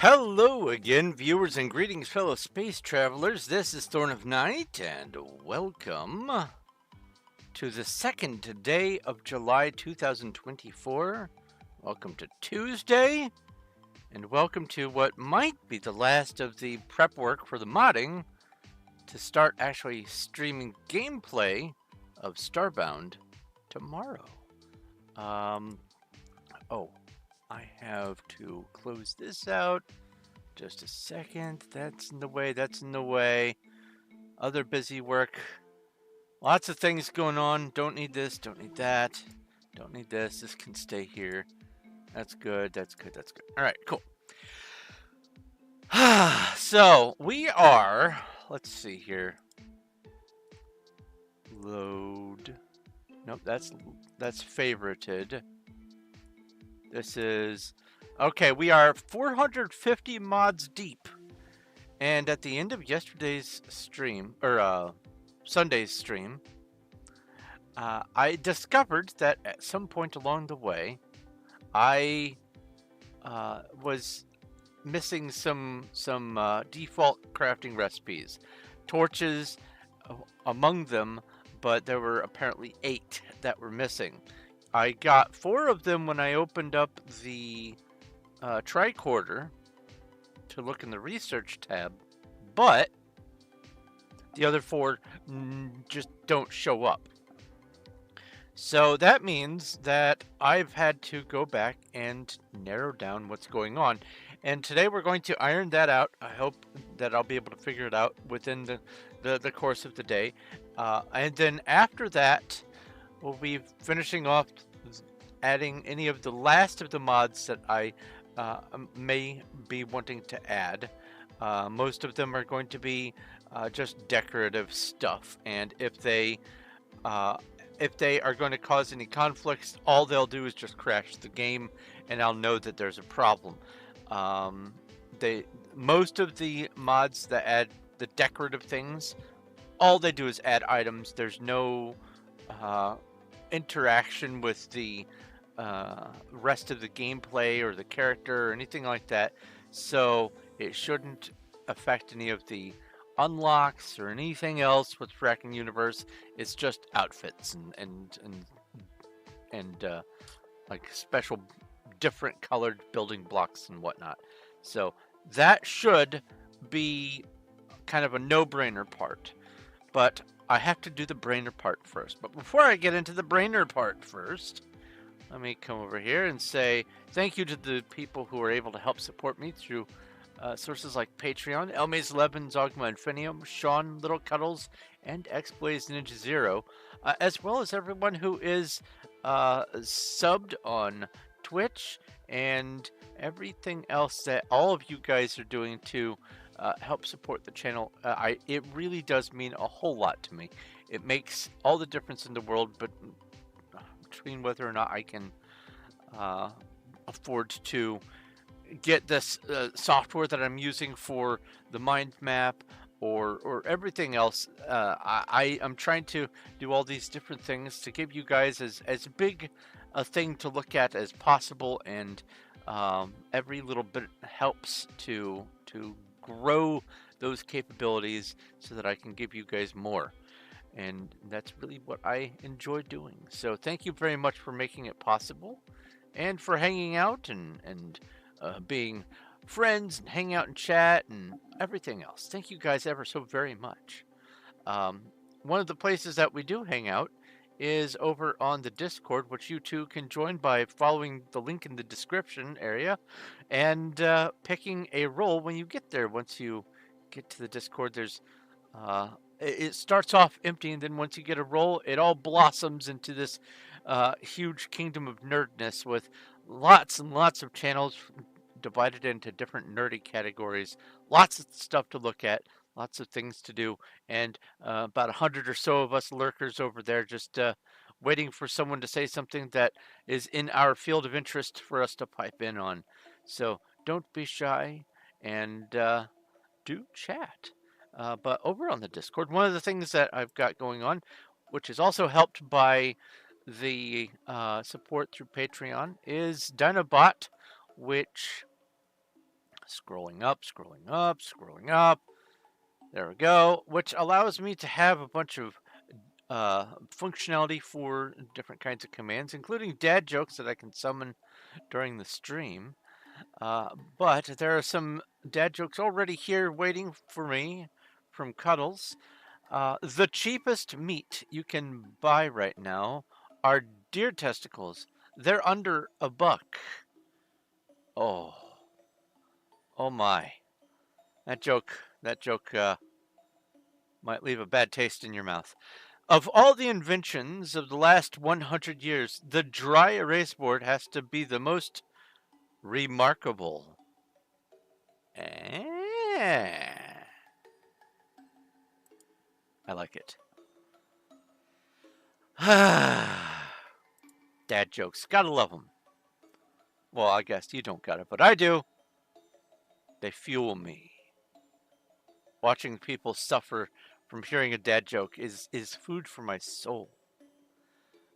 Hello again, viewers, and greetings, fellow space travelers. This is Thorn of Night, and welcome to the second day of July 2024. Welcome to Tuesday, and welcome to what might be the last of the prep work for the modding to start actually streaming gameplay of Starbound tomorrow. Oh, I have to close this out. Just a second. That's in the way. That's in the way. Other busy work. Lots of things going on. Don't need this. Don't need that. Don't need this. This can stay here. That's good. That's good. That's good. All right, cool. So we are. Let's see here. Load. Nope, that's favorited. This is okay. We are 450 mods deep, and at the end of yesterday's stream or Sunday's stream, I discovered that at some point along the way, I was missing some default crafting recipes, torches among them, but there were apparently 8 that were missing. I got 4 of them when I opened up the tricorder to look in the research tab, but the other 4 just don't show up. So that means that I've had to go back and narrow down what's going on. And today we're going to iron that out. I hope that I'll be able to figure it out within the course of the day. And then after that, we'll be finishing off adding any of the last of the mods that I may be wanting to add. Most of them are going to be just decorative stuff, and if they are going to cause any conflicts, all they'll do is just crash the game, and I'll know that there's a problem. Most of the mods that add the decorative things, all they do is add items. There's no interaction with the rest of the gameplay or the character or anything like that, so it shouldn't affect any of the unlocks or anything else with Frackin universe. It's just outfits and like special different colored building blocks and whatnot. So that should be kind of a no-brainer part, but I have to do the brainer part first. But before I get into the brainer part first, let me come over here and say thank you to the people who are able to help support me through sources like Patreon: Elmaze 11, Zogma Infinium, Sean, Little Cuddles, and X-Blaze Ninja Zero, as well as everyone who is subbed on Twitch and everything else that all of you guys are doing to help support the channel. It really does mean a whole lot to me. It makes all the difference in the world, but between whether or not I can afford to get this software that I'm using for the mind map or everything else, I'm trying to do all these different things to give you guys as big a thing to look at as possible, and every little bit helps to grow those capabilities so that I can give you guys more. And that's really what I enjoy doing. So thank you very much for making it possible, and for hanging out and being friends and hanging out and chat and everything else. Thank you guys ever so very much. One of the places that we do hang out is over on the Discord, which you too can join by following the link in the description area and picking a role when you get there. Once you get to the Discord, there's it starts off empty, and then once you get a role, it all blossoms into this huge kingdom of nerdness with lots and lots of channels divided into different nerdy categories. Lots of stuff to look at, lots of things to do, and about 100 or so of us lurkers over there just waiting for someone to say something that is in our field of interest for us to pipe in on. So don't be shy, and do chat. But over on the Discord, one of the things that I've got going on, which is also helped by the support through Patreon, is Dinobot, which Scrolling up, scrolling up, scrolling up. There we go, which allows me to have a bunch of functionality for different kinds of commands, including dad jokes that I can summon during the stream. But there are some dad jokes already here waiting for me from Cuddles. The cheapest meat you can buy right now are deer testicles. They're under $1. Oh, oh my! That joke might leave a bad taste in your mouth. Of all the inventions of the last 100 years, the dry erase board has to be the most remarkable. I like it. Dad jokes. Gotta love them. Well, I guess you don't got it, but I do. They fuel me. Watching people suffer from hearing a dad joke is food for my soul.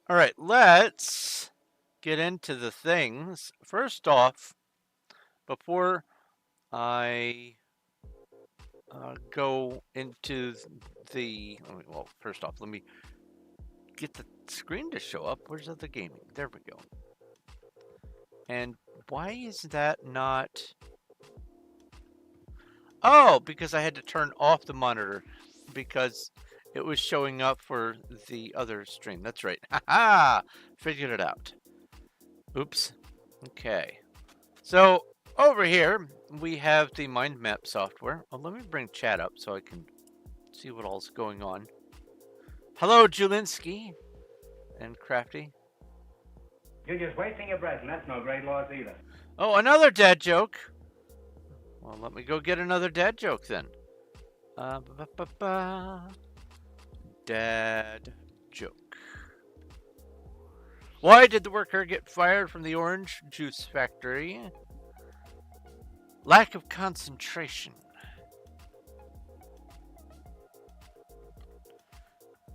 All right, let's get into the things. First off, before I go into the... Well, first off, let me get the screen to show up. Where's the gaming? There we go. And why is that not... Oh, because I had to turn off the monitor because it was showing up for the other stream. That's right. Haha! Figured it out. Oops. Okay. So, over here, we have the mind map software. Oh, let me bring chat up so I can see what all's going on. Hello, Julinski and Crafty. You're just wasting your breath, and that's no great loss either. Oh, another dad joke. Well, let me go get another dad joke then. Dad joke. Why did the worker get fired from the orange juice factory? Lack of concentration.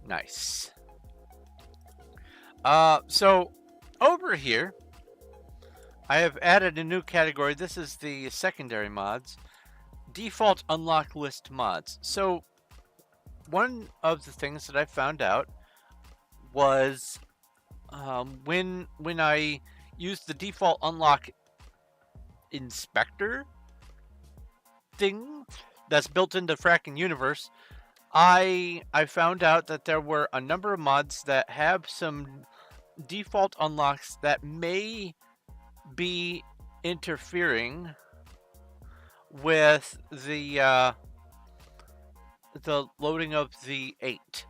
Nice. So over here, I have added a new category. This is the secondary mods. Default unlock list mods. So one of the things that I found out was when I used the default unlock inspector thing that's built into Frackin universe, I found out that there were a number of mods that have some default unlocks that may be interfering with the loading of the 8.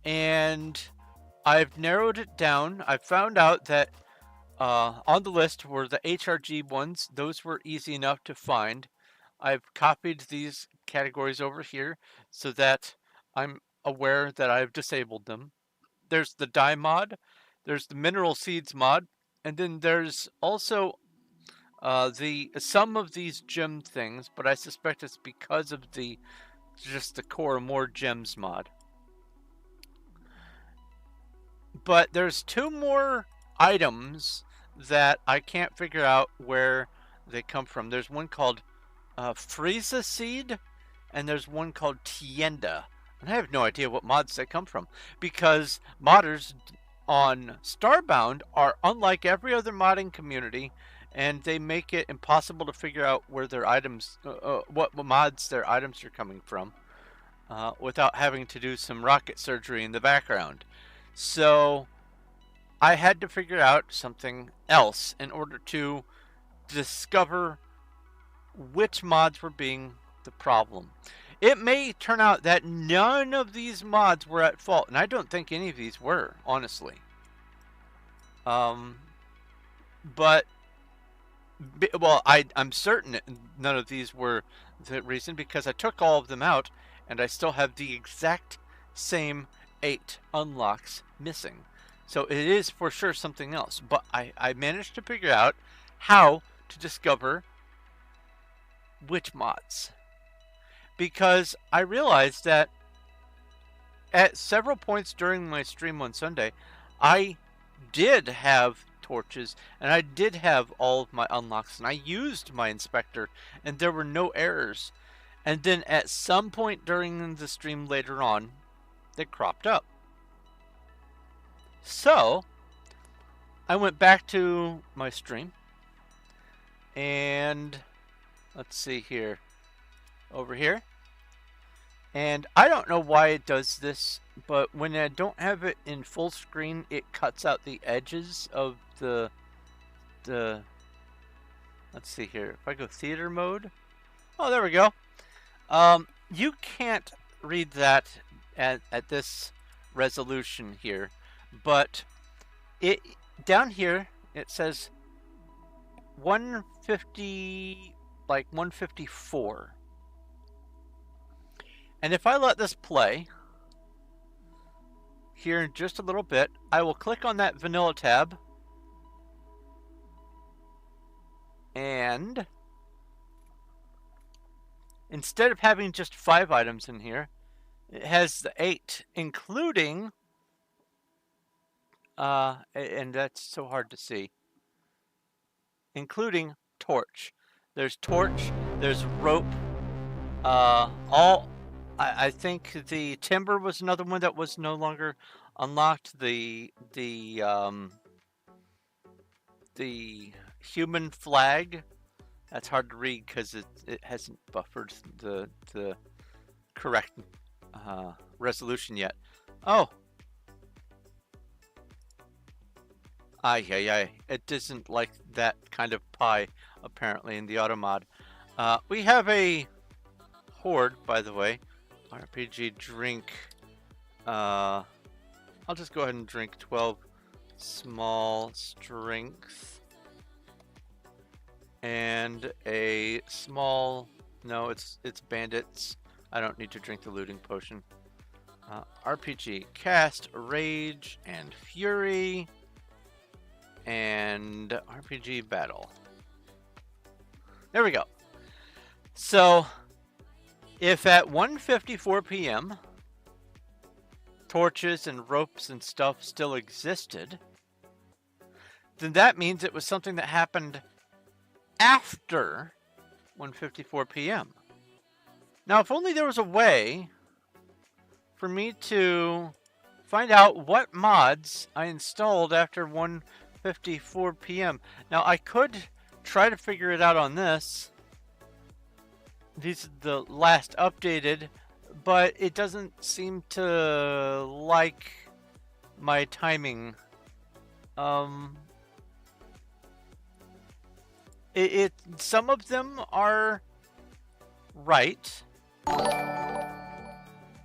And I've narrowed it down. I found out that on the list were the HRG ones. Those were easy enough to find. I've copied these categories over here so that I'm aware that I've disabled them. There's the dye mod, there's the mineral seeds mod, and then there's also some of these gem things, but I suspect it's because of just the core more gems mod. But there's 2 more items that I can't figure out where they come from. There's one called Frieza Seed, and there's one called Tienda. And I have no idea what mods they come from, because modders on Starbound are unlike every other modding community, and they make it impossible to figure out where their items, what mods their items are coming from, without having to do some rocket surgery in the background. So I had to figure out something else in order to discover which mods were being the problem. It may turn out that none of these mods were at fault, and I don't think any of these were, honestly. But well, I'm certain that none of these were the reason, because I took all of them out, and I still have the exact same 8 unlocks missing. So it is for sure something else. But I managed to figure out how to discover which mods, because I realized that at several points during my stream on Sunday, I did have torches, and I did have all of my unlocks, and I used my inspector, and there were no errors. And then at some point during the stream later on, they cropped up. So I went back to my stream, and let's see here, over here. And I don't know why it does this, but when I don't have it in full screen, it cuts out the edges of the let's see here. If I go theater mode, oh, there we go. You can't read that at this resolution here, but it down here it says 150, like 154. And if I let this play here in just a little bit, I will click on that vanilla tab, and instead of having just 5 items in here, it has the 8, including and that's so hard to see, including torch. There's torch, there's rope, I think the timber was another one that was no longer unlocked. The human flag, that's hard to read because it hasn't buffered the correct resolution yet. Oh, it doesn't like that kind of pie apparently in the auto mod. We have a horde, by the way. RPG drink. I'll just go ahead and drink 12 small strength. And a small, no, it's bandits. I don't need to drink the looting potion. RPG cast, rage, and fury. And RPG battle. There we go. So if at 1:54 p.m. torches and ropes and stuff still existed, then that means it was something that happened after 1:54 p.m. Now, if only there was a way for me to find out what mods I installed after 1:54 p.m. Now, I could try to figure it out on this. These are the last updated, but it doesn't seem to like my timing. Some of them are right.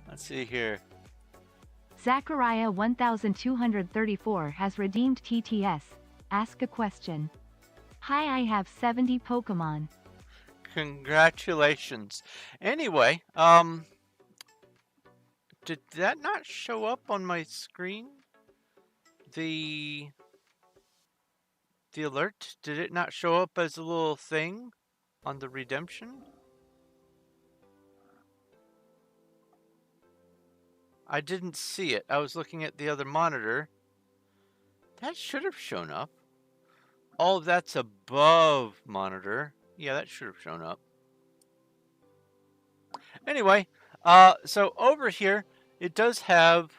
Let's see here. Zachariah 1234 has redeemed TTS. Ask a question. Hi, I have 70 Pokemon. Congratulations. Anyway, did that not show up on my screen? The alert? Did it not show up as a little thing on the redemption? I didn't see it. I was looking at the other monitor. That should have shown up. All of that's above monitor. Yeah, that should have shown up. Anyway, so over here, it does have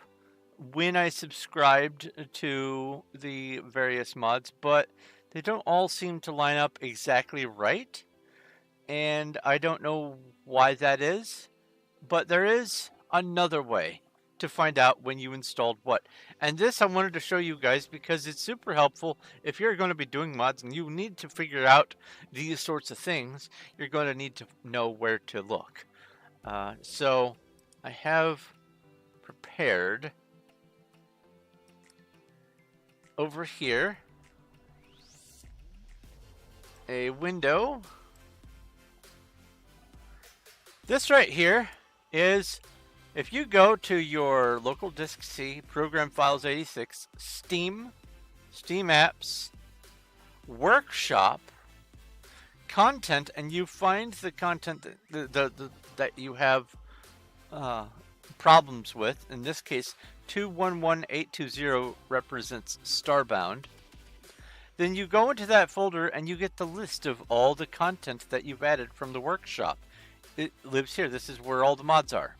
when I subscribed to the various mods, but they don't all seem to line up exactly right. And I don't know why that is, but there is another way to find out when you installed what. And this I wanted to show you guys because it's super helpful if you're going to be doing mods and you need to figure out these sorts of things. You're going to need to know where to look. So I have prepared over here a window. This right here is, if you go to your local disk C, Program Files 86, Steam Apps, Workshop, Content, and you find the content that you have problems with. In this case, 211820 represents Starbound. then you go into that folder and you get the list of all the content that you've added from the workshop. It lives here. This is where all the mods are.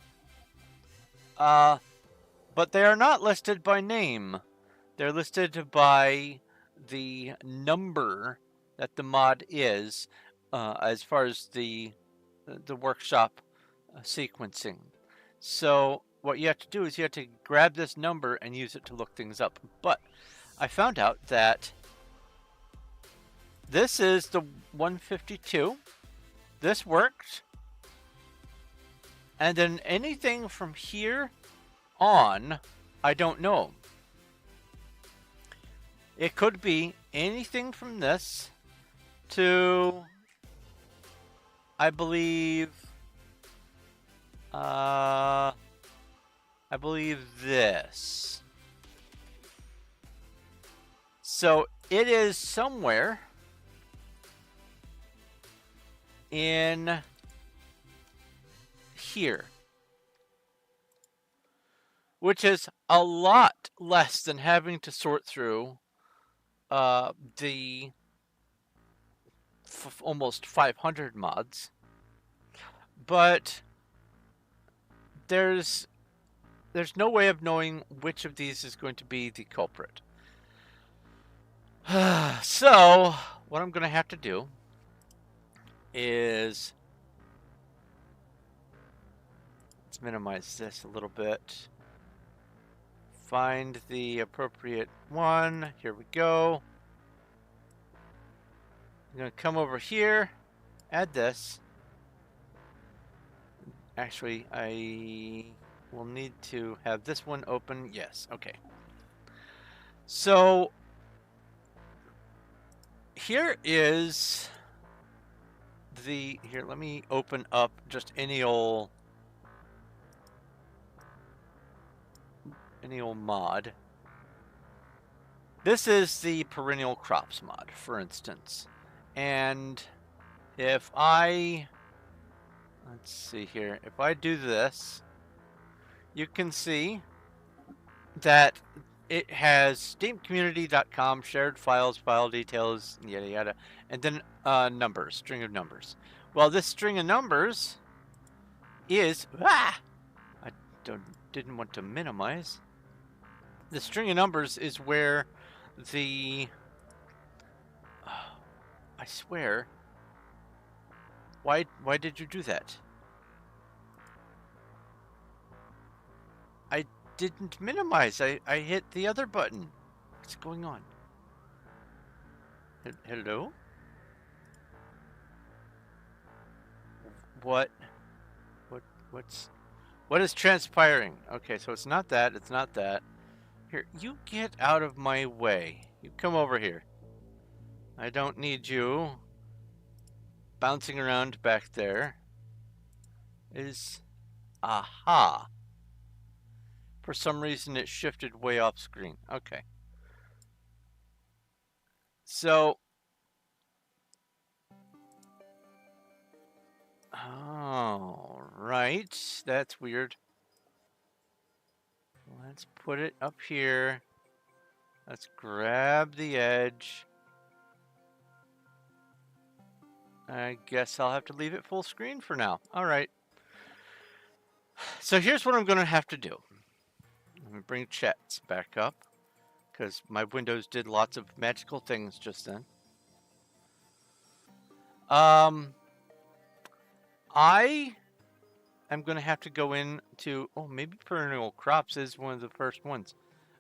But they are not listed by name. They're listed by the number that the mod is, as far as the workshop sequencing. So what you have to do is you have to grab this number and use it to look things up. But I found out that this is the 152. This worked. And then anything from here on, I don't know. It could be anything from this to, I believe this. So it is somewhere in here, which is a lot less than having to sort through the almost 500 mods. But there's no way of knowing which of these is going to be the culprit. So what I'm going to have to do is, let's minimize this a little bit. Find the appropriate one. Here we go. I'm going to come over here, add this. Actually, I will need to have this one open. Yes, okay. So here is the, here, let me open up just any old mod. This is the perennial crops mod, for instance. And if I, let's see here, if I do this, you can see that it has steamcommunity.com, shared files, file details, yada yada, and then numbers, string of numbers. Well, this string of numbers is, I didn't want to minimize. The string of numbers is where the, I swear, why did you do that? I didn't minimize. I hit the other button. What's going on? Hello? What is transpiring? Okay, so it's not that, it's not that. Here, you get out of my way. You come over here. I don't need you bouncing around back there. Aha. For some reason it shifted way off screen. Okay. So, all right, that's weird. Let's put it up here. Let's grab the edge. I guess I'll have to leave it full screen for now. All right. So here's what I'm going to have to do. Let me bring chats back up, because my Windows did lots of magical things just then. I am going to have to go into, oh, maybe perennial crops is one of the first ones.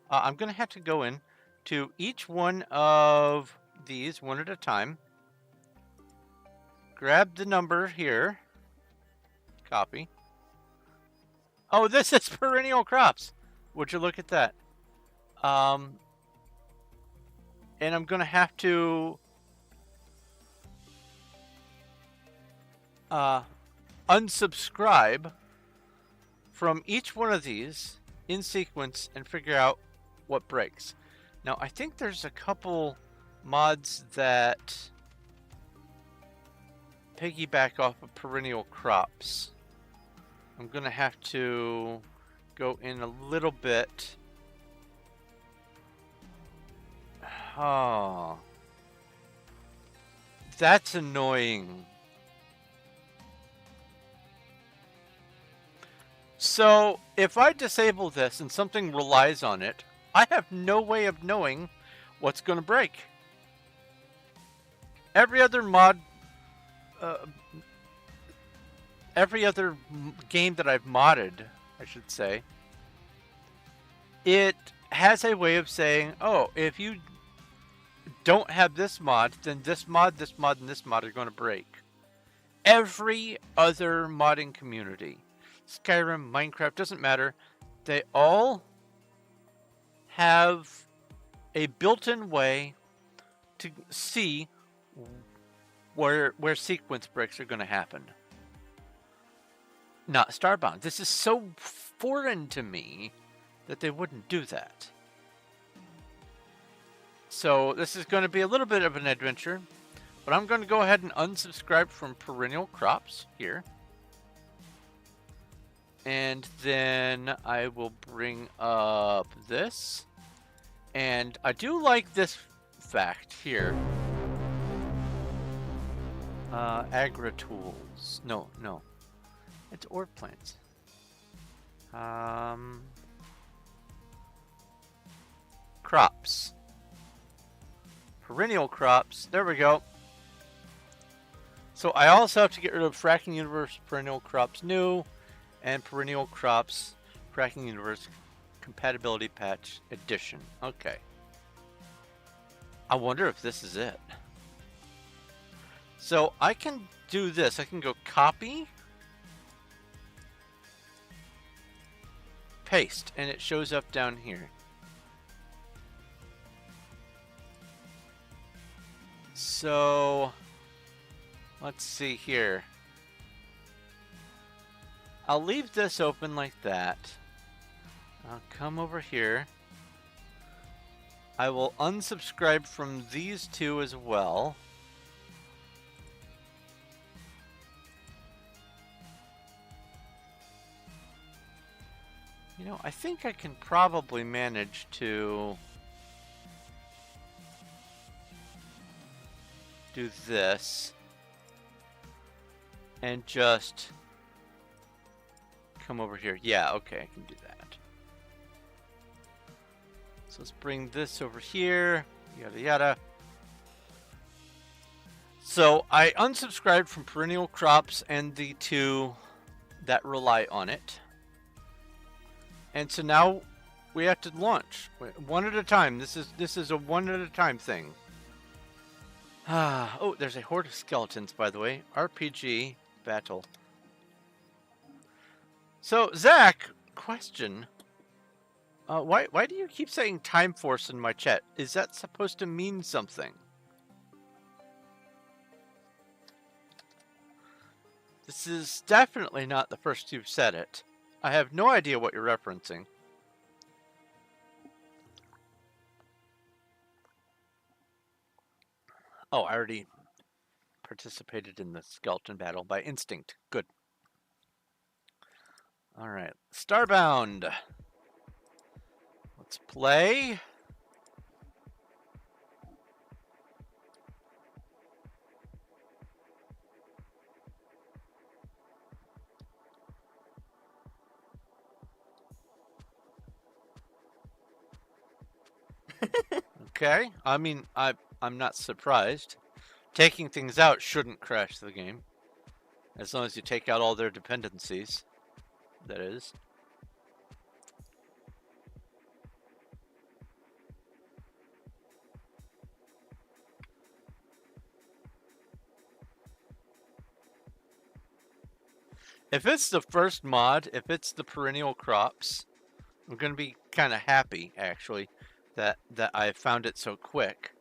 I'm going to have to go in to each one of these one at a time. Grab the number here. Copy. Oh, this is perennial crops. Would you look at that? And I'm going to have to unsubscribe from each one of these in sequence and figure out what breaks. Now, I think there's a couple mods that piggyback off of perennial crops. I'm going to have to go in a little bit. Oh. That's annoying. So if I disable this and something relies on it, I have no way of knowing what's going to break. Every other mod, uh, every other game that I've modded, I should say, it has a way of saying, oh, if you don't have this mod, then this mod, this mod, and this mod are going to break. Every other modding community, Skyrim, Minecraft, doesn't matter, they all have a built-in way to see where sequence breaks are going to happen. Not Starbound. This is so foreign to me that they wouldn't do that. So this is going to be a little bit of an adventure, but I'm going to go ahead and unsubscribe from perennial crops here. And then I will bring up this. And I do like this fact here. Agri-tools. No. It's ore plants. Crops. Perennial crops. There we go. So I also have to get rid of Frackin Universe Perennial Crops New and Perennial Crops Frackin Universe Compatibility Patch Edition. Okay. I wonder if this is it. So I can do this. I can go copy, paste, and it shows up down here. So let's see here. I'll leave this open like that. I'll come over here. I will unsubscribe from these two as well. You know, I think I can probably manage to do this and just come over here. Yeah, okay, I can do that. So let's bring this over here, yada yada. So I unsubscribed from perennial crops and the two that rely on it. And so now we have to launch one at a time. This is a one at a time thing. Oh, there's a horde of skeletons, by the way. RPG battle. So Zach, question. Why do you keep saying Time Force in my chat? Is that supposed to mean something? This is definitely not the first you've said it. I have no idea what you're referencing. Oh, I already participated in the skeleton battle by instinct. Good. Alright. Starbound. Let's play. Okay. I mean, I'm not surprised. Taking things out shouldn't crash the game. As long as you take out all their dependencies. That is. If it's the first mod, if it's the perennial crops, I'm going to be kind of happy, actually, that I found it so quick.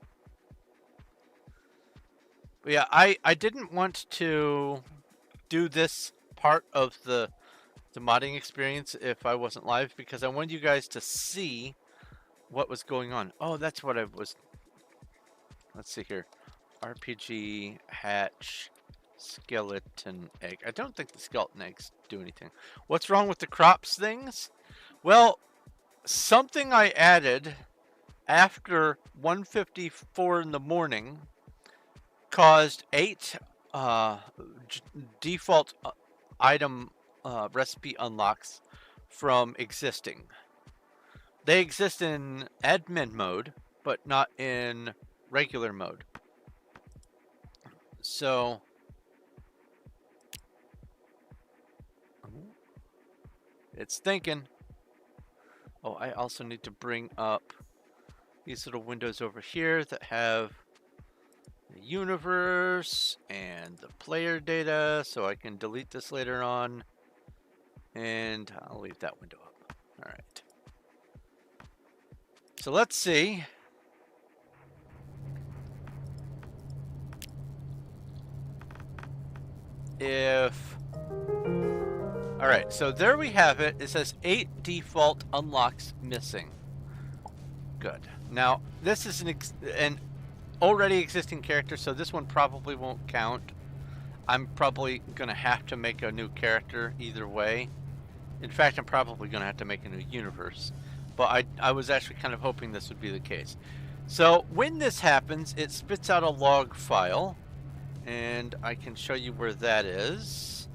But yeah, I didn't want to do this part of the modding experience if I wasn't live, because I wanted you guys to see what was going on. Oh, that's what I was... Let's see here. RPG, hatch, skeleton egg. I don't think the skeleton eggs do anything. What's wrong with the crops things? Well, something I added after 1:54 in the morning caused 8 default item recipe unlocks from existing. They exist in admin mode, but not in regular mode. So it's thinking. Oh, I also need to bring up these little windows over here that have the universe and the player data, so I can delete this later on. And I'll leave that window up. All right. So let's see. If... All right, so there we have it. It says 8 default unlocks missing. Good. Now, this is an already existing character, so this one probably won't count. I'm probably going to have to make a new character either way. In fact, I'm probably going to have to make a new universe. But I was actually kind of hoping this would be the case. So when this happens, it spits out a log file. And I can show you where that is.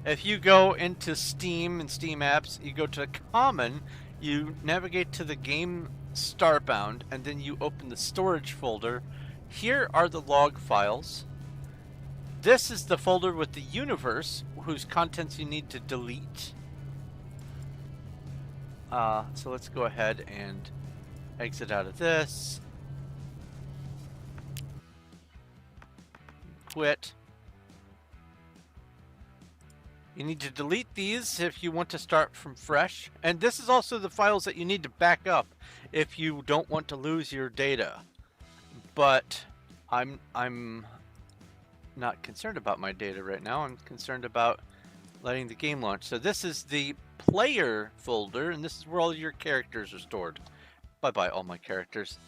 If you go into Steam and Steam apps, you go to Common, you navigate to the game Starbound, and then you open the storage folder. Here are the log files. This is the folder with the universe, whose contents you need to delete. So let's go ahead and exit out of this. Quit. You need to delete these if you want to start from fresh. And this is also the files that you need to back up if you don't want to lose your data. But I'm not concerned about my data right now. I'm concerned about letting the game launch. So this is the player folder, and this is where all your characters are stored. Bye-bye, all my characters.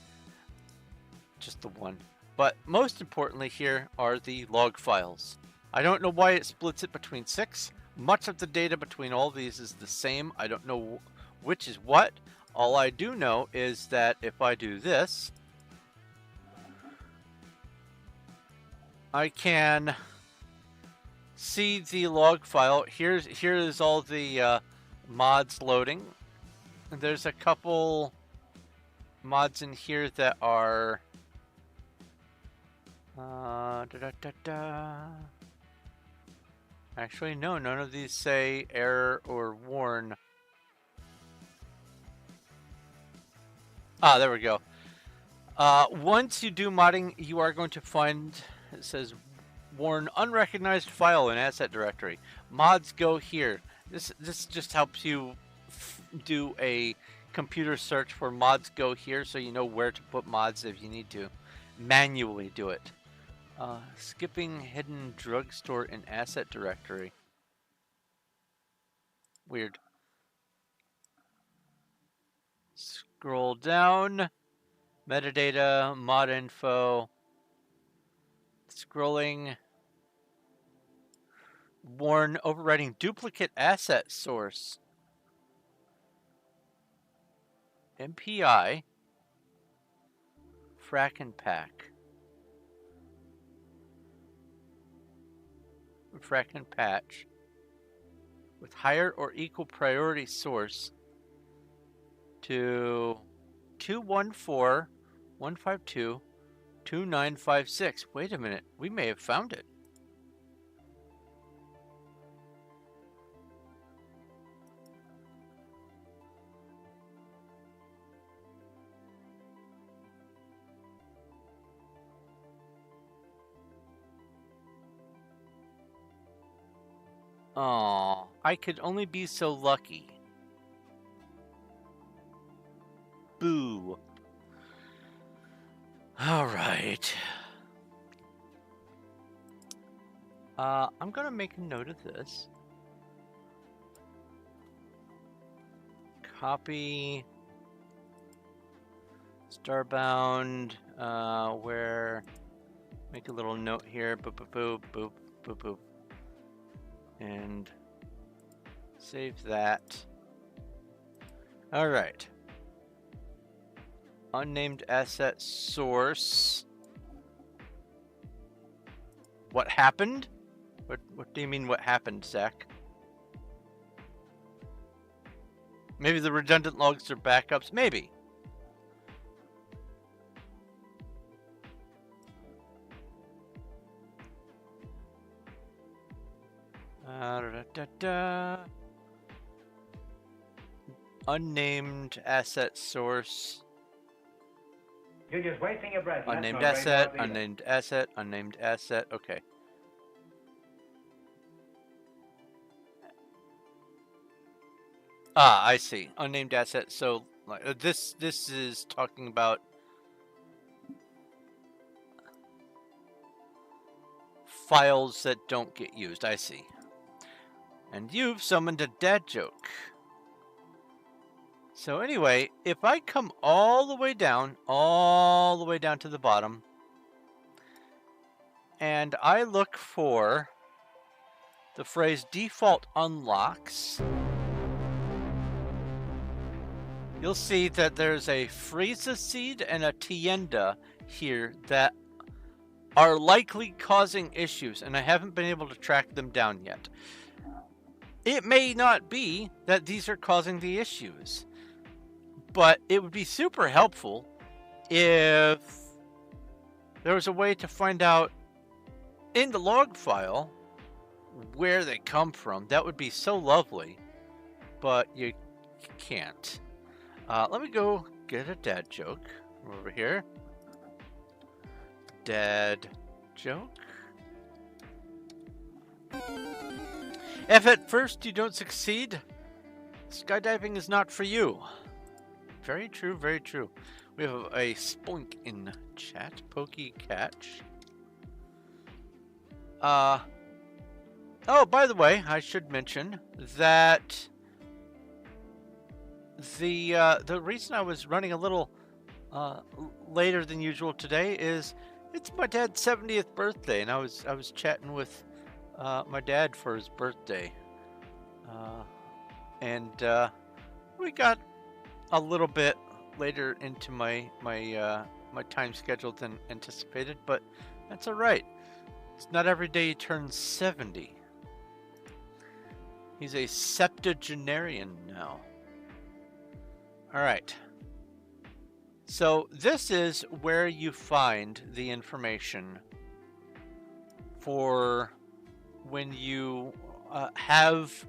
Just the one. But most importantly here are the log files. I don't know why it splits it between 6. Much of the data between all these is the same. I don't know which is what. All I do know is that if I do this, I can see the log file. Here is all the mods loading. There's a couple mods in here that are actually, no, none of these say error or warn. Ah, there we go. Once you do modding, you are going to find, it says, warn unrecognized file in asset directory. Mods go here. This just helps you do a computer search for mods go here, so you know where to put mods if you need to manually do it. Skipping hidden drugstore in asset directory. Weird. Scroll down. Metadata, mod info. Scrolling. Warn overwriting duplicate asset source. MPI. Frackin pack. Frackin patch with higher or equal priority source to 214-152-2956. Wait a minute, we may have found it. Aw, I could only be so lucky. Boo. Alright. I'm gonna make a note of this. Copy Starbound, where make a little note here. Boop, boop, boop, boop, boop, boop. And save that. All right. Unnamed asset source. What happened? What do you mean what happened, Zach? Maybe the redundant logs are backups? Maybe. Unnamed asset source. You're just wasting your breath. and that's Unnamed no great asset, loss either. unnamed asset, unnamed asset. Okay. Ah, I see. Unnamed asset. So like this is talking about files that don't get used. I see. And you've summoned a dad joke. So anyway, if I come all the way down to the bottom, and I look for the phrase default unlocks, you'll see that there's a Frieza seed and a Tienda here that are likely causing issues, and I haven't been able to track them down yet. It may not be that these are causing the issues, but it would be super helpful if there was a way to find out in the log file where they come from. That would be so lovely, but you can't. Let me go get a dad joke over here. Dad joke. If at first you don't succeed, skydiving is not for you. Very true, very true. We have a spoink in chat. Pokey catch. Oh, by the way, I should mention that the reason I was running a little later than usual today is it's my dad's 70th birthday, and I was chatting with my dad for his birthday, and we got a little bit later into my time schedule than anticipated, but that's all right. It's not every day he turns 70. He's a septuagenarian now. All right. So this is where you find the information for when you have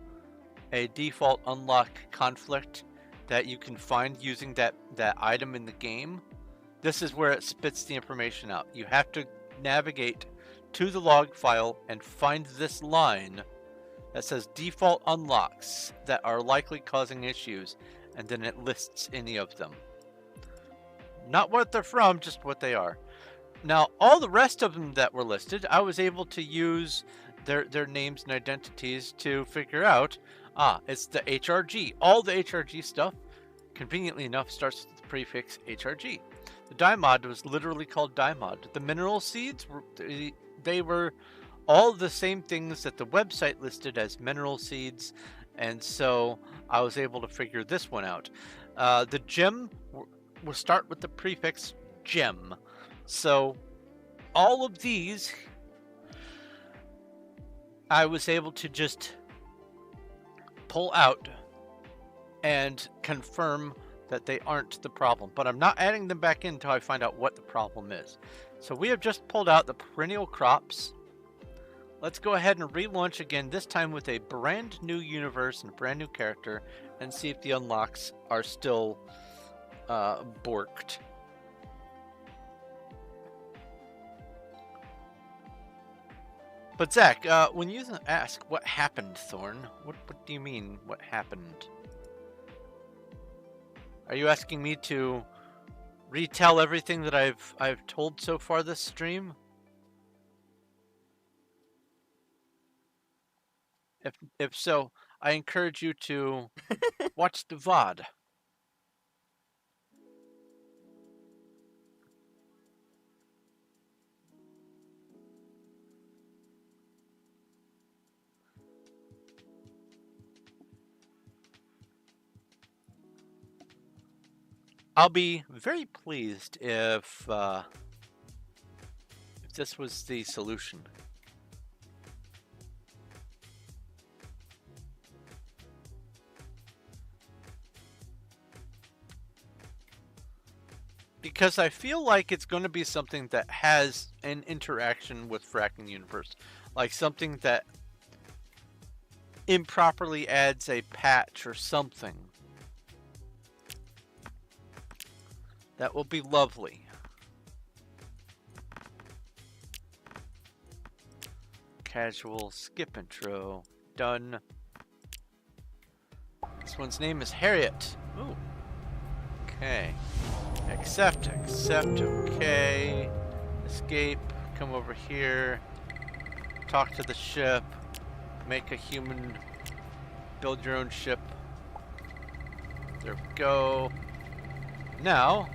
a default unlock conflict that you can find using that item in the game. This is where it spits the information out. You have to navigate to the log file and find this line that says default unlocks that are likely causing issues, and then it lists any of them. Not what they're from, just what they are. Now, all the rest of them that were listed, I was able to use their names and identities to figure out, it's the HRG. All the HRG stuff, conveniently enough, starts with the prefix HRG. The dye mod was literally called dye mod. The mineral seeds, they were all the same things that the website listed as mineral seeds, and so I was able to figure this one out. The gem will start with the prefix gem. So all of these, I was able to just pull out and confirm that they aren't the problem. But I'm not adding them back in until I find out what the problem is. So we have just pulled out the perennial crops. Let's go ahead and relaunch again, this time with a brand new universe and a brand new character, and see if the unlocks are still borked. But Zach, when you ask what happened, Thorn, what do you mean, what happened? Are you asking me to retell everything that I've told so far this stream? If so, I encourage you to watch the VOD. I'll be very pleased if this was the solution. Because I feel like it's going to be something that has an interaction with Frackin Universe. Like something that improperly adds a patch or something. That will be lovely. Casual, skip intro, done. This one's name is Harriet. Ooh. Okay. Accept, okay. Escape, come over here. Talk to the ship. Make a human. Build your own ship. There we go. Now,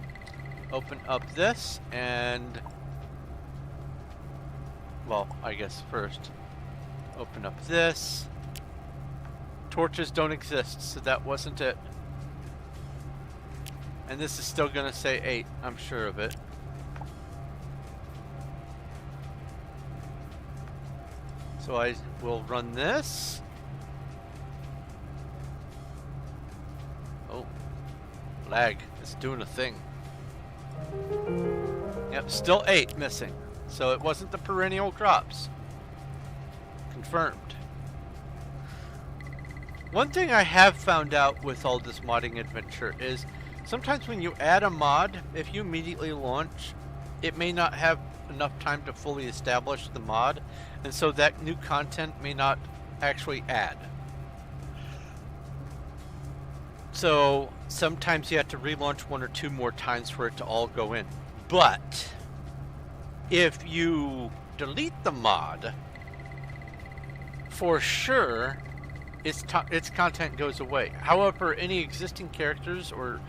open up this and... Well, I guess first, open up this. Torches don't exist, so that wasn't it. And this is still gonna say 8, I'm sure of it. So I will run this. Oh, lag, it's doing a thing. Yep, still 8 missing. So it wasn't the perennial crops. Confirmed. One thing I have found out with all this modding adventure is sometimes when you add a mod, if you immediately launch, it may not have enough time to fully establish the mod, and so that new content may not actually add. So sometimes you have to relaunch 1 or 2 more times for it to all go in. But if you delete the mod, for sure its content goes away. However, any existing characters or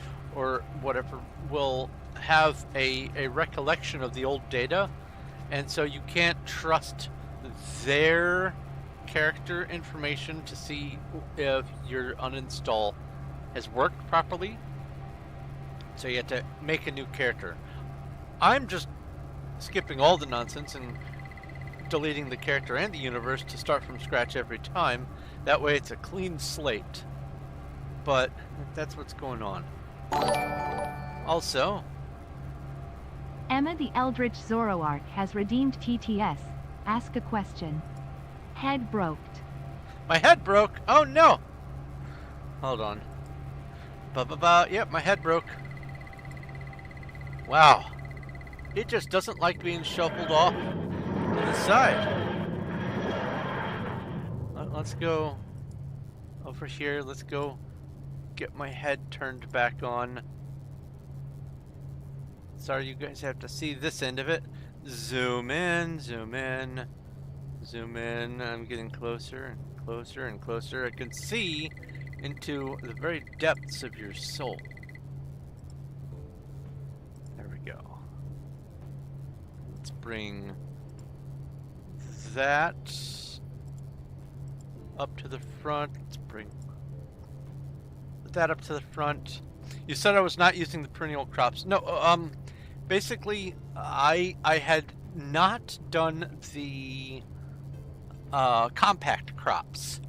whatever will have a recollection of the old data, and so you can't trust their character information to see if your uninstall has worked properly. So you have to make a new character. I'm just skipping all the nonsense and deleting the character and the universe to start from scratch every time. That way it's a clean slate. But that's what's going on. Also, Emma the Eldritch Zoroark has redeemed TTS. Ask a question. Head broke. my head broke. Oh no! Hold on. Yep, my head broke. Wow. It just doesn't like being shuffled off to the side. Let's go over here. Let's go get my head turned back on. Sorry, you guys have to see this end of it. Zoom in, zoom in, zoom in. I'm getting closer and closer and closer. I can see into the very depths of your soul. There we go. Let's bring that up to the front. Let's bring that up to the front. You said I was not using the perennial crops. No, basically, I had not done the compact crops.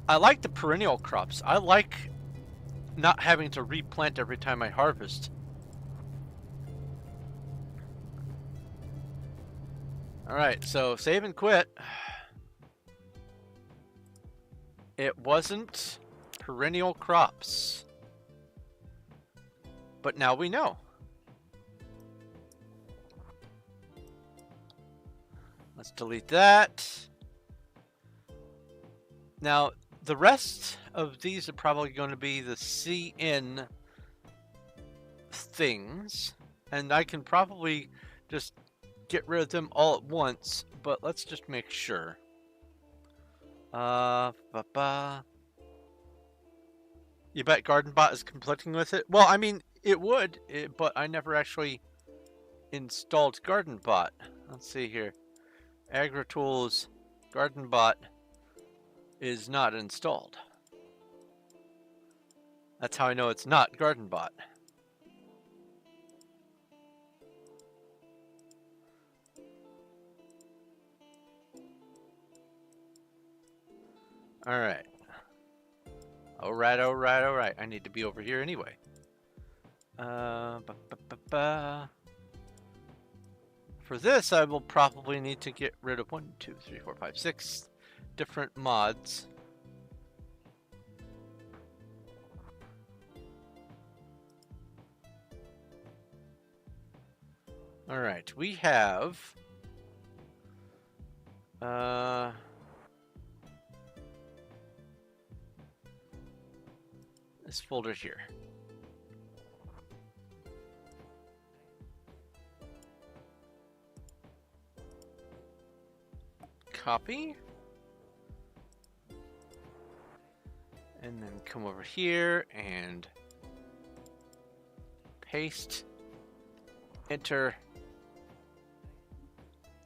I like the perennial crops. I like not having to replant every time I harvest. Alright, so save and quit. It wasn't perennial crops. But now we know. Let's delete that. Now, the rest of these are probably going to be the CN things. And I can probably just get rid of them all at once. But let's just make sure. You bet GardenBot is conflicting with it? Well, I mean, it would, but I never actually installed GardenBot. Let's see here. AgriTools, GardenBot is not installed. That's how I know it's not garden bot. Alright. Alright. I need to be over here anyway. For this, I will probably need to get rid of 1, 2, 3, 4, 5, 6 different mods. Alright, we have this folder here. Copy. And then come over here and paste. Enter.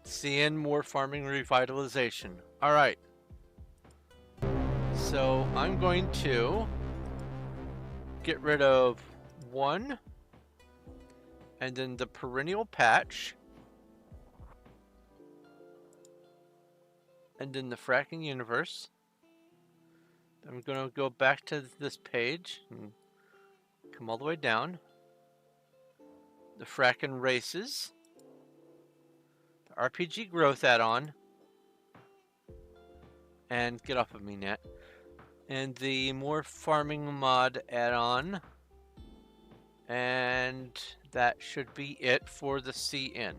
CN more farming revitalization. All right. So I'm going to get rid of 1 and then the perennial patch and then the Frackin universe. I'm going to go back to this page and come all the way down. The Frackin races, the RPG growth add-on, and get off of me, Nat. And the more farming mod add-on, and that should be it for the CN.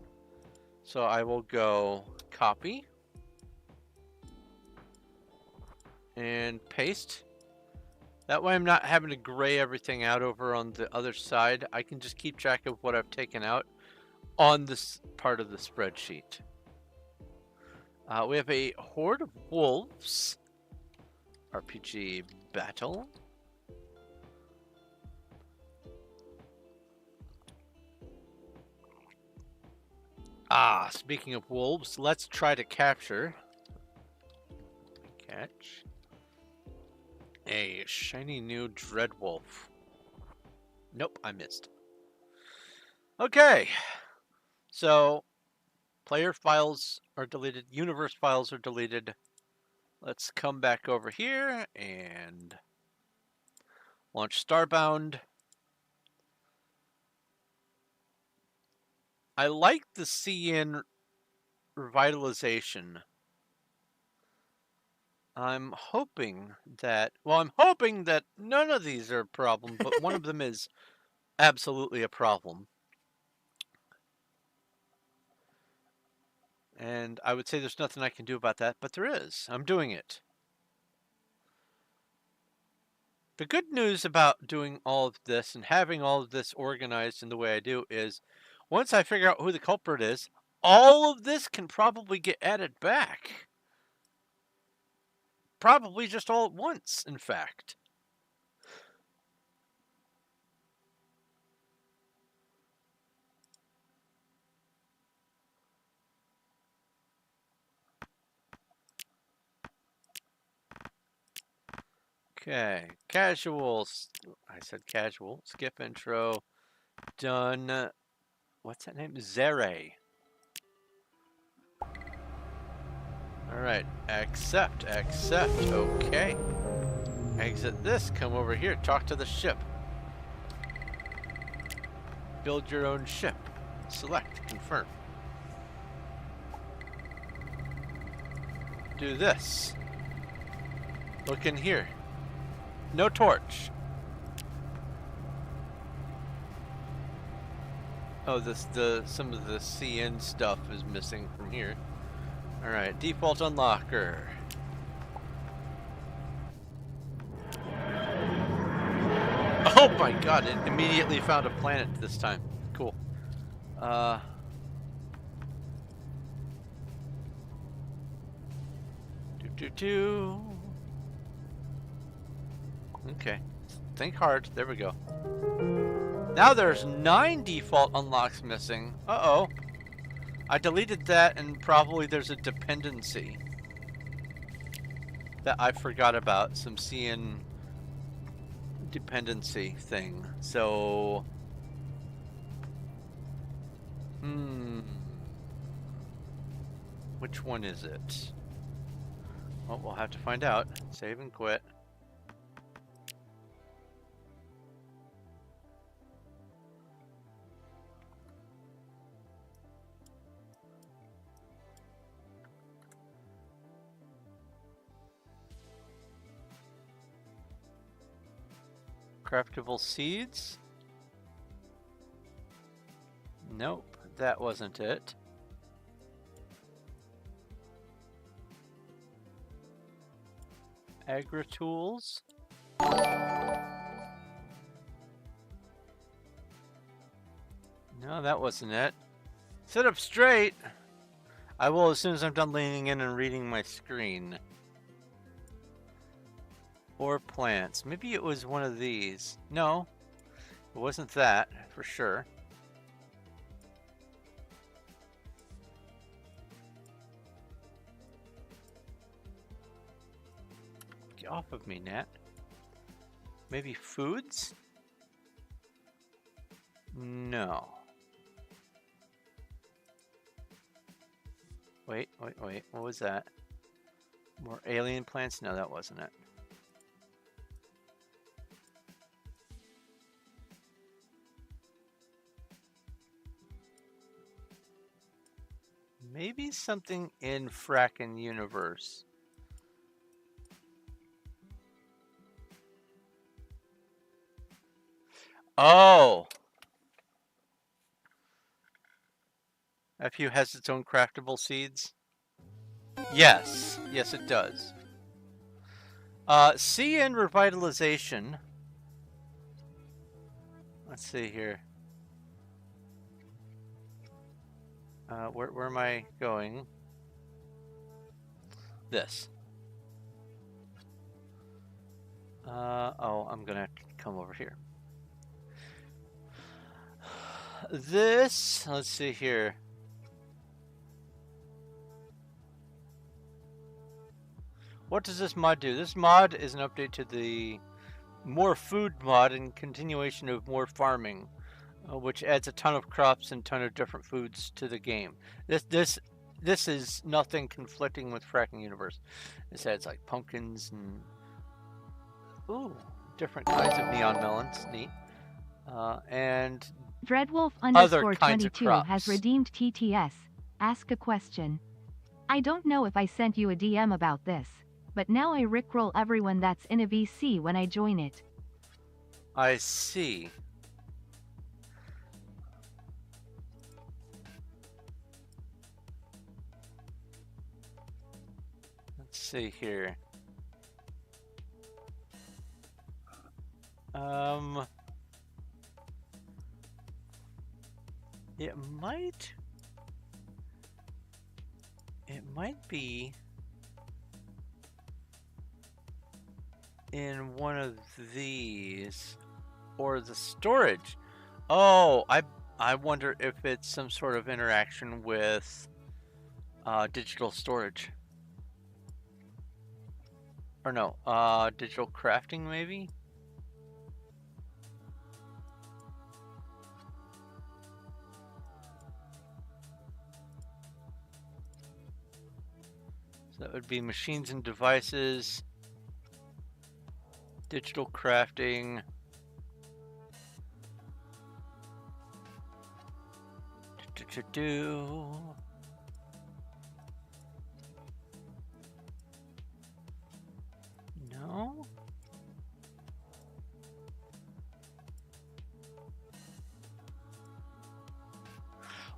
So I will go copy and paste. That way I'm not having to gray everything out over on the other side. I can just keep track of what I've taken out on this part of the spreadsheet. We have a horde of wolves. RPG battle. Speaking of wolves, let's try to catch a shiny new dread wolf. Nope, I missed. Okay, so player files are deleted, universe files are deleted. Let's come back over here and launch Starbound. I like the CN revitalization. I'm hoping that none of these are a problem, but one of them is absolutely a problem. And I would say there's nothing I can do about that, but there is. I'm doing it. The good news about doing all of this and having all of this organized in the way I do is once I figure out who the culprit is, all of this can probably get added back. Probably just all at once, in fact. Okay, casuals. I said casual. Skip intro. Done. What's that name? Zere. Alright, accept. Okay. Exit this, come over here, talk to the ship. Build your own ship. Select, confirm. Do this. Look in here. No torch. Oh, some of the CN stuff is missing from here. Alright, default unlocker. Oh my god, it immediately found a planet this time. Cool. Okay. Think hard. There we go. Now there's 9 default unlocks missing. Uh-oh. I deleted that and probably there's a dependency that I forgot about. Some CN dependency thing. So, which one is it? Well, we'll have to find out. Save and quit. Craftable seeds? Nope, that wasn't it. Agri-tools? No, that wasn't it. Sit up straight! I will as soon as I'm done leaning in and reading my screen. Or plants. Maybe it was one of these. No, it wasn't that, for sure. Get off of me, Nat. Maybe foods? No. Wait. What was that? More alien plants? No, that wasn't it. Maybe something in Frackin universe. Oh! FU has its own craftable seeds? Yes. Yes, it does. C and revitalization. Let's see here. Where am I going? This. Oh, I'm gonna have to come over here. This, let's see here. What does this mod do? This mod is an update to the more food mod and continuation of more farming, which adds a ton of crops and ton of different foods to the game. This is nothing conflicting with Frackin Universe. This adds like pumpkins and different kinds of neon melons. Neat. And Dreadwolf other underscore kinds of 22 has crops. redeemed TTS. Ask a question. I don't know if I sent you a DM about this, but now I rickroll everyone that's in a VC when I join it. I see. Let's see here. It might be in one of these or the storage. Oh, I wonder if it's some sort of interaction with digital storage. Or no, digital crafting maybe? So that would be machines and devices, digital crafting. No?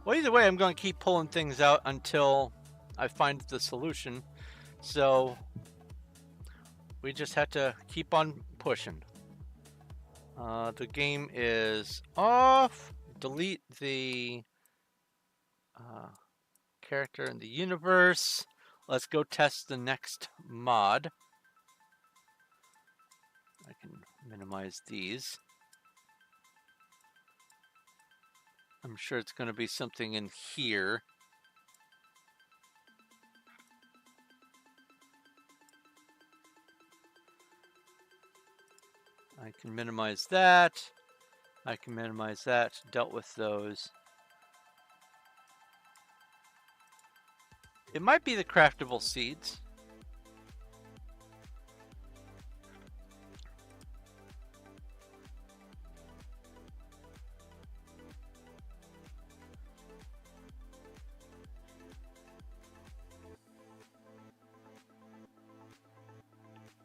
Well, either way, I'm going to keep pulling things out until I find the solution. So we just have to keep on pushing. The game is off. Delete the character in the universe. Let's go test the next mod. I can minimize these. I'm sure it's going to be something in here. I can minimize that. I can minimize that. Dealt with those. It might be the craftable seeds.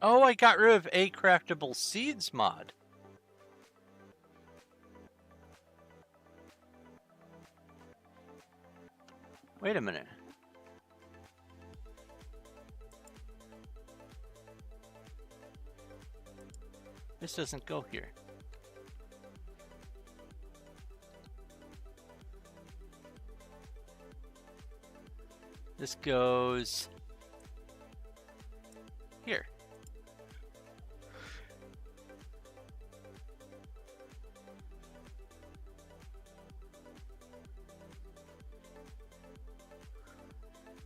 Oh, I got rid of a craftable seeds mod. Wait a minute. This doesn't go here. This goes here.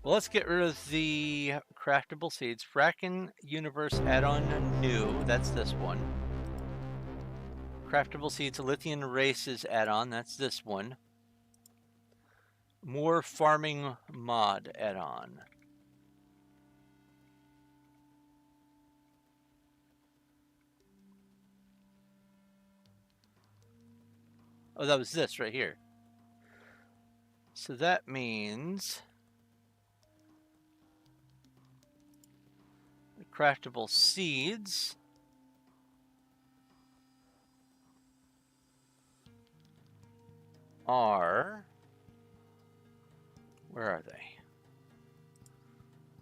Well, let's get rid of the craftable seeds. Frackin Universe add-on new. That's this one. Craftable seeds, lithium races add-on. That's this one. More farming mod add-on. Oh, that was this right here. So that means the craftable seeds are, where are they?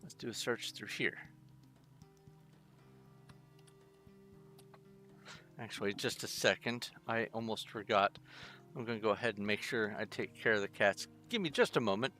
Let's do a search through here. Actually, just a second. I almost forgot. I'm going to go ahead and make sure I take care of the cats. Give me just a moment.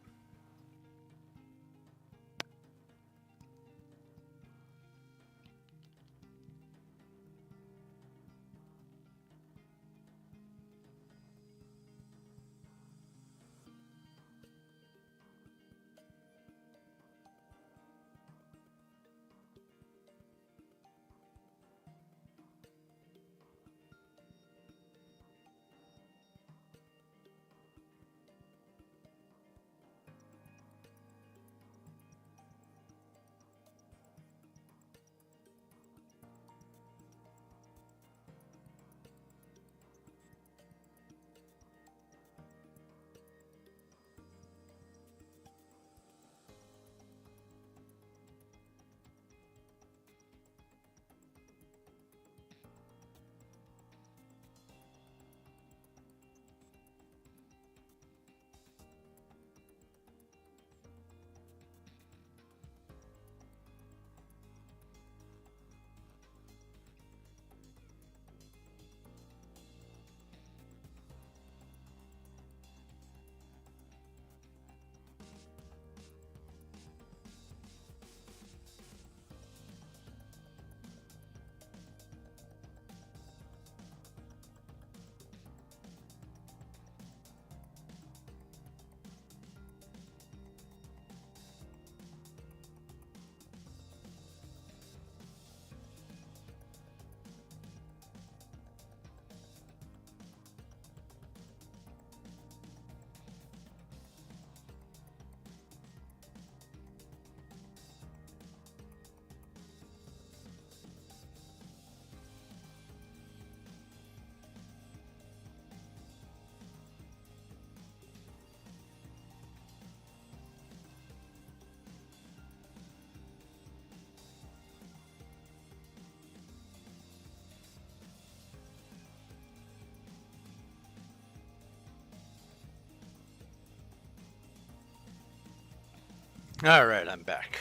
All right, I'm back.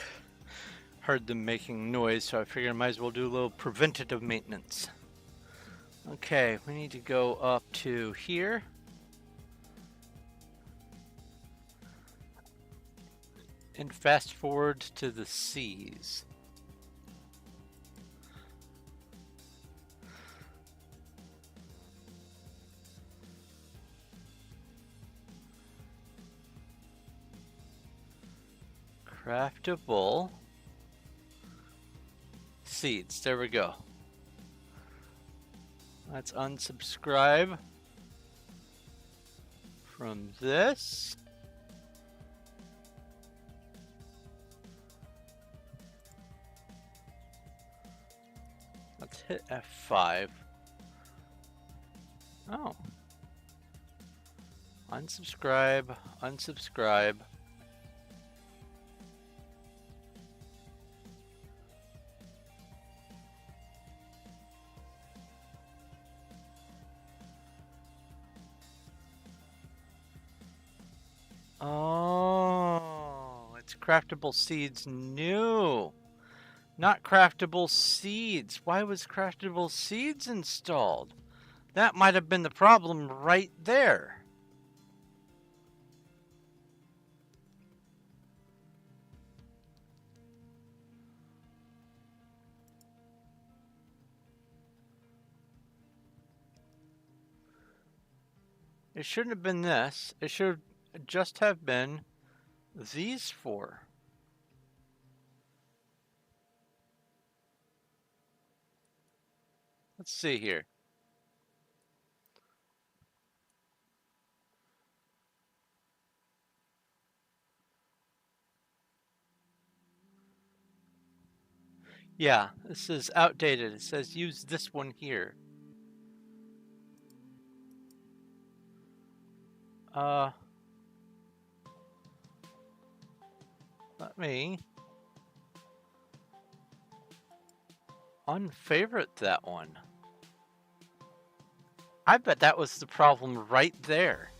Heard them making noise, so I figured I might as well do a little preventative maintenance. Okay, we need to go up to here. And fast forward to the seas. Craftable seeds. There we go. Let's unsubscribe from this. Let's hit F5. Oh. Unsubscribe, unsubscribe. Oh, it's craftable seeds new. Not craftable seeds. Why was craftable seeds installed? That might have been the problem right there. It shouldn't have been this. It should just have been these four. Let's see here. Yeah, this is outdated. It says use this one here. Let me unfavorite that one. I bet that was the problem right there.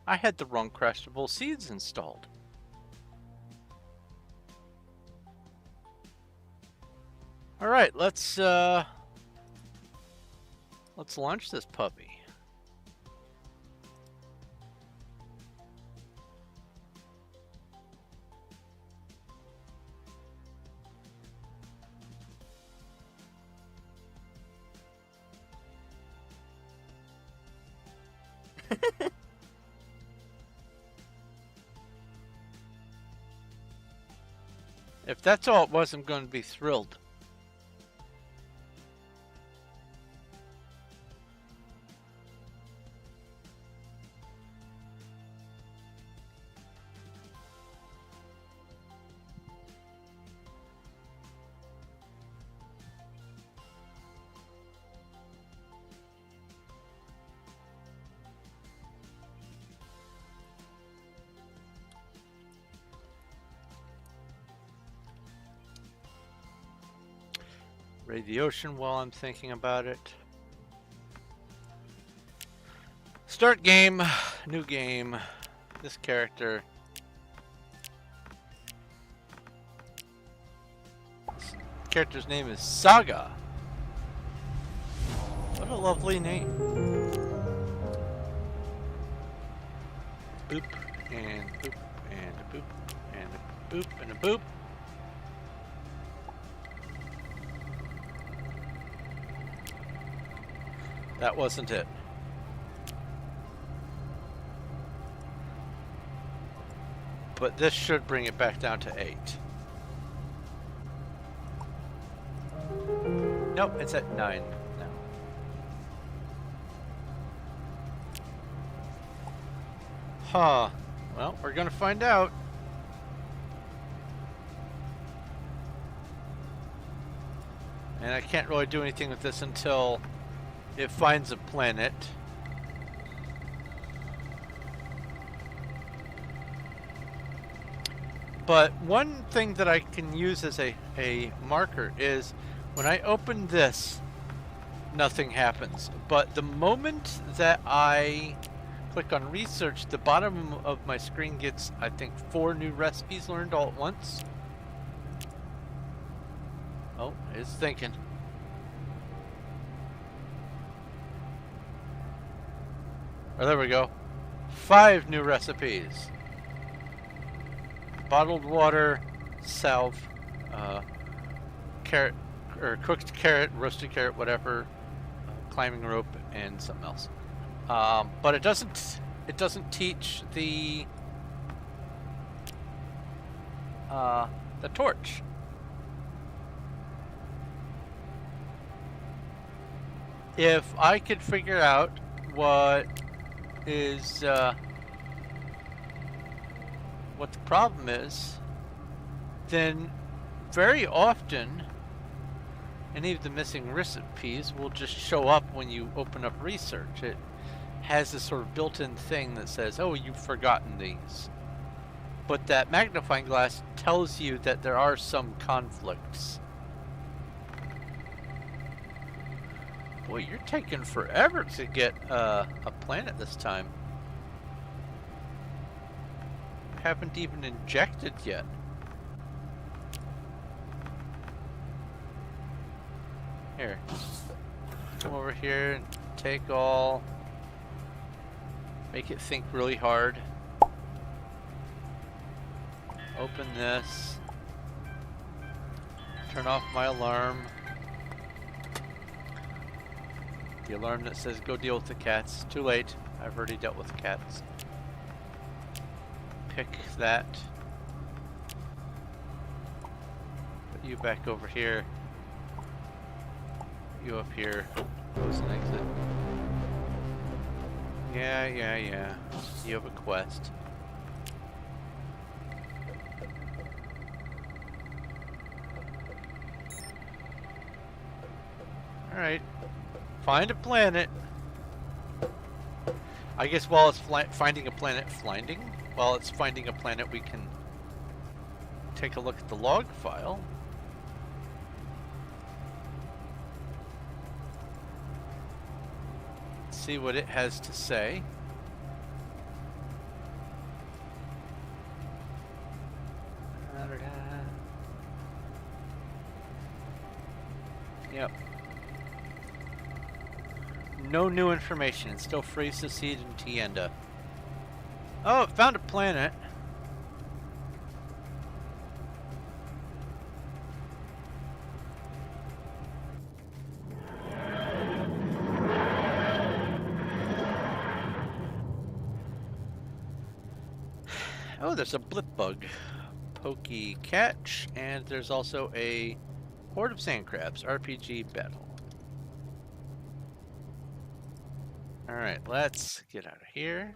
I had the wrong crushable seeds installed. All right, let's launch this puppy. If that's all it was, I'm going to be thrilled. Raid the ocean while I'm thinking about it. Start game, new game, this character. This character's name is Saga. What a lovely name. Boop, and boop, and a boop, and a boop, and a boop. That wasn't it. But this should bring it back down to 8. Nope, it's at 9 now. Huh. Well, we're gonna find out. And I can't really do anything with this until it finds a planet. But one thing that I can use as a marker is when I open this, nothing happens. But the moment that I click on research, the bottom of my screen gets, I think, 4 new recipes learned all at once. Oh, it's thinking. Oh, there we go. 5 new recipes. Bottled water, salve, carrot, or cooked carrot, roasted carrot, whatever, climbing rope, and something else. But it doesn't teach the torch. if I could figure out what is what the problem is, then very often any of the missing recipes will just show up when you open up research. It has this sort of built-in thing that says, oh, you've forgotten these. But that magnifying glass tells you that there are some conflicts. Boy, you're taking forever to get a planet this time. Haven't even injected yet. Here, come over here and take all. Make it think really hard. Open this. Turn off my alarm. The alarm that says go deal with the cats. Too late. I've already dealt with the cats. Pick that. Put you back over here. You up here. Close and exit. Yeah. You have a quest. Alright. Find a planet. I guess while it's finding a planet, while it's finding a planet, we can take a look at the log file. See what it has to say. Yep. No new information. It still frees the seed in Tienda. Oh, it found a planet. Oh, there's a blip bug. Pokey catch, and there's also a horde of sand crabs. RPG battle. Alright, let's get out of here.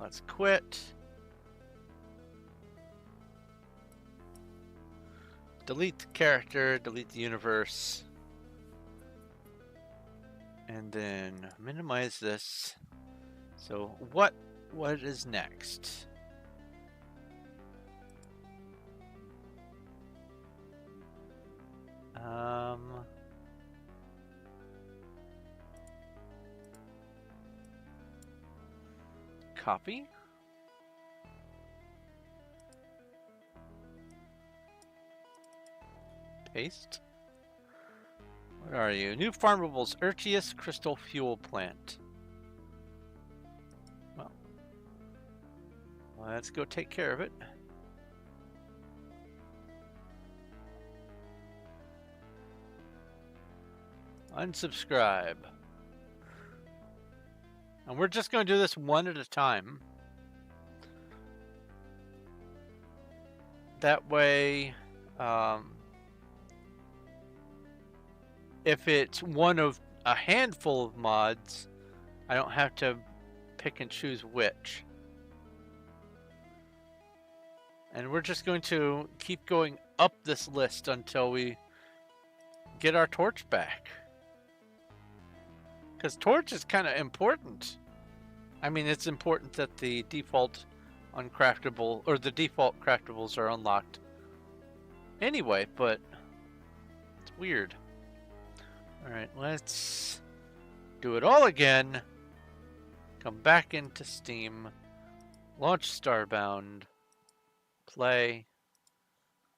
Let's quit. Delete the character, delete the universe. And then minimize this. So what is next? Copy. Paste. What are you? New farmables, Urtius Crystal Fuel Plant. Well, let's go take care of it. Unsubscribe. And we're just going to do this one at a time. That way, if it's one of a handful of mods, I don't have to pick and choose which. And we're just going to keep going up this list until we get our torch back. Because torch is kind of important. I mean, it's important that the default uncraftable, or the default craftables are unlocked anyway, but it's weird. Alright, let's do it all again. Come back into Steam. Launch Starbound. Play.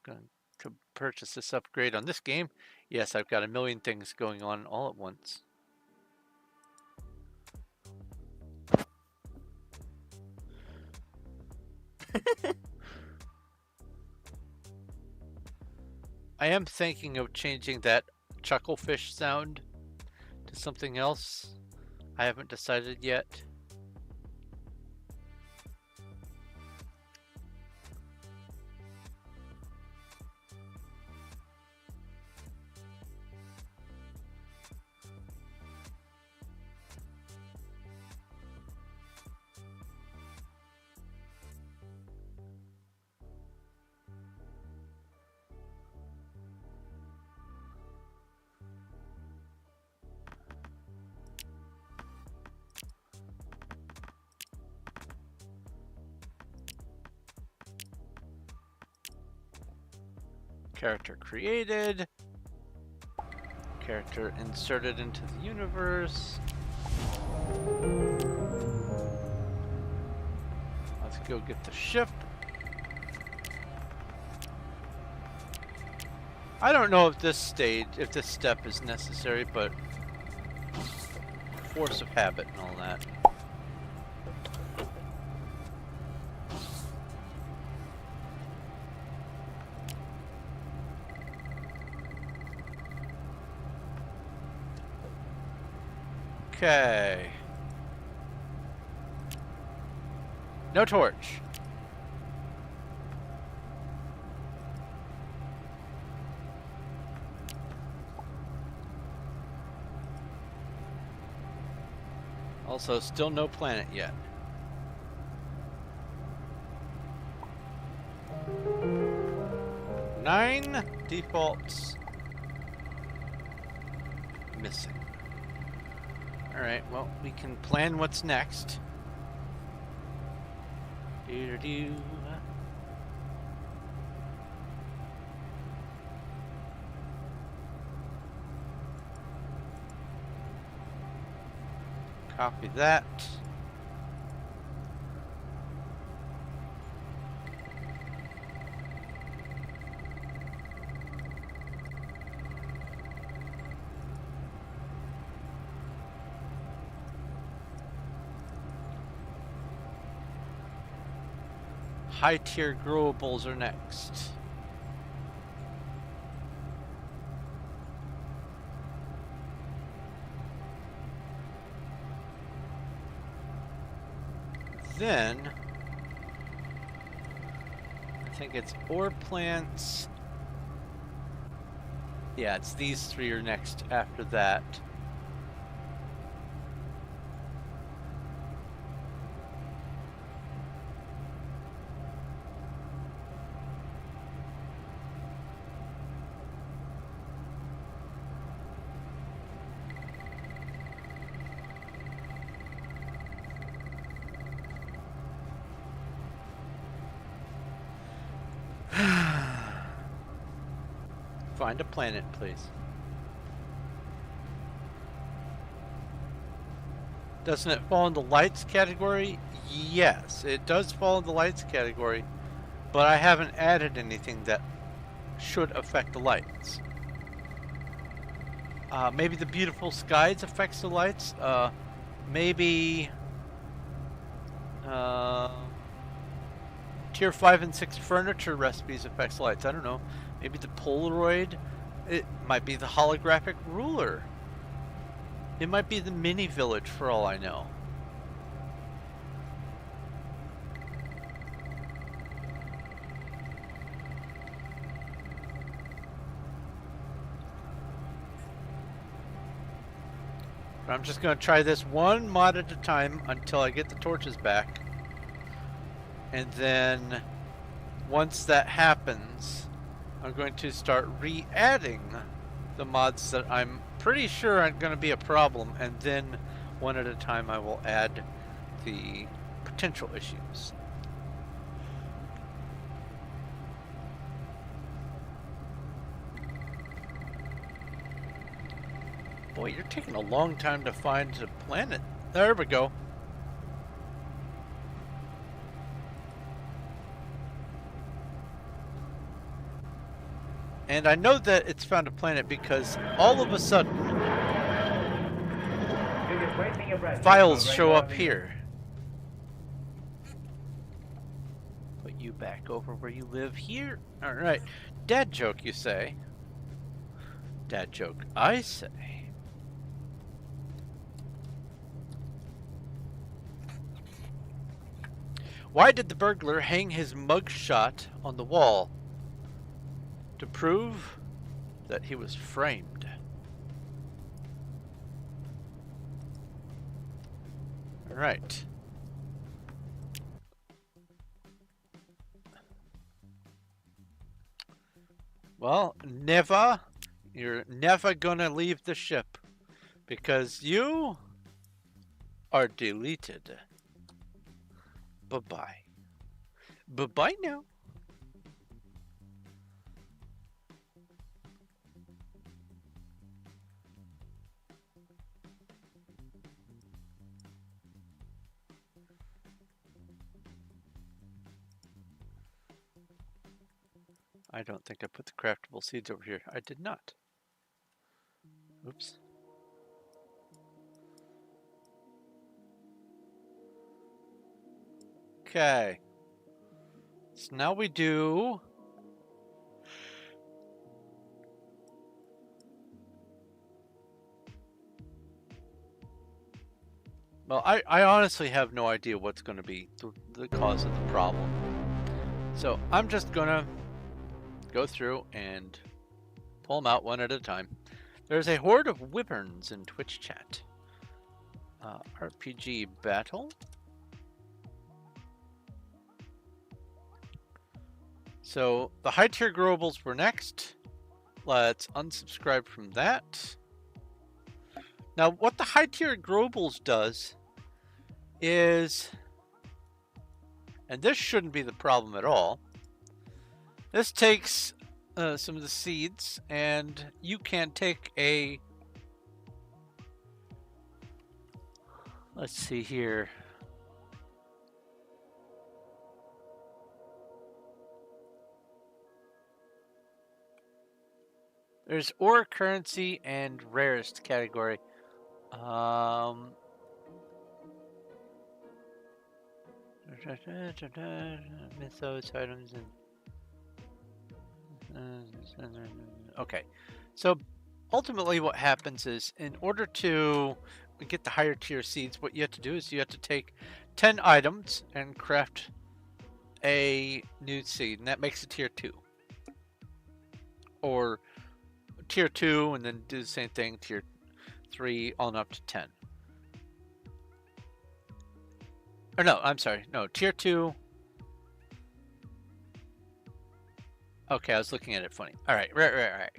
Going to purchase this upgrade on this game. Yes, I've got a million things going on all at once. I am thinking of changing that chucklefish sound to something else. I haven't decided yet. Character created. Character inserted into the universe. Let's go get the ship. I don't know if this step is necessary, but force of habit and all that. Okay. No torch. Also, still no planet yet. Nine defaults missing. Alright, well, we can plan what's next. Do-do-do. Copy that. High tier growables are next. Then I think it's ore plants. Yeah, it's these three are next after that. Find a planet, please. Doesn't it fall in the lights category? Yes, it does fall in the lights category, but I haven't added anything that should affect the lights. Maybe the beautiful skies affects the lights. Maybe tier 5 and 6 furniture recipes affects lights. I don't know. Maybe the Polaroid. It might be the holographic ruler. It might be the mini village for all I know. But I'm just going to try this one mod at a time until I get the torches back. And then once that happens, I'm going to start re-adding the mods that I'm pretty sure aren't going to be a problem, and then one at a time I will add the potential issues. Boy, you're taking a long time to find a planet. There we go. And I know that it's found a planet because all of a sudden files show up here. Put you back over where you live here. Alright. Dad joke, you say? Dad joke, I say. Why did the burglar hang his mugshot on the wall? To prove that he was framed. All right. Well, you're never gonna leave the ship because you are deleted. Bye-bye. Bye-bye now. I don't think I put the craftable seeds over here. I did not. Oops. Okay. So now we do... Well, I honestly have no idea what's going to be the cause of the problem. So I'm just going to go through and pull them out one at a time. There's a horde of wyverns in Twitch chat. RPG battle. So the high tier growables were next. Let's unsubscribe from that. Now what the high tier growables does is, and this shouldn't be the problem at all, this takes some of the seeds, and you can take a, let's see here, there's ore, currency, and rarest category. Mythos items and okay, so ultimately what happens is, in order to get the higher tier seeds, what you have to do is you have to take 10 items and craft a new seed, and that makes it tier 2. Or tier 2 and then do the same thing, tier 3 on up to 10. Or no, I'm sorry, no, tier 2. Okay, I was looking at it funny. All right, right.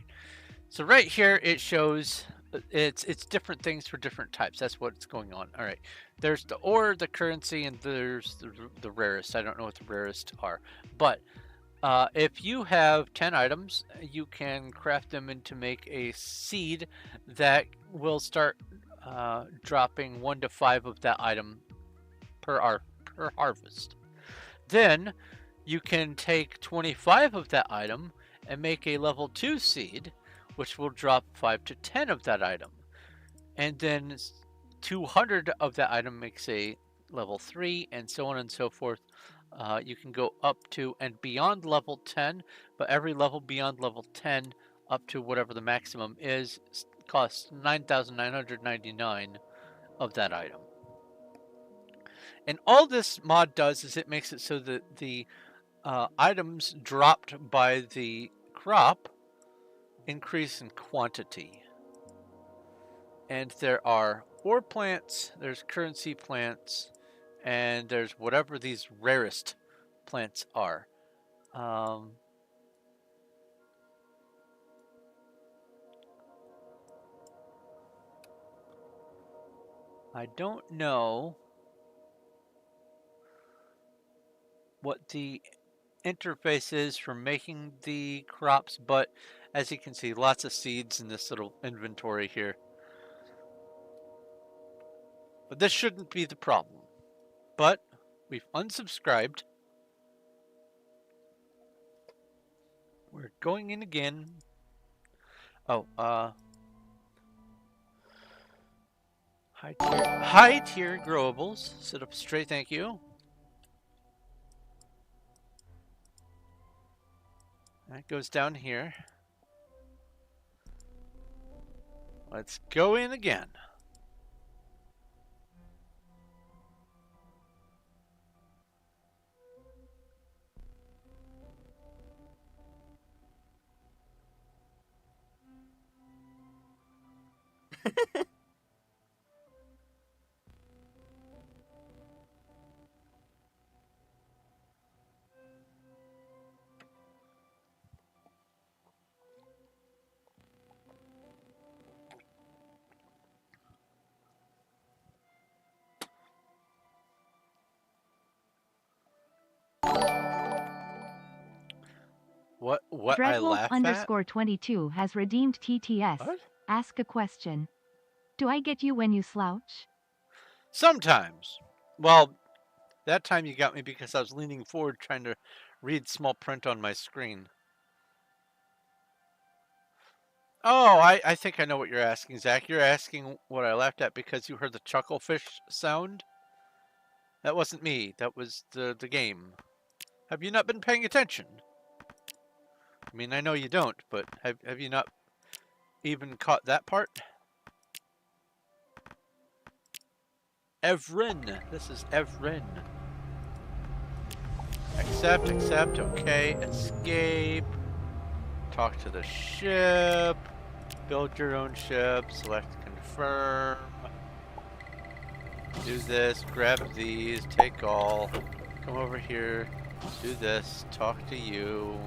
So right here it shows it's different things for different types. That's what's going on. All right, there's the ore, the currency, and there's the rarest. I don't know what the rarest are, but if you have 10 items, you can craft them into make a seed that will start dropping 1 to 5 of that item per harvest. Then you can take 25 of that item and make a level 2 seed, which will drop 5 to 10 of that item. And then 200 of that item makes a level 3, and so on and so forth. You can go up to and beyond level 10, but every level beyond level 10 up to whatever the maximum is costs 9,999 of that item. And all this mod does is it makes it so that the items dropped by the crop increase in quantity. And there are ore plants, there's currency plants, and there's whatever these rarest plants are. I don't know what the interface is for making the crops, but as you can see, lots of seeds in this little inventory here. But this shouldn't be the problem. But we've unsubscribed. We're going in again. Oh, high tier growables. Sit up straight, thank you. That goes down here. Let's go in again. What I laugh at? Dreadwolf_22 has redeemed TTS. What? Ask a question. Do I get you when you slouch? Sometimes. Well, that time you got me because I was leaning forward trying to read small print on my screen. Oh, I think I know what you're asking, Zach. You're asking what I laughed at because you heard the chucklefish sound? That wasn't me. That was the game. Have you not been paying attention? I mean, I know you don't, but have you not even caught that part? Evrin. This is Evrin. Accept, okay, escape. Talk to the ship. Build your own ship. Select confirm. Do this. Grab these. Take all. Come over here. Do this. Talk to you.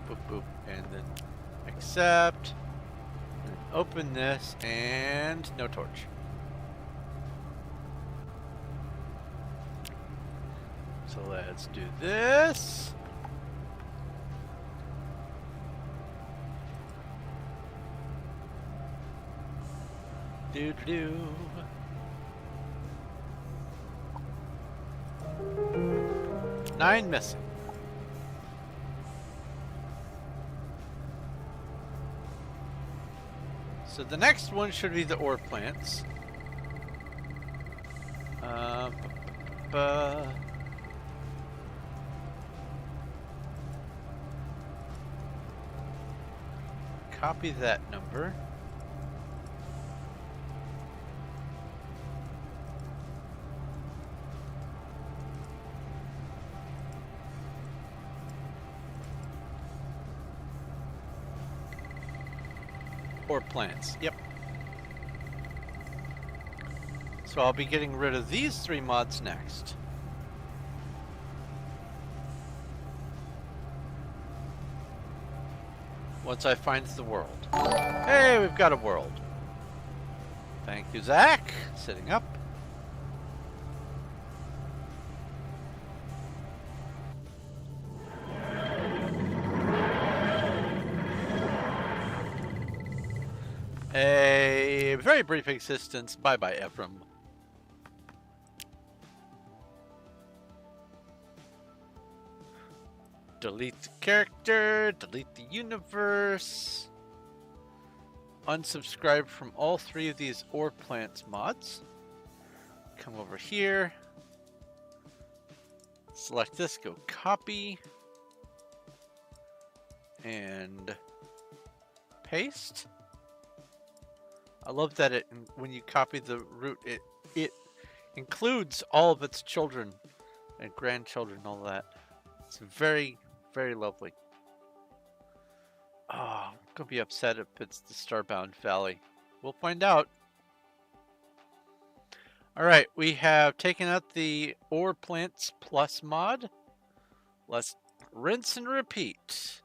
Boop, boop, boop. And then accept. And open this. And no torch. So let's do this. Do. 9 missing. So the next one should be the ore plants. Copy that number. Or plants. Yep. So I'll be getting rid of these 3 mods next. Once I find the world. Hey, we've got a world. Thank you, Zach. Sitting up. A very brief existence. Bye-bye, Ephraim. Delete the character. Delete the universe. Unsubscribe from all 3 of these ore plants mods. Come over here. Select this. Go copy. And paste. I love that when you copy the root, it includes all of its children and grandchildren and all that. It's very, very lovely. Oh, I'm gonna be upset if it's the Starbound Valley. We'll find out. Alright, we have taken out the Ore Plants Plus mod. Let's rinse and repeat.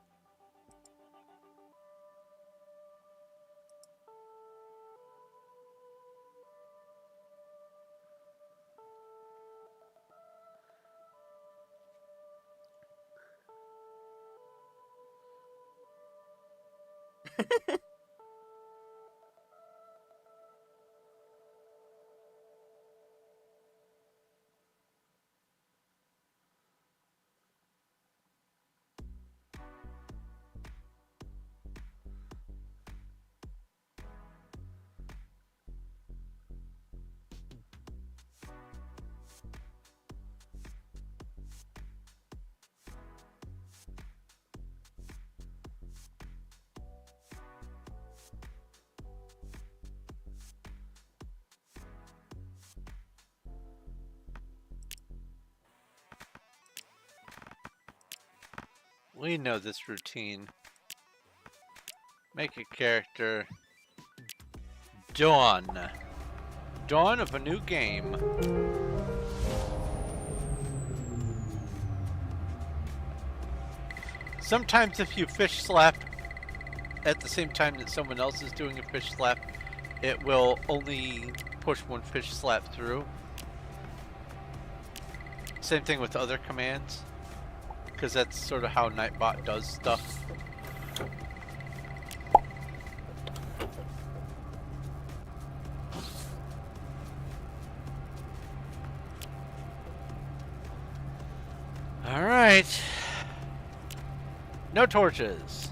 We know this routine. Make a character. Dawn. Dawn of a new game. Sometimes if you fish slap at the same time that someone else is doing a fish slap, it will only push one fish slap through. Same thing with other commands, because that's sort of how Nightbot does stuff. Alright. No torches.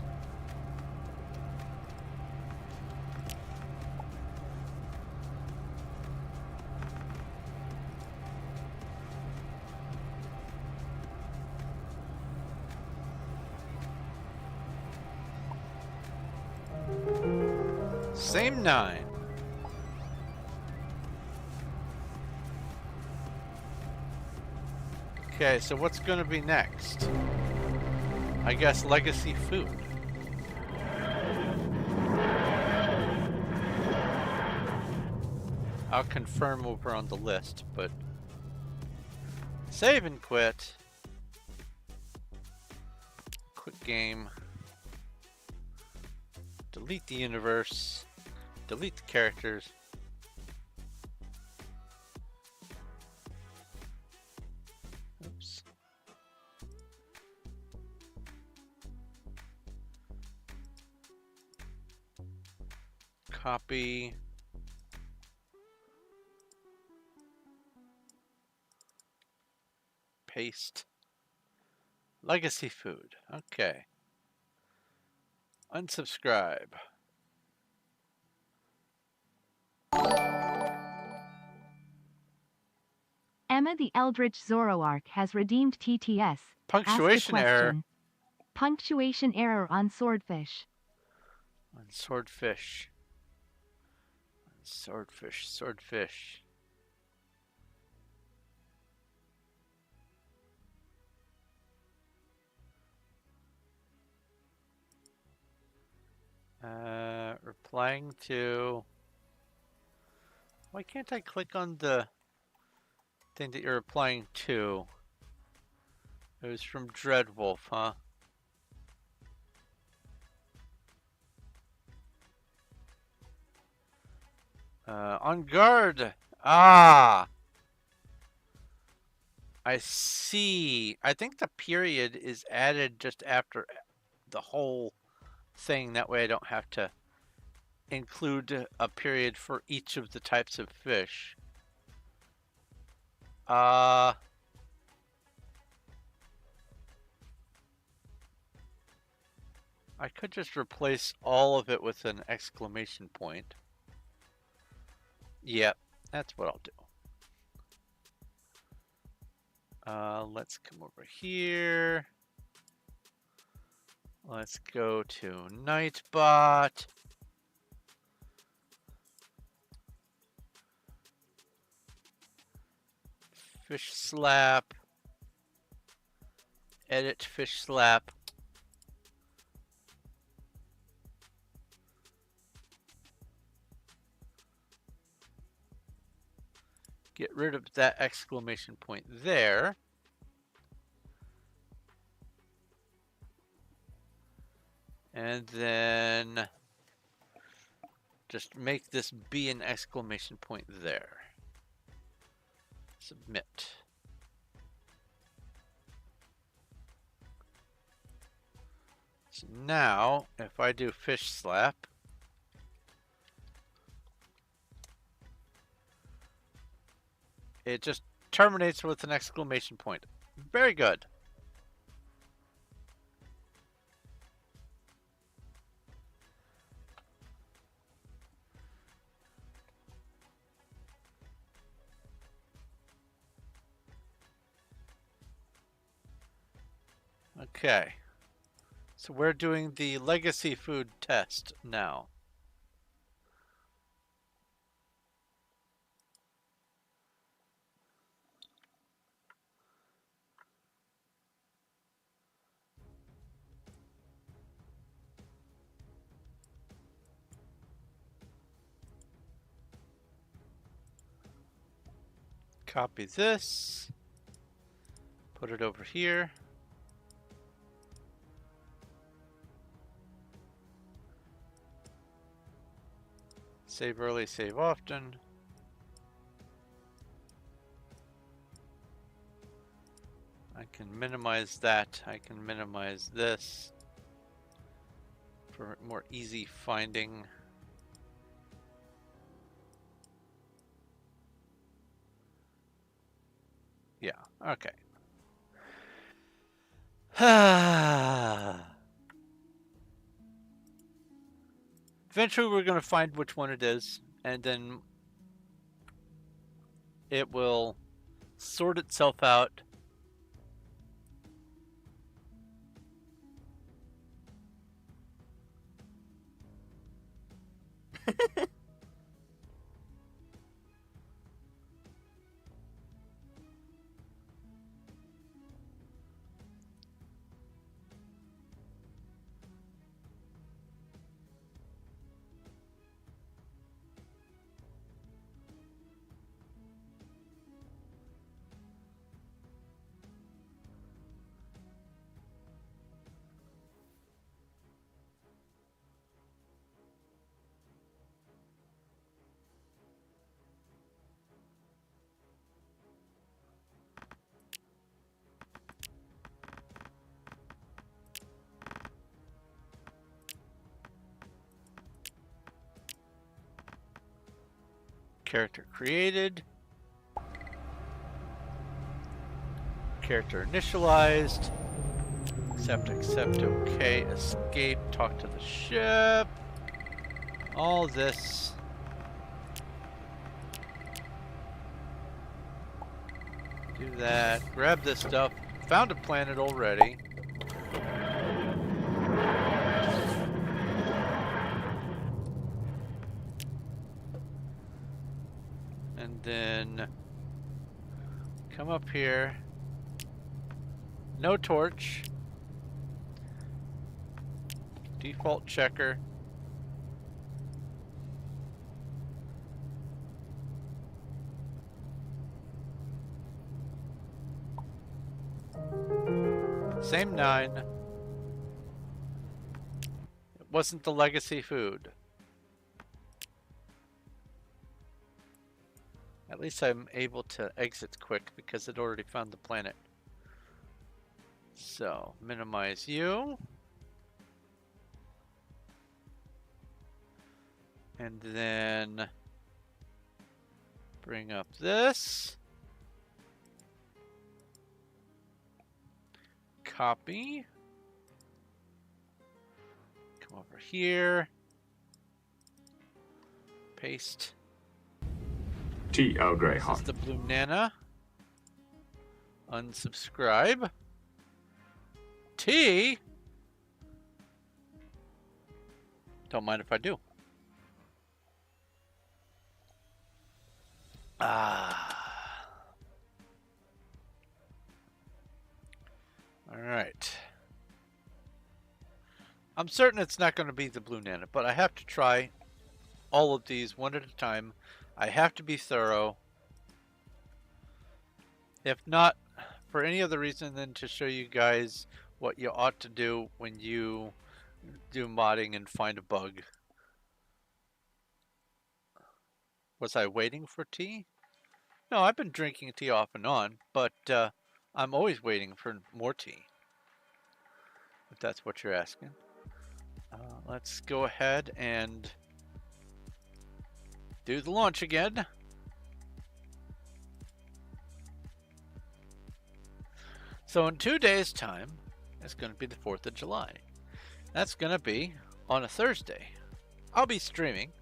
Same 9. Okay, so what's going to be next? I guess legacy food. I'll confirm over on the list, but save and quit. Quit game. Delete the universe. Delete the characters. Oops. Copy. Paste. Legacy food. Okay. Unsubscribe. Emma the Eldritch Zoroark has redeemed TTS. Punctuation Ask a error. question. Punctuation error on swordfish. On swordfish. Swordfish. Swordfish. Replying to... Why can't I click on the thing that you're replying to? It was from Dreadwolf, huh? On guard! Ah! I see. I think the period is added just after the whole thing. That way I don't have to include a period for each of the types of fish. I could just replace all of it with an exclamation point. Yep, that's what I'll do. Let's come over here. Let's go to Nightbot. Fish slap. Edit fish slap. Get rid of that exclamation point there. And then just make this be an exclamation point there. Submit. So now, if I do fish slap, it just terminates with an exclamation point. Very good. Okay. So we're doing the legacy food test now. Copy this. Put it over here. Save early, save often. I can minimize that. I can minimize this for more easy finding. Yeah, okay. Eventually we're going to find which one it is, and then it will sort itself out. Character created. Character initialized. Accept, okay. Escape, talk to the ship. All this. Do that. Grab this stuff. Found a planet already. And then come up here. No torch. Default checker. Same 9. It wasn't the legacy food. At least I'm able to exit quick because it already found the planet. So, minimize you. And then bring up this. Copy. Come over here. Paste. T. Earl Grey This hot. is the blue Nana. Unsubscribe. T. Don't mind if I do. Alright. I'm certain it's not going to be the blue Nana, but I have to try all of these one at a time. I have to be thorough. If not for any other reason than to show you guys what you ought to do when you do modding and find a bug. Was I waiting for tea? No, I've been drinking tea off and on, but I'm always waiting for more tea. If that's what you're asking. Let's go ahead and do the launch again. So in 2 days' time, it's going to be the 4th of July. That's going to be on a Thursday. I'll be streaming.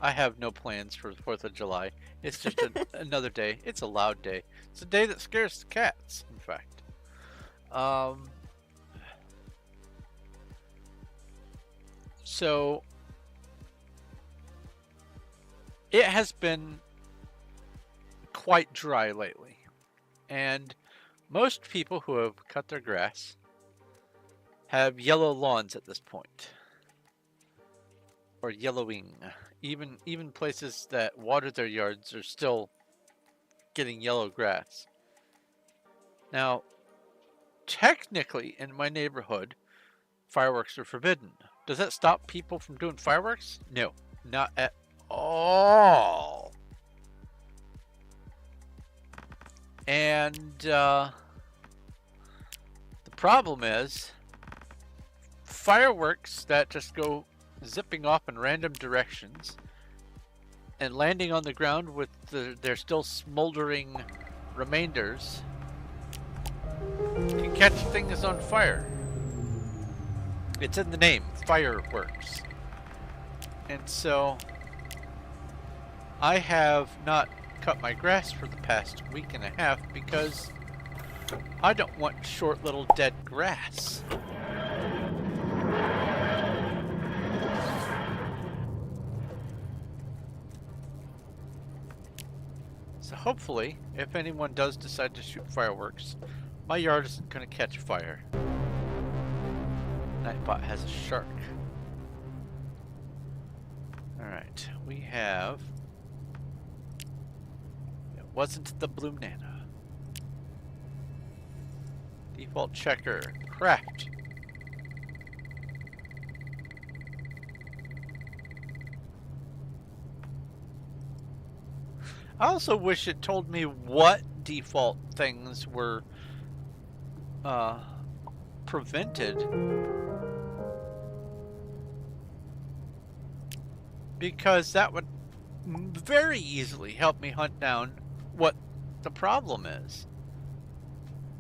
I have no plans for the 4th of July. It's just another day. It's a loud day. It's a day that scares the cats, in fact. So it has been quite dry lately. And most people who have cut their grass have yellow lawns at this point. Or yellowing. Even places that water their yards are still getting yellow grass. Now, technically in my neighborhood, fireworks are forbidden. Does that stop people from doing fireworks? No, not at all. And the problem is fireworks that just go zipping off in random directions and landing on the ground with their still smoldering remainders can catch things on fire. It's in the name, fireworks. And so I have not cut my grass for the past week and a half because I don't want short little dead grass. hopefully, if anyone does decide to shoot fireworks, my yard isn't going to catch fire. Nightbot has a shark. Alright, we have... It wasn't the blue nana. Default checker. Craft. I also wish it told me what default things were prevented. Because that would very easily help me hunt down what the problem is.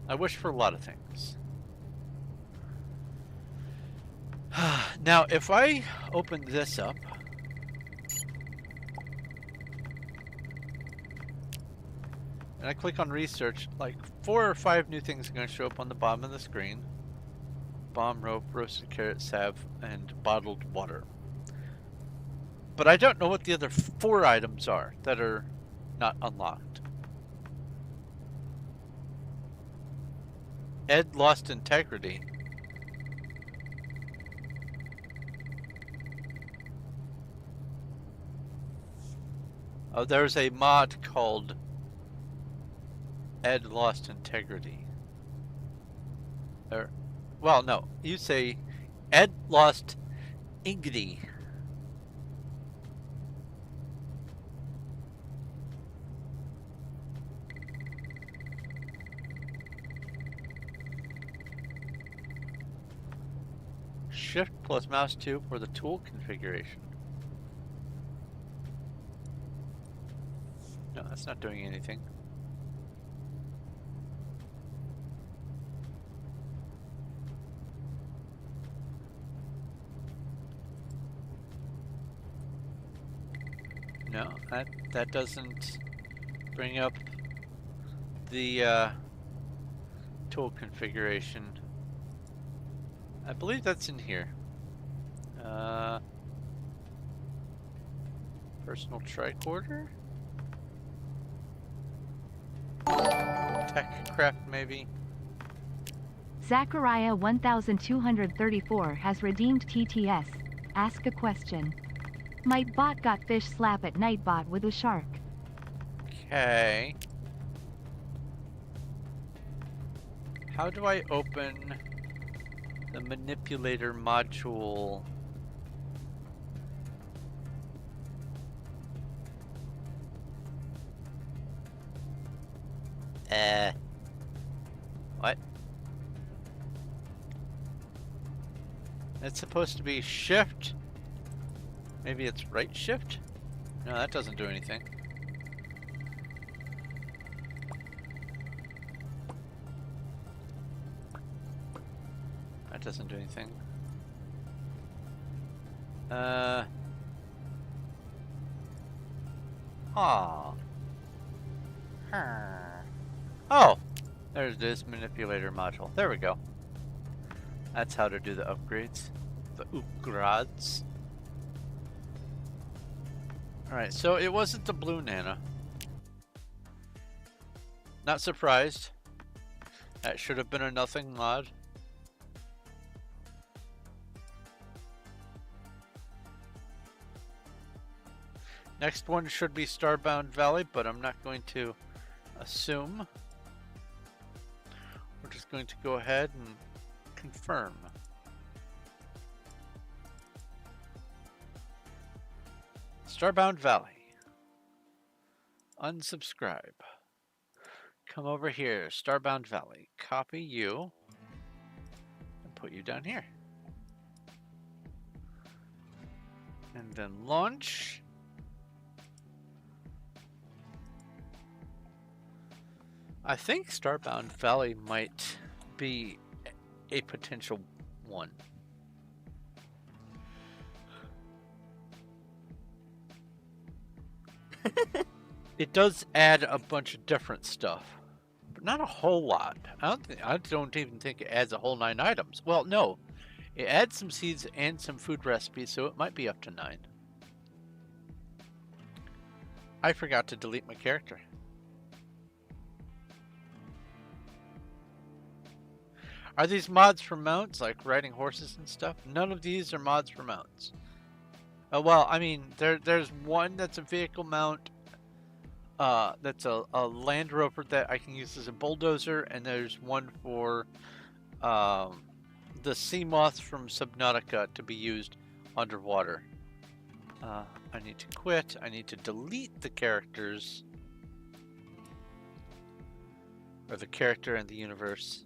I wish for a lot of things. Now, if I open this up, and I click on research, like 4 or 5 new things are going to show up on the bottom of the screen. Bomb, rope, roasted carrot, salve, and bottled water. But I don't know what the other 4 items are that are not unlocked. Ed lost integrity. Oh, there's a mod called Ed lost integrity. Well, no, you say Ed lost ingity. Shift plus mouse 2 for the tool configuration. No, that's not doing anything. No, that doesn't bring up the tool configuration. I believe that's in here. Personal tricorder? Techcraft, maybe? Zachariah 1234 has redeemed TTS. Ask a question. My bot got fish slap at Nightbot with a shark. Okay. How do I open the manipulator module? What? It's supposed to be shift. Maybe it's right shift? No, that doesn't do anything. That doesn't do anything. Oh, there's this manipulator module. There we go. That's how to do the upgrades. The upgrades. Alright, so it wasn't the blue nana. Not surprised. That should have been a nothing mod. Next one should be Starbound Valley, but I'm not going to assume. We're just going to go ahead and confirm. Starbound Valley. Unsubscribe. Come over here, Starbound Valley. Copy you and put you down here. And then launch. I think Starbound Valley might be a potential one. It does add a bunch of different stuff, but not a whole lot. I don't even think it adds a whole 9 items. Well, no, it adds some seeds and some food recipes, so it might be up to 9. I forgot to delete my character. Are these mods for mounts, like riding horses and stuff? None of these are mods for mounts. Well, I mean, there's one that's a vehicle mount. That's a Land Rover that I can use as a bulldozer, and there's one for the sea moth from Subnautica to be used underwater. I need to quit. I need to delete the characters. Or the character and the universe.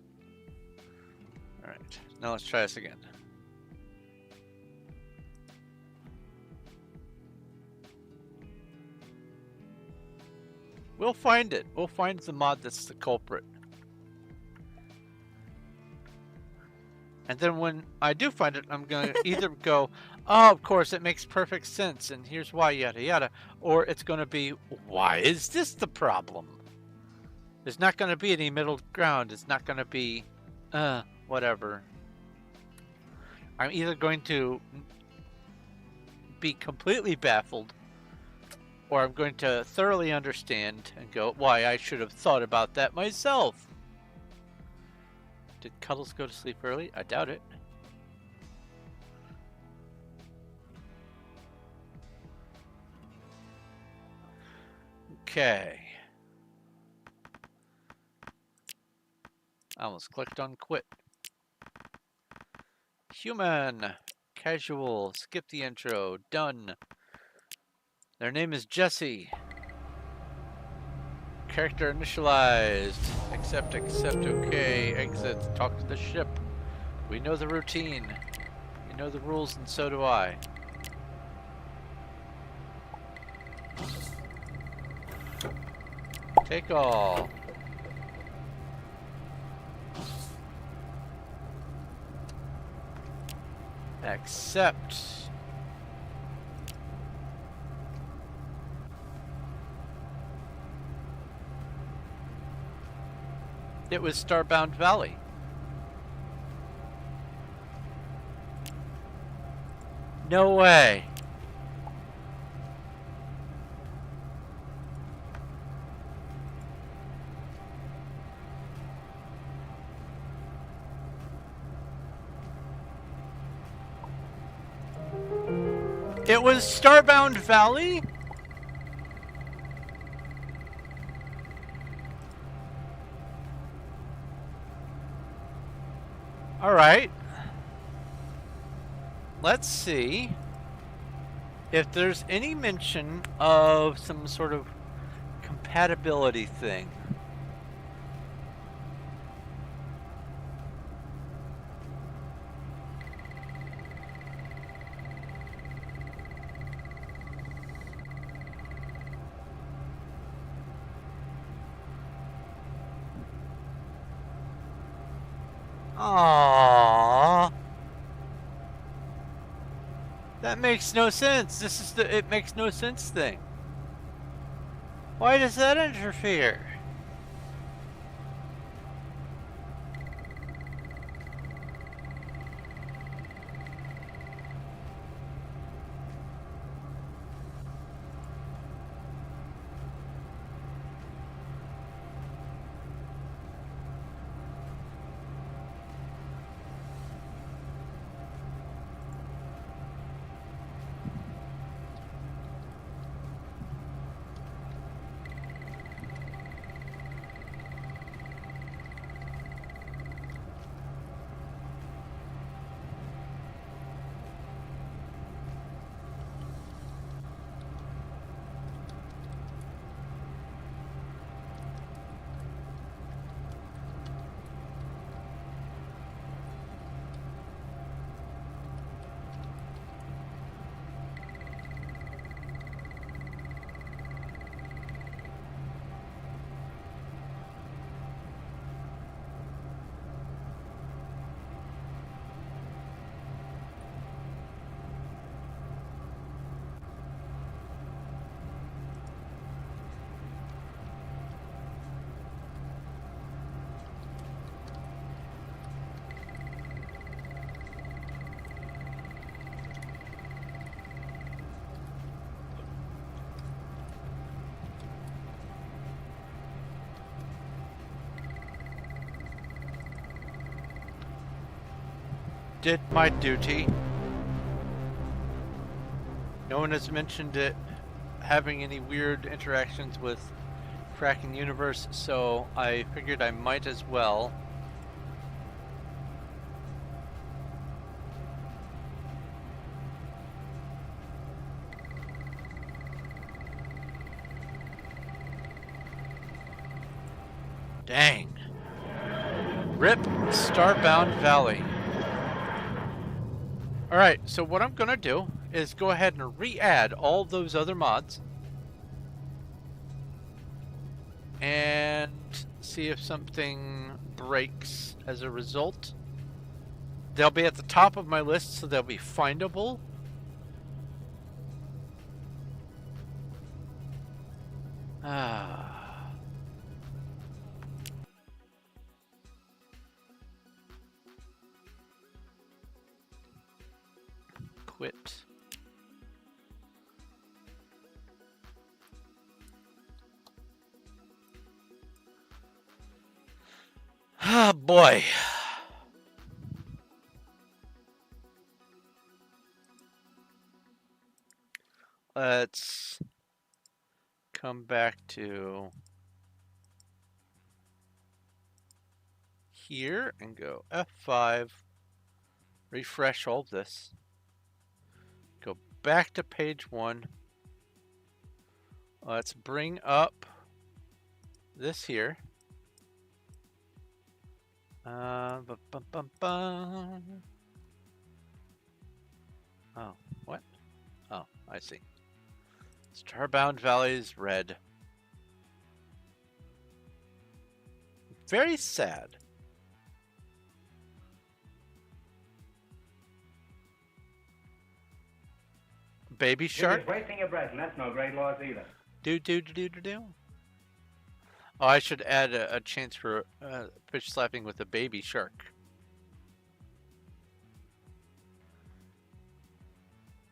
Alright, now let's try this again. We'll find it. We'll find the mod that's the culprit. And then when I do find it, I'm going to either go, oh, of course, it makes perfect sense, and here's why, yada yada. Or it's going to be, why is this the problem? There's not going to be any middle ground. It's not going to be, whatever. I'm either going to be completely baffled, or I'm going to thoroughly understand and go, why, I should have thought about that myself. Did Cuddles go to sleep early? I doubt it. Okay. I almost clicked on quit. Human. Casual. Skip the intro. Done. Their name is Jesse. Character initialized. Accept, okay. Exit. Talk to the ship. We know the routine. We know the rules, and so do I. Take all. Accept. It was Starbound Valley. No way. It was Starbound Valley? Alright. Let's see if there's any mention of some sort of compatibility thing. Aww. That makes no sense. This is the it makes no sense thing. Why does that interfere? did my duty. No one has mentioned it having any weird interactions with Frackin Universe, so I figured I might as well. Dang. RIP Starbound Valley. Alright, so what I'm going to do is go ahead and re-add all those other mods. And see if something breaks as a result. They'll be at the top of my list, so they'll be findable. Quit. Ah, boy. Let's come back to here and go F5, refresh all this, go back to page 1. Let's bring up this here. Oh, what? Oh, I see. Starbound Valley is red. Very sad. Baby You're shark? just wasting your breath, and that's no great loss either. Do. Oh, I should add a chance for fish slapping with a baby shark.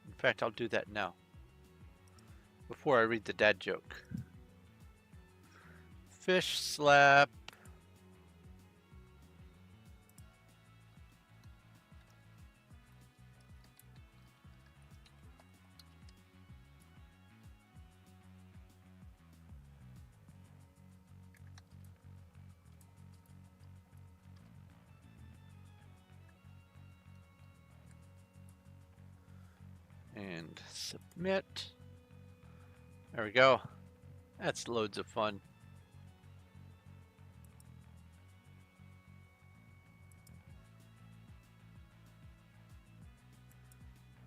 In fact, I'll do that now. Before I read the dad joke. Fish slap. And submit. There we go. That's loads of fun.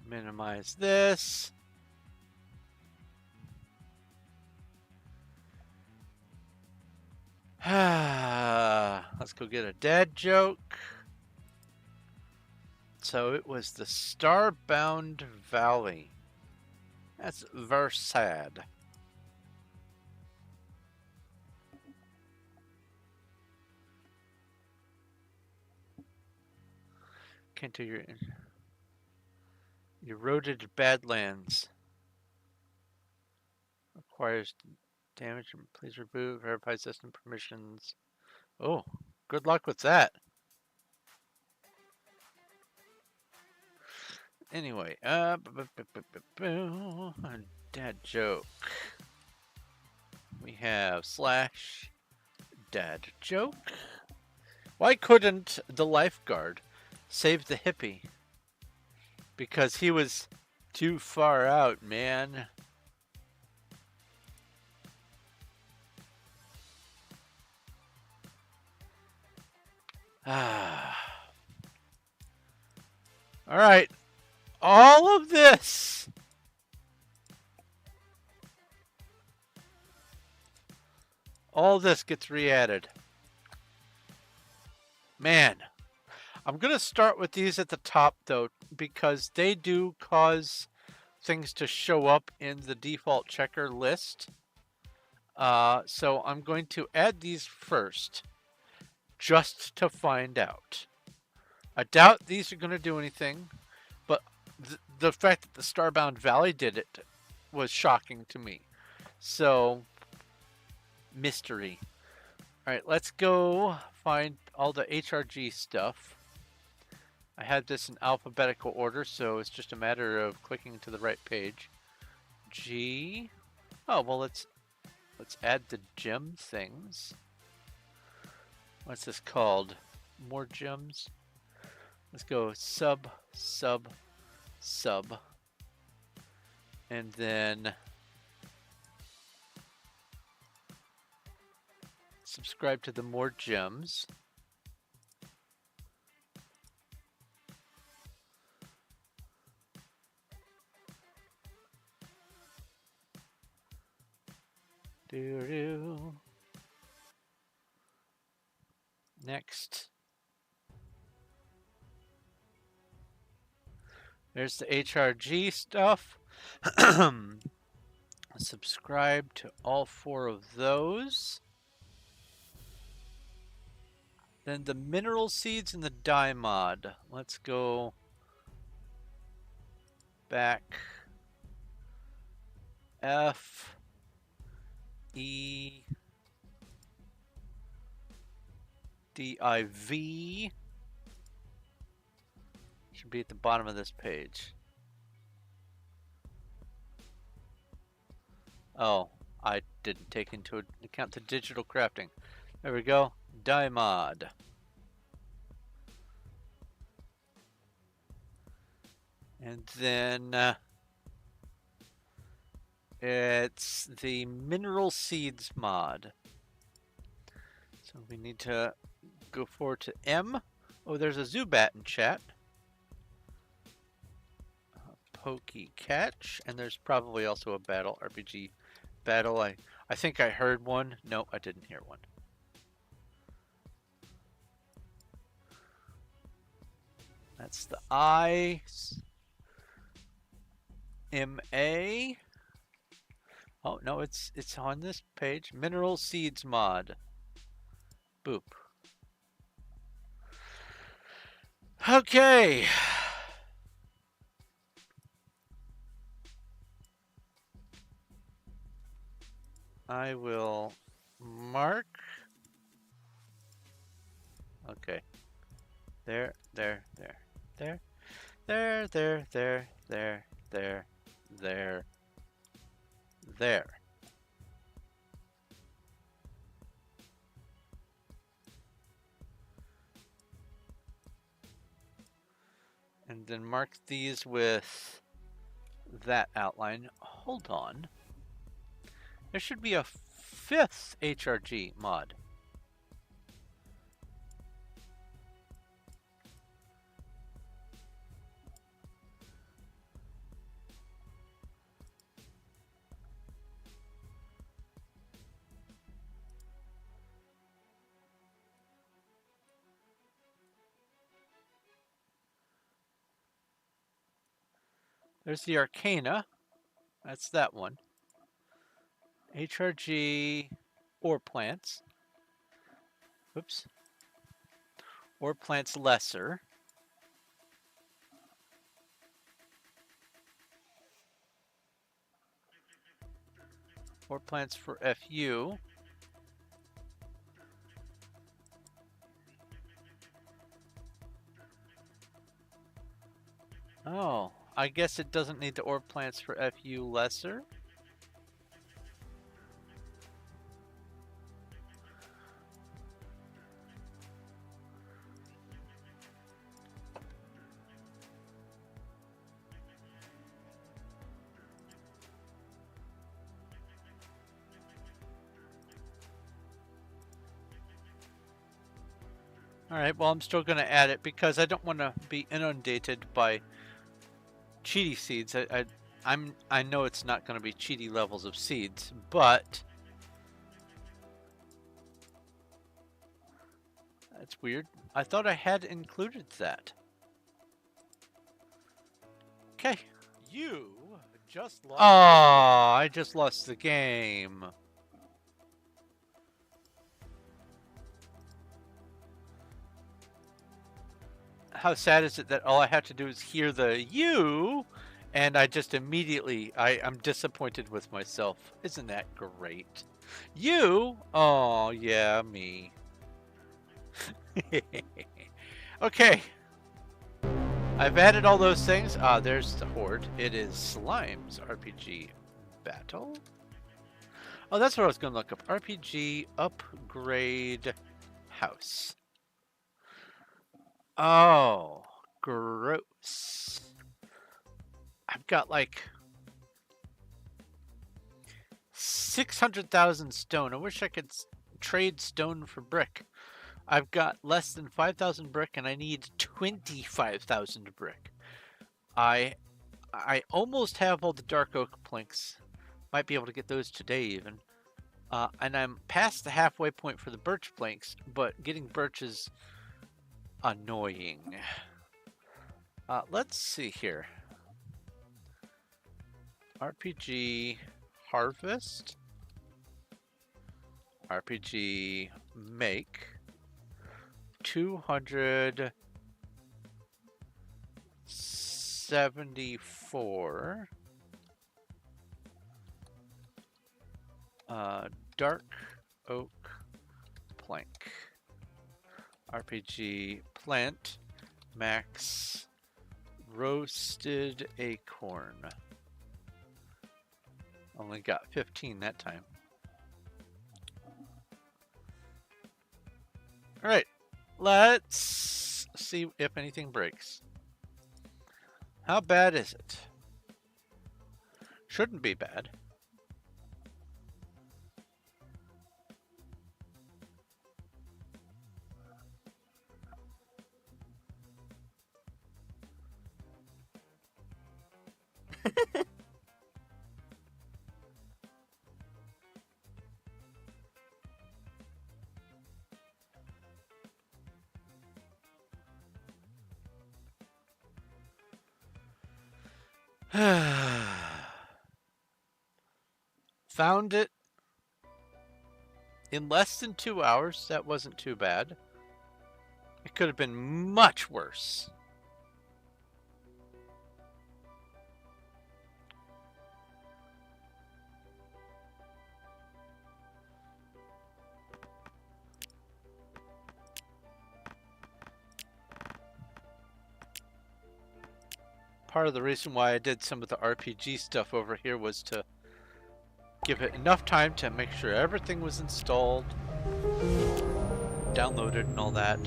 Minimize this. Let's go get a dad joke. So it was the Starbound Valley. That's very sad. Can't do your eroded badlands. Requires damage. Please reboot. Verify system permissions. Oh, good luck with that. Anyway, dad joke. We have slash dad joke. Why couldn't the lifeguard save the hippie? Because he was too far out, man. All right. All of this. All this gets re-added. Man. I'm going to start with these at the top, though, because they do cause things to show up in the default checker list. So I'm going to add these first, just to find out. I doubt these are going to do anything, but the fact that the Starbound Valley did it was shocking to me. So, mystery. All right, let's go find all the HRG stuff. I had this in alphabetical order, so it's just a matter of clicking to the right page. G. Oh, well, let's add the gem things. What's this called? More gems? Let's go sub, sub, sub. And then subscribe to the more gems. Doo-doo. Next. There's the HRG stuff. Subscribe to all 4 of those. Then the mineral seeds and the dye mod. Let's go back. F E D I V should be at the bottom of this page. Oh, I didn't take into account the digital crafting. There we go. Dye mod. And then it's the mineral seeds mod. So we need to go forward to M. Oh, there's a Zubat in chat. Pokey catch, and there's probably also a battle RPG battle. I think I heard one. No, I didn't hear one. That's the I. M-A. Oh, no, it's on this page. Mineral Seeds mod. Boop. Okay. I will mark. Okay. There. And then mark these with that outline. Hold on. There should be a 5th HRG mod. There's the Arcana. That's that one. HRG Ore Plants. Whoops. Ore Plants Lesser. Ore Plants for FU. Oh, I guess it doesn't need the ore plants for FU lesser. Alright, well I'm still going to add it because I don't want to be inundated by cheaty seeds. I know it's not going to be cheaty levels of seeds, but that's weird. I thought I had included that. Okay. You just lost. Oh, I just lost the game. How sad is it that all I have to do is hear the you, and I just immediately, I'm disappointed with myself. Isn't that great? You? Oh, yeah, me. Okay. I've added all those things. There's the horde. It is Slime's RPG battle. Oh, that's what I was going to look up. RPG upgrade house. Oh, gross. I've got like 600,000 stone. I wish I could trade stone for brick. I've got less than 5,000 brick and I need 25,000 brick. I almost have all the dark oak planks. Might be able to get those today even. And I'm past the halfway point for the birch planks, but getting birch is annoying. Let's see here. RPG harvest. RPG make. 274. Dark oak plank. RPG plant max roasted acorn. Only got 15 that time. All right, let's see if anything breaks. How bad is it? Shouldn't be bad. Found it in less than 2 hours. That wasn't too bad. It could have been much worse. Part of the reason why I did some of the RPG stuff over here was to give it enough time to make sure everything was installed, downloaded, and all that.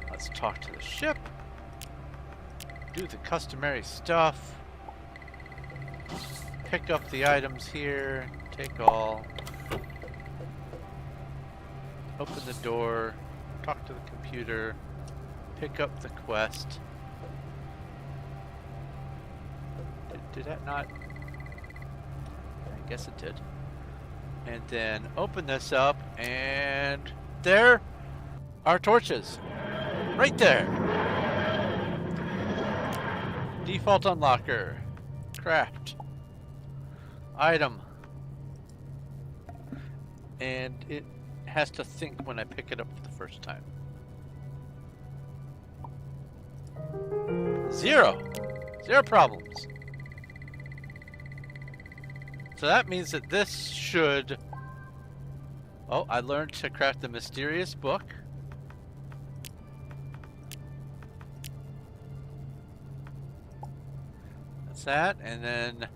Let's talk to the ship. Do the customary stuff. Pick up the items here. Take all. Open the door. Talk to the computer. Pick up the quest. Did that not? I guess it did. And then open this up, and there are torches. Right there. Default unlocker. Craft. Item. And it has to think when I pick it up for the first time. 0 problems. So that means that this should... Oh, I learned to craft the mysterious book. That's that, and then...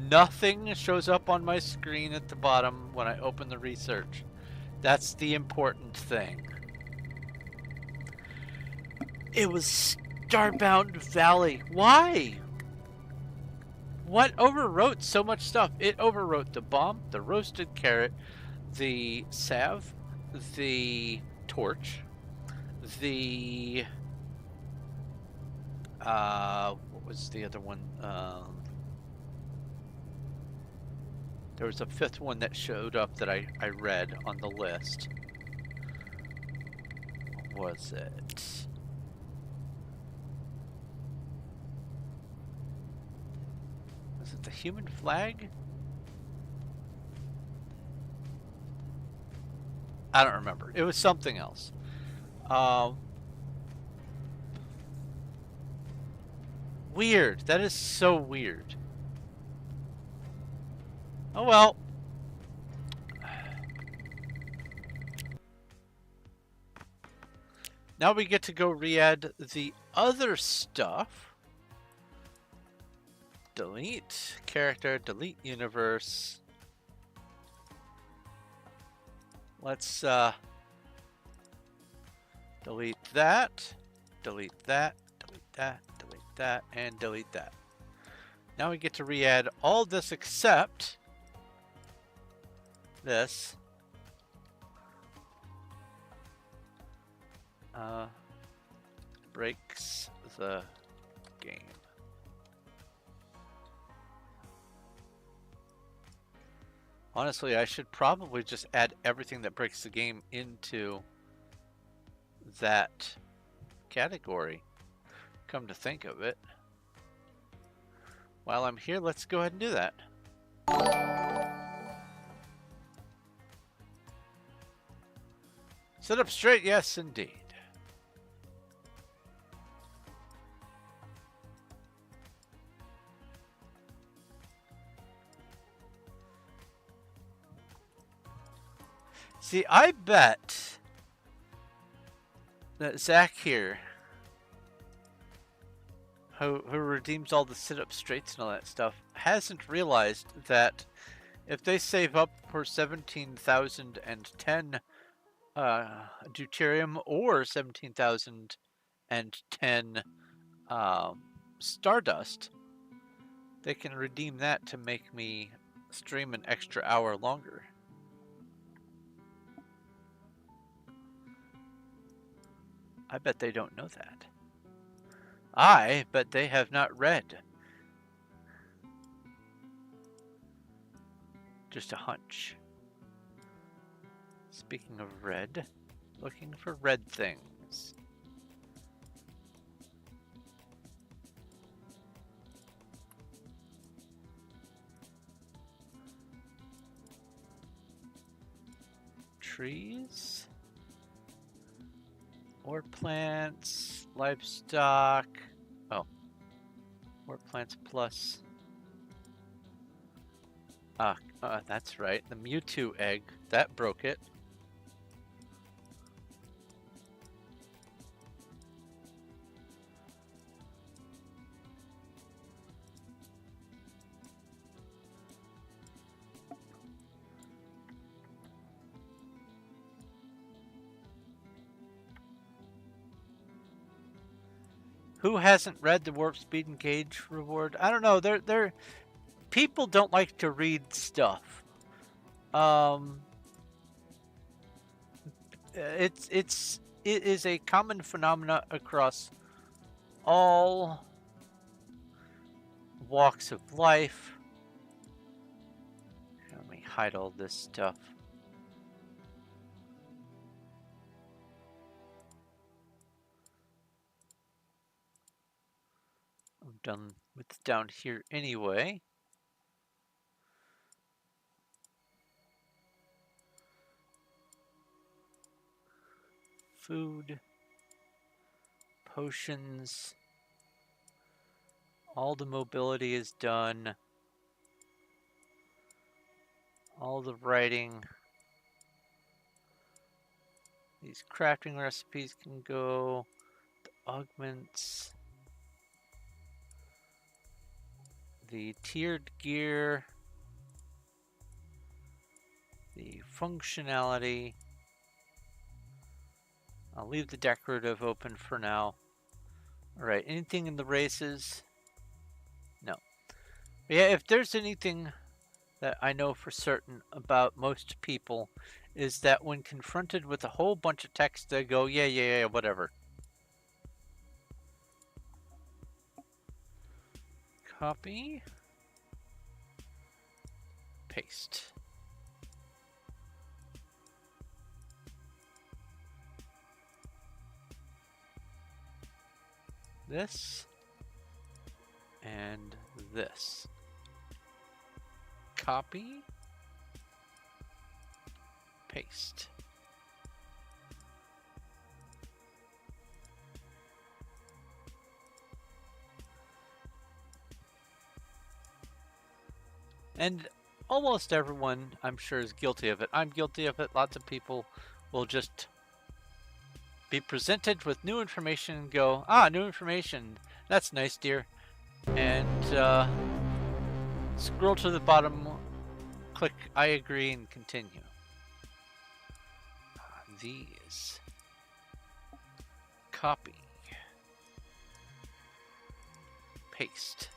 Nothing shows up on my screen at the bottom when I open the research. That's the important thing. It was Starbound Valley. Why? What overwrote so much stuff? It overwrote the bomb, the roasted carrot, the salve, the torch, the... what was the other one? There was a fifth one that showed up that I read on the list. What was it? Was it the human flag? I don't remember. It was something else. Weird. That is so weird. Oh well. Now we get to go re-add the other stuff. Delete character, delete universe. Let's delete that, delete that, delete that, delete that, and delete that. Now we get to re-add all this except this. Breaks the game. Honestly, I should probably just add everything that breaks the game into that category. Come to think of it. While I'm here, let's go ahead and do that. Sit up straight, yes indeed. See, I bet that Zach here, who redeems all the sit-up straights and all that stuff, hasn't realized that if they save up for 17,010 deuterium or 17,010 stardust, they can redeem that to make me stream an extra hour longer. I bet they don't know that. I bet they have not read. Just a hunch. Speaking of red, looking for red things. Trees. Or plants, livestock. Oh. Or plants plus. That's right. The Mewtwo egg. That broke it. Who hasn't read the Warp Speed and Gauge reward? I don't know. They're people don't like to read stuff. It is a common phenomena across all walks of life. Let me hide all this stuff. I'm done with down here anyway. Food, potions, all the mobility is done. All the writing. These crafting recipes can go. The augments. The tiered gear. The functionality. I'll leave the decorative open for now. Alright, anything in the races? No. But yeah, if there's anything that I know for certain about most people is that when confronted with a whole bunch of text, they go, yeah, whatever. Copy. Paste. This and this. Copy. Paste. And almost everyone, I'm sure, is guilty of it. I'm guilty of it. Lots of people will just be presented with new information and go, ah, new information. That's nice, dear. And scroll to the bottom, click I agree, and continue. These. Copy. Paste.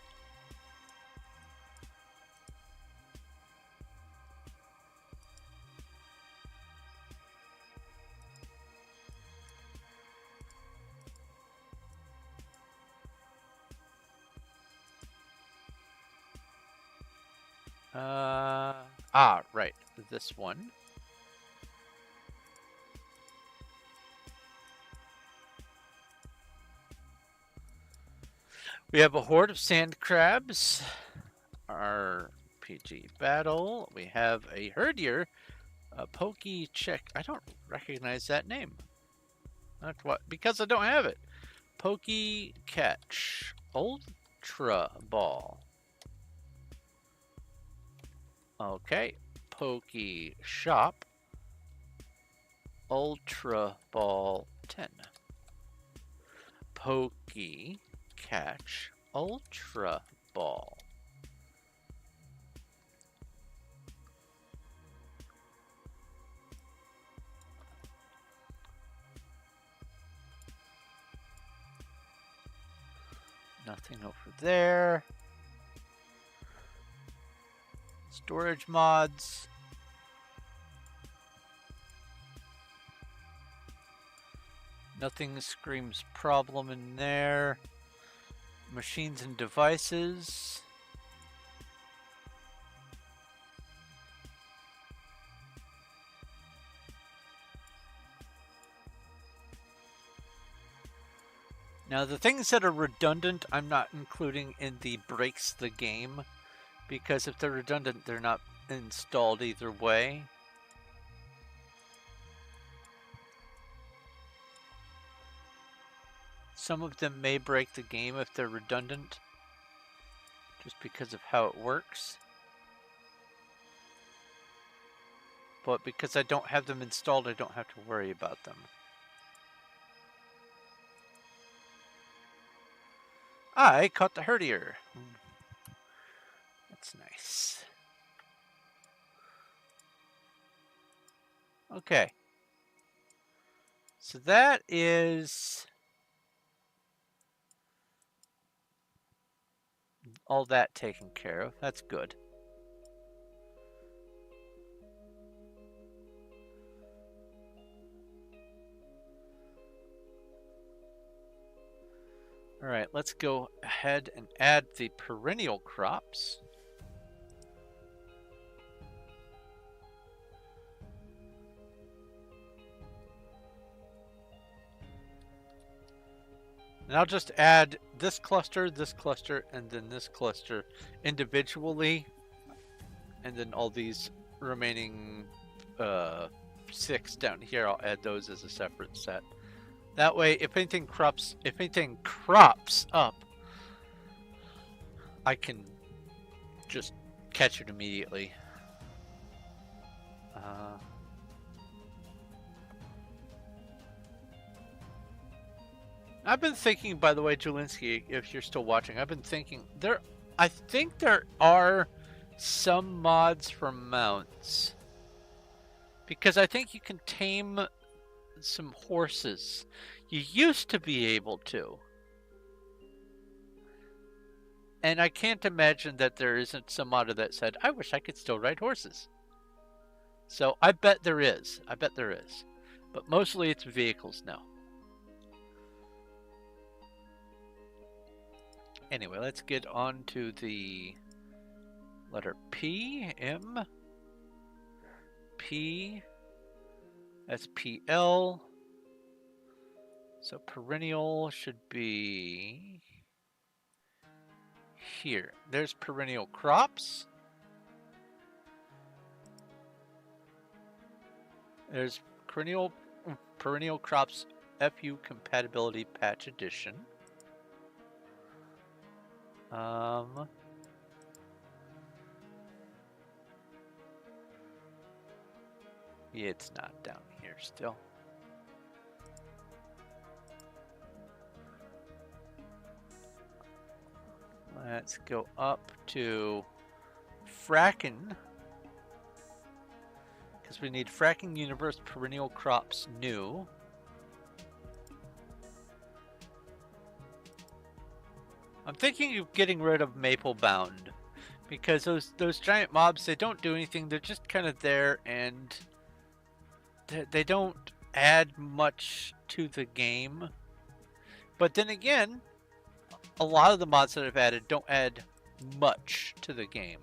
Right, this one. We have a horde of sand crabs. RPG battle. We have a herdier. A pokey check. I don't recognize that name. That's what, because I don't have it. Pokey catch. Ultra ball. Okay. Pokey shop. Ultra ball 10. Pokey catch. Ultra ball. Nothing over there. Storage mods. Nothing screams problem in there. Machines and devices. Now the things that are redundant, I'm not including in the breaks the game, because if they're redundant, they're not installed either way. Some of them may break the game if they're redundant, just because of how it works. But because I don't have them installed, I don't have to worry about them. I caught the herdier. That's nice. Okay. So that is all that taken care of. That's good. All right, let's go ahead and add the perennial crops. And I'll just add this cluster, and then this cluster individually. And then all these remaining 6 down here, I'll add those as a separate set. That way, if anything crops up, I can just catch it immediately. I've been thinking, by the way, Julinski, if you're still watching, I've been thinking I think there are some mods for mounts, because I think you can tame some horses. You used to be able to. And I can't imagine that there isn't some modder that said, I wish I could still ride horses. So I bet there is. I bet there is. But mostly it's vehicles now. Anyway, let's get on to the letter P, M, P, SPL. So perennial should be here. There's perennial crops. There's perennial crops FU compatibility patch edition. Yeah, it's not down here still. Let's go up to Frackin. Because we need Fracking Universe Perennial Crops New. I'm thinking of getting rid of Maple Bound. Because those giant mobs, they don't do anything. They're just kind of there, and they don't add much to the game. But then again, a lot of the mods that I've added don't add much to the game.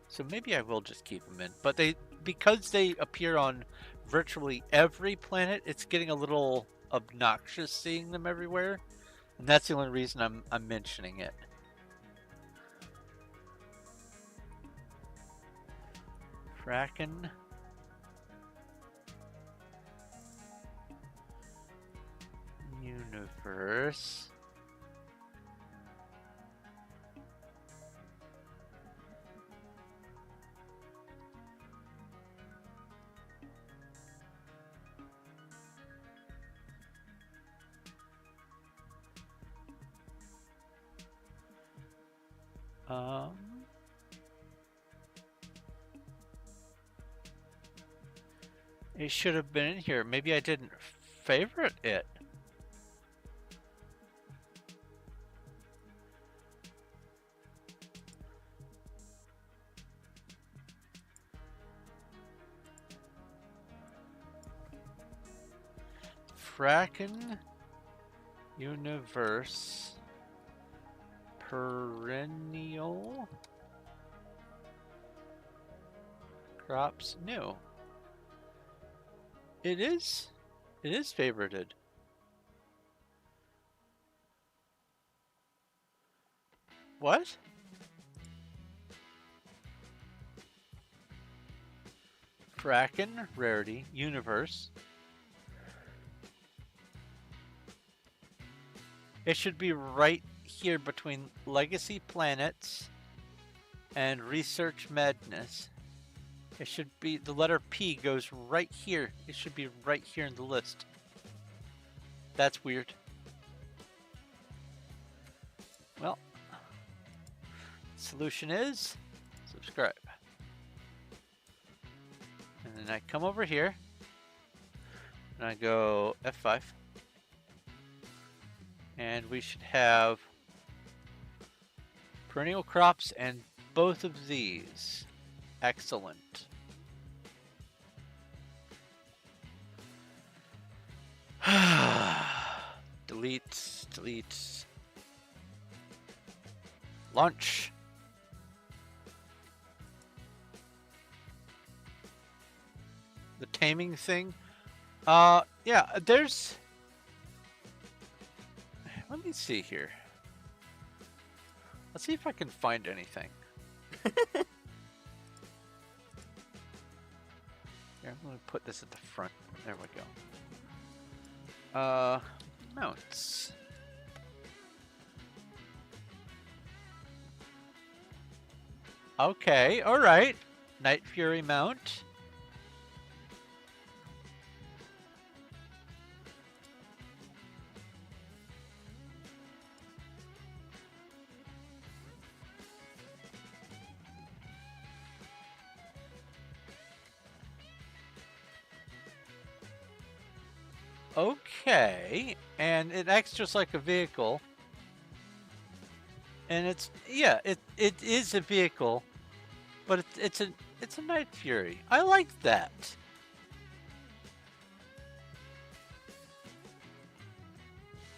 So maybe I will just keep them in. But because they appear on virtually every planet, it's getting a little obnoxious seeing them everywhere. And that's the only reason I'm mentioning it. Frackin. Universe. It should have been in here. Maybe I didn't favorite it. Frackin Universe Perennial Crops New. It is favorited. What? Frackin Rarity Universe. It should be right here between Legacy Planets and Research Madness. It should be, the letter P goes right here. It should be right here in the list. That's weird. Well, solution is subscribe. And then I come over here and I go F5. And we should have perennial crops and both of these. Excellent. Delete, delete. Launch. The taming thing. Yeah, there's... Let me see here. Let's see if I can find anything. Here, I'm going to put this at the front. There we go. Mounts. Okay, alright. Night Fury mount. Okay, and it acts just like a vehicle. And it's, yeah, it is a vehicle, but it's a Night Fury. I like that.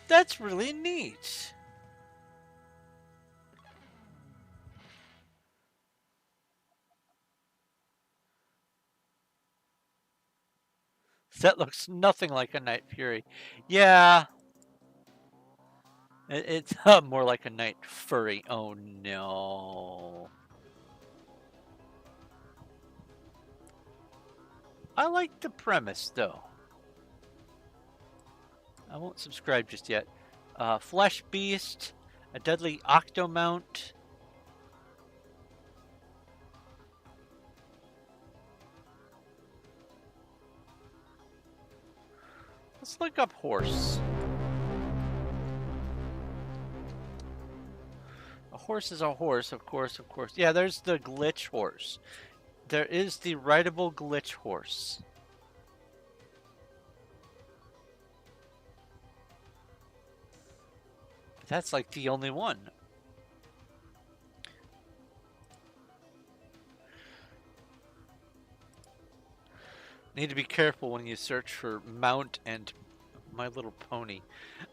That's really neat. That looks nothing like a Night Fury. Yeah. It's more like a Night Fury. Oh no. I like the premise though. I won't subscribe just yet. Flesh Beast, a deadly Octomount. Let's look up horse. A horse is a horse, of course, of course. Yeah, there's the glitch horse. There is the rideable glitch horse. That's like the only one. Need to be careful when you search for Mount and My Little Pony.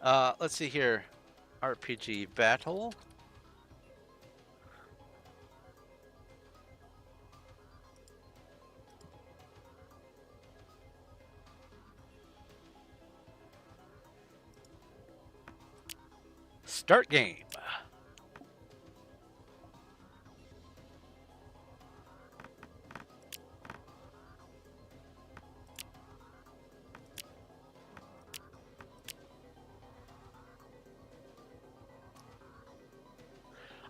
Let's see here. RPG battle. Start game.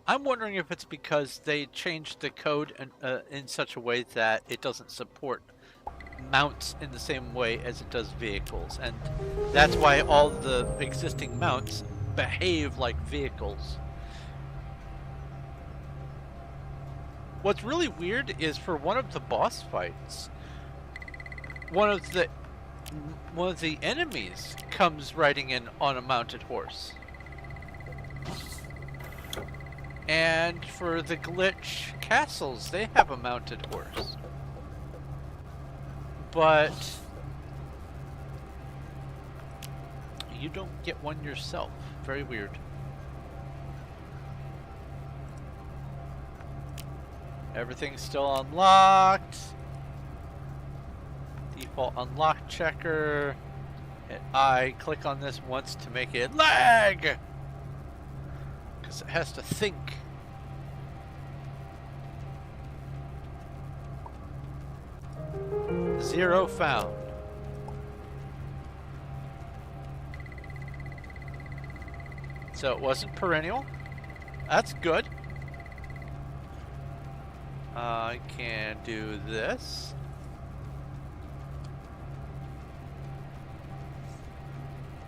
I'm wondering if it's because they changed the code in such a way that it doesn't support mounts in the same way as it does vehicles, and that's why all the existing mounts behave like vehicles. What's really weird is for one of the boss fights, one of the enemies comes riding in on a mounted horse. And for the glitch castles, they have a mounted horse. But you don't get one yourself. Very weird. Everything's still unlocked. Default unlock checker. Hit I. Click on this once to make it lag! Because it has to think. Zero found. So it wasn't perennial. That's good. I can do this.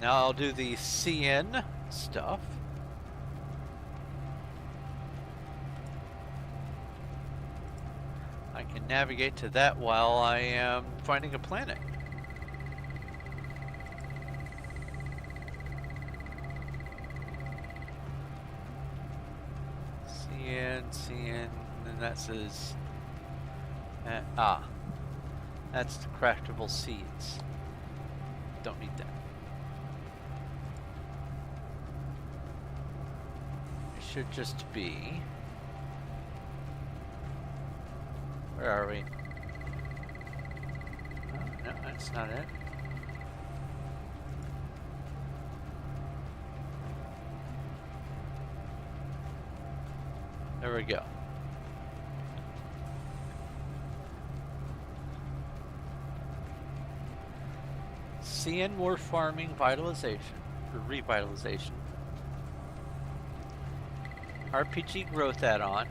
Now I'll do the CN stuff. I can navigate to that while I am finding a planet. CN, and then that says, that's the craftable seeds. Don't need that. It should just be, where are we? Oh, no, that's not it. There we go. CN more farming vitalization, or revitalization. RPG growth add-on.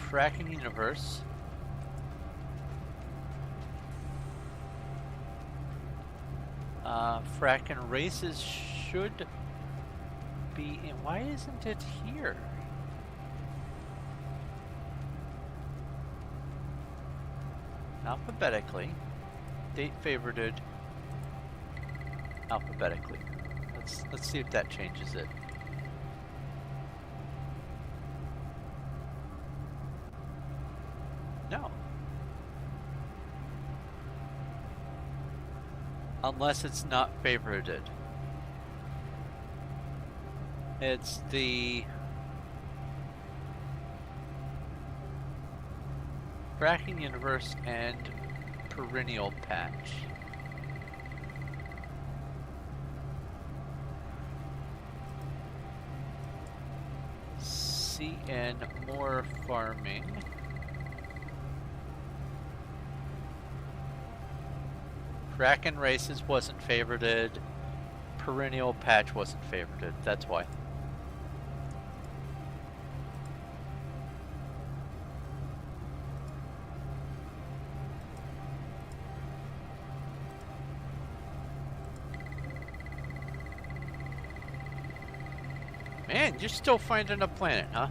Frackin universe. Frackin races should be in. Why isn't it here? Alphabetically. Date favorited alphabetically. Let's see if that changes it. No. Unless it's not favorited. It's the Frackin universe and perennial patch. CN more farming. Frackin races wasn't favorited. Perennial patch wasn't favorited. That's why. Man, you're still finding a planet, huh?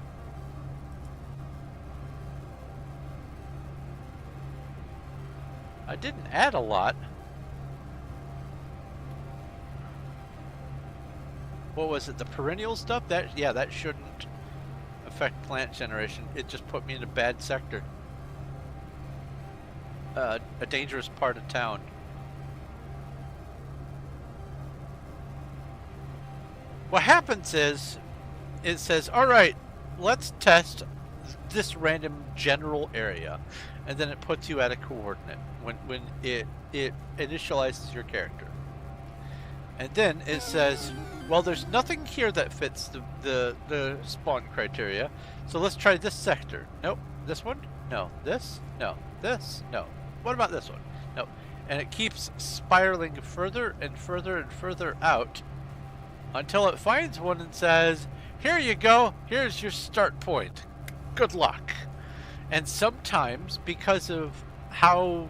I didn't add a lot. What was it? The perennial stuff? Yeah, that shouldn't affect plant generation. It just put me in a bad sector. A dangerous part of town. What happens is, it says, all right, let's test this random general area. And then it puts you at a coordinate when it initializes your character. And then it says, well, there's nothing here that fits the spawn criteria. So let's try this sector. Nope. This one? No. This? No. This? No. What about this one? No. And it keeps spiraling further and further and further out until it finds one and says, here you go. Here's your start point. Good luck. And sometimes, because of how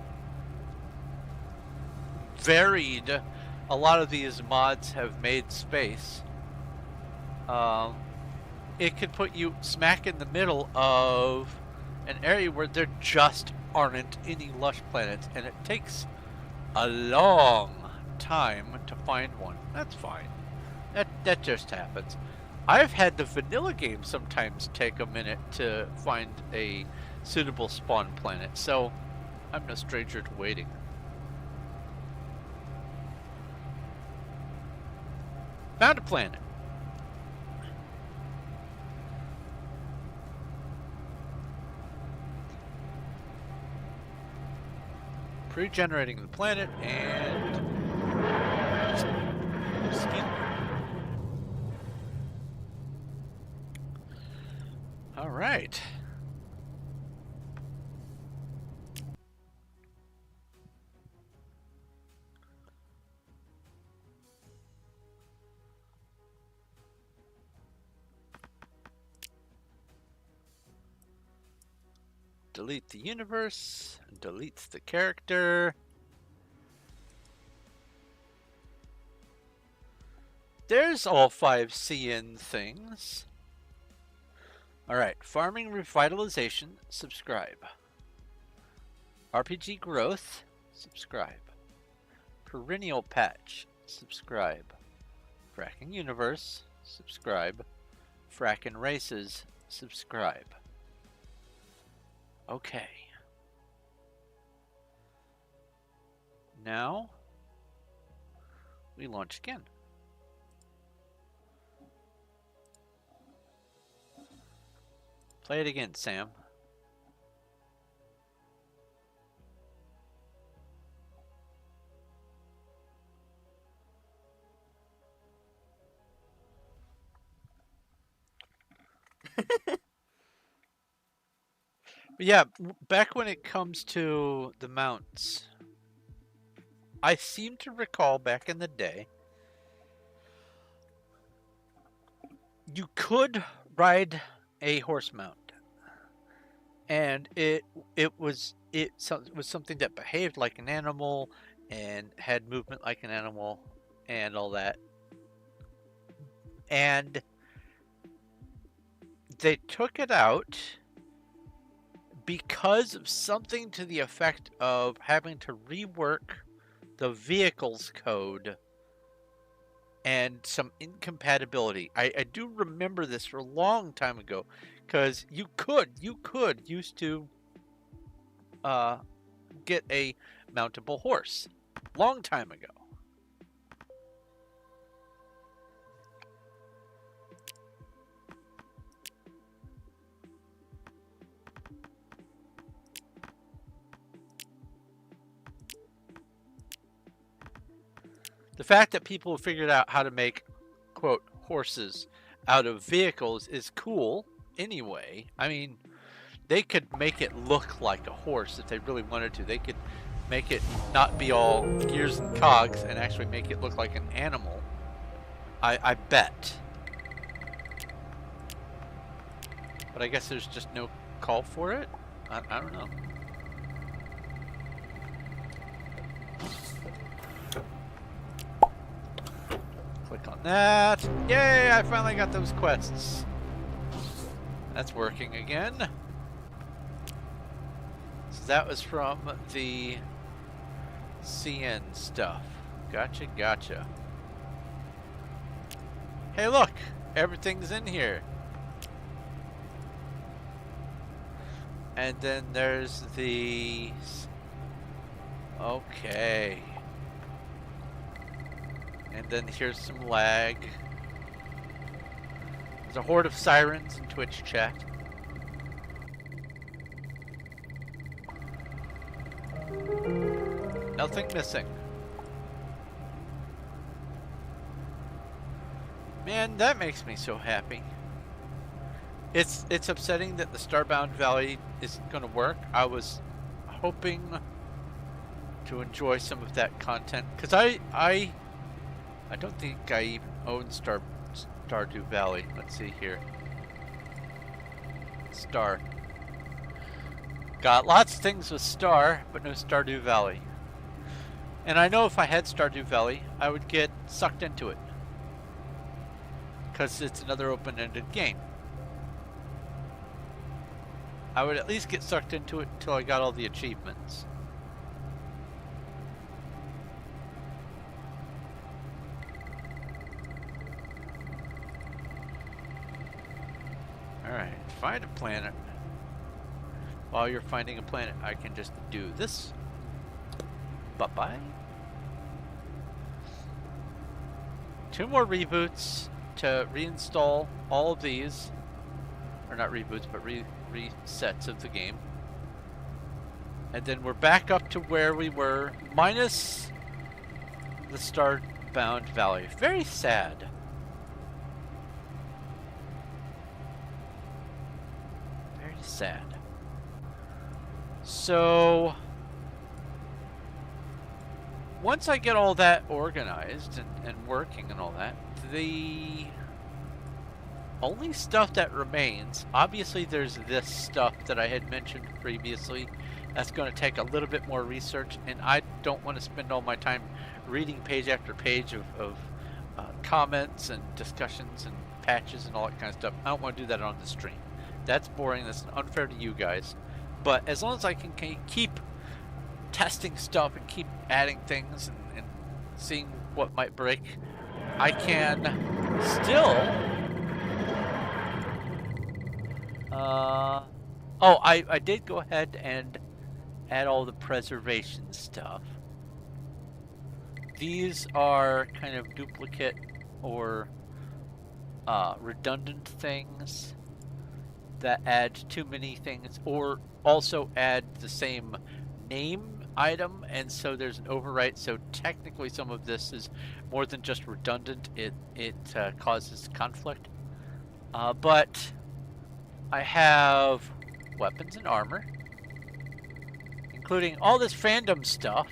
varied a lot of these mods have made space, it could put you smack in the middle of an area where there just aren't any lush planets, and it takes a long time to find one. That's fine. That just happens. I've had the vanilla game sometimes take a minute to find a suitable spawn planet, so I'm no stranger to waiting. Found a planet. Pre-generating the planet and... Excuse me. All right. Delete the universe, deletes the character. There's all 5 CN things. Alright, farming revitalization, subscribe. RPG growth, subscribe. Perennial patch, subscribe. Frackin universe, subscribe. Frackin races, subscribe. Okay. Now, we launch again. Play it again, Sam. Yeah, back when it comes to the mounts, I seem to recall back in the day, you could ride a horse mount, and it was something that behaved like an animal and had movement like an animal and all that. And they took it out because of something to the effect of having to rework the vehicle's code and some incompatibility. I do remember this for a long time ago, because you could used to get a mountable horse long time ago. The fact that people figured out how to make, quote, horses out of vehicles is cool anyway. I mean, they could make it look like a horse if they really wanted to. They could make it not be all gears and cogs and actually make it look like an animal. I bet. But I guess there's just no call for it? I don't know. Click on Yay, I finally got those quests. That's working again. So that was from the CN stuff. Gotcha, gotcha. Hey, look! Everything's in here. And then there's the... Okay. And then here's some lag. There's a horde of sirens in Twitch chat. Nothing missing. Man, that makes me so happy. It's upsetting that the Starbound Valley isn't going to work. I was hoping to enjoy some of that content because I don't think I even own Stardew Valley. Let's see here. Star. Got lots of things with Star, but no Stardew Valley. And I know if I had Stardew Valley, I would get sucked into it. Because it's another open-ended game. I would at least get sucked into it until I got all the achievements. Alright, find a planet. While you're finding a planet, I can just do this. Bye-bye. 2 more reboots to reinstall all of these. Or not reboots, but resets of the game. And then we're back up to where we were, minus the Starbound Valley. Very sad. Very sad. So once I get all that organized and working and all that, the only stuff that remains, obviously there's this stuff that I had mentioned previously. That's going to take a little bit more research, and I don't want to spend all my time reading page after page of comments and discussions and patches and all that kind of stuff. I don't want to do that on the stream. That's boring. That's unfair to you guys. But as long as I can keep testing stuff and keep adding things and seeing what might break, I can still... oh, I did go ahead and add all the preservation stuff. These are kind of duplicate or redundant things that add too many things, or also add the same name item, and so there's an overwrite. So technically some of this is more than just redundant. It causes conflict. But I have weapons and armor, including all this fandom stuff.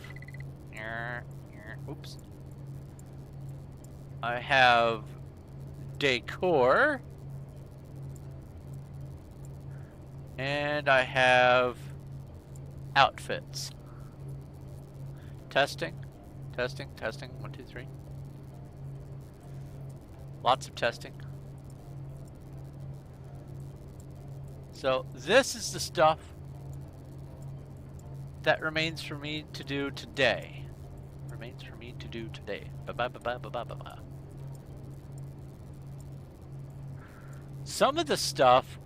Oops. I have decor. And I have outfits. Testing. Testing. 1, 2, 3. Lots of testing. So this is the stuff that remains for me to do today. Bye-bye. Some of the stuff,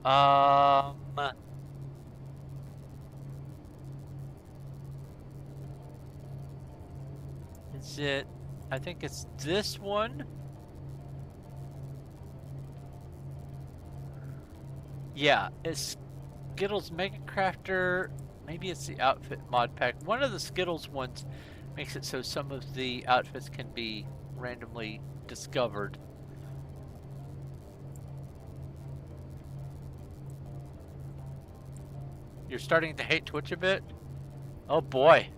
is it, I think it's this one. Yeah, it's Skittles Mega Crafter. Maybe it's the outfit mod pack. One of the Skittles ones makes it so some of the outfits can be randomly discovered. You're starting to hate Twitch a bit? Oh boy.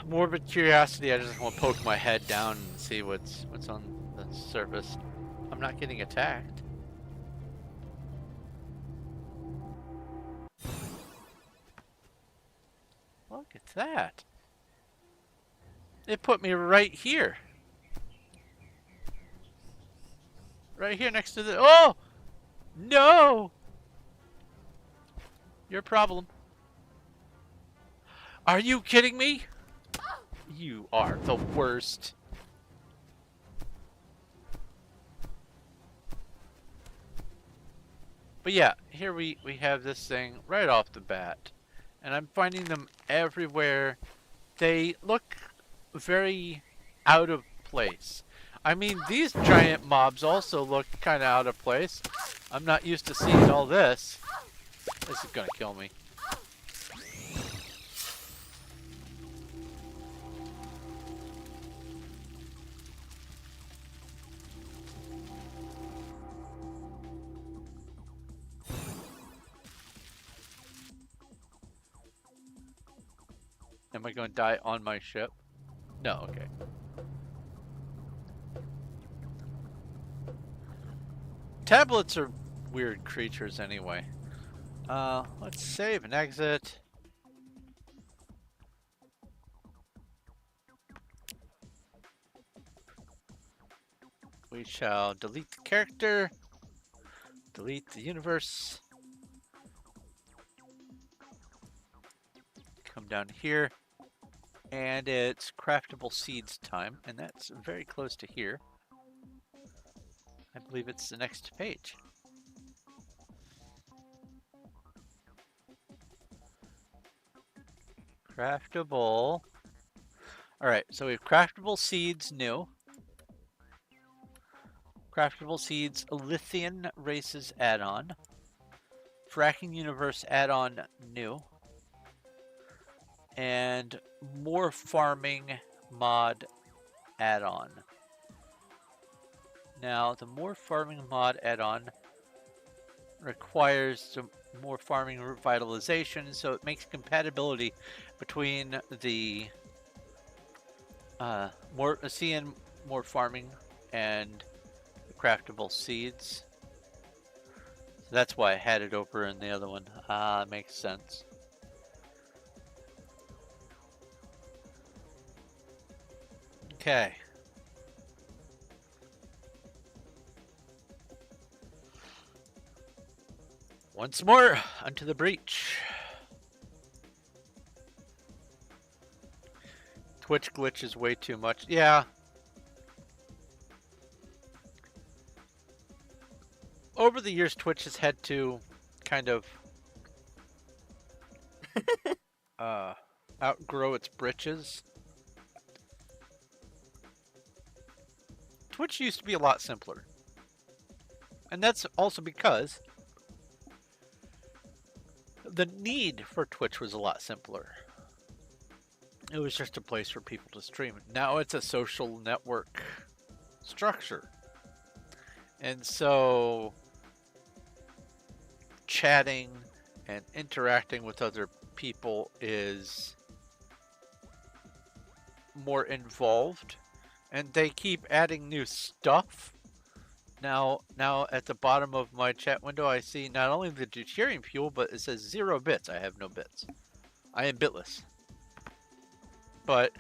Morbid curiosity, I just want to poke my head down and see what's on the surface. I'm not getting attacked. Look at that. It put me right here. Right here next to the... Oh! No! Your problem. Are you kidding me? You are the worst. But yeah, here we have this thing right off the bat. And I'm finding them everywhere. They look very out of place. I mean, these giant mobs also look kind of out of place. I'm not used to seeing all this. This is gonna kill me. Am I going to die on my ship? No, okay. Tablets are weird creatures anyway. Let's save and exit. We shall delete the character, delete the universe. Come down here. And it's craftable seeds time, and that's very close to here. I believe it's the next page. Craftable. Alright, so we have craftable seeds new. Craftable seeds Lithian races add-on. Frackin universe add-on new. And more farming mod add-on. Now, the more farming mod add-on requires some more farming revitalization, so it makes compatibility between the more farming and the craftable seeds. So that's why I had it over in the other one. Makes sense. Okay. Once more, unto the breach. Twitch glitch is way too much. Yeah. Over the years, Twitch has had to kind of outgrow its britches. Twitch used to be a lot simpler. And that's also because the need for Twitch was a lot simpler. It was just a place for people to stream. Now it's a social network structure. And so chatting and interacting with other people is more involved. And they keep adding new stuff. Now at the bottom of my chat window, I see not only the deuterium fuel, but it says 0 bits. I have no bits. I am bitless. But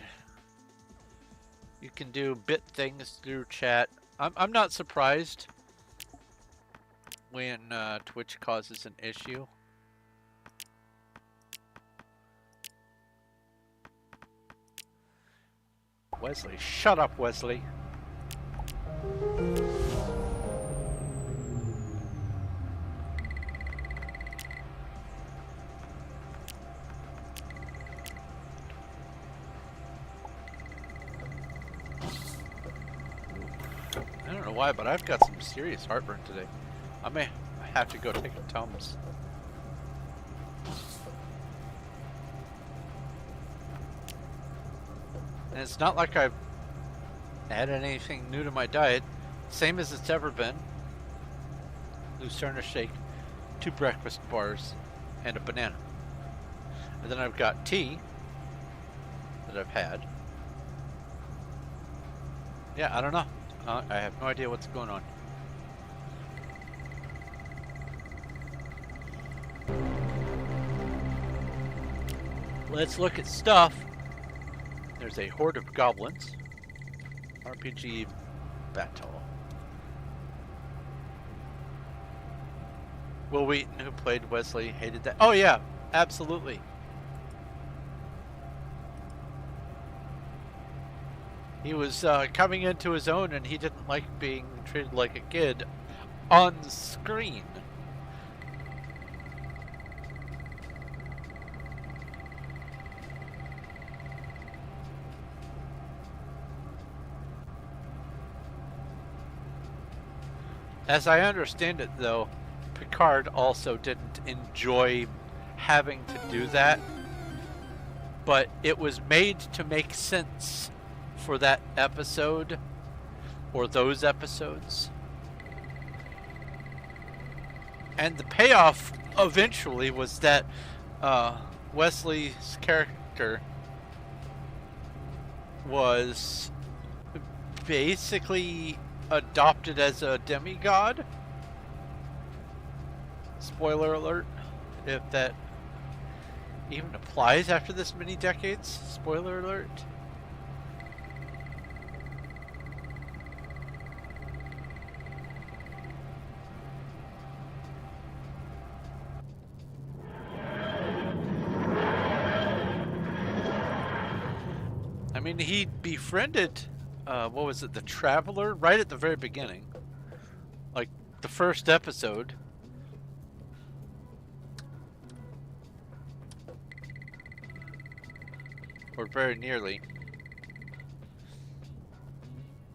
you can do bit things through chat. I'm not surprised when Twitch causes an issue. Wesley, shut up, Wesley. I don't know why, but I've got some serious heartburn today. I may have to go take a Tums. And it's not like I've added anything new to my diet. Same as it's ever been. Lucerne shake, 2 breakfast bars, and a banana. And then I've got tea that I've had. Yeah, I don't know. I have no idea what's going on. Let's look at stuff. There's a horde of goblins. RPG battle. Will Wheaton, who played Wesley, hated that. Oh yeah, absolutely. He was coming into his own, and he didn't like being treated like a kid on screen. As I understand it, though, Picard also didn't enjoy having to do that, but it was made to make sense for that episode, or those episodes. And the payoff eventually was that Wesley's character was basically adopted as a demigod. Spoiler alert, if that even applies after this many decades. Spoiler alert. I mean, he befriended, what was it, the Traveler, right at the very beginning. Like, the first episode. Or very nearly.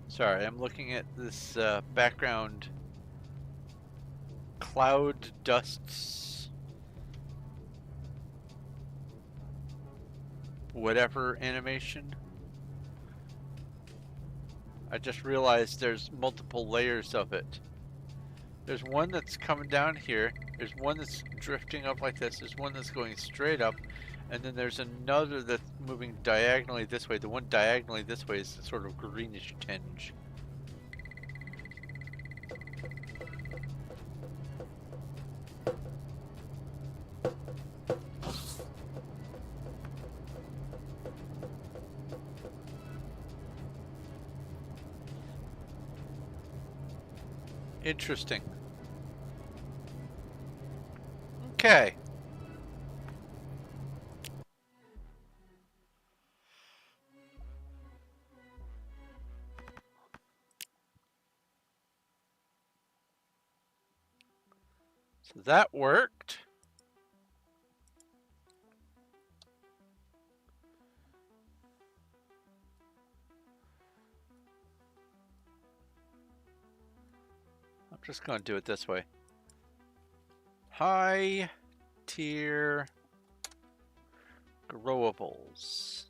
Sorry, I'm looking at this background cloud dusts whatever animation. I just realized there's multiple layers of it. There's one that's coming down here. There's one that's drifting up like this. There's one that's going straight up. And then there's another that's moving diagonally this way. The one diagonally this way is a sort of greenish tinge. Interesting. Okay. So that worked. I'm just going to do it this way. High tier growables.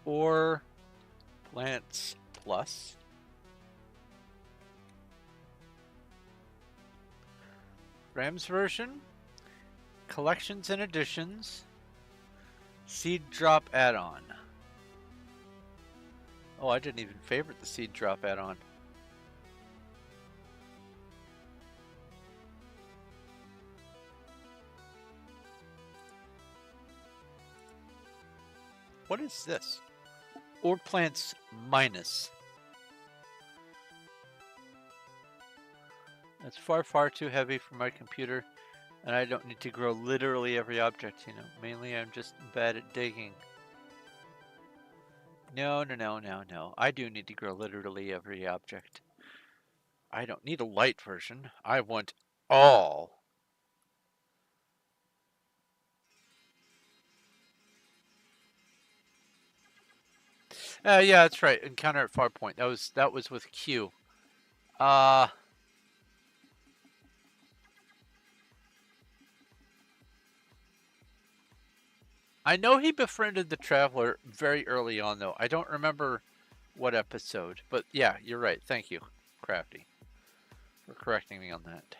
Or plants plus. Rams version, collections and additions, seed drop add-on. Oh, I didn't even favorite the seed drop add-on. What is this? Or plants minus. That's far, far too heavy for my computer, and I don't need to grow literally every object, you know. Mainly I'm just bad at digging. No. I do need to grow literally every object. I don't need a light version. I want all. Yeah, that's right. Encounter at Farpoint. That was with Q. I know he befriended the Traveler very early on, though. I don't remember what episode, but yeah, you're right. Thank you, Crafty, for correcting me on that.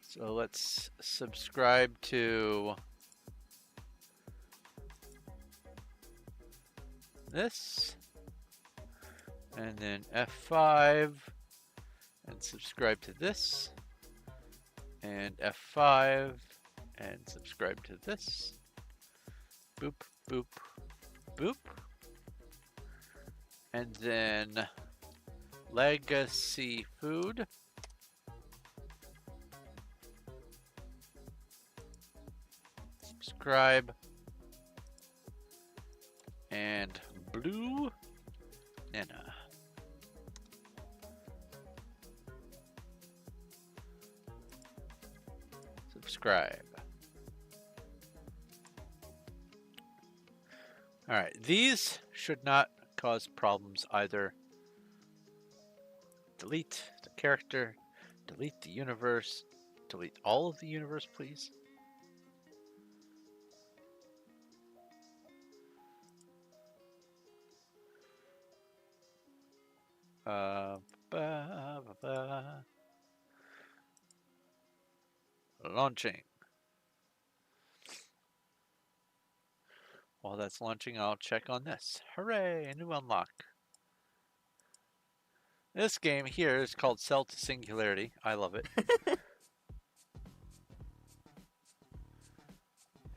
So let's subscribe to this, and then F5, and subscribe to this, and F5, and subscribe to this. Boop, boop, boop. And then legacy food. Subscribe. And blue Nana. Subscribe. Alright, these should not cause problems either. Delete the character, delete the universe, delete all of the universe, please. Ba, ba, ba. Launching. While that's launching, I'll check on this. Hooray, a new unlock. This game here is called Cell to Singularity. I love it.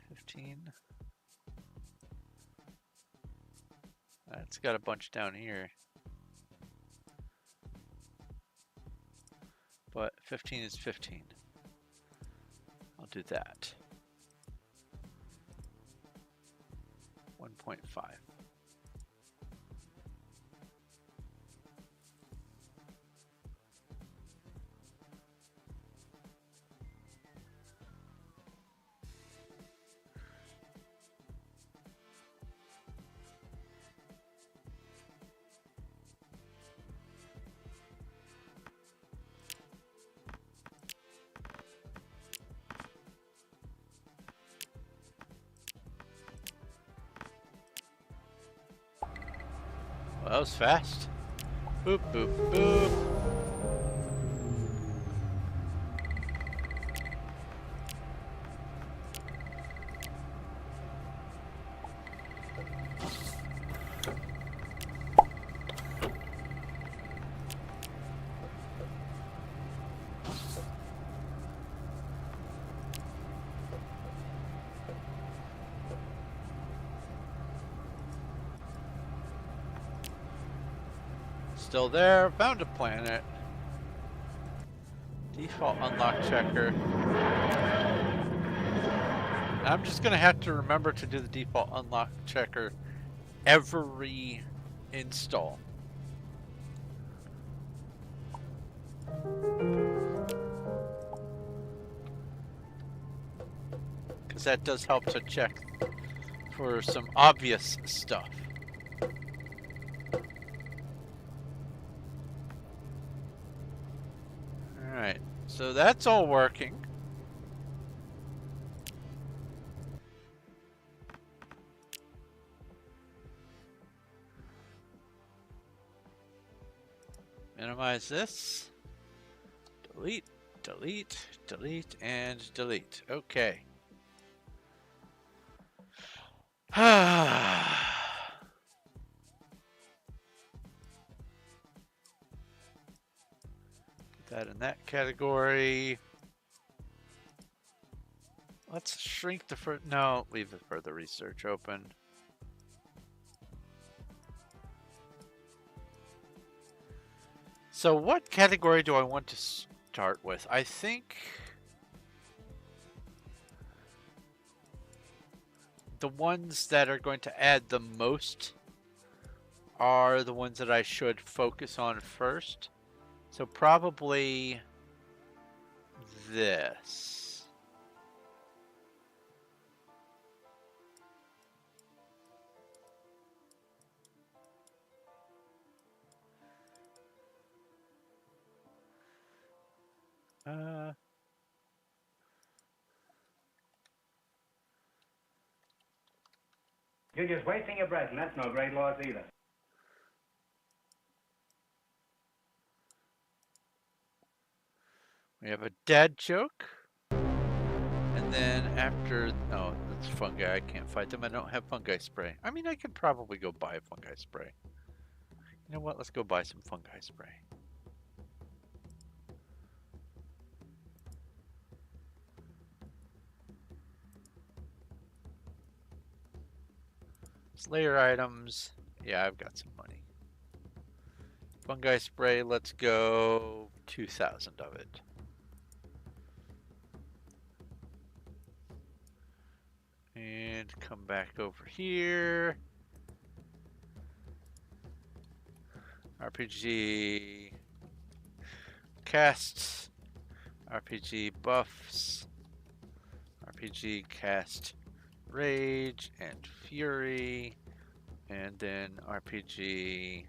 15. It's got a bunch down here. But 15 is 15. I'll do that. 1.5. Well, that was fast. Boop, boop, boop. Still there. Found a planet. Default unlock checker. I'm just gonna have to remember to do the default unlock checker every install. Because that does help to check for some obvious stuff. Alright, so that's all working. Minimize this. Delete, delete, delete, and delete. Okay. Put that in that category. Let's shrink the no, leave the further research open. So what category do I want to start with? I think the ones that are going to add the most are the ones that I should focus on first. So probably this. You're just wasting your breath, and that's no great loss either. We have a dad joke. And then after, oh, It's fungi. I can't fight them. I don't have fungi spray. I mean, I could probably go buy a fungi spray. You know what? Let's go buy some fungi spray. Slayer items. Yeah, I've got some money. Fungi spray, let's go 2,000 of it. And come back over here. RPG casts. RPG buffs. RPG cast rage and fury. And then RPG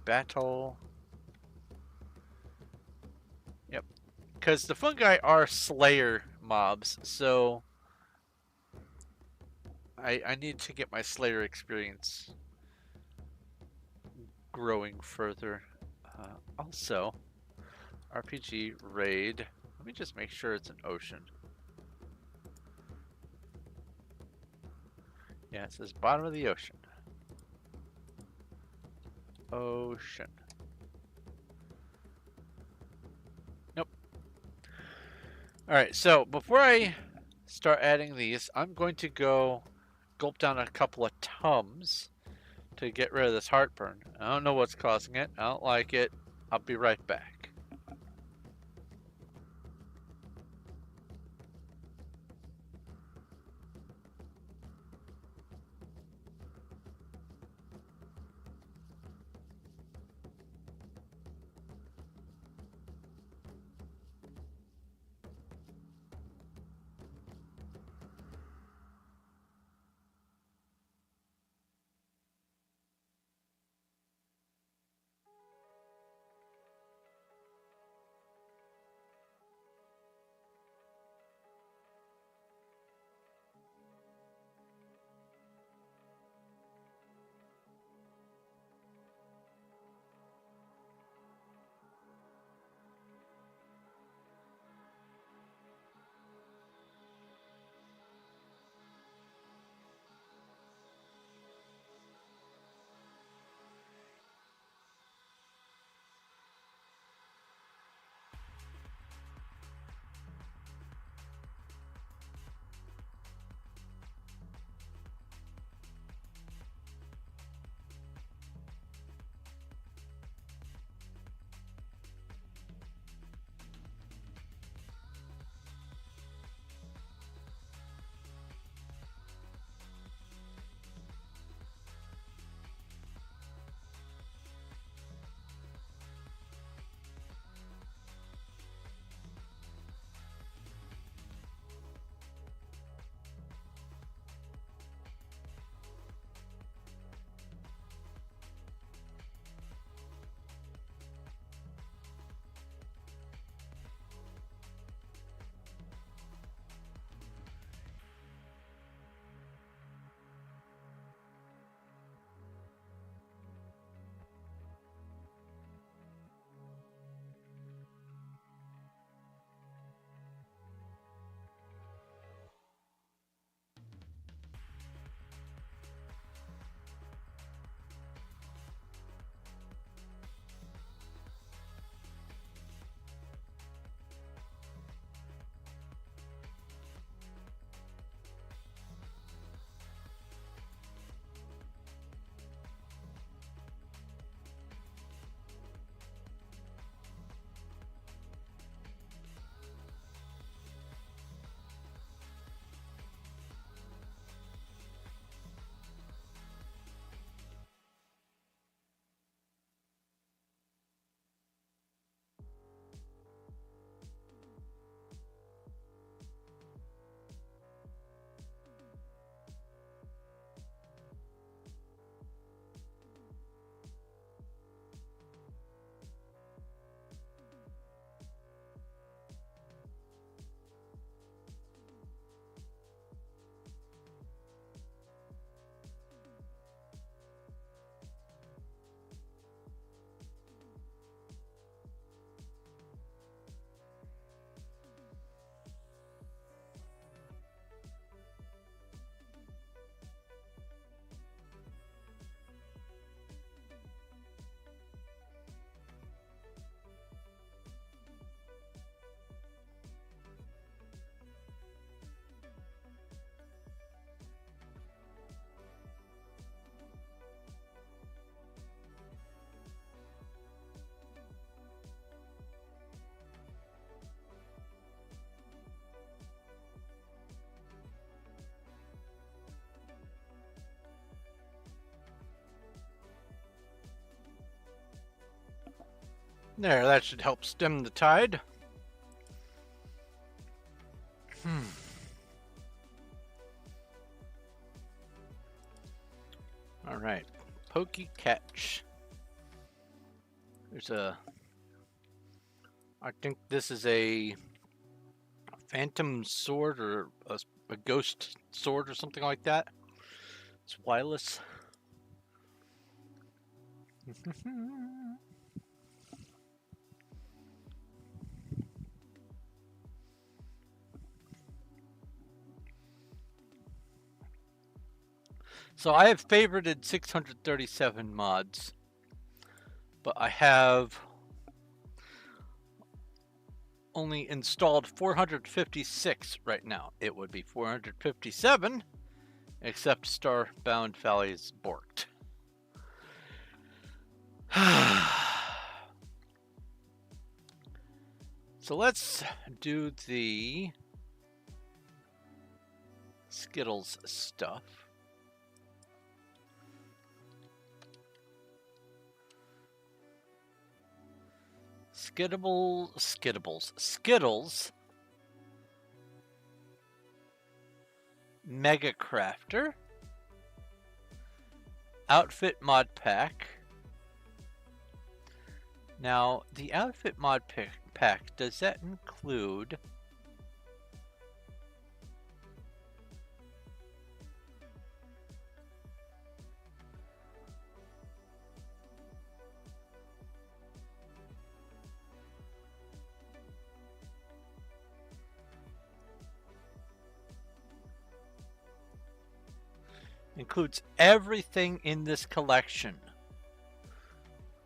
battle. Yep. Because the fungi are slayer mobs, so I need to get my slayer experience growing further. Also, RPG raid. Let me just make sure it's an ocean. Yeah, it says bottom of the ocean. Ocean. Nope. Alright, so before I start adding these, I'm going to go gulp down a couple of Tums to get rid of this heartburn. I don't know what's causing it. I don't like it. I'll be right back. There, that should help stem the tide. All right, pokey catch. There's a, I think this is a phantom sword or a ghost sword or something like that. It's wireless. So I have favorited 637 mods, but I have only installed 456 right now. It would be 457, except Starbound Valley is borked. So let's do the Skittles stuff. Skittles, Mega Crafter, Outfit Mod Pack. Now, the Outfit Mod Pack, does that include includes everything in this collection?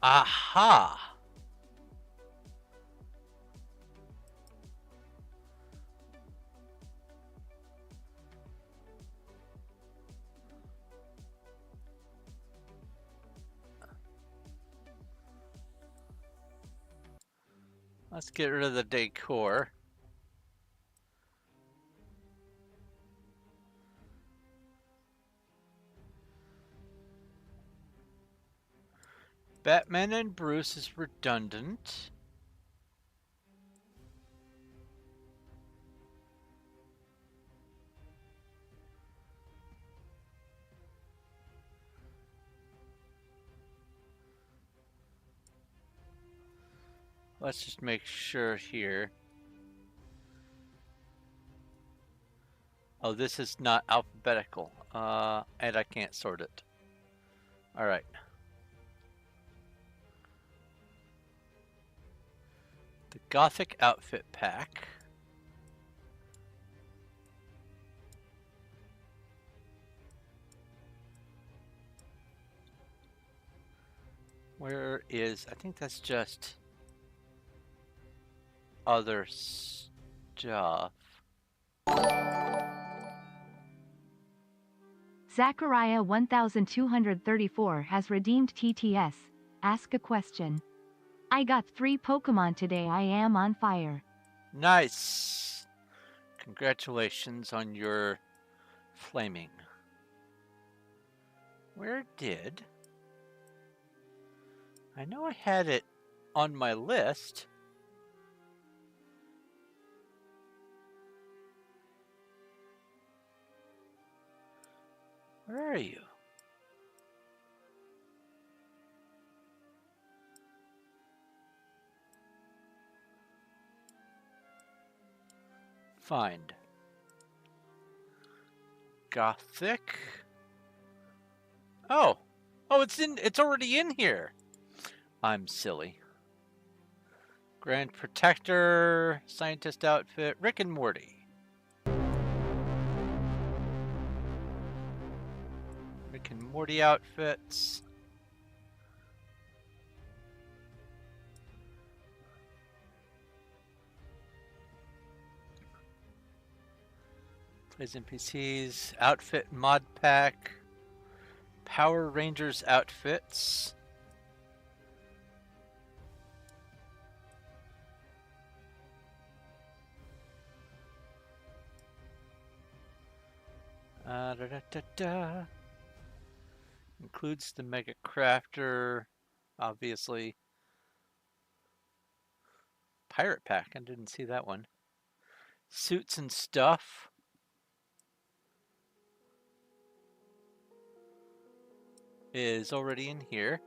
Aha! Let's get rid of the decor. Batman and Bruce is redundant. Let's just make sure here. Oh, this is not alphabetical. And I can't sort it. All right. The Gothic Outfit Pack. Where is, I think that's just other stuff. Zachariah 1234 has redeemed TTS. Ask a question. I got 3 Pokemon today. I am on fire. Nice. Congratulations on your flaming. Where did... I know I had it on my list. Where are you? Find. Gothic. Oh. Oh, it's already in here. I'm silly. Grand Protector, Scientist Outfit, Rick and Morty. Rick and Morty outfits. Plays NPCs, outfit mod pack, Power Rangers outfits. Da, da, da, da. Includes the Mega Crafter, obviously. pirate pack. I didn't see that one. Suits and stuff. Is already in here.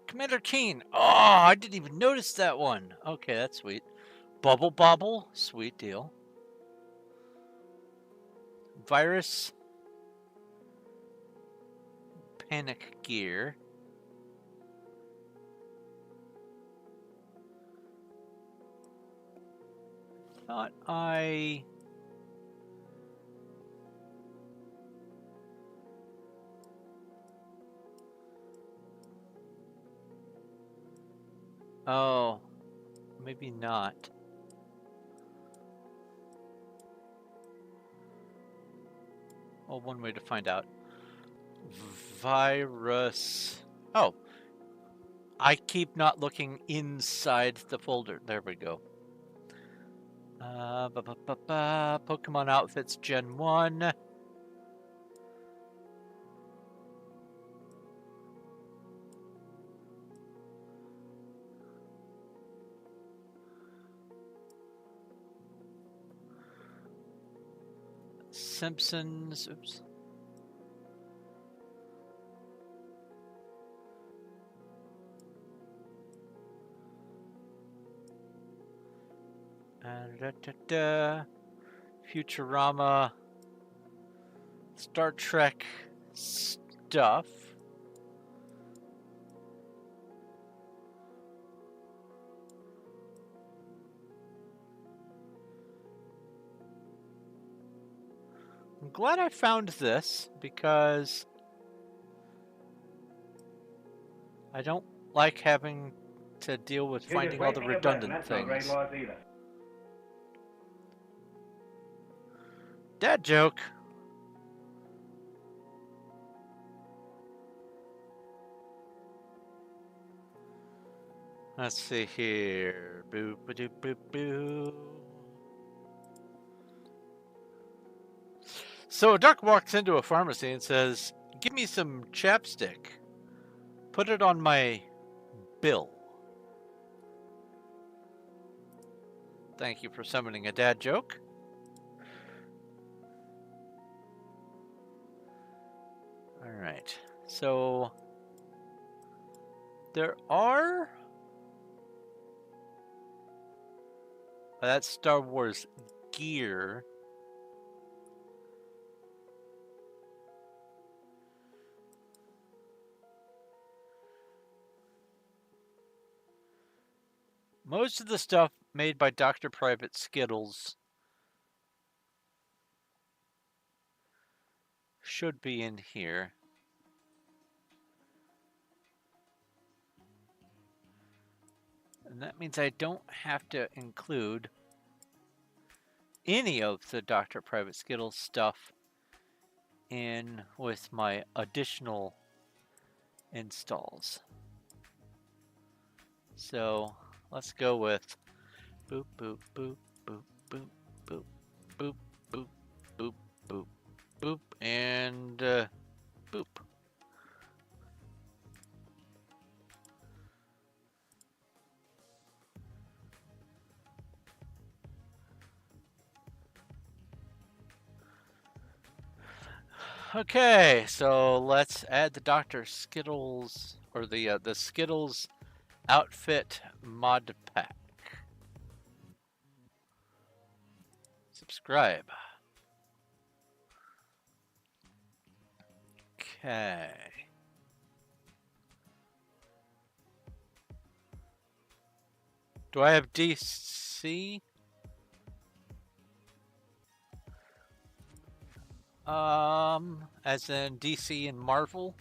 Commander Keen. Oh, I didn't even notice that one. Okay, that's sweet. Bubble Bobble. Sweet deal. Virus. Panic Gear. Thought I... Oh, maybe not. Well, one way to find out. Virus. Oh, I keep not looking inside the folder. There we go. Pokemon Outfits Gen 1. Simpsons. Oops. Futurama. Star Trek stuff. I'm glad I found this because I don't like having to deal with You're just finding all the wasting your breath, and redundant that's no great things. loss either. Dad joke. Let's see here. Boop a doop boop boo. So a duck walks into a pharmacy and says, "Give me some chapstick. Put it on my bill." Thank you for summoning a dad joke. Alright, so there are... that's Star Wars gear. Most of the stuff made by Dr. Private Skittles should be in here. And that means I don't have to include any of the Dr. Private Skittles stuff in with my additional installs. So let's go with boop, boop, boop, boop, boop, boop, boop, boop, boop, boop, boop, and boop. Okay, so let's add the Dr. Skittles, or the Skittles outfit mod pack. Subscribe. Okay. Do I have DC? As in DC and Marvel?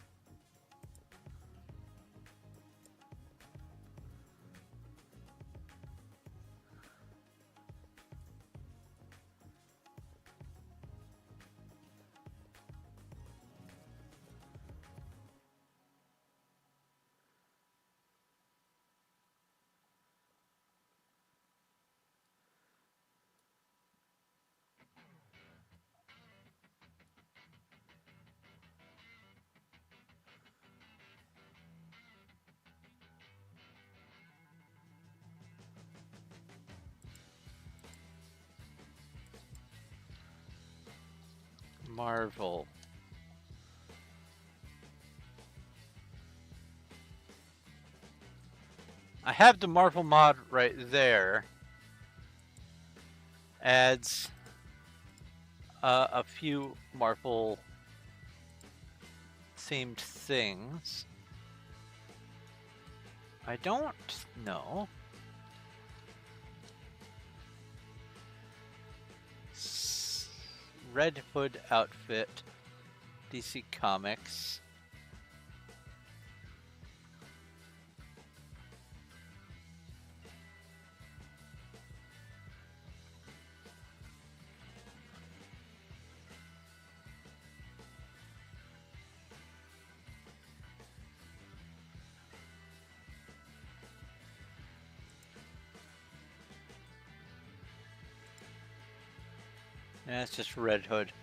Marvel. I have the Marvel mod right there. Adds a few Marvel themed things. I don't know. Red Hood outfit. DC Comics. Yeah, it's just Red Hood.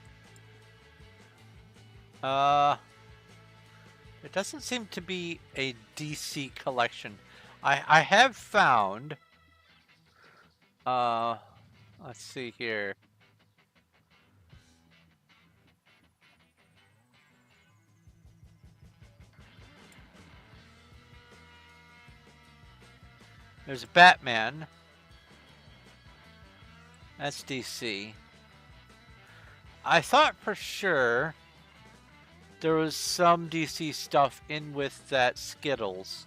It doesn't seem to be a DC collection. I have found, let's see here. There's Batman. That's DC. I thought for sure there was some DC stuff in with that Skittles.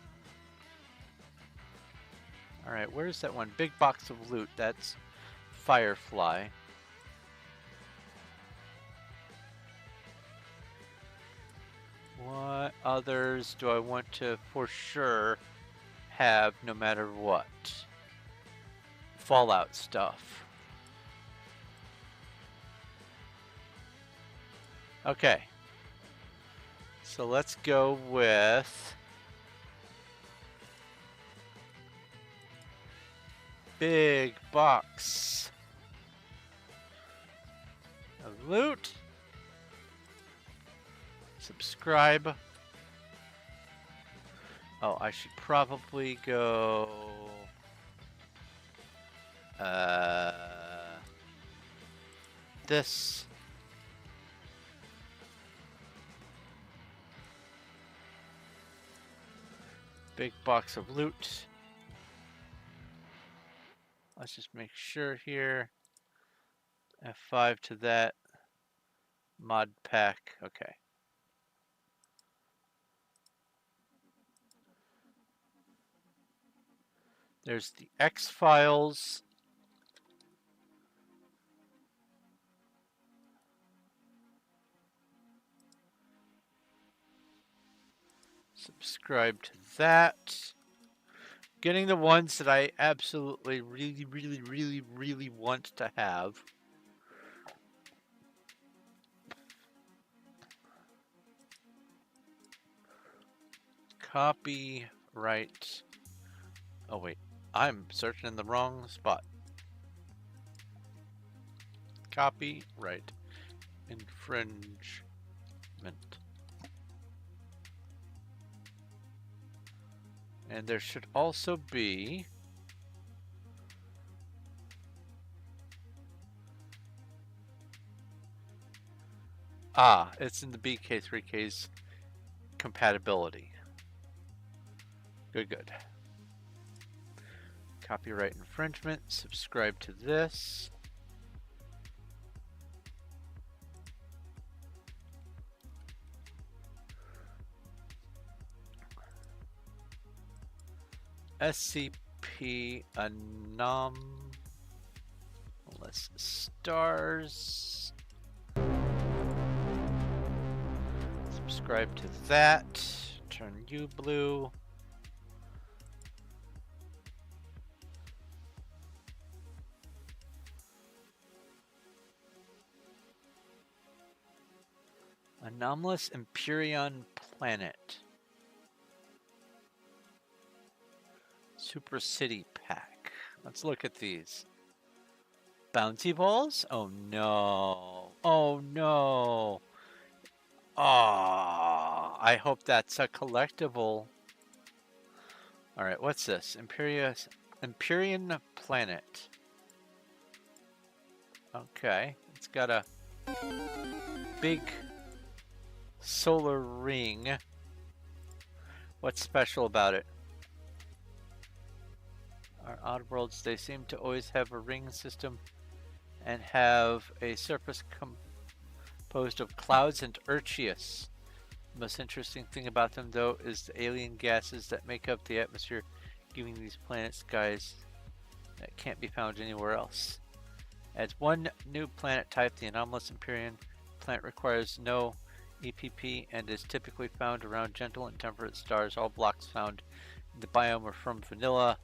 Alright, where's that one? Big box of loot. That's Firefly. What others do I want to for sure have no matter what? Fallout stuff. Okay. So let's go with big box of loot. Subscribe. Oh, I should probably go this. Big box of loot. Let's just make sure here. F5 to that. Mod pack. Okay. There's the X-Files. Subscribe to that. Getting the ones that I absolutely really want to have. Copyright. Oh wait, I'm searching in the wrong spot. Copyright infringement. And there should also be it's in the BK3K's compatibility. Good. Copyright infringement. Subscribe to this. SCP anomalous stars. Subscribe to that. Turn you blue. Anomalous Empyrean planet. Super City Pack. Let's look at these. Bouncy balls? Oh no. Oh no. Oh, I hope that's a collectible. Alright, what's this? Empyrean planet. Okay. It's got a big solar ring. What's special about it? Our Oddworlds, they seem to always have a ring system and have a surface composed of clouds and Urchius. The most interesting thing about them, though, is the alien gases that make up the atmosphere, giving these planets skies that can't be found anywhere else. Adds one new planet type, the anomalous Empyrean. Planet requires no EPP and is typically found around gentle and temperate stars. All blocks found in the biome are from vanilla.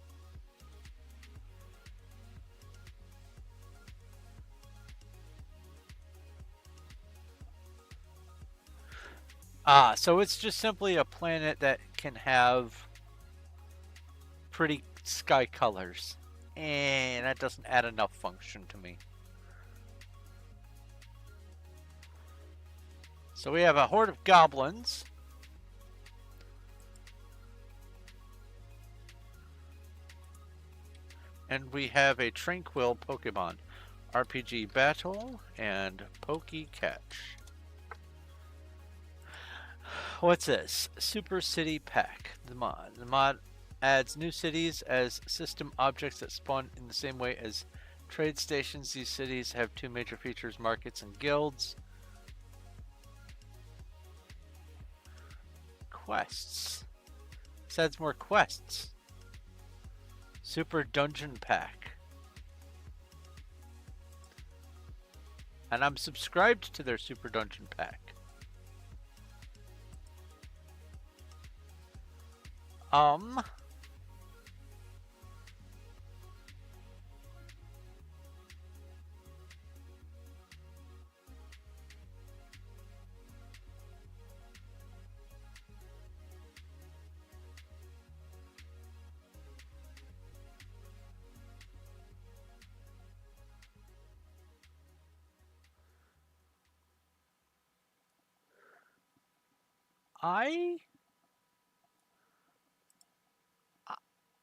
So it's just simply a planet that can have pretty sky colors. And that doesn't add enough function to me. So we have a horde of goblins. And we have a tranquil Pokemon. RPG Battle and Poke Catch. What's this? Super City Pack, the mod. The mod adds new cities as system objects that spawn in the same way as trade stations. These cities have two major features, markets and guilds. Quests. This adds more quests. Super Dungeon Pack. And I'm subscribed to their Super Dungeon Pack.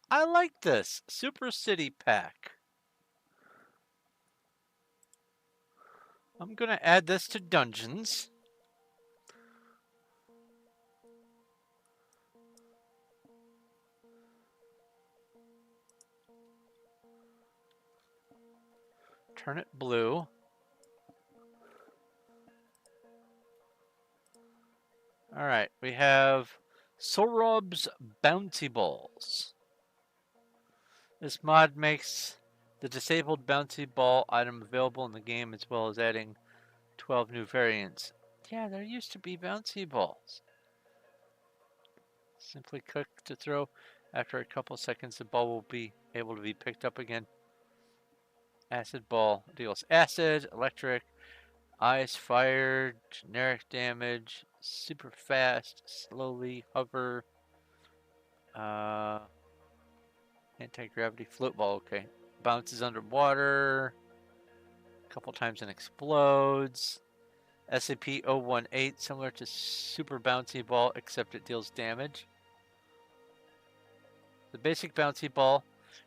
I like this Super City Pack. I'm gonna add this to Dungeons. Turn it blue. Alright, we have Sorob's Bouncy Balls. This mod makes the disabled Bouncy Ball item available in the game, as well as adding 12 new variants. Yeah, there used to be Bouncy Balls. Simply click to throw. After a couple seconds, the ball will be able to be picked up again. Acid Ball deals acid, electric, ice, fire, generic damage, super fast, slowly, hover, anti-gravity, float ball, okay. Bounces underwater, a couple times and explodes. SCP-018, similar to Super Bouncy Ball, except it deals damage. The basic Bouncy Ball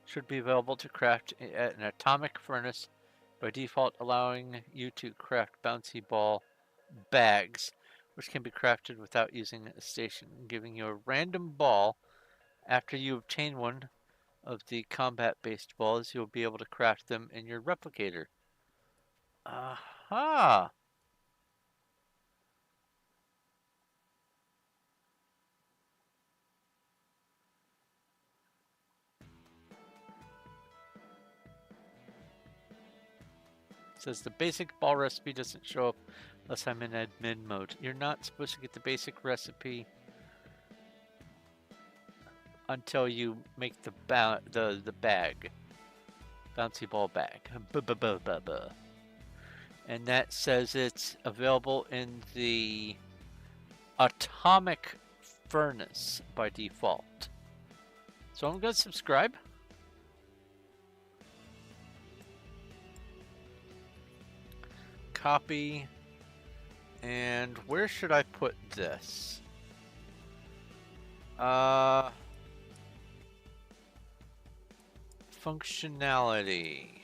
should be available to craft at an atomic furnace, by default allowing you to craft Bouncy Ball bags, which can be crafted without using a station, giving you a random ball. After you obtain one of the combat-based balls, you'll be able to craft them in your replicator. Aha! It says the basic ball recipe doesn't show up unless I'm in admin mode. You're not supposed to get the basic recipe until you make the bag. Bouncy ball bag. And that says it's available in the atomic furnace by default. So I'm going to subscribe. Copy. And where should I put this? Functionality.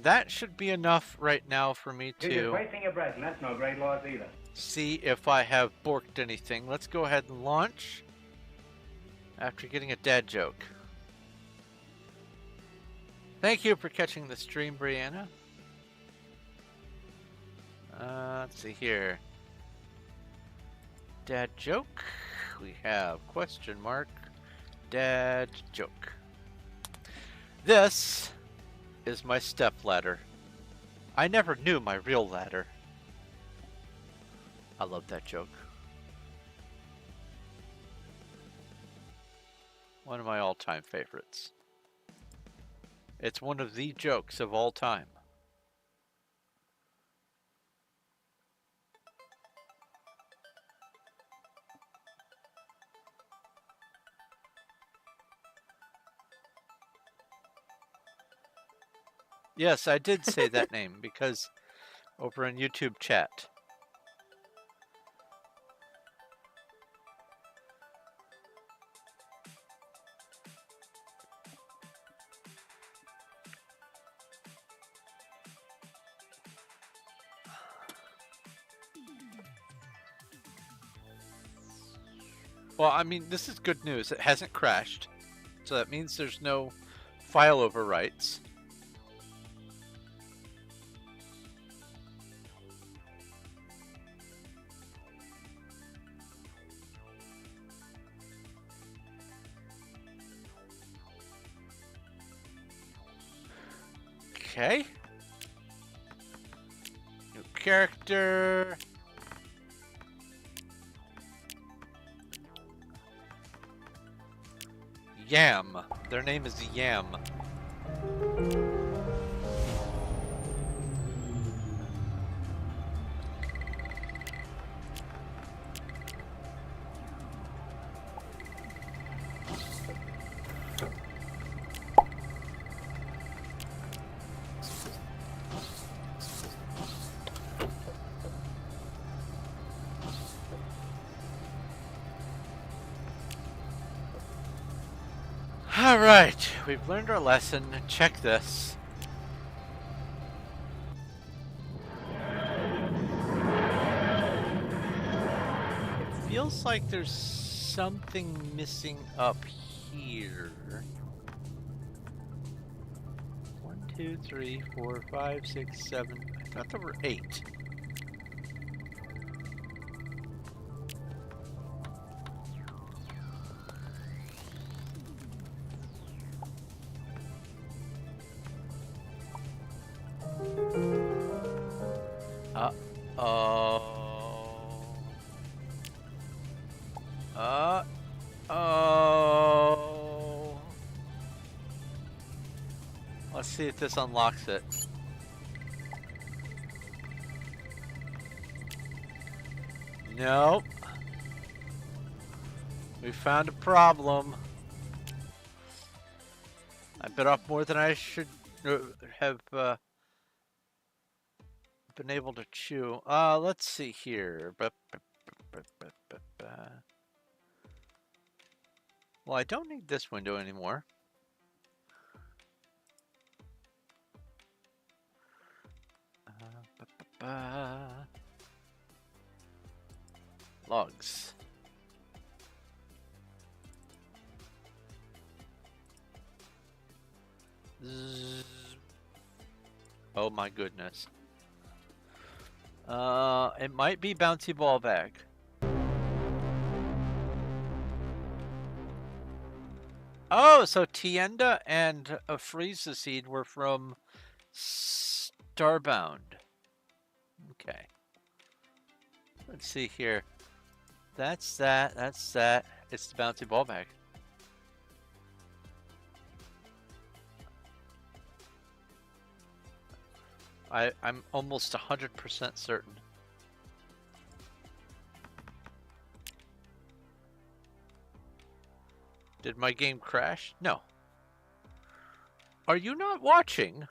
that should be enough right now for me You're just to wasting your breath, and that's no great loss either. see if I have borked anything. Let's go ahead and launch after getting a dad joke. Thank you for catching the stream, Brianna. Let's see here. Dad joke. We have question mark. Dad joke. This is my step ladder. I never knew my real ladder. I love that joke. One of my all-time favorites. It's one of the jokes of all time. Yes, I did say that name because over in YouTube chat. Well, I mean, this is good news. It hasn't crashed. So that means there's no file overwrites. Okay. New character. Yam. Their name is Yam. Alright, we've learned our lesson. Check this. It feels like there's something missing up here. 1, 2, 3, 4, 5, 6, 7. I thought there were 8. Uh-oh. Let's see if this unlocks it. Nope. We found a problem. I bit off more than I should have been able to chew. Let's see here. Well, I don't need this window anymore. Logs. Zzz. Oh my goodness. It might be bouncy ball bag. Oh, so Tienda and a Frieza seed were from Starbound. Okay. Let's see here. That's that. That's that. It's the bouncy ball bag. I'm almost 100% certain. Did my game crash? No. Are you not watching?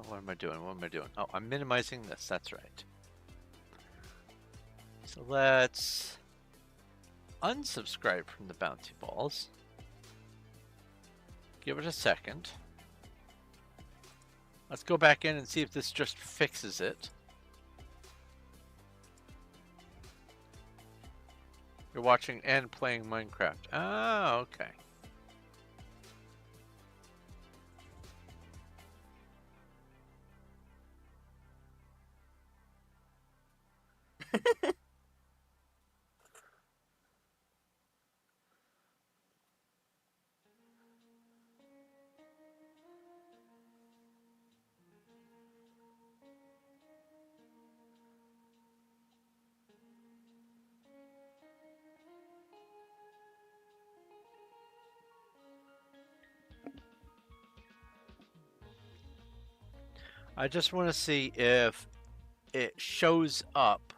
What am I doing? What am I doing? Oh, I'm minimizing this. That's right. So let's unsubscribe from the bouncy balls. Give it a second. Let's go back in and see if this just fixes it. You're watching and playing Minecraft. Ah, okay. I just want to see if it shows up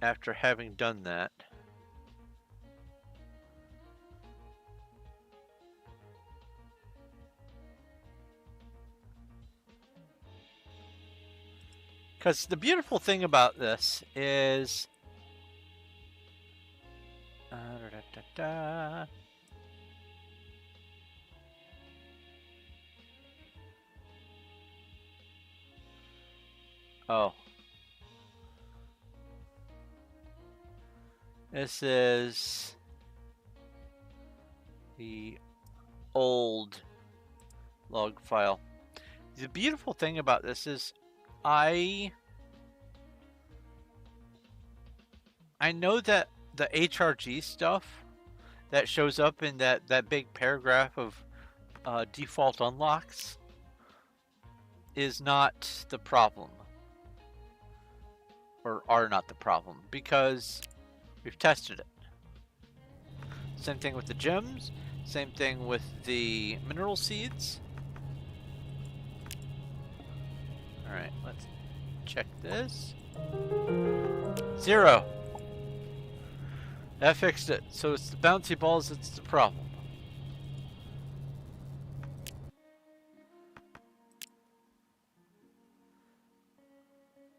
after having done that. Because the beautiful thing about this is... Oh. This is the old log file. The beautiful thing about this is I know that the HRG stuff that shows up in that big paragraph of default unlocks is not the problem, or are not the problem, because we've tested it. Same thing with the gems, same thing with the mineral seeds. Alright, let's check this. 0. That fixed it. So it's the bouncy balls that's the problem.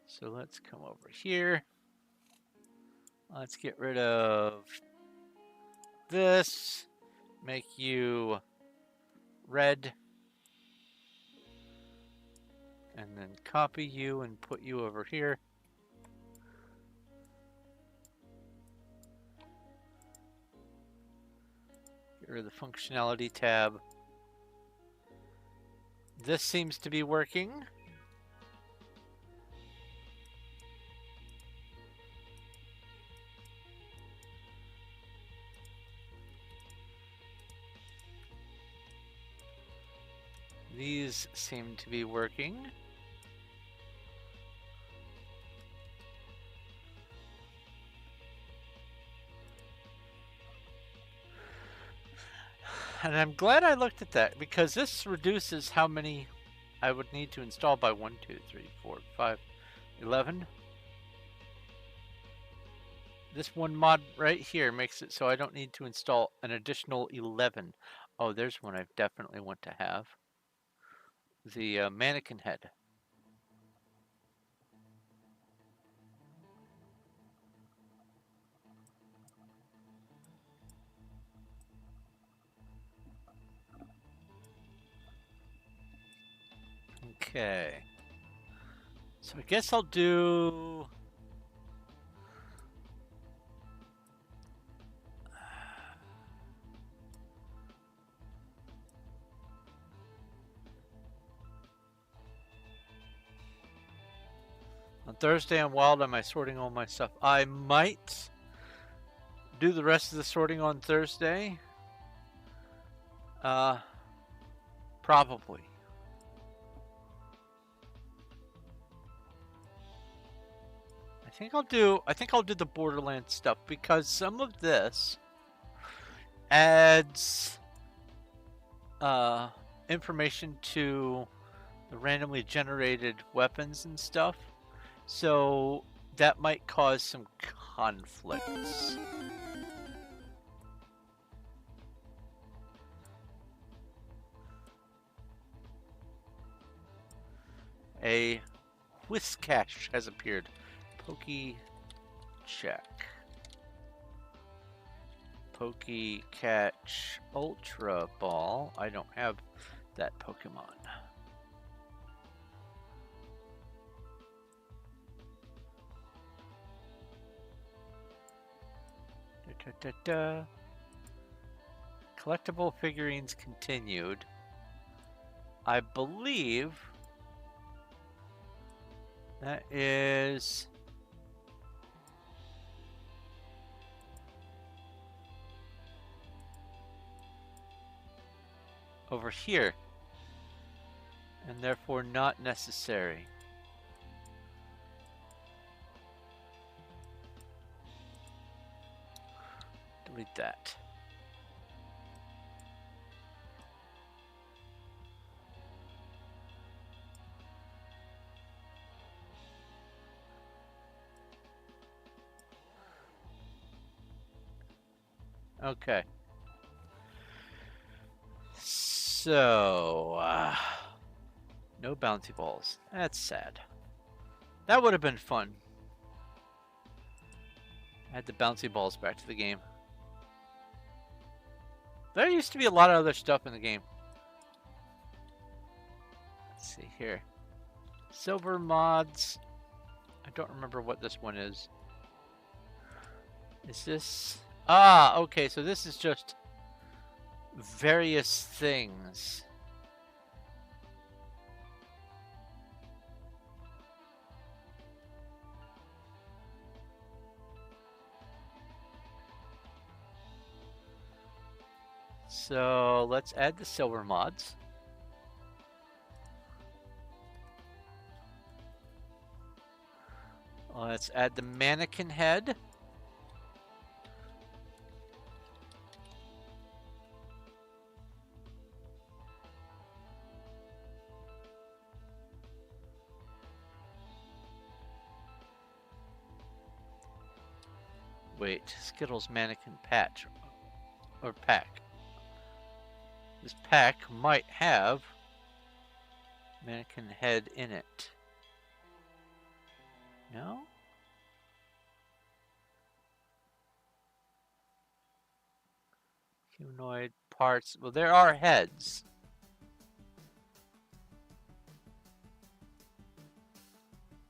So let's come over here. Let's get rid of this. Make you red. And then copy you and put you over here. Get rid of the functionality tab. This seems to be working. These seem to be working. And I'm glad I looked at that, because this reduces how many I would need to install by 1, 2, 3, 4, 5, 11. This one mod right here makes it so I don't need to install an additional 11. Oh, there's one I definitely want to have. The mannequin head. Okay. So I guess I'll do... On Thursday I'm wild. Am I sorting all my stuff? I might do the rest of the sorting on Thursday. Probably. I think I'll do the Borderlands stuff, because some of this adds information to the randomly generated weapons and stuff. So that might cause some conflicts. A Whiskash has appeared. Pokey check. Pokey Catch Ultra Ball. I don't have that Pokemon. Collectible figurines continued. I believe that is over here, and therefore not necessary. Delete that. Okay. So, no bouncy balls. That's sad. That would have been fun. Add the bouncy balls back to the game. There used to be a lot of other stuff in the game. Let's see here. Silver mods. I don't remember what this one is. Is this... Ah, okay, so this is just various things. So let's add the silver mods. Let's add the mannequin head. Wait, Skittles mannequin patch or pack. This pack might have mannequin head in it. No? Humanoid parts. Well, there are heads.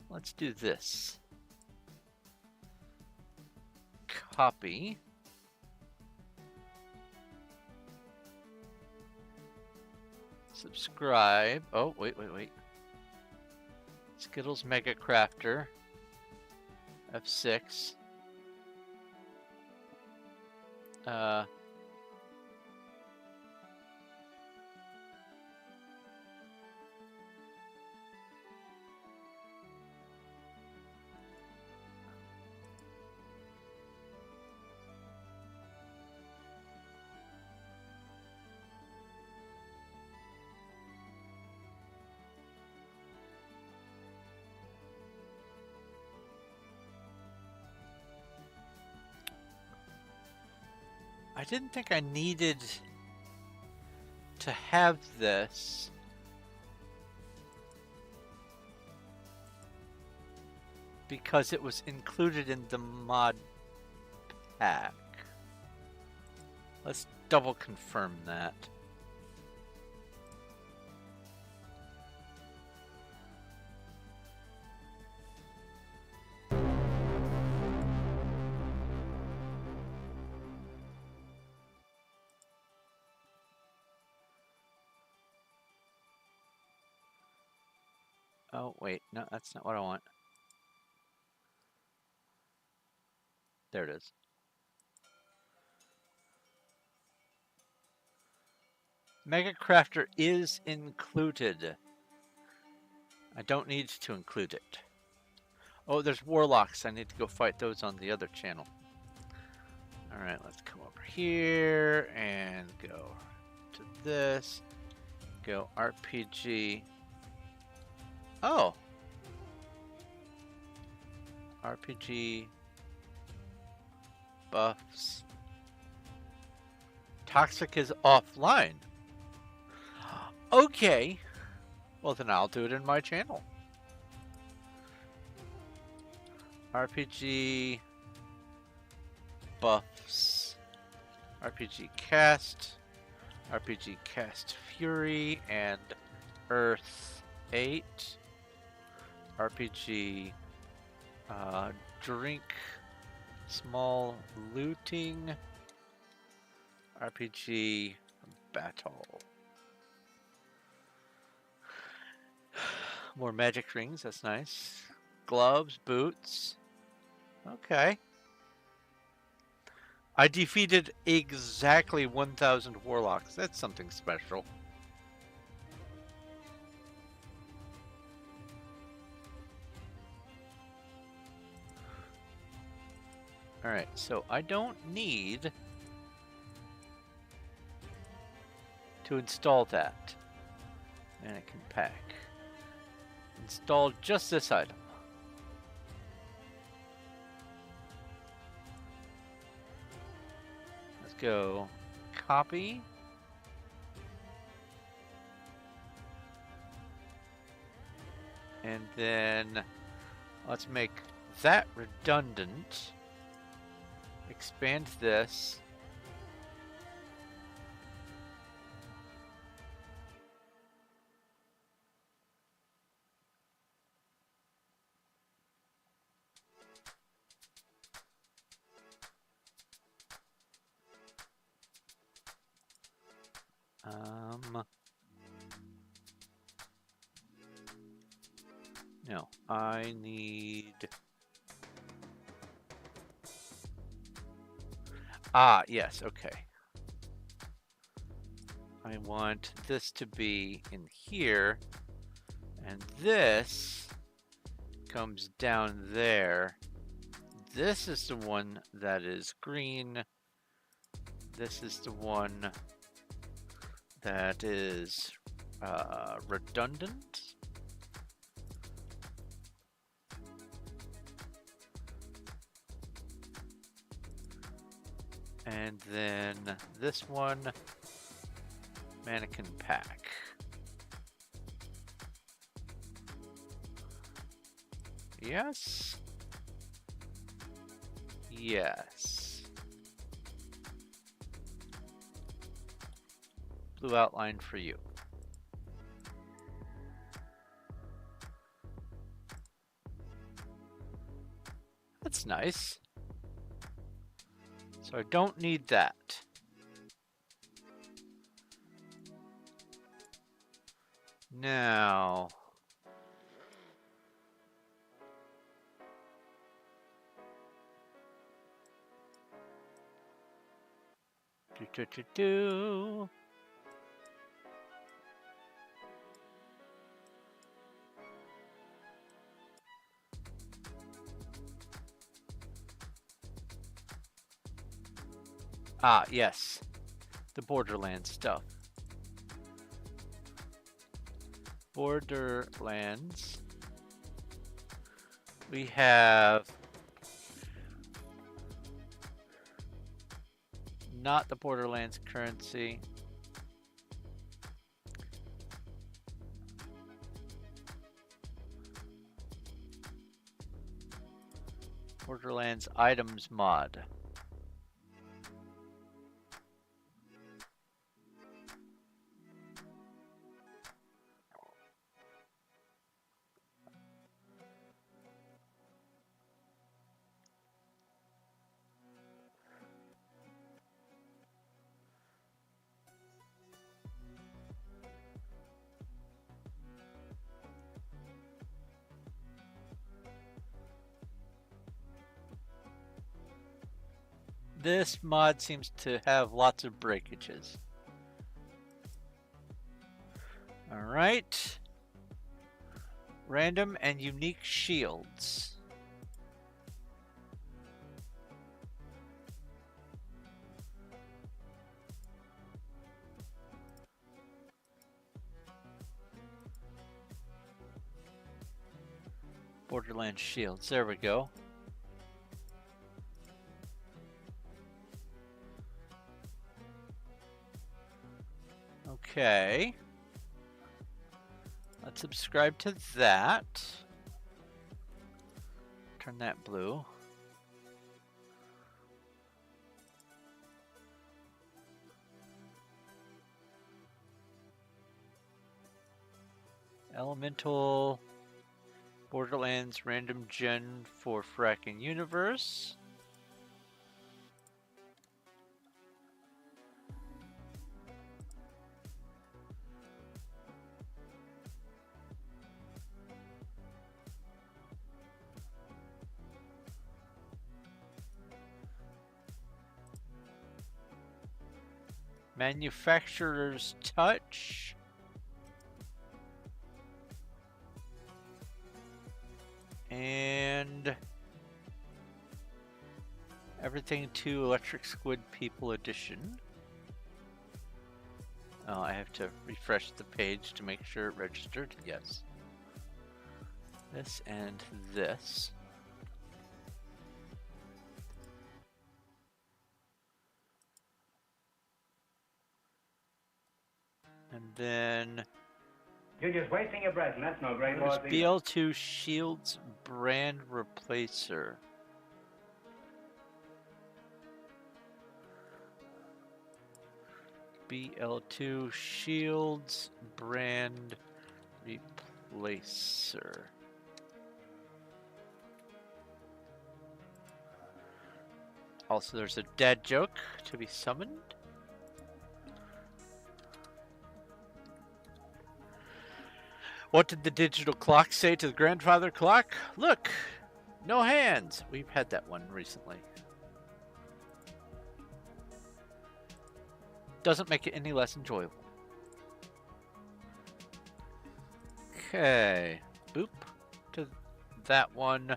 Let's do this. Copy. Subscribe. Oh, wait. Skittles Mega Crafter. F6. I didn't think I needed to have this. Because it was included in the mod pack. Let's double confirm that. Oh, wait. No, that's not what I want. There it is. Mega Crafter is included. I don't need to include it. Oh, there's Warlocks. I need to go fight those on the other channel. Alright, let's come over here and go to this. Go RPG. Oh! RPG buffs. Toxic is offline. Okay. Well, then I'll do it in my channel. RPG buffs, RPG Cast, RPG Cast Fury, and Earth 8, RPG Drink, Small Looting, RPG Battle. More magic rings, that's nice. Gloves, boots. Okay. I defeated exactly 1,000 warlocks. That's something special. Alright, so I don't need to install that. Mannequin pack. Install just this item. Let's go copy. And then let's make that redundant. Expand this. No, I need... Ah, yes, okay. I want this to be in here, and this comes down there. This is the one that is green. This is the one that is redundant. And then this one, mannequin pack. Yes. Yes. Blue outline for you. That's nice. So I don't need that. Now, do. Ah, yes. The Borderlands stuff. Borderlands. We have not the Borderlands currency. Borderlands items mod. This mod seems to have lots of breakages. Alright. Random and unique shields. Borderlands shields. There we go. Okay. Let's subscribe to that. Turn that blue. Elemental Borderlands random gen for Frackin universe. Manufacturer's touch. And everything to Electric Squid People Edition. Oh, I have to refresh the page to make sure it registered. Yes. This and this. And then You're just wasting your breath, and that's no great there's loss either. BL2 Shields brand replacer. BL2 Shields brand replacer. Also, there's a dad joke to be summoned. What did the digital clock say to the grandfather clock? Look, no hands. We've had that one recently. Doesn't make it any less enjoyable. Okay, boop to that one.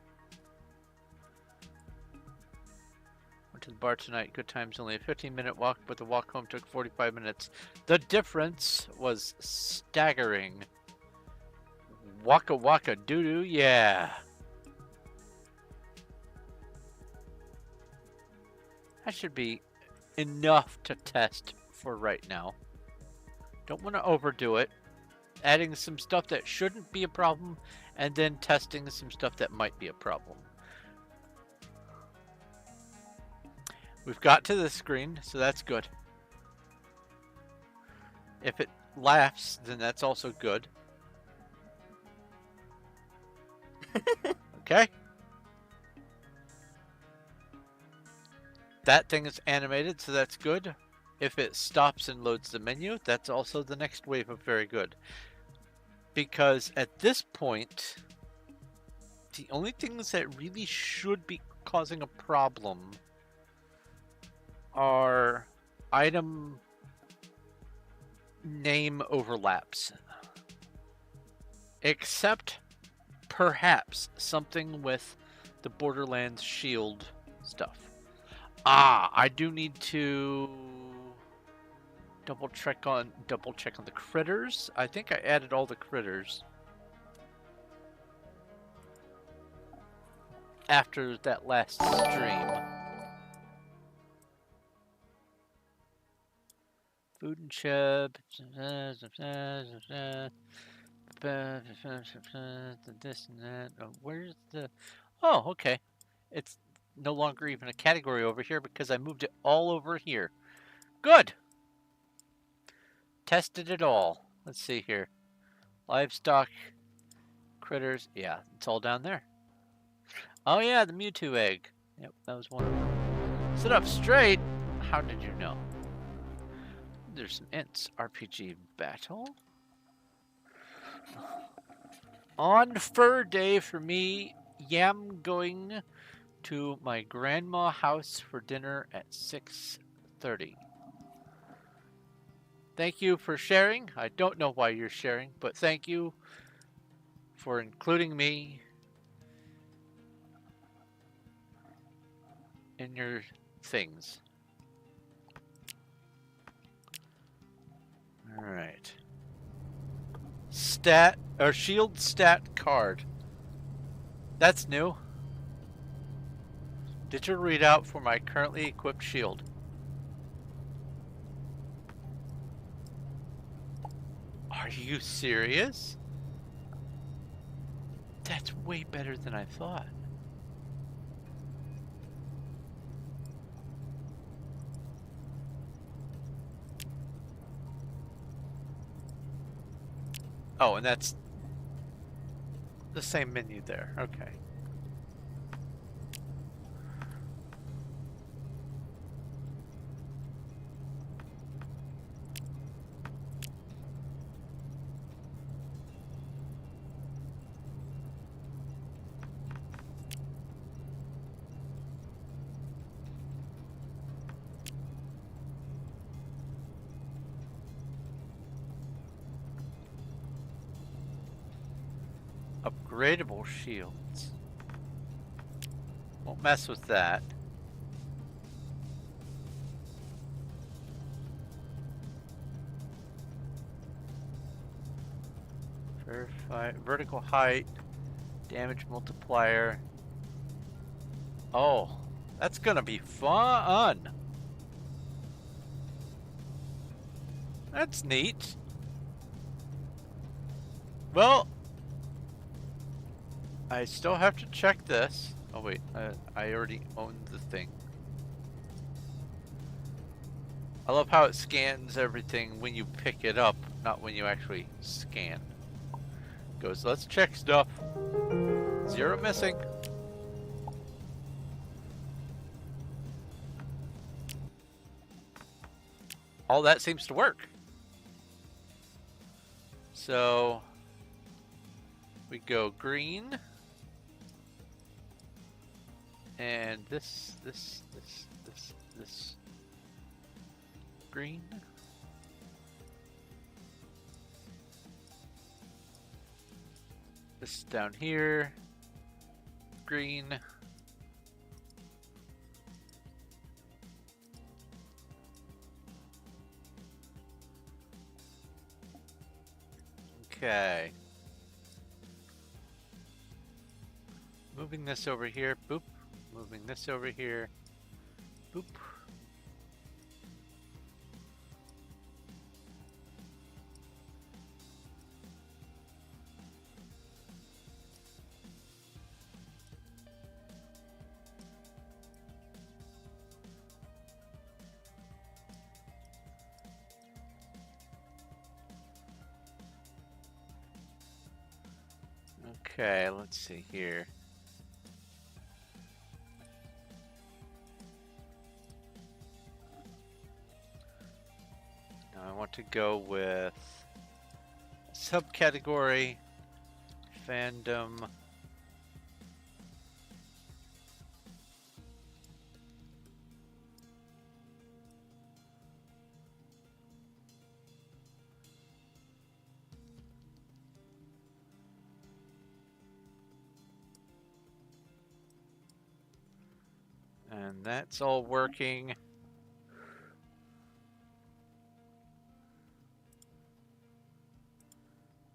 Went to the bar tonight. Good times, only a 15-minute walk, but the walk home took 45 minutes. The difference was staggering. Waka waka doo doo, yeah. That should be enough to test for right now. Don't want to overdo it. Adding some stuff that shouldn't be a problem, and then testing some stuff that might be a problem. We've got to this screen, so that's good. If it laughs, then that's also good. Okay. That thing is animated, so that's good. If it stops and loads the menu, that's also the next wave of very good. Because at this point, the only things that really should be causing a problem are item name overlaps. Except perhaps something with the Borderlands shield stuff. I do need to double check on the critters. I think I added all the critters after that last stream. Food and chip. This and that. Oh, where's the... Oh, okay. It's no longer even a category over here because I moved it all over here. Good. Tested it all. Let's see here. Livestock, critters. Yeah, it's all down there. Oh yeah, the Mewtwo egg. Yep, that was one of them. Sit up straight. How did you know? There's some ints. RPG battle. On fur day for me, yam going to my grandma house for dinner at 6:30. Thank you for sharing. I don't know why you're sharing, but thank you for including me in your things. All right. Stat or shield stat card. That's new. Digital readout for my currently equipped shield. Are you serious? That's way better than I thought. Oh, and that's the same menu there. Okay. Upgradable shields. Won't mess with that. Verify vertical height, damage multiplier. Oh, that's gonna be fun. That's neat. Well, I still have to check this. Oh wait, I already own the thing. I love how it scans everything when you pick it up, not when you actually scan. Goes, let's check stuff. 0 missing. All that seems to work. So we go green. And this green. This down here, green. Okay. Moving this over here, boop. Moving this over here, boop. Okay, let's see here. Now I want to go with subcategory fandom. And that's all working.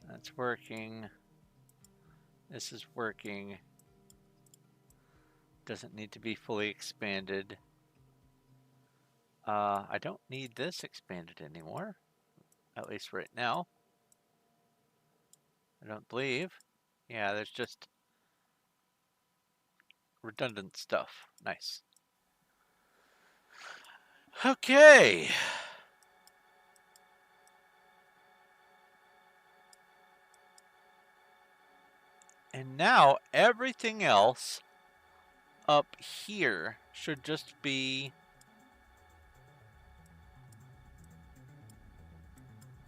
That's working. This is working. Doesn't need to be fully expanded. I don't need this expanded anymore. At least right now. I don't believe. Yeah, there's just redundant stuff. Nice. Okay. And now everything else up here should just be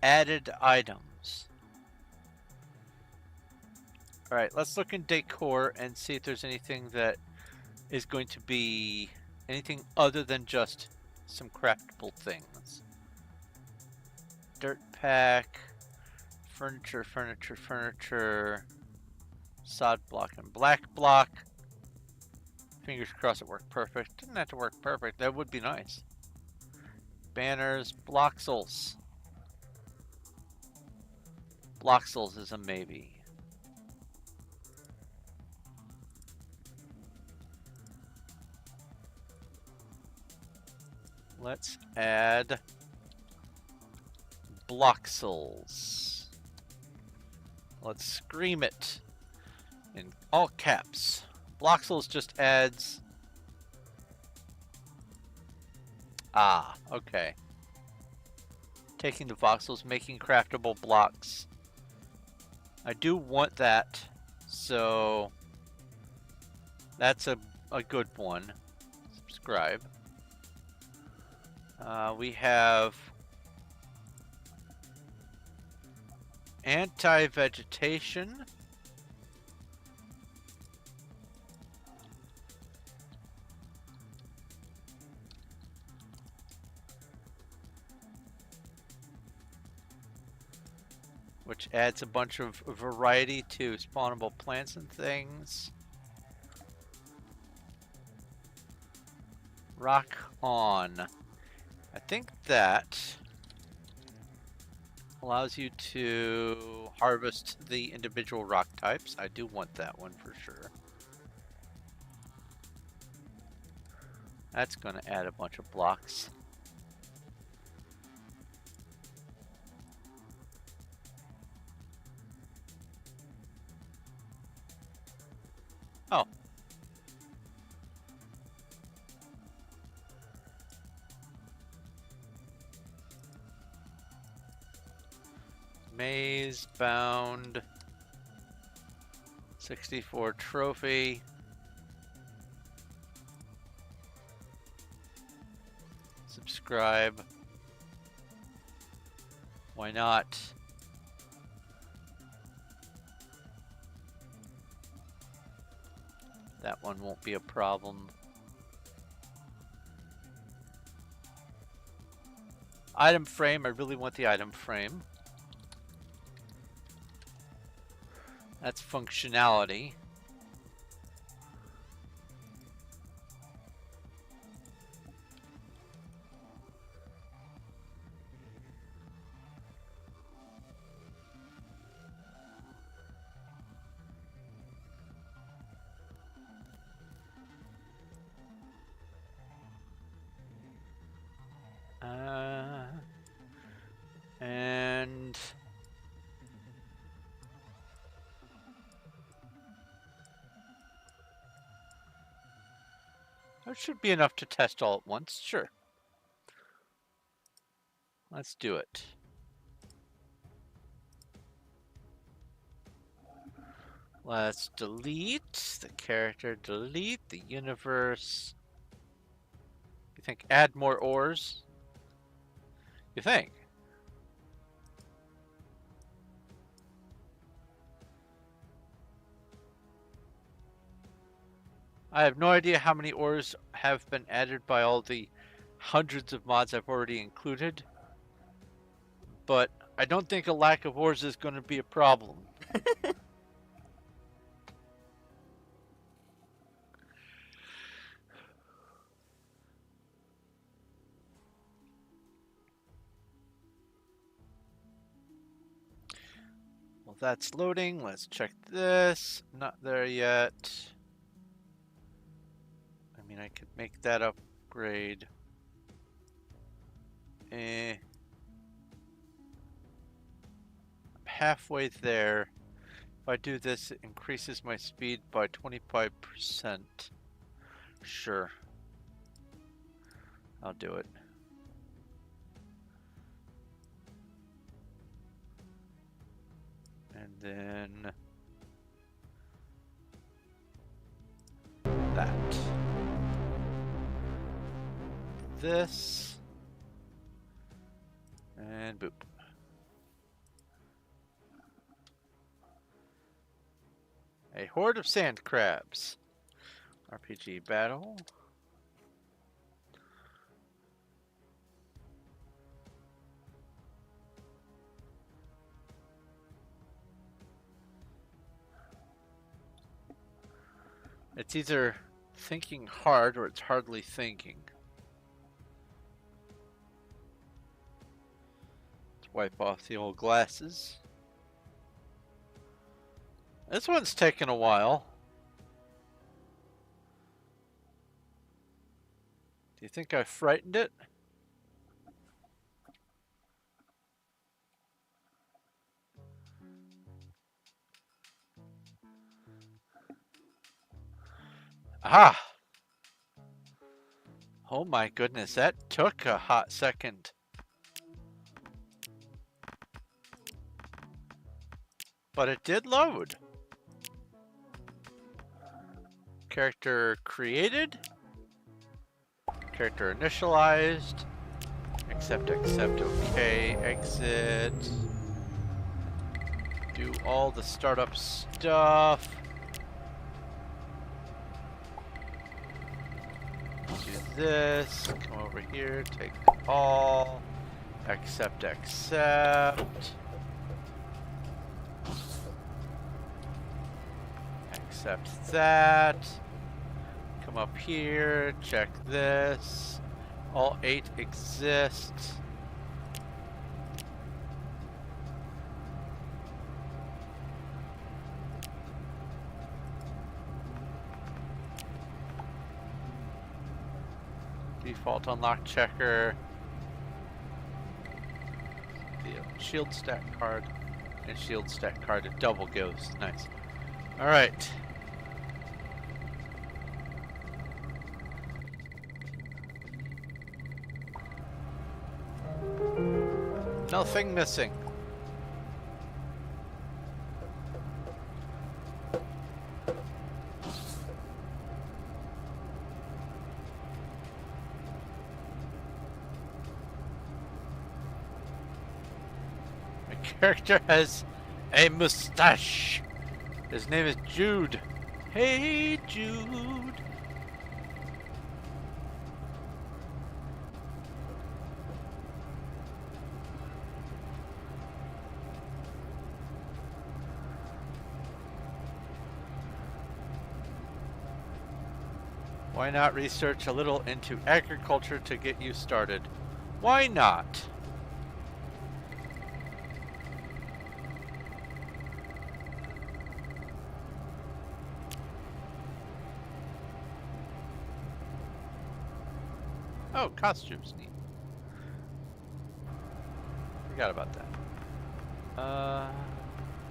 added items. All right, let's look in decor and see if there's anything that is going to be anything other than just some craftable things. Dirt pack, furniture, sod block and black block. Fingers crossed it worked perfect. Didn't have to work perfect. That would be nice. Banners, bloxels. Bloxels is a maybe. Let's add bloxels. Let's scream it in all caps. Bloxels just adds... Ah, okay. Taking the voxels, making craftable blocks I do want that, so that's a good one. Subscribe. We have anti-vegetation. Which adds a bunch of variety to spawnable plants and things. Rock on. I think that allows you to harvest the individual rock types. I do want that one for sure. That's going to add a bunch of blocks. Oh. Maze bound. 64 trophy. Subscribe. Why not? That one won't be a problem. Item frame, I really want the item frame. That's functionality. And that should be enough to test all at once. Sure. Let's do it. Let's delete the character, delete the universe. You think add more ores? You think? I have no idea how many ores have been added by all the hundreds of mods I've already included, but I don't think a lack of ores is going to be a problem. Well, that's loading. Let's check this. Not there yet. I mean, I could make that upgrade. I'm halfway there. If I do this, it increases my speed by 25%. Sure. I'll do it. And then that. This. And boop. A horde of sand crabs. RPG battle. It's either thinking hard or it's hardly thinking. Let's wipe off the old glasses. This one's taken a while. Do you think I frightened it? Ah! Oh my goodness, that took a hot second. But it did load. Character created. Character initialized. Accept, okay, exit. Do all the startup stuff. Do this, come over here, take the call. Accept. Accept that. Come up here, check this. All 8 exist. Default unlock checker. The shield stack card and shield stack card. It double goes. Nice. All right. Nothing missing. My character has a mustache. His name is Jude. Hey, Jude. Why not research a little into agriculture to get you started? Why not? Oh, costumes neat. Forgot about that.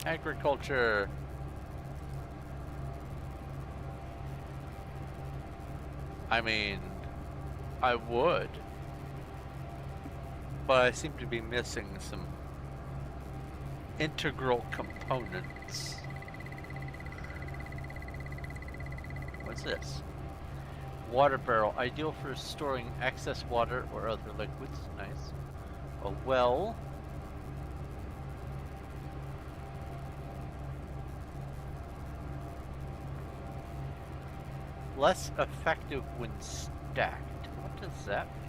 Agriculture. I mean, I would, but I seem to be missing some integral components. What's this? Water barrel, ideal for storing excess water or other liquids. Nice. A well. Less effective when stacked. What does that mean?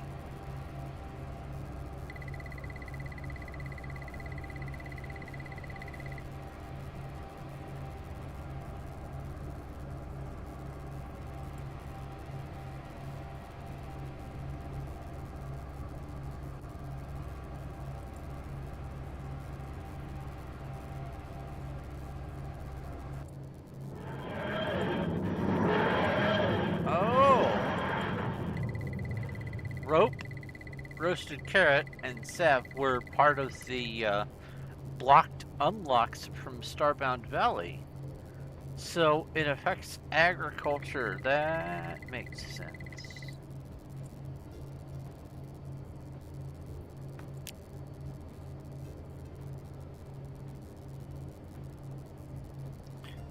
Rope, roasted carrot, and salve were part of the blocked unlocks from Starbound Valley. So it affects agriculture. That makes sense.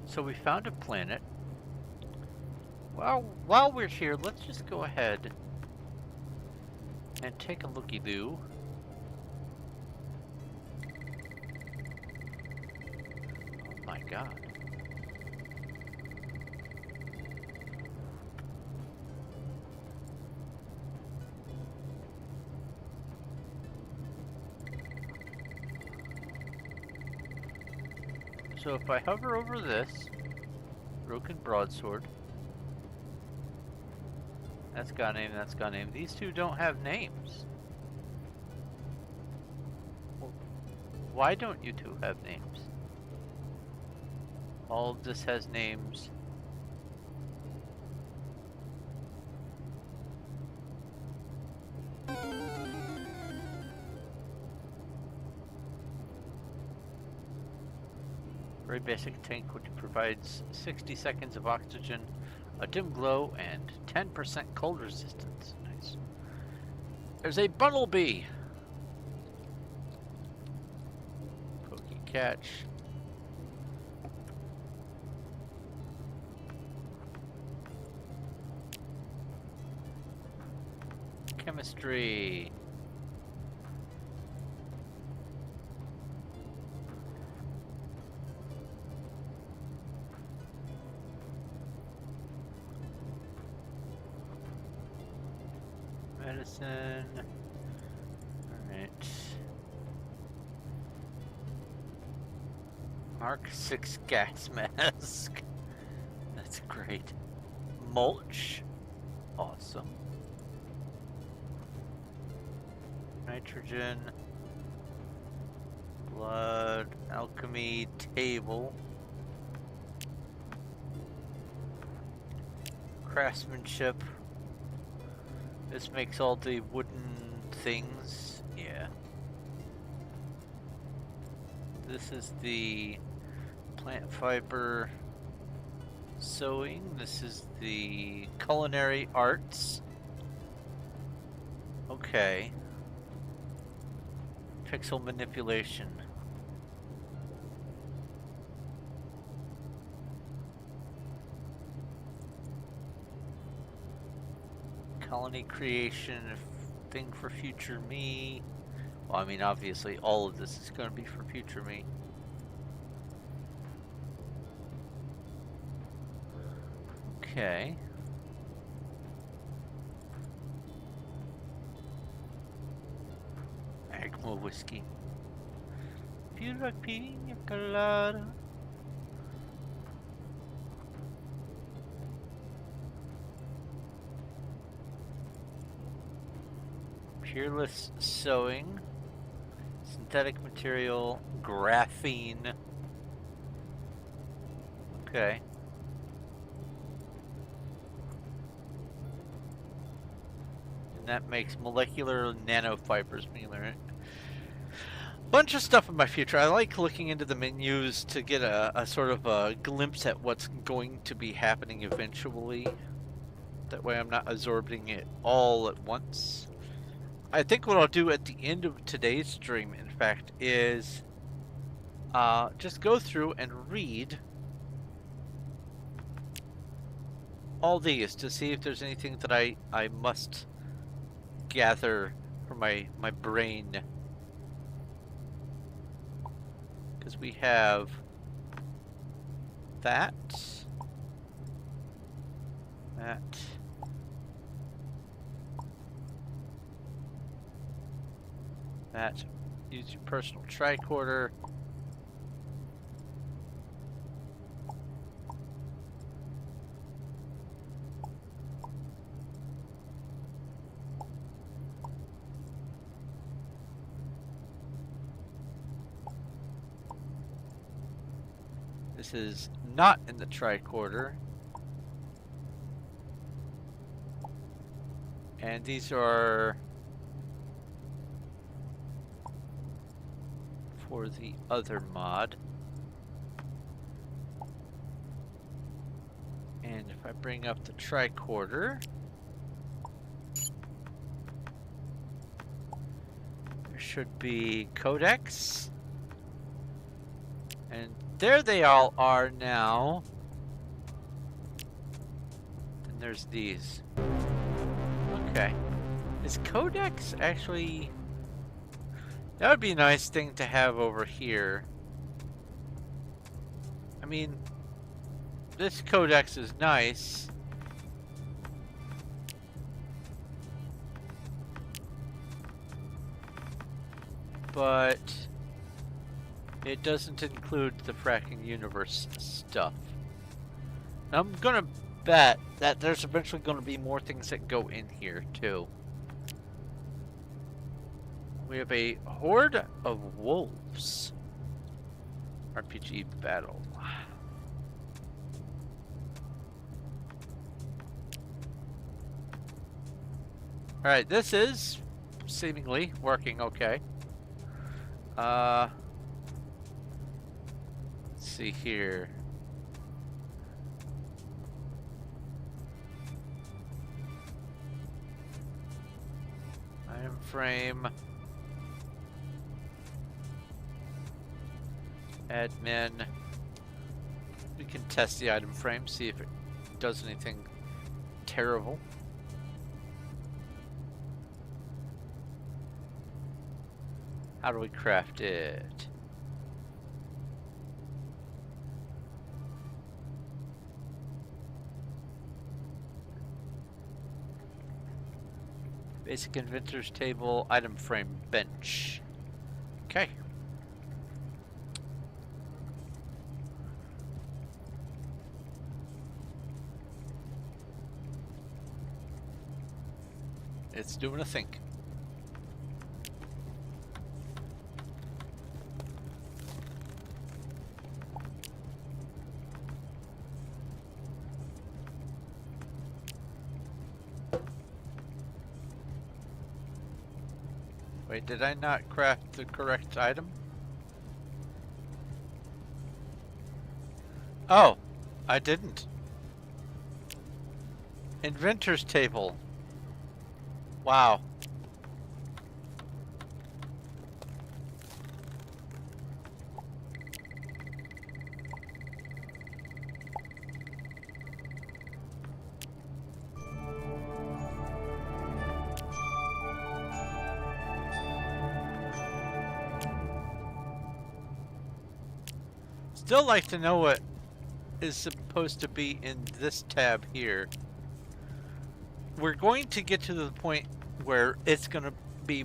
So we found a planet. Well, while we're here, let's just go ahead and take a looky-loo. Oh my god. So if I hover over this, broken broadsword, that's got a name, that's got a name. These two don't have names. Well, why don't you two have names? All of this has names. Very basic tank which provides 60 seconds of oxygen, a dim glow, and 10% cold resistance. Nice. There's a bumblebee. Pokey catch. Chemistry. Medicine. Alright. Mark 6 gas mask. That's great. Mulch. Awesome. Nitrogen. Blood. Alchemy. Table. Craftsmanship. This makes all the wooden things. Yeah. This is the plant fiber sewing. This is the culinary arts. Okay. Pixel manipulation. Colony creation, thing for future me. Well, I mean, obviously, all of this is going to be for future me. Okay. Agma whiskey. Pura pina colada. Peerless sewing. Synthetic material. Graphene. Okay. And that makes molecular nanofibers. Bunch of stuff in my future. I like looking into the menus to get a sort of a glimpse at what's going to be happening eventually. That way I'm not absorbing it all at once. I think what I'll do at the end of today's stream, in fact, is just go through and read all these to see if there's anything that I must gather for my brain. Because we have that, use your personal tricorder. This is not in the tricorder. And these are for the other mod. And if I bring up the tricorder, there should be codecs. And there they all are now. And there's these. Okay. Is codex actually... That would be a nice thing to have over here. I mean, this codex is nice. But it doesn't include the Frackin universe stuff. I'm gonna bet that there's eventually gonna be more things that go in here too. We have a horde of wolves. RPG battle. Alright, this is seemingly working okay. Let's see here. Item frame. Admin. We can test the item frame, see if it does anything terrible. How do we craft it? Basic inventor's table, item frame, bench. Okay. It's doing a think. Wait, did I not craft the correct item? Oh, I didn't. Inventor's table. Wow. Still like to know what is supposed to be in this tab here. We're going to get to the point where it's going to be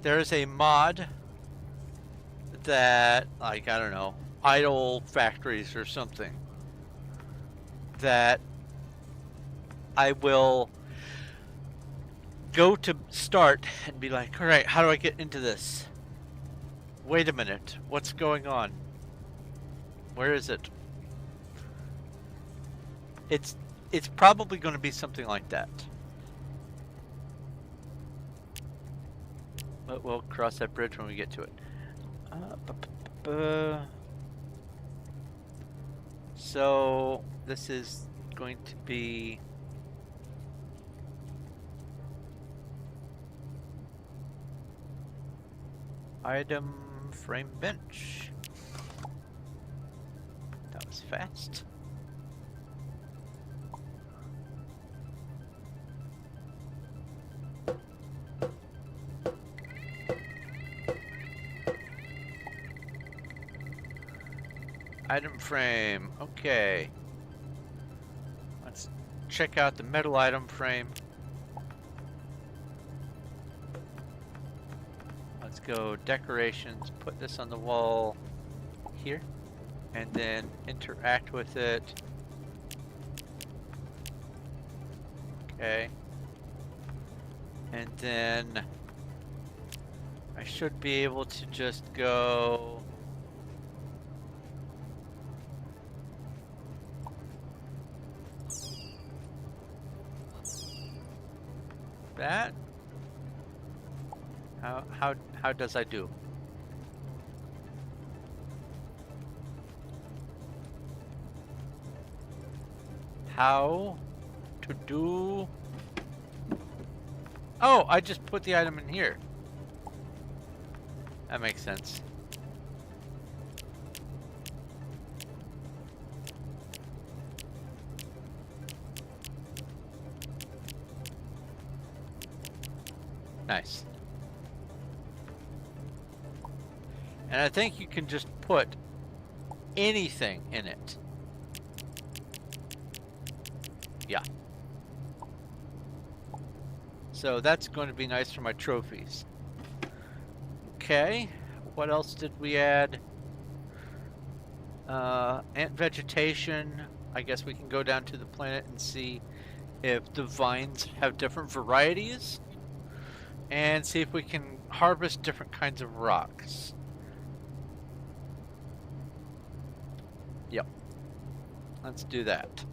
there's a mod that, like, I don't know, idle factories or something, that I will go to start and be like, all right, how do I get into this? Wait a minute, what's going on? Where is it? It's probably going to be something like that. But we'll cross that bridge when we get to it. So this is going to be item frame bench. That was fast. Item frame, okay. Let's check out the metal item frame. Let's go decorations, put this on the wall here, and then interact with it. Okay. And then I should be able to just go that. How does I do? How to do? Oh, I just put the item in here. That makes sense. Nice. And I think you can just put anything in it. Yeah. So that's going to be nice for my trophies. Okay. What else did we add? Ant vegetation. I guess we can go down to the planet and see if the vines have different varieties. And see if we can harvest different kinds of rocks. Yep. Let's do that.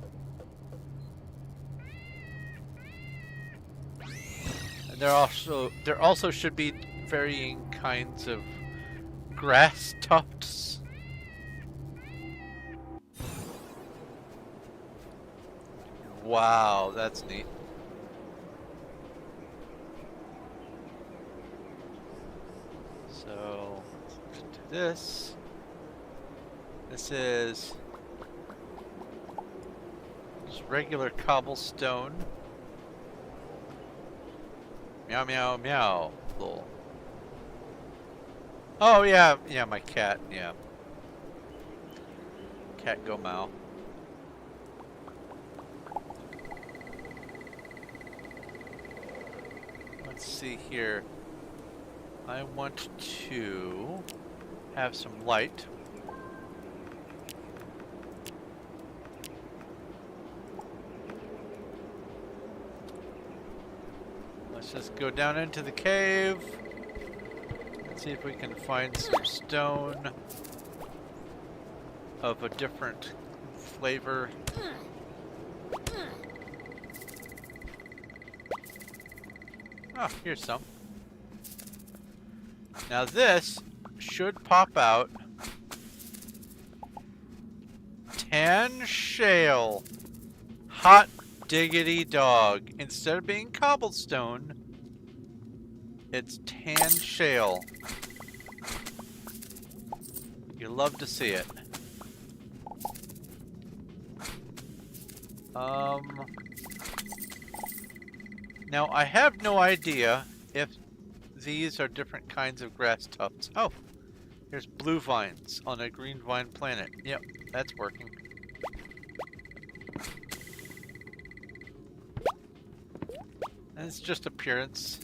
And there also should be varying kinds of grass tufts. Wow, that's neat. So let's do this. This is just regular cobblestone. Meow meow meow. Little Oh yeah, yeah, my cat. Yeah, cat go meow. Let's see here. I want to have some light. Let's just go down into the cave. Let's see if we can find some stone of a different flavor. Oh, here's some. Now this should pop out tan shale. Hot diggity dog. Instead of being cobblestone, it's tan shale. You love to see it. Now I have no idea if these are different kinds of grass tufts. Oh, here's blue vines on a green vine planet. Yep, that's working. And it's just appearance.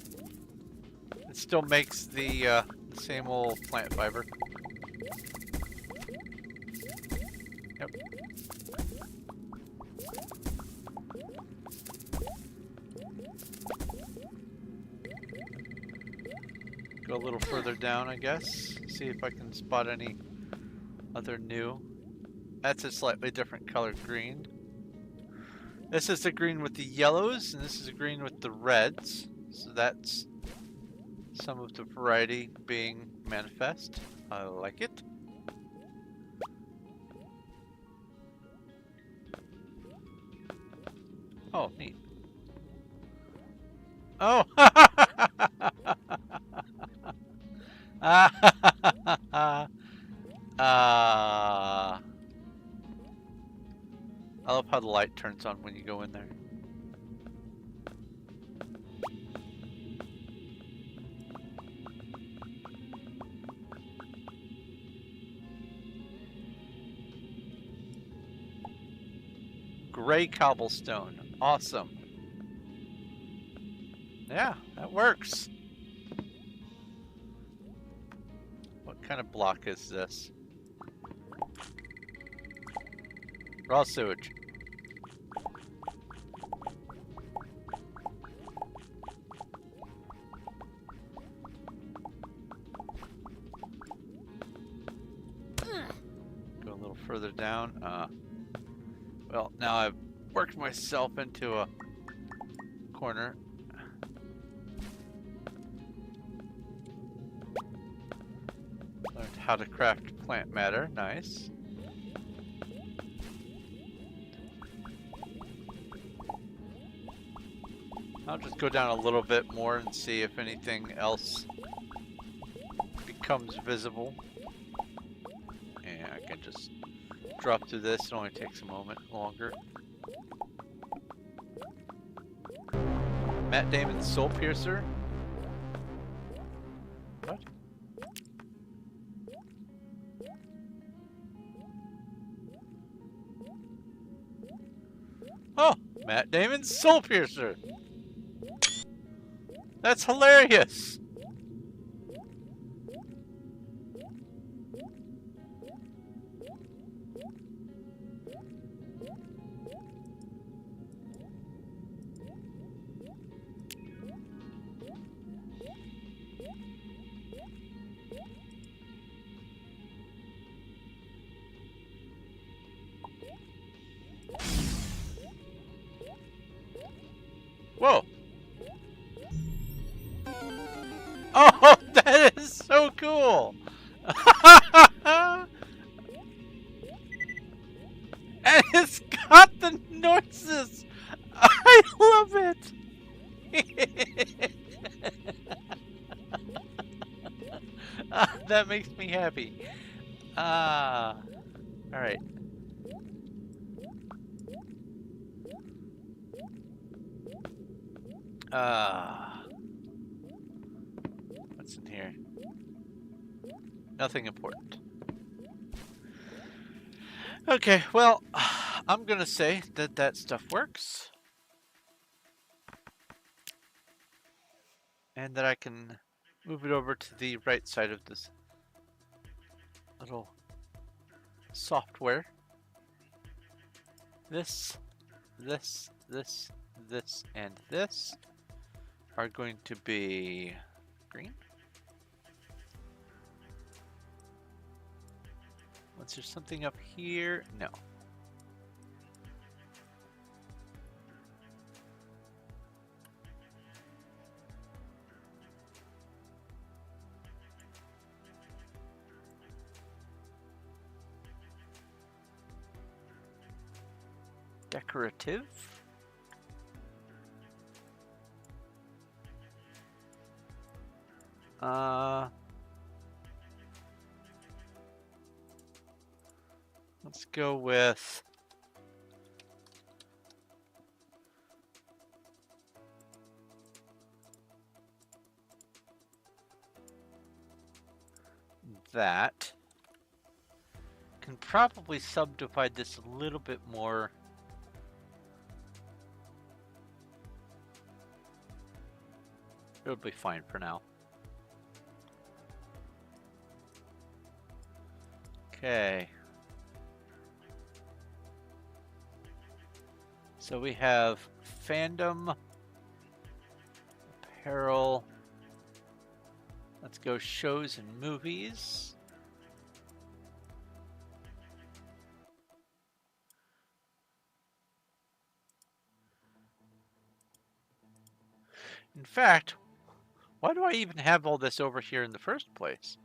It still makes the same old plant fiber. Yep. Go a little further down, I guess. See if I can spot any other new. That's a slightly different colored green. This is the green with the yellows, and this is the green with the reds. So that's some of the variety being manifest. I like it. Oh, neat. Oh! I love how the light turns on when you go in there. Gray cobblestone. Awesome. Yeah, that works. What kind of block is this? Raw sewage. Go a little further down. Well, now I've worked myself into a corner. Learned how to craft plant matter. Nice. I'll just go down a little bit more and see if anything else becomes visible. And I can just drop through this. It only takes a moment longer. Matt Damon's Soul Piercer. What? Oh, Matt Damon's Soul Piercer. That's hilarious. Whoa. Oh, that is so cool. And it's got the noises. I love it. That makes me happy. All right. What's in here? Nothing important. Okay, well, I'm gonna say that that stuff works. And that I can move it over to the right side of this little software. This, this, and this are going to be green. Was there something up here? No. Decorative. Let's go with that. Can probably subdivide this a little bit more. It'll be fine for now. Okay. So we have fandom, apparel. Let's go shows and movies. In fact, why do I even have all this over here in the first place?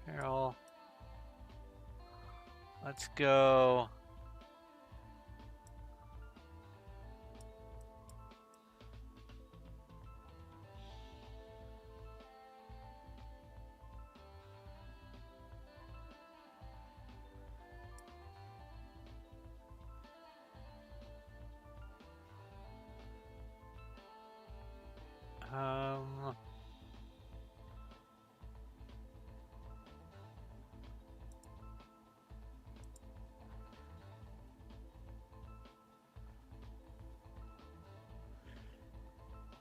Apparel. Let's go.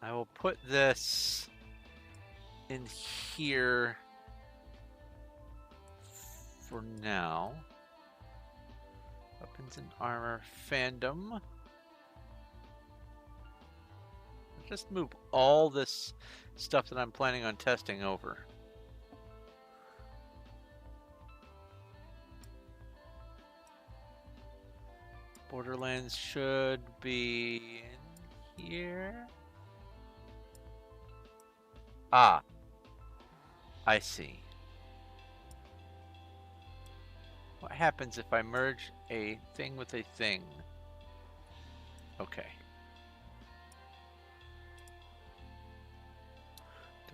I will put this in here for now. Weapons and armor fandom. Just move all this stuff that I'm planning on testing over. Borderlands should be in here. Ah, I see. What happens if I merge a thing with a thing? Okay.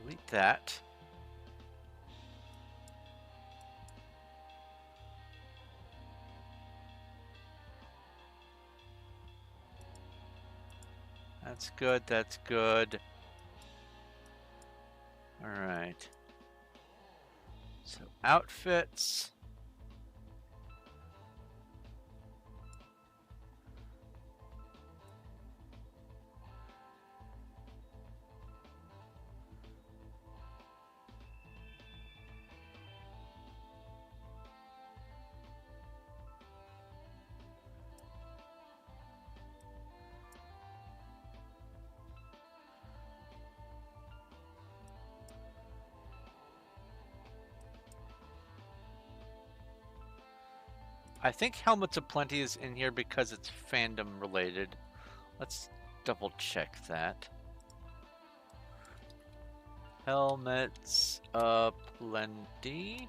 Delete that. That's good, that's good. All right. So outfits. I think Helmets of Plenty is in here because it's fandom related. Let's double check that. Helmets of Plenty.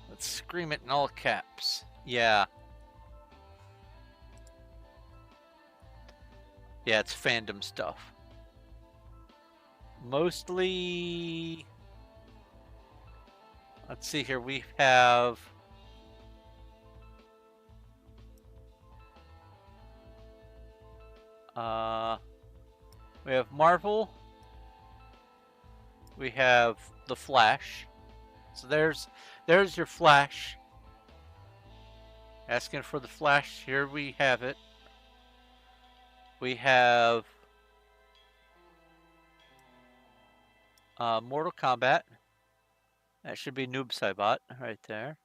Let's scream it in all caps. Yeah. Yeah, it's fandom stuff. Mostly... Let's see here. We have... we have Marvel. We have The Flash. So there's your Flash. Asking for The Flash. Here we have it. We have Mortal Kombat. That should be Noob Saibot right there.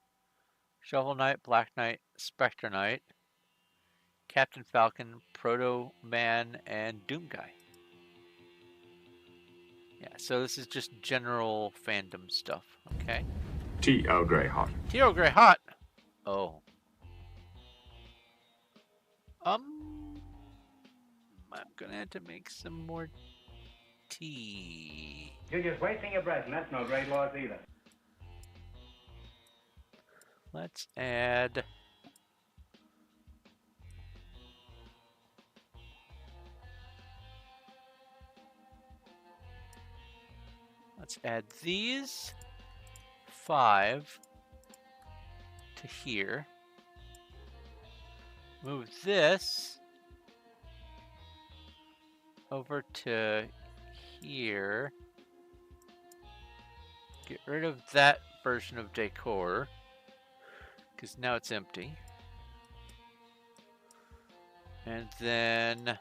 Shovel Knight, Black Knight, Spectre Knight, Captain Falcon, Proto Man, and Doom Guy. Yeah, so this is just general fandom stuff. Okay. T.O. Grey Hot. T.O. Grey Hot. Oh. I'm gonna have to make some more tea. You're just wasting your breath, and that's no great loss either. Let's add... Let's add these 5 to here. Move this over to here. Get rid of that version of decor, because now it's empty. And then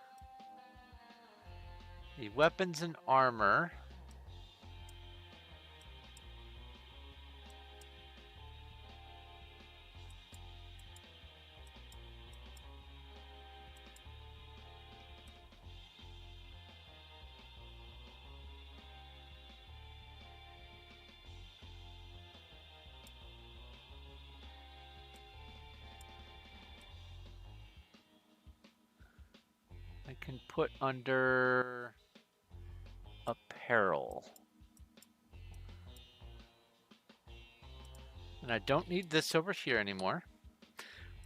the weapons and armor. I can put under apparel. And I don't need this over here anymore.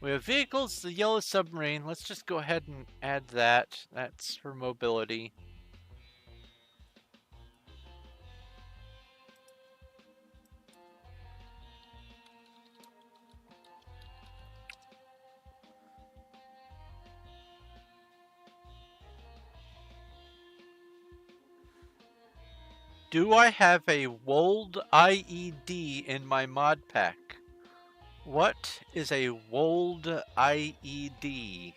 We have vehicles, the yellow submarine. Let's just go ahead and add that. That's for mobility. Do I have a Wold IED in my mod pack? What is a Wold IED?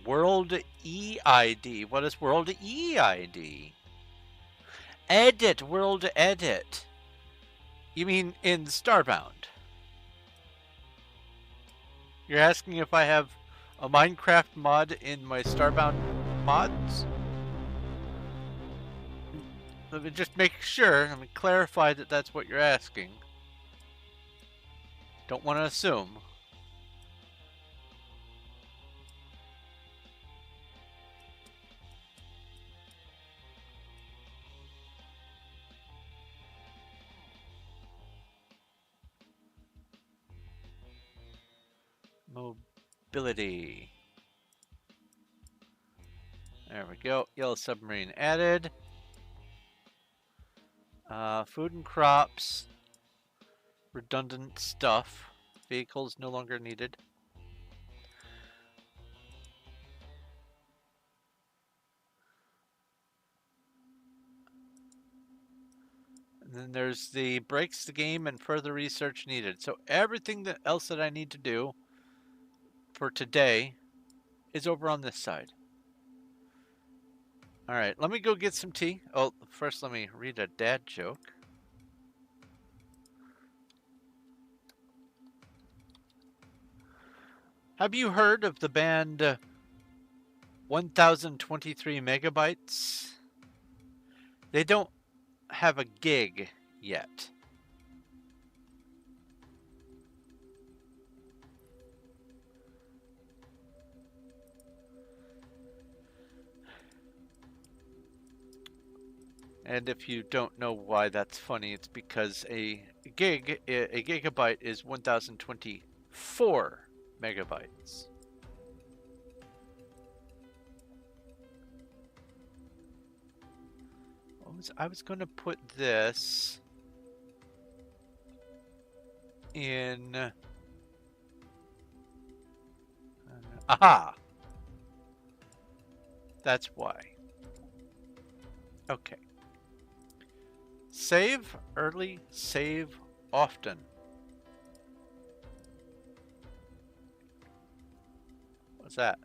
World EID. What is World EID? Edit. World Edit. You mean in Starbound? You're asking if I have a Minecraft mod in my Starbound mods? Let me just make sure. Let me clarify that that's what you're asking. Don't want to assume. Mobility. There we go. Yellow submarine added. Food and crops. Redundant stuff. Vehicles no longer needed. And then there's the breaks the game and further research needed. So everything else that I need to do for today is over on this side. All right, let me go get some tea. Oh, first let me read a dad joke. Have you heard of the band 1023 Megabytes? They don't have a gig yet. And if you don't know why that's funny, it's because a gigabyte is 1024 megabytes. I was going to put this in. Aha! That's why. Okay. Save early, save often. What's that?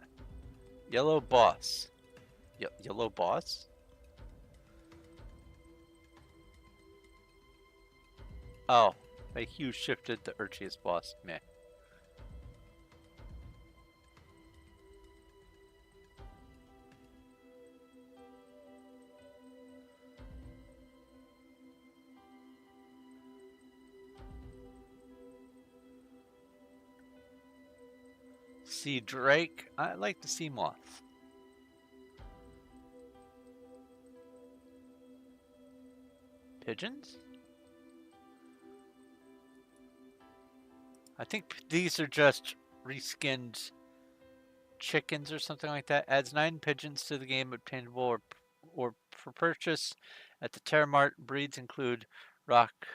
Yellow boss. Yellow boss? Oh, a Hugh shifted the Urchius boss. Meh. Sea Drake. I like the sea moth. Pigeons? I think these are just reskinned chickens or something like that. Adds 9 pigeons to the game, obtainable or for purchase at the Terramart. Breeds include Rock,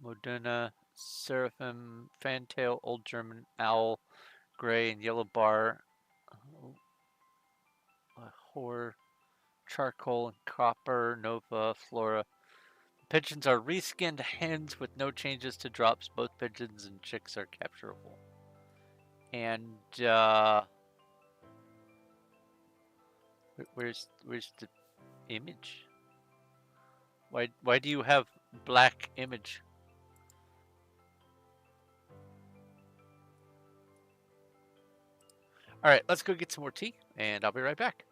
Modena, Seraphim, Fantail, Old German, Owl, Gray, and Yellow Bar. Whore, Charcoal, and Copper, Nova, Flora. Pigeons are reskinned hens with no changes to drops. Both pigeons and chicks are capturable. And where's the image? Why do you have black image? All right, let's go get some more tea, and I'll be right back.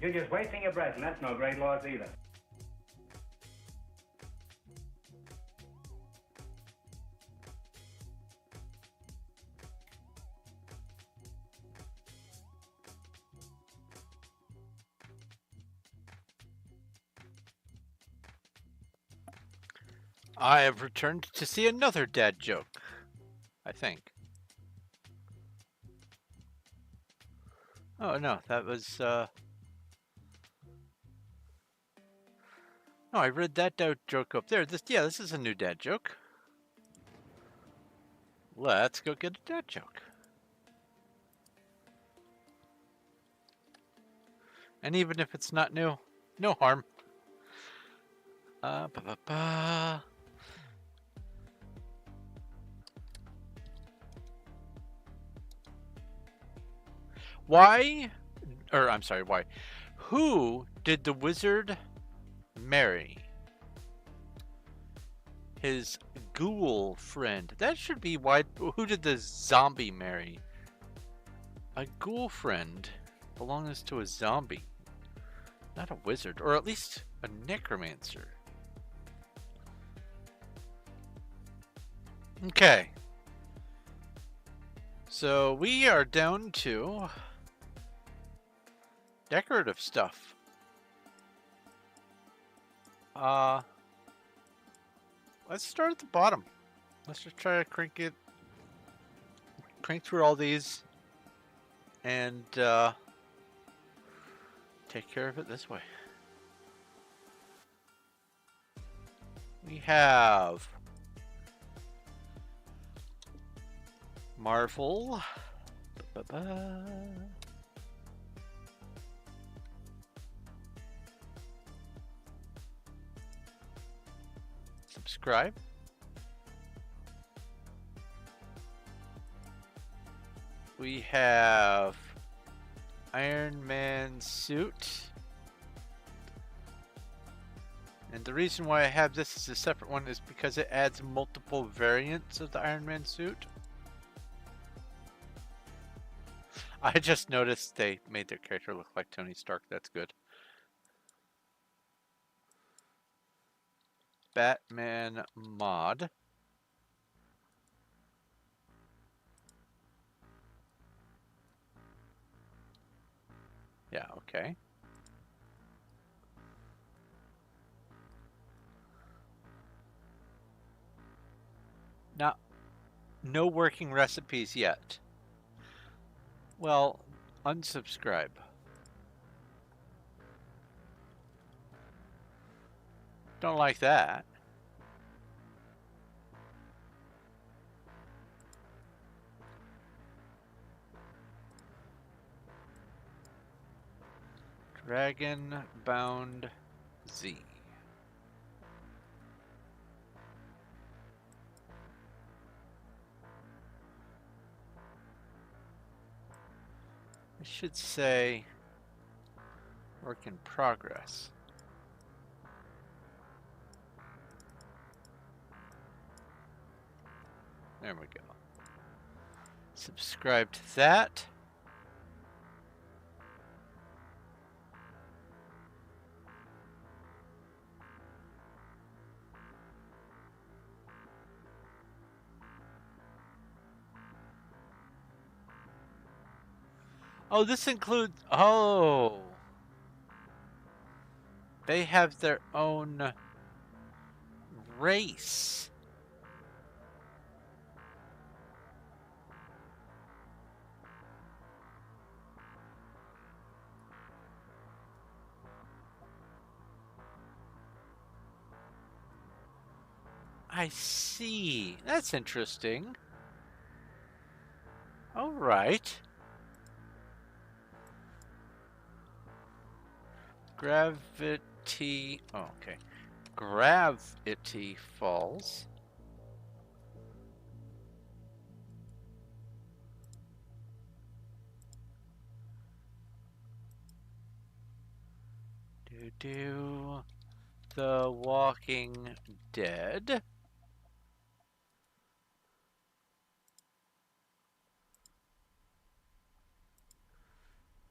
You're just wasting your breath, and that's no great loss either. I have returned to see another dad joke, I think. Oh no, that was no, I read that joke up there. This is a new dad joke. Let's go get a dad joke. And even if it's not new, no harm. Ba ba ba. Why, or I'm sorry, why? Who did the wizard marry? His ghoul friend. That should be why. Who did the zombie marry? A ghoul friend belongs to a zombie, not a wizard, or at least a necromancer. Okay. So we are down to decorative stuff. Let's start at the bottom. Let's just try to crank through all these, and take care of it this way. We have Marvel. Ba-ba-ba. Subscribe. We have Iron Man suit. And the reason why I have this as a separate one is because it adds multiple variants of the Iron Man suit. I just noticed they made their character look like Tony Stark. That's good. Batman mod. Yeah, okay. Now, no working recipes yet. Well, unsubscribe. Don't like that. Dragon Bound Z. I should say work in progress. There we go. Subscribe to that. Oh, this includes... Oh. They have their own race. I see. That's interesting. All right. Gravity. Oh, okay. Gravity Falls. The Walking Dead.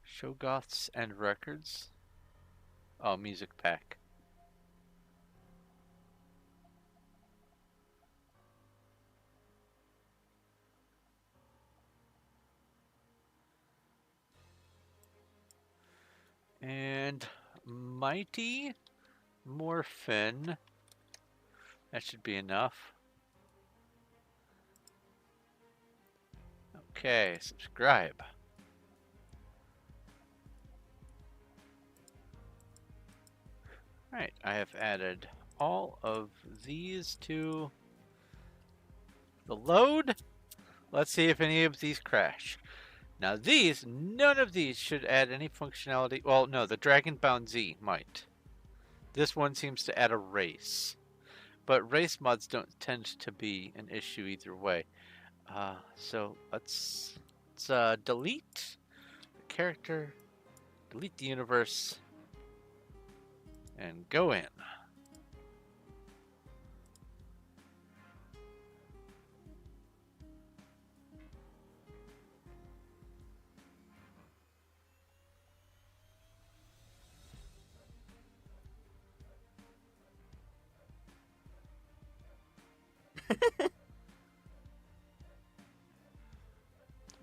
Shoggoths and Records. Oh, music pack. And Mighty Morphin. That should be enough. Okay, subscribe. Alright, I have added all of these to the load. Let's see if any of these crash. Now these, none of these should add any functionality. Well, no, the Dragonbound Z might. This one seems to add a race. But race mods don't tend to be an issue either way. So let's delete the character, delete the universe, and go in.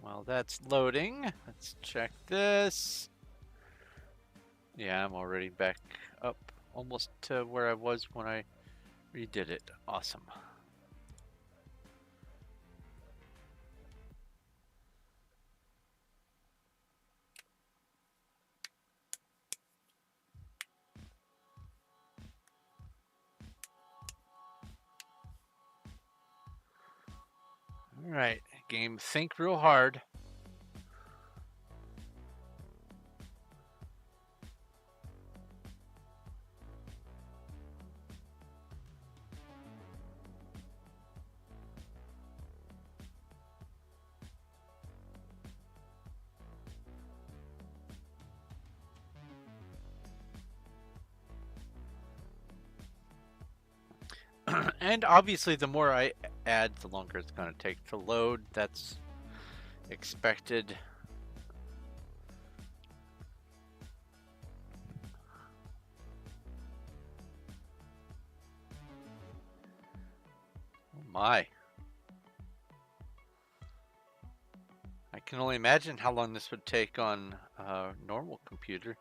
While that's loading, let's check this. Yeah, I'm already back up almost to where I was when I redid it. Awesome. Alright, game, think real hard. And obviously the more I add, the longer it's going to take to load. That's expected. Oh my. I can only imagine how long this would take on a normal computer.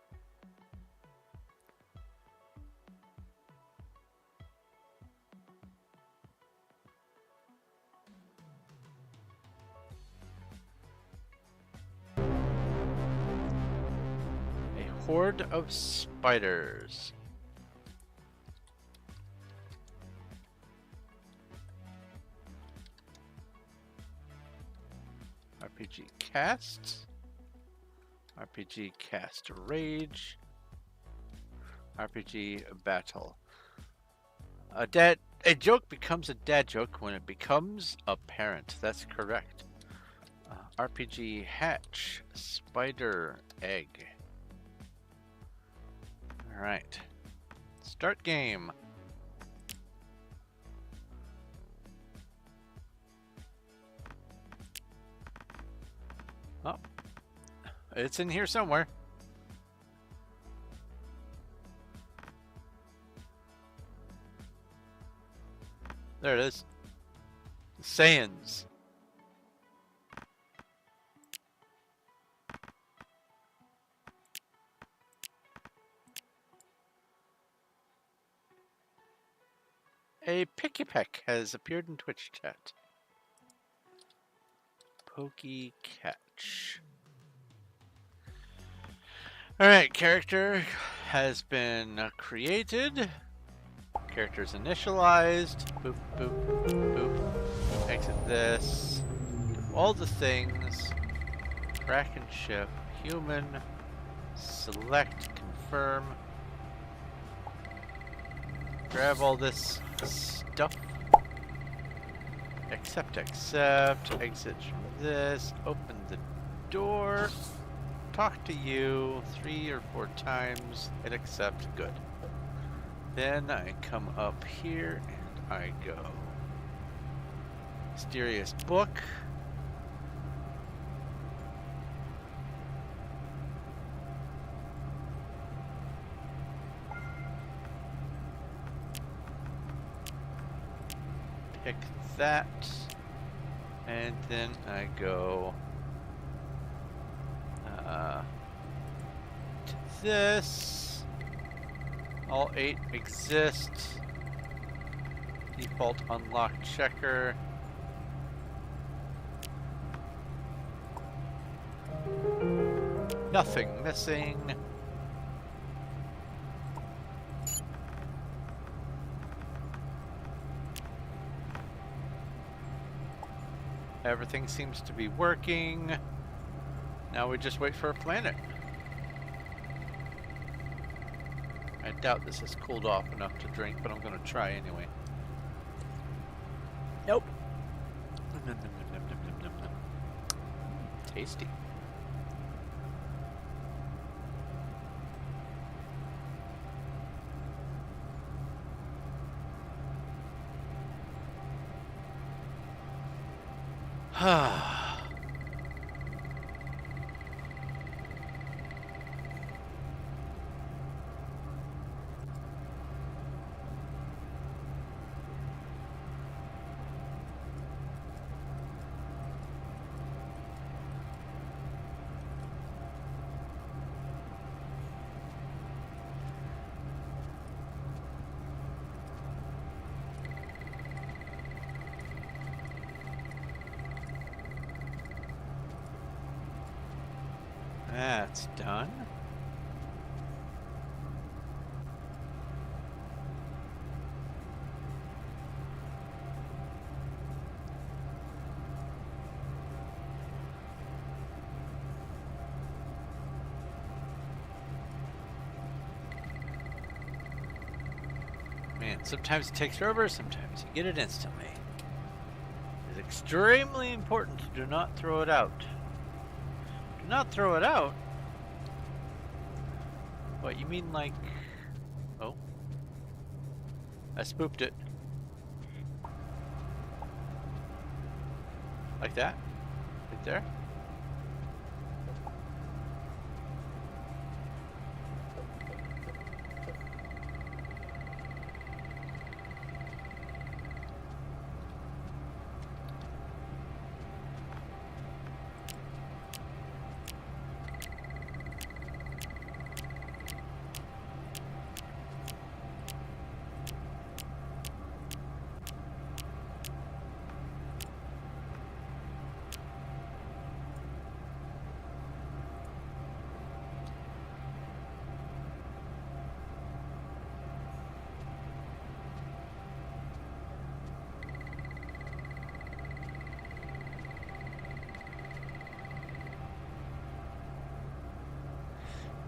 Horde of spiders. RPG cast. RPG cast rage. RPG battle. A joke becomes a dad joke when it becomes apparent. That's correct. RPG hatch. Spider egg. Alright. Start game. Oh. It's in here somewhere. There it is. Saiyans. A Picky Peck has appeared in Twitch chat. Pokey Catch. Alright, character has been created. Character's initialized. Boop, boop, boop. Exit this. Do all the things. Frackin ship. Human. Select. Confirm. Grab all this stuff. Accept. Exit from this. Open the door. Talk to you 3 or 4 times. Hit accept. Good. Then I come up here and I go. Mysterious book. pick that. And then I go to this. All 8 exist. Default unlock checker. Nothing missing. Everything seems to be working. Now we just wait for a planet. I doubt this has cooled off enough to drink, but I'm gonna try anyway. Nope. Nom, nom, nom, nom, nom, nom, nom. Tasty. That's done. Man, sometimes it takes forever, sometimes you get it instantly. It's extremely important to do not throw it out. Do not throw it out? What, you mean like... Oh. I spooped it. Like that? Right there?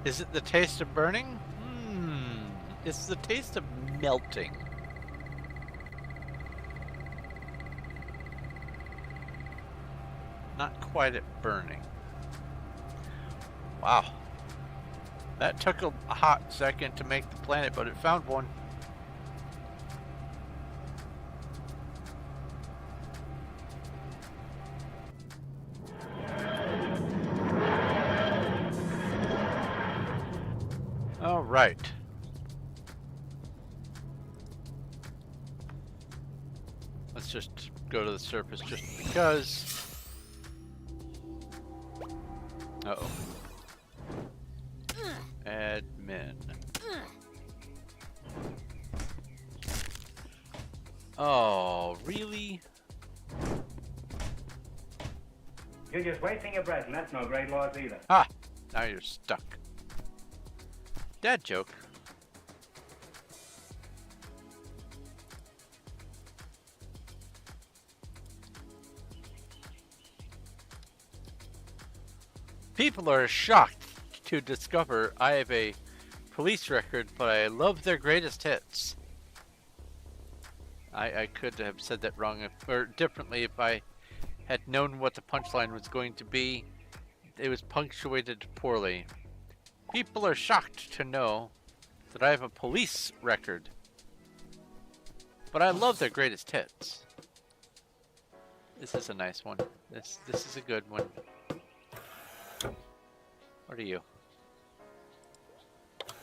Is it the taste of burning? It's the taste of melting. Not quite at burning. Wow. That took a hot second to make the planet, but it found one. All right. Let's just go to the surface just because. Uh-oh. Admin. Oh, really? You're just wasting your breath, and that's no great loss either. Ah, now you're stuck. Dad joke. People are shocked to discover I have a police record, but I love their greatest hits. I could have said that wrong or differently if I had known what the punchline was going to be. It was punctuated poorly. People are shocked to know that I have a police record, but I love their greatest hits. This is a nice one. This is a good one. What are you?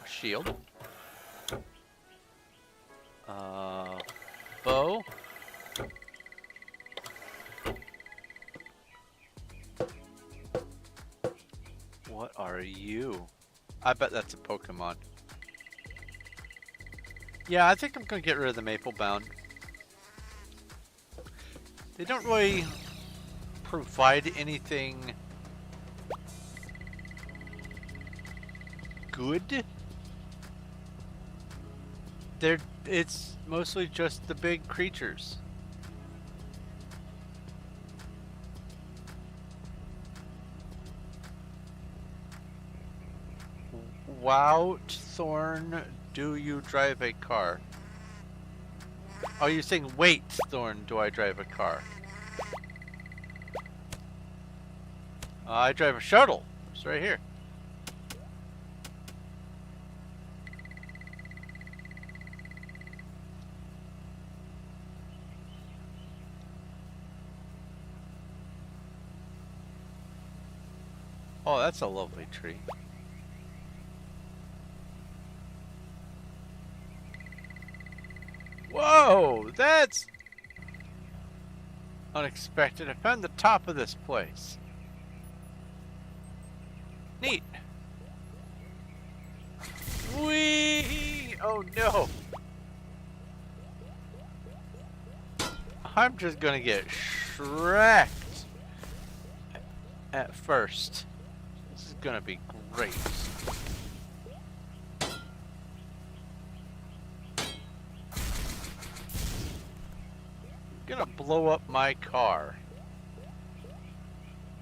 A shield? Bow? What are you? I bet that's a Pokemon. Yeah, I think I'm gonna get rid of the Maple Bound. They don't really provide anything good. It's mostly just the big creatures. Wow, Thorn, do you drive a car? Oh, you're saying, wait, Thorn, do I drive a car? I drive a shuttle. It's right here. Oh, that's a lovely tree. Whoa, that's unexpected. I found the top of this place. Neat. Whee! Oh no. I'm just gonna get shreked at first. This is gonna be great. Gonna blow up my car.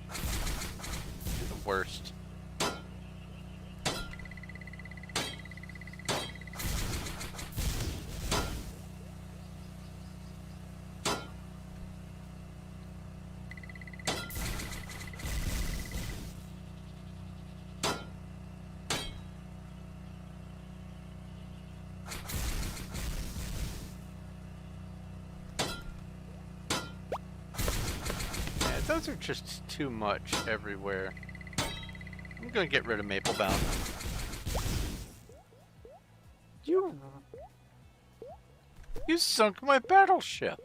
You're the worst. Those are just too much everywhere. I'm gonna get rid of Maple Bound. You sunk my battleship.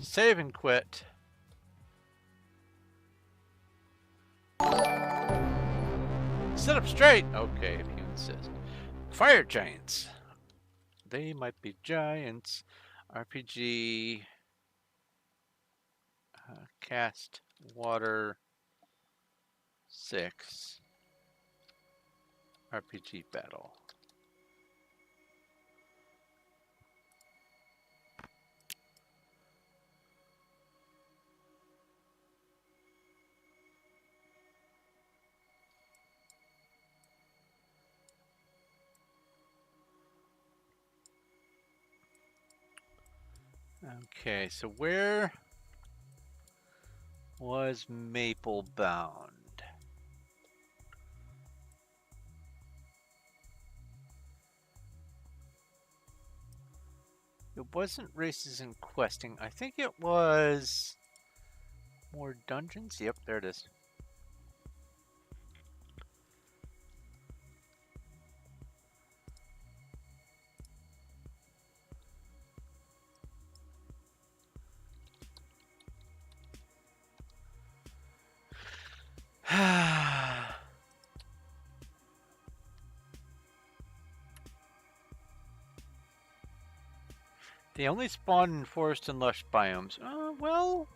Save and quit. Sit up straight! Okay, if you insist. Fire giants. They might be giants. RPG. Cast water. 6. RPG battle. Okay, so where was Maple Bound? It wasn't races and questing. I think it was more dungeons. Yep, there it is. They only spawn in forest and lush biomes. Well...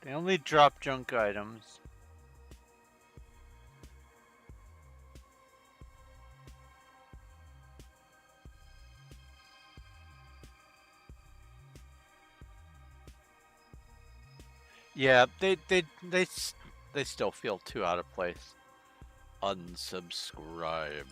They only drop junk items. Yeah, they still feel too out of place. Unsubscribe.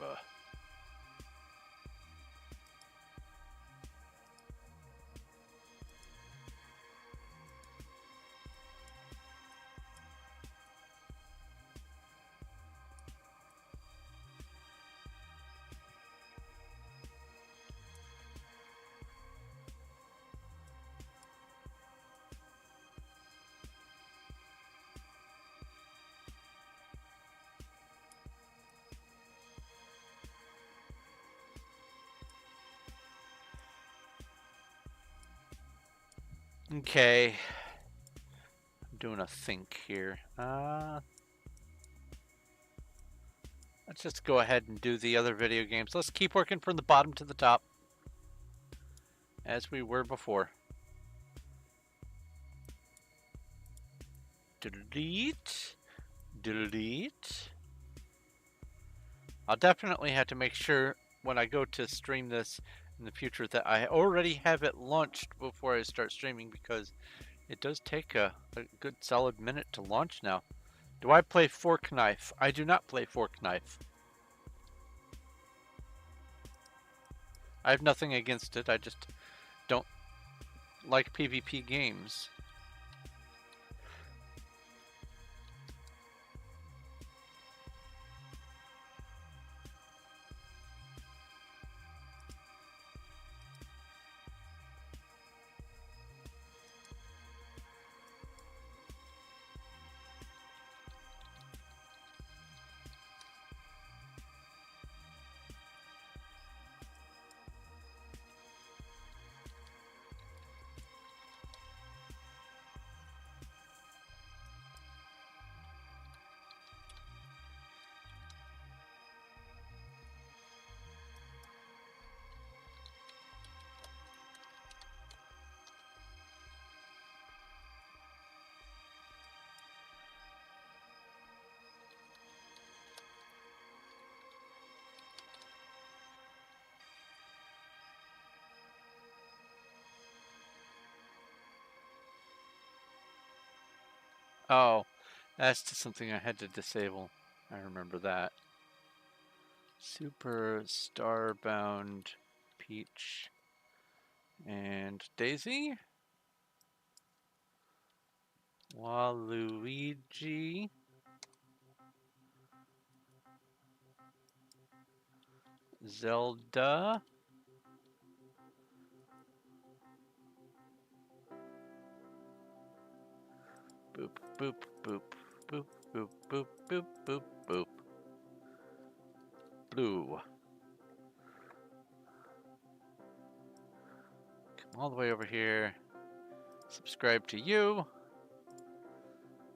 Okay. I'm doing a think here. Let's just go ahead and do the other video games. Let's keep working from the bottom to the top, as we were before. Delete. Delete. I'll definitely have to make sure when I go to stream this in the future that I already have it launched before I start streaming, because it does take a good solid minute to launch now. Do I play Fork Knife? I do not play Fork Knife. I have nothing against it. I just don't like PvP games. Oh, that's just something I had to disable. I remember that. Super Starbound Peach and Daisy. Waluigi. Zelda. Boop, boop, boop, boop, boop, boop, boop, boop, boop. Blue. Come all the way over here. Subscribe to you.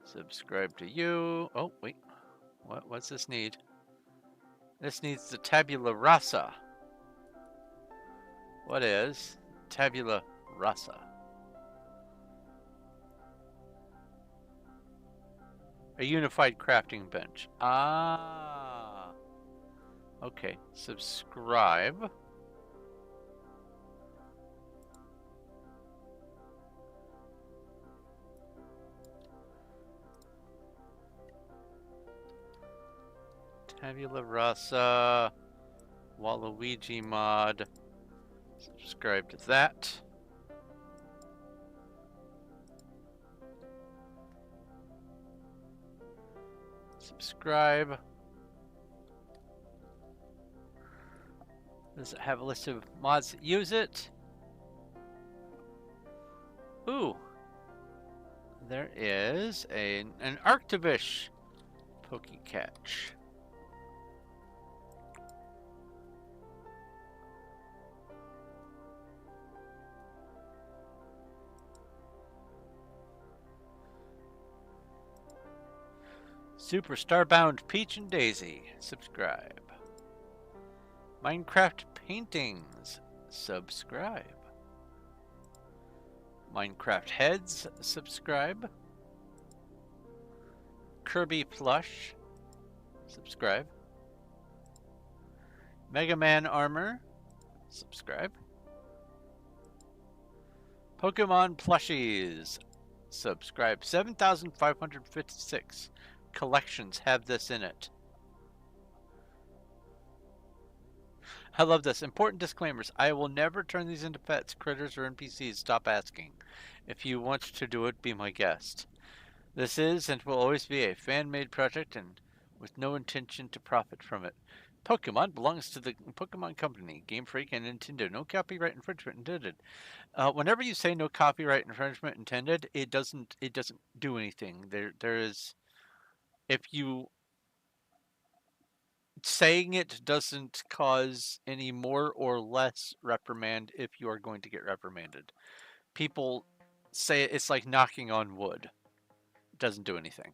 Subscribe to you. Oh, wait. What's this need? This needs the tabula rasa. What is tabula rasa? A unified crafting bench. Ah. Okay. Subscribe. Tabula rasa. Waluigi mod. Subscribe to that. Subscribe. Does it have a list of mods that use it? Ooh. There is an Arctivish Pokecatch. Super Starbound Peach and Daisy. Subscribe. Minecraft Paintings. Subscribe. Minecraft Heads. Subscribe. Kirby Plush. Subscribe. Mega Man Armor. Subscribe. Pokemon Plushies. Subscribe. 7,556 collections have this in it. I love this. Important disclaimers. I will never turn these into pets, critters, or NPCs. Stop asking. If you want to do it, be my guest. This is and will always be a fan-made project and with no intention to profit from it. Pokemon belongs to the Pokemon Company, Game Freak, and Nintendo. No copyright infringement intended. Whenever you say no copyright infringement intended, it doesn't do anything. There is, if you saying it doesn't cause any more or less reprimand if you are going to get reprimanded. People say it's like knocking on wood. It doesn't do anything.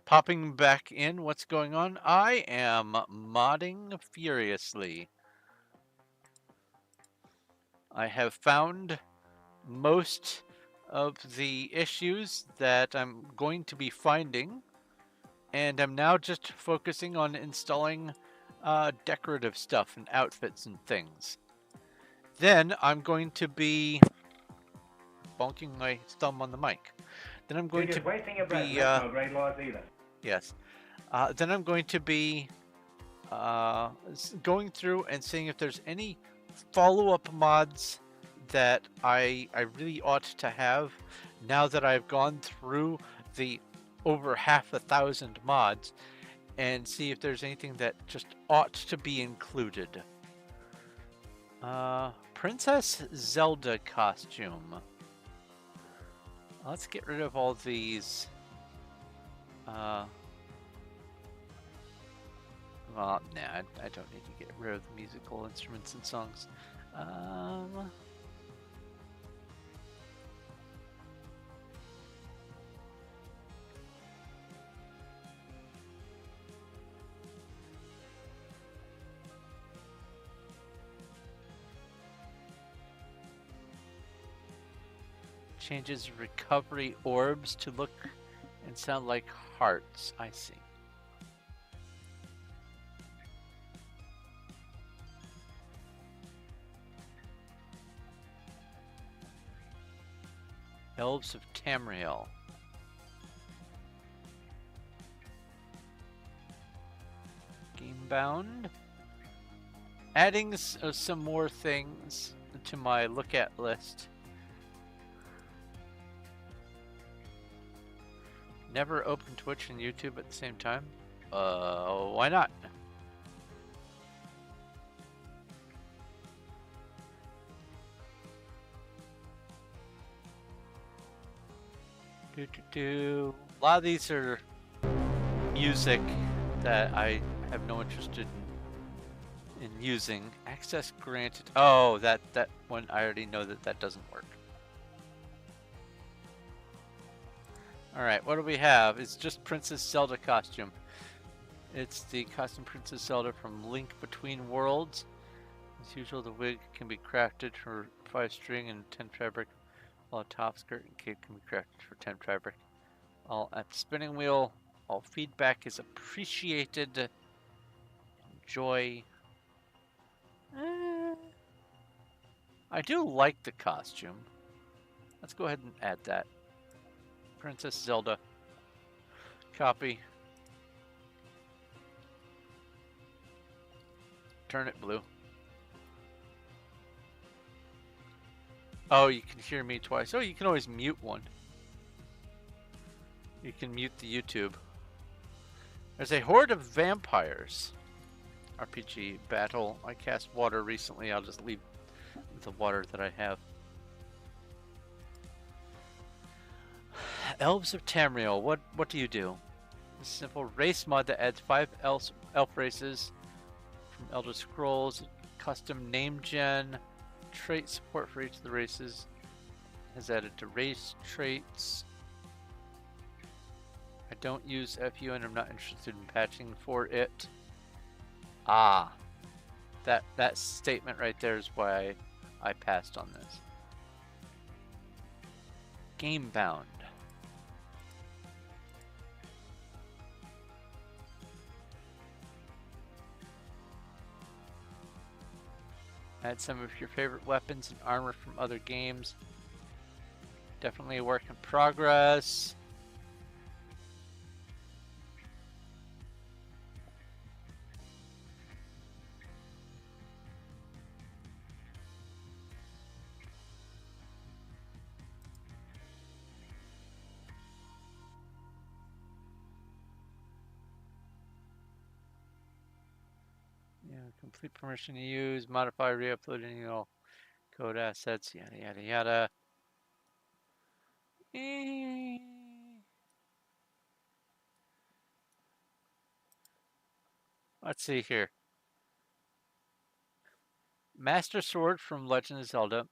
Popping back in, what's going on? I am modding furiously. I have found most of the issues that I'm going to be finding, and I'm now just focusing on installing decorative stuff and outfits and things. Then I'm going to be bonking my thumb on the mic. Then I'm You're going to just wasting your breath, and be that's no great loss either. yes. Then I'm going to be going through and seeing if there's any follow-up mods that I really ought to have now that I've gone through the over 1,000 mods, and see if there's anything that just ought to be included. Princess Zelda costume. Let's get rid of all these. Well, nah, I don't need to get rid of the musical instruments and songs. Changes recovery orbs to look and sound like hearts. I see. Elves of Tamriel. Gamebound. Adding some more things to my look at list. Never open Twitch and YouTube at the same time? Why not? A lot of these are music that I have no interest in using. Access granted. Oh, that one, I already know that doesn't work. Alright, what do we have? It's just Princess Zelda costume. It's the costume Princess Zelda from Link Between Worlds. As usual, the wig can be crafted for 5 string and 10 fabric, while a top skirt and cape can be crafted for 10 fabric. All at the spinning wheel. All feedback is appreciated. Enjoy. I do like the costume. Let's go ahead and add that. Princess Zelda. Copy. Turn it blue. Oh, you can hear me twice. Oh, you can always mute one. You can mute the YouTube. There's a horde of vampires. RPG battle. I cast water recently. I'll just leave the water that I have. Elves of Tamriel. What do you do? A simple race mod that adds 5 elf races from Elder Scrolls. Custom name gen. Trait support for each of the races. Has added to race traits. I don't use FU and I'm not interested in patching for it. Ah, that statement right there is why I passed on this. Gamebound. Add some of your favorite weapons and armor from other games. Definitely a work in progress. Complete permission to use, modify, re-upload any code assets, yada yada yada. Let's see here. Master Sword from Legend of Zelda.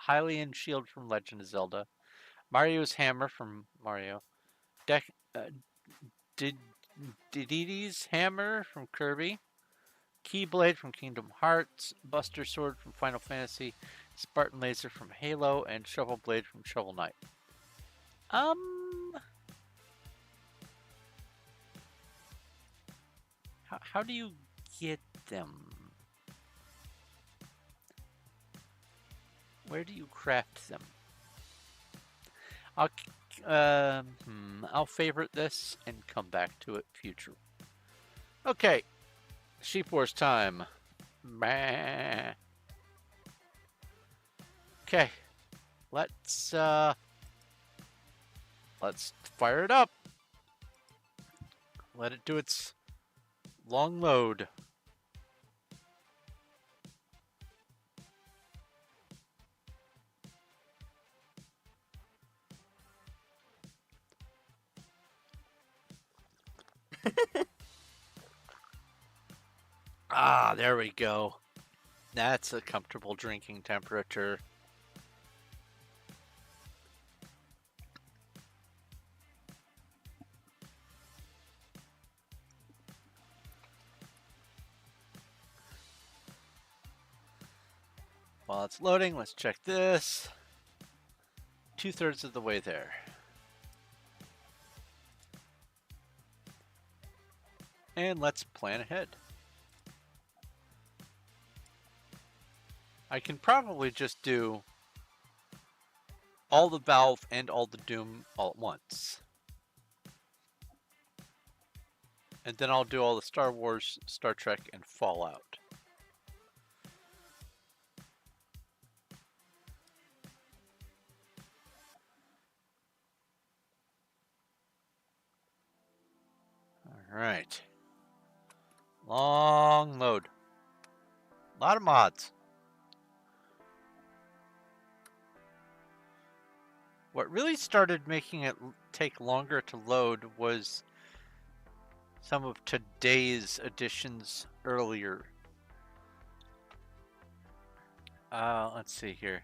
Hylian shield from Legend of Zelda, Mario's hammer from Mario, Dec- uh, Did Didi's hammer from Kirby, Keyblade from Kingdom Hearts, Buster Sword from Final Fantasy, Spartan Laser from Halo, and Shovel Blade from Shovel Knight. How do you get them? Where do you craft them? I'll favorite this and come back to it future. Okay, Sheep Wars time. Bah. Okay, let's fire it up. Let it do its long load. Ah, there we go. That's a comfortable drinking temperature. While it's loading, let's check this. 2/3 of the way there. And let's plan ahead. I can probably just do all the Valve and all the Doom all at once. And then I'll do all the Star Wars, Star Trek, and Fallout. Alright. Long load. A lot of mods. What really started making it take longer to load was some of today's additions earlier. Let's see here.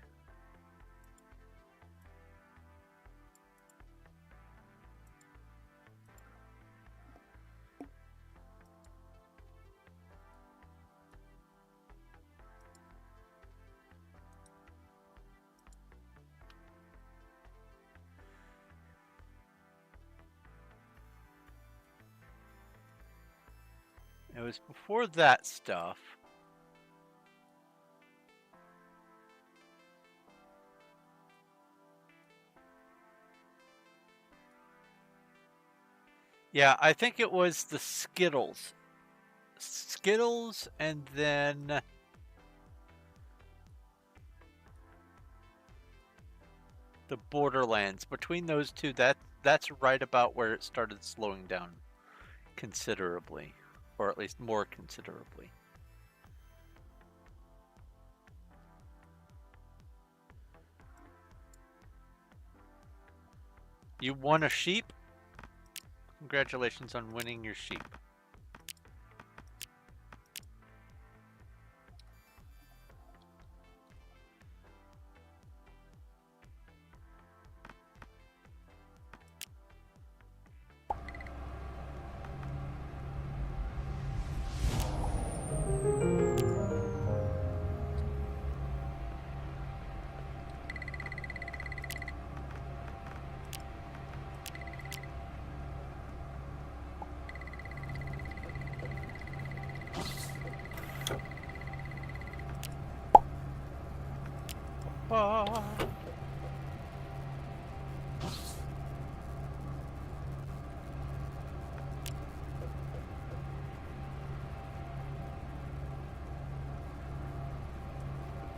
It was before that stuff. Yeah, I think it was the Skittles. Skittles and then the Borderlands. Between those two, that's right about where it started slowing down considerably, or at least more considerably. You won a sheep? Congratulations on winning your sheep.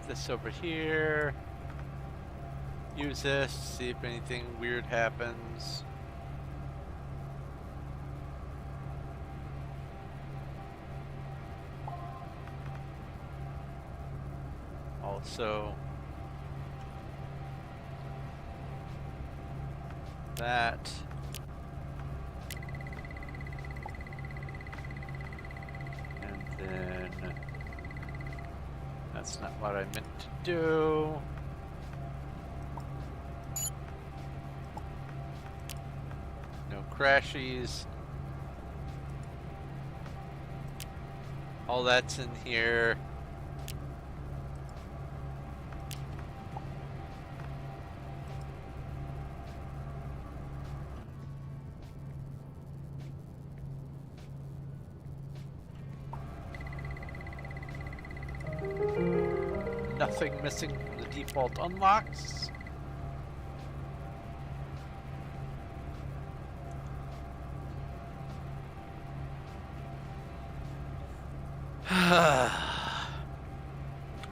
This over here. Use this, see if anything weird happens. Also, that. And then that's not what I meant to do. crashies. All that's in here. Nothing missing from the default unlocks.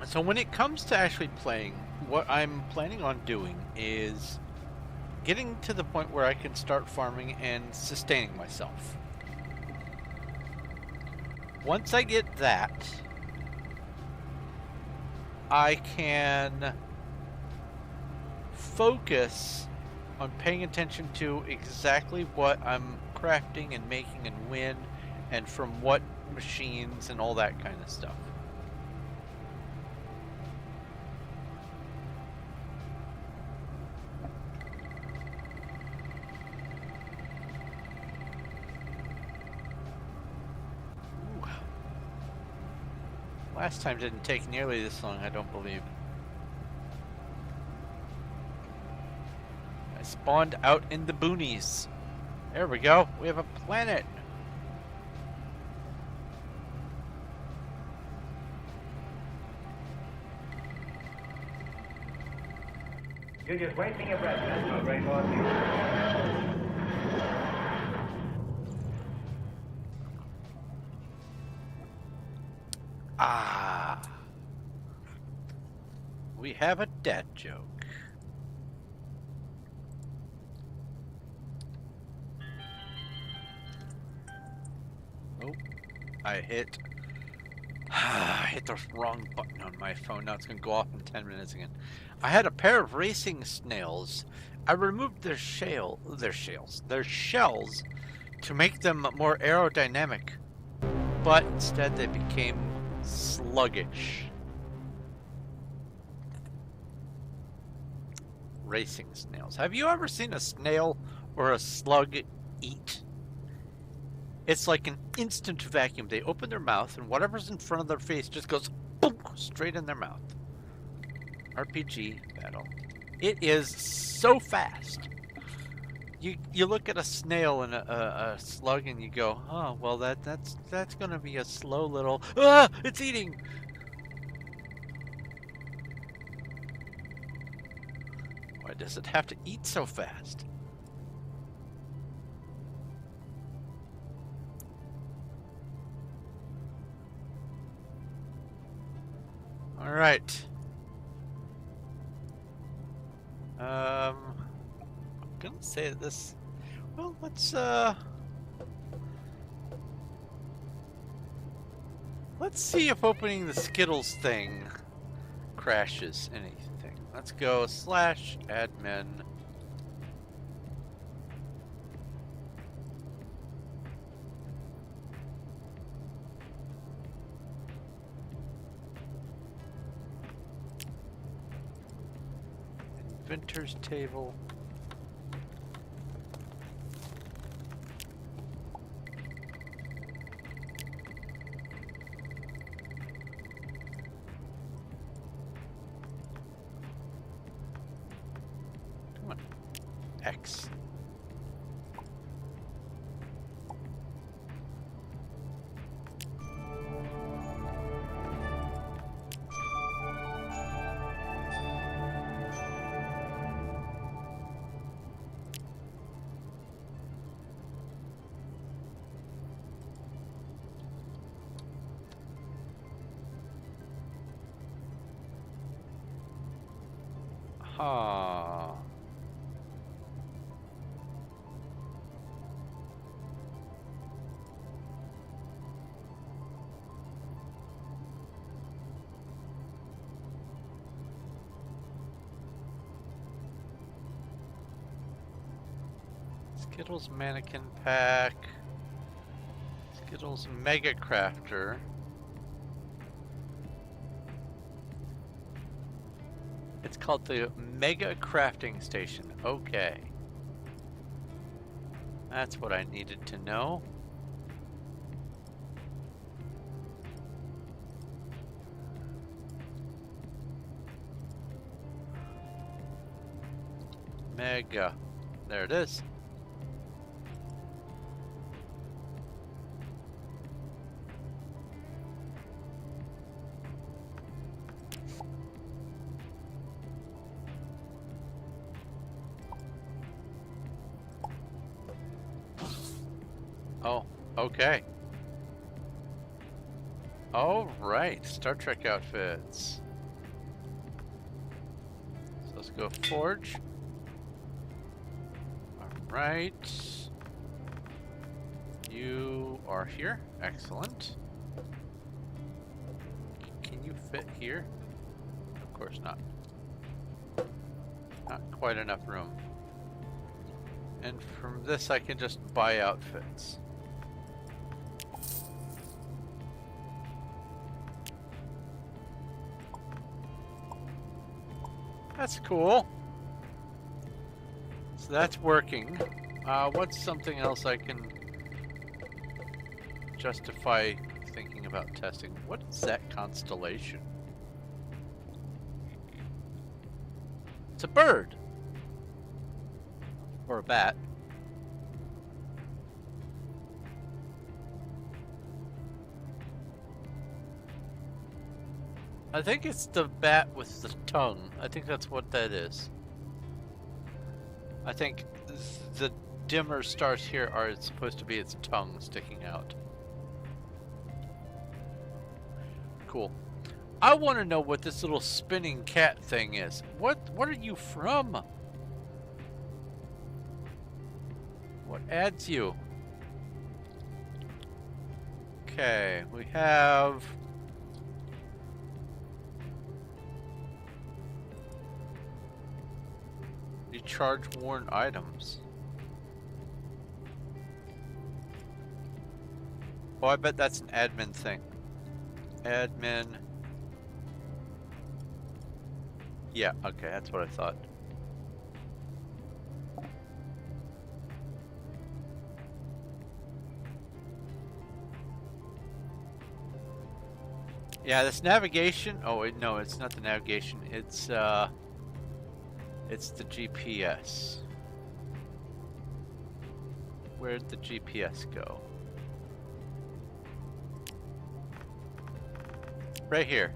So when it comes to actually playing, what I'm planning on doing is getting to the point where I can start farming and sustaining myself. Once I get that, I can focus on paying attention to exactly what I'm crafting and making and when, and from what machines and all that kind of stuff. Ooh. Last time didn't take nearly this long, I don't believe. I spawned out in the boonies. There we go. We have a planet. You're just wasting your breath. That's no great loss. Ah. We have a dad joke. Oh, I hit the wrong button on my phone. Now it's going to go off in 10 minutes again. I had a pair of racing snails. I removed their shells to make them more aerodynamic, but instead they became sluggish. Racing snails. Have you ever seen a snail or a slug eat? It's like an instant vacuum. They open their mouth and whatever's in front of their face just goes boom, straight in their mouth. RPG battle. It is so fast. You look at a snail and a slug and you go, oh well, that's gonna be a slow little it's eating. Why does it have to eat so fast? All right. I'm gonna say this. Well, let's see if opening the Skittles thing crashes anything. Let's go /admin. Inventors table. Come on. X. Ah. Skittles mannequin pack. Skittles mega crafter. It's called the Mega Crafting Station. Okay. That's what I needed to know. Mega. There it is. Oh, okay. All right, Star Trek outfits. So let's go forge. All right. You are here. Excellent. Can you fit here? Of course not. Not quite enough room. And from this I can just buy outfits. That's cool. So that's working. What's something else I can justify thinking about testing? What is that constellation? It's a bird. Or a bat. I think it's the bat with the tongue. I think that's what that is. I think the dimmer stars here are supposed to be its tongue sticking out. Cool. I want to know what this little spinning cat thing is. What are you from? What adds you? Okay, we have recharge worn items. Oh, I bet that's an admin thing. Admin. Yeah, okay, that's what I thought. Yeah, this navigation. Oh wait, no, it's not the navigation. It's the GPS. Where'd the GPS go? Right here.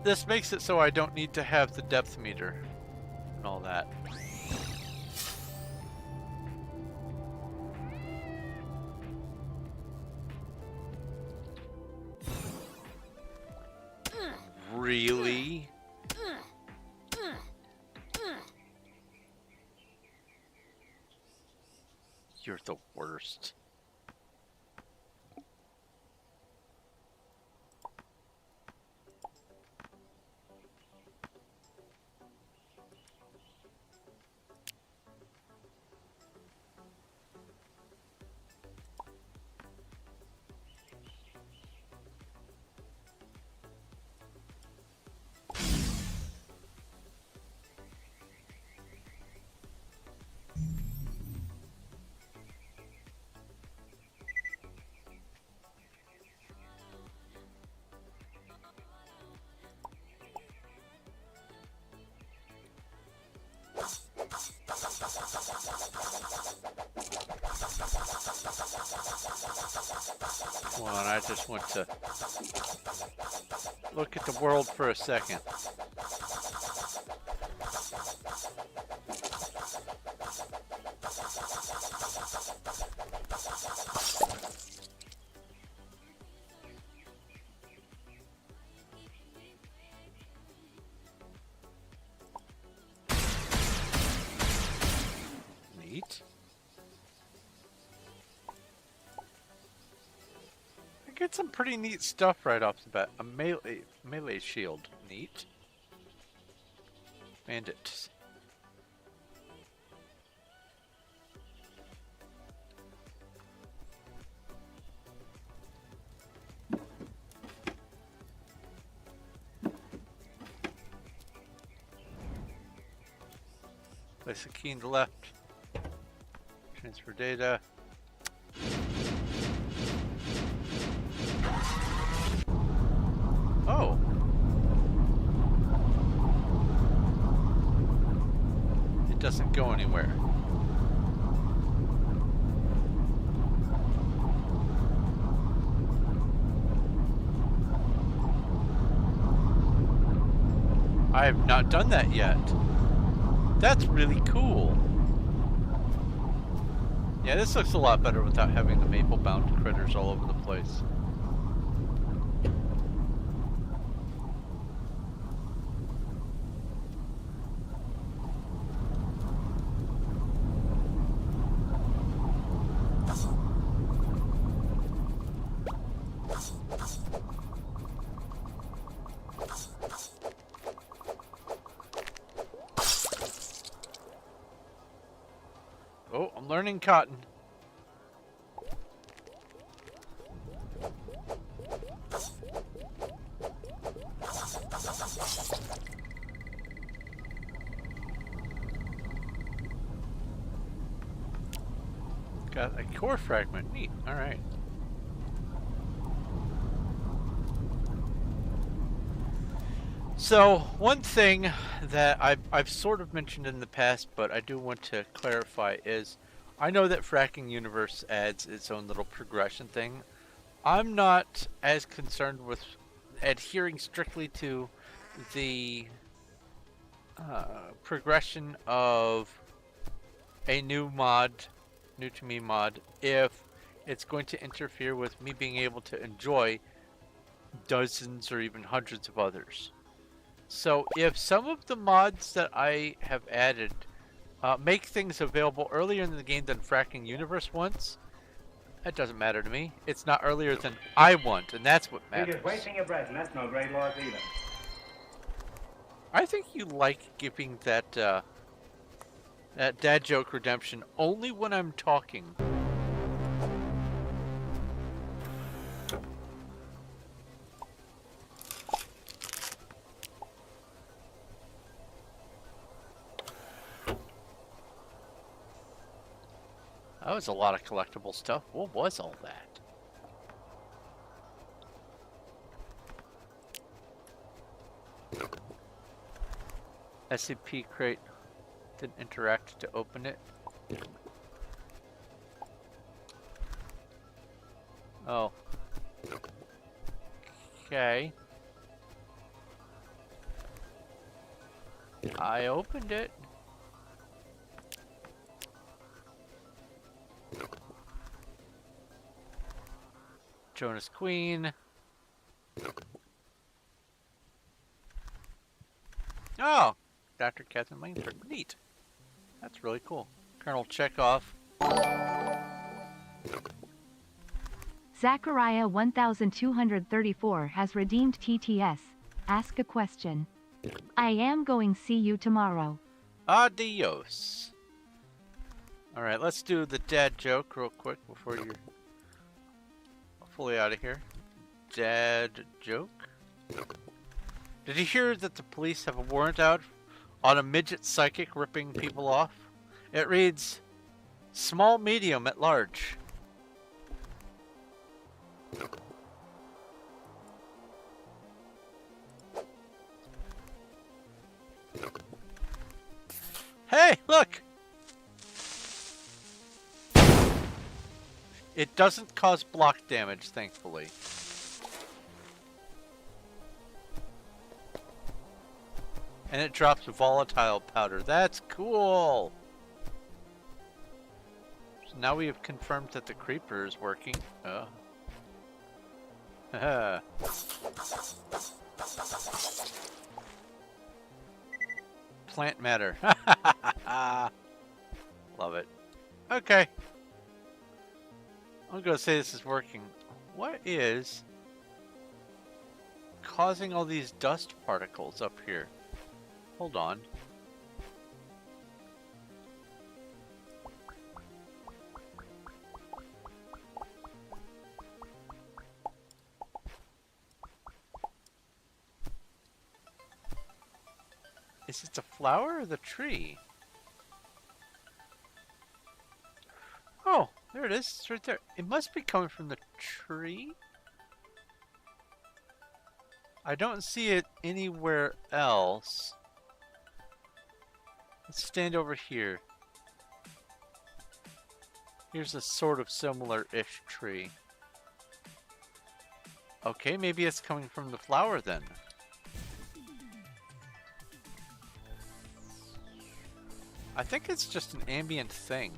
This makes it so I don't need to have the depth meter and all that. Really? You're the worst. Come on, I just want to look at the world for a second. Neat. Get some pretty neat stuff right off the bat. A melee shield. Neat. Bandit. Place a key in the left. Transfer data. Oh. It doesn't go anywhere. I have not done that yet. That's really cool. Yeah, this looks a lot better without having the maple-bound critters all over the place. Oh, I'm learning cotton. Got a core fragment. Neat. All right. So, one thing that I've sort of mentioned in the past, but I do want to clarify is, I know that Fracking Universe adds its own little progression thing. I'm not as concerned with adhering strictly to the progression of a new to me mod, if it's going to interfere with me being able to enjoy dozens or even hundreds of others. So if some of the mods that I have added make things available earlier in the game than Fracking Universe wants, that doesn't matter to me. It's not earlier than I want, and that's what You're matters. just wasting your breath, and that's no great loss either. I think you like giving that that dad joke redemption only when I'm talking. That was a lot of collectible stuff. What was all that? SCP crate didn't interact to open it. Oh. Okay. I opened it. Jonas Queen. Oh! Dr. Catherine Langford. Neat. That's really cool. Colonel Chekhov. Zachariah 1234 has redeemed TTS. Ask a question. I am going see you tomorrow. Adios. Alright, let's do the dad joke real quick before you're fully out of here. Dad joke. Did you hear that the police have a warrant out on a midget psychic ripping people off? It reads, small, medium, at large. Hey, look! It doesn't cause block damage, thankfully. And it drops volatile powder. That's cool! So now we have confirmed that the creeper is working. Oh. Haha. Plant matter. Love it. Okay. I'm gonna say this is working. What is causing all these dust particles up here? Hold on. Is it the flower or the tree? There it is. It's right there. It must be coming from the tree. I don't see it anywhere else. Let's stand over here. Here's a sort of similar-ish tree. Okay, maybe it's coming from the flower then. I think it's just an ambient thing.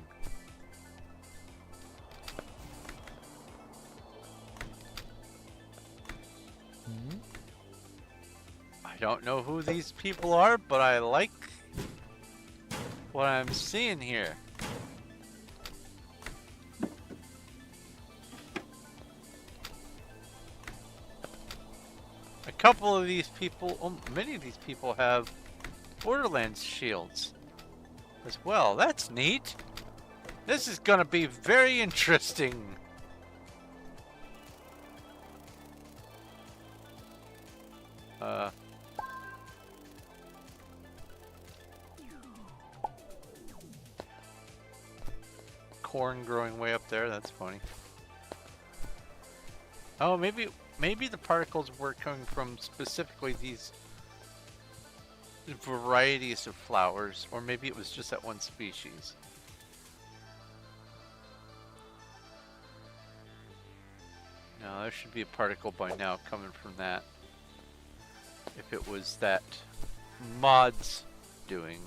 I don't know who these people are, but I like what I'm seeing here. A couple of these people, many of these people have Borderlands shields as well. That's neat. This is gonna be very interesting. Corn growing way up there, that's funny. Oh, maybe the particles were coming from specifically these varieties of flowers, or maybe it was just that one species. No, there should be a particle by now coming from that. If it was that mod's doing.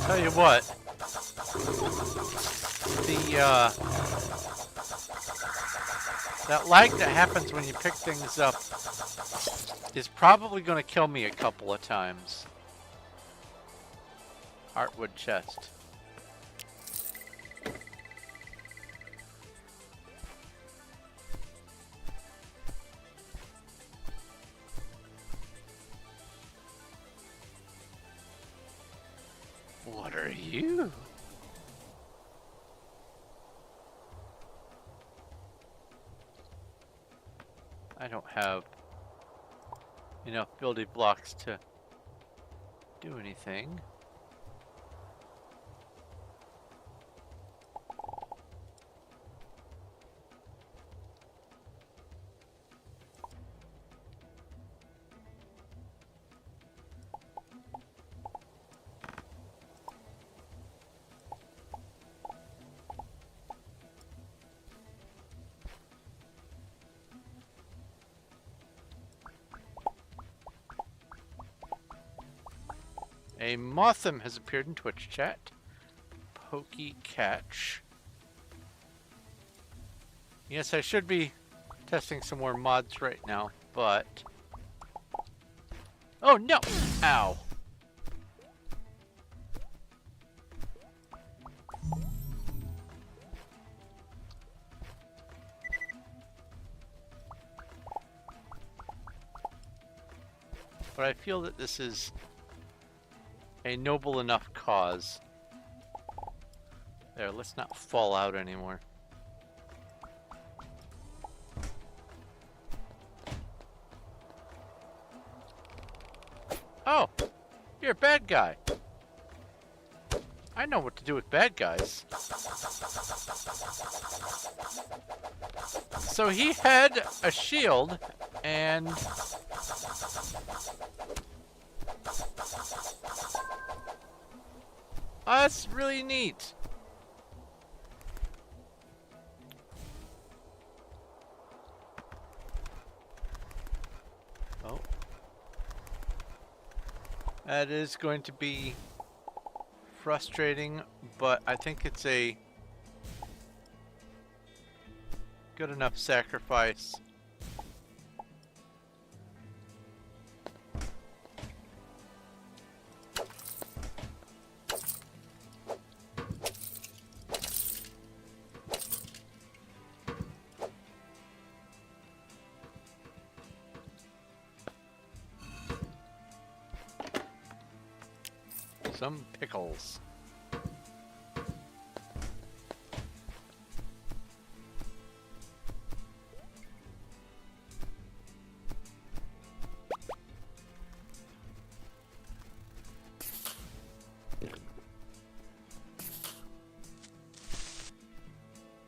Tell you what, that lag that happens when you pick things up is probably going to kill me a couple of times. Heartwood chest. What are you? I don't have enough building blocks to do anything. A Motham has appeared in Twitch chat. Pokey Catch. Yes, I should be testing some more mods right now, but... Oh no! Ow! But I feel that this is a noble enough cause. There, let's not fall out anymore. Oh! You're a bad guy. I know what to do with bad guys. So he had a shield, and... Oh, that's really neat. Oh. That is going to be frustrating, but I think it's a good enough sacrifice. Some pickles.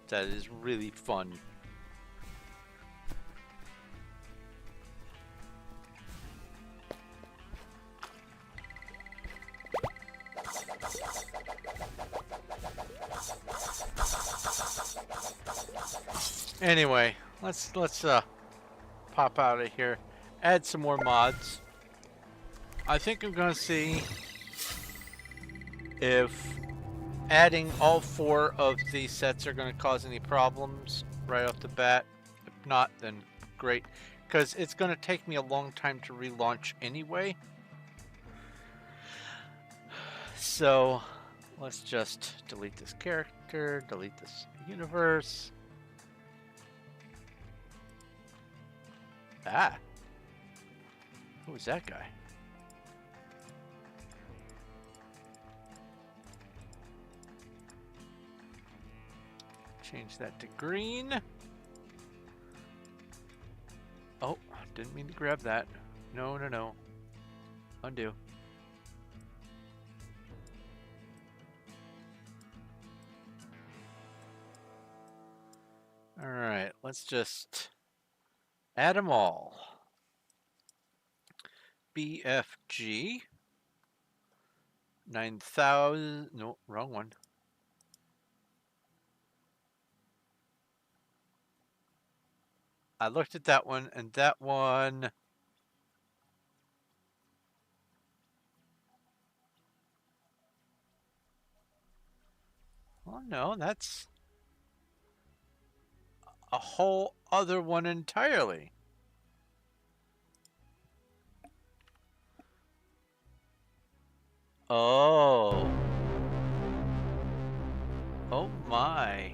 That is really fun. Anyway, let's pop out of here. Add some more mods. I think I'm gonna see if adding all 4 of these sets are going to cause any problems right off the bat. If not, then great, because it's going to take me a long time to relaunch anyway. So let's just delete this character, delete this universe. Ah, who is that guy? Change that to green. Oh, didn't mean to grab that. No, no, no. Undo. All right, let's just add them all. BFG 9000. No, wrong one. I looked at that one, and that one. Oh no, that's a whole other one entirely. Oh. Oh my.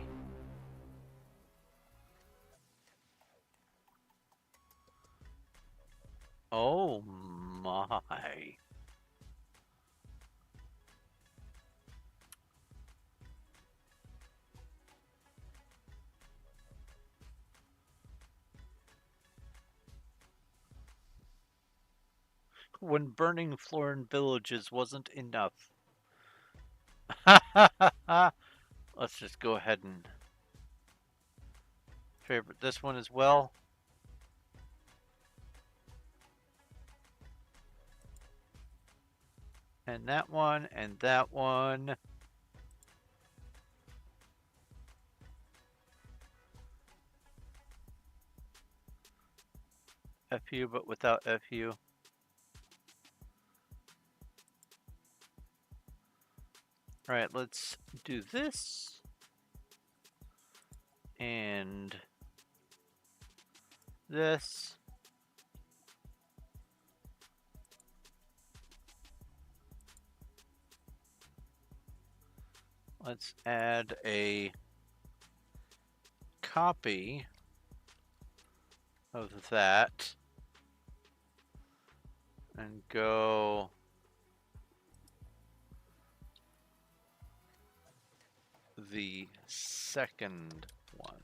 Oh my. When burning Florin villages wasn't enough. Let's just go ahead and favorite this one as well. And that one, and that one. FU, but without FU. Alright, let's do this. And this. Let's add a copy of that and go the second one.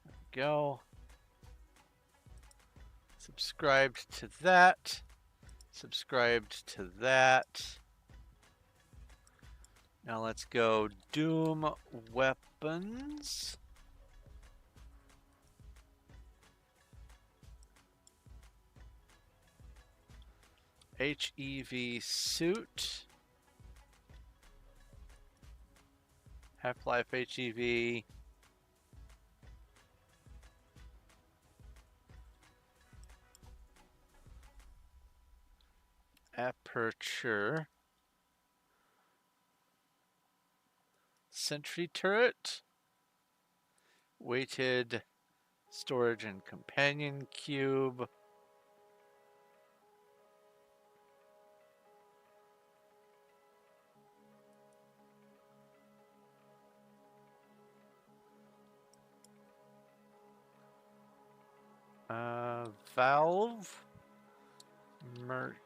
There we go. Subscribed to that. Subscribed to that. Now let's go Doom Weapons. HEV Suit. Half-Life HEV. Aperture. Sentry turret. Weighted storage and companion cube. Valve merchandise.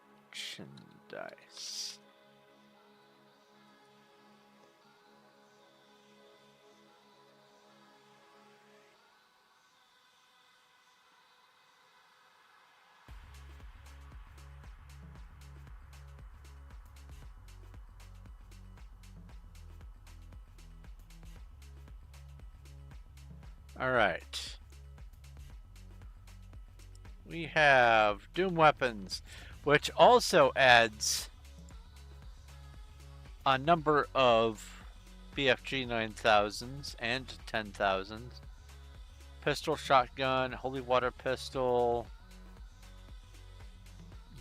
All right. We have Doom Weapons, which also adds a number of BFG 9000s and 10,000s. Pistol, shotgun, holy water pistol,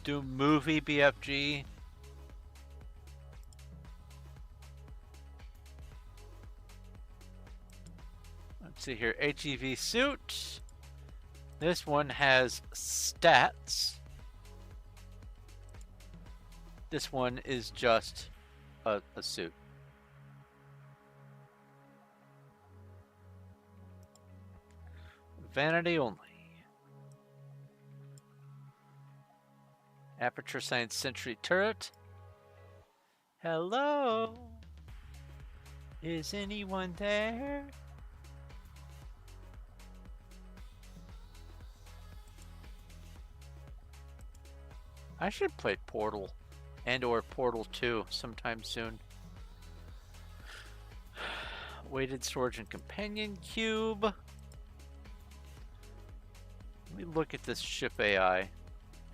Doom movie BFG. Let's see here, HEV suit. This one has stats. This one is just a suit. Vanity only. Aperture Science Sentry turret. Hello? Is anyone there? I should play Portal and or Portal 2 sometime soon. Weighted storage and companion cube. Let me look at this ship AI.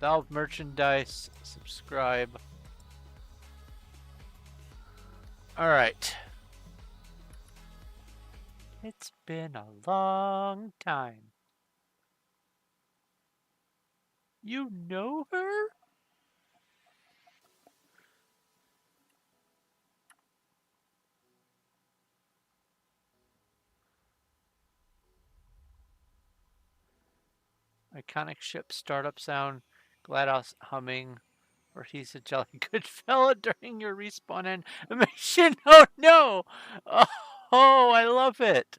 Valve merchandise, subscribe. Alright. It's been a long time. You know her? Iconic ship startup sound, GLaDOS humming, or he's a jolly good fella during your respawn animation. Oh no! Oh, I love it.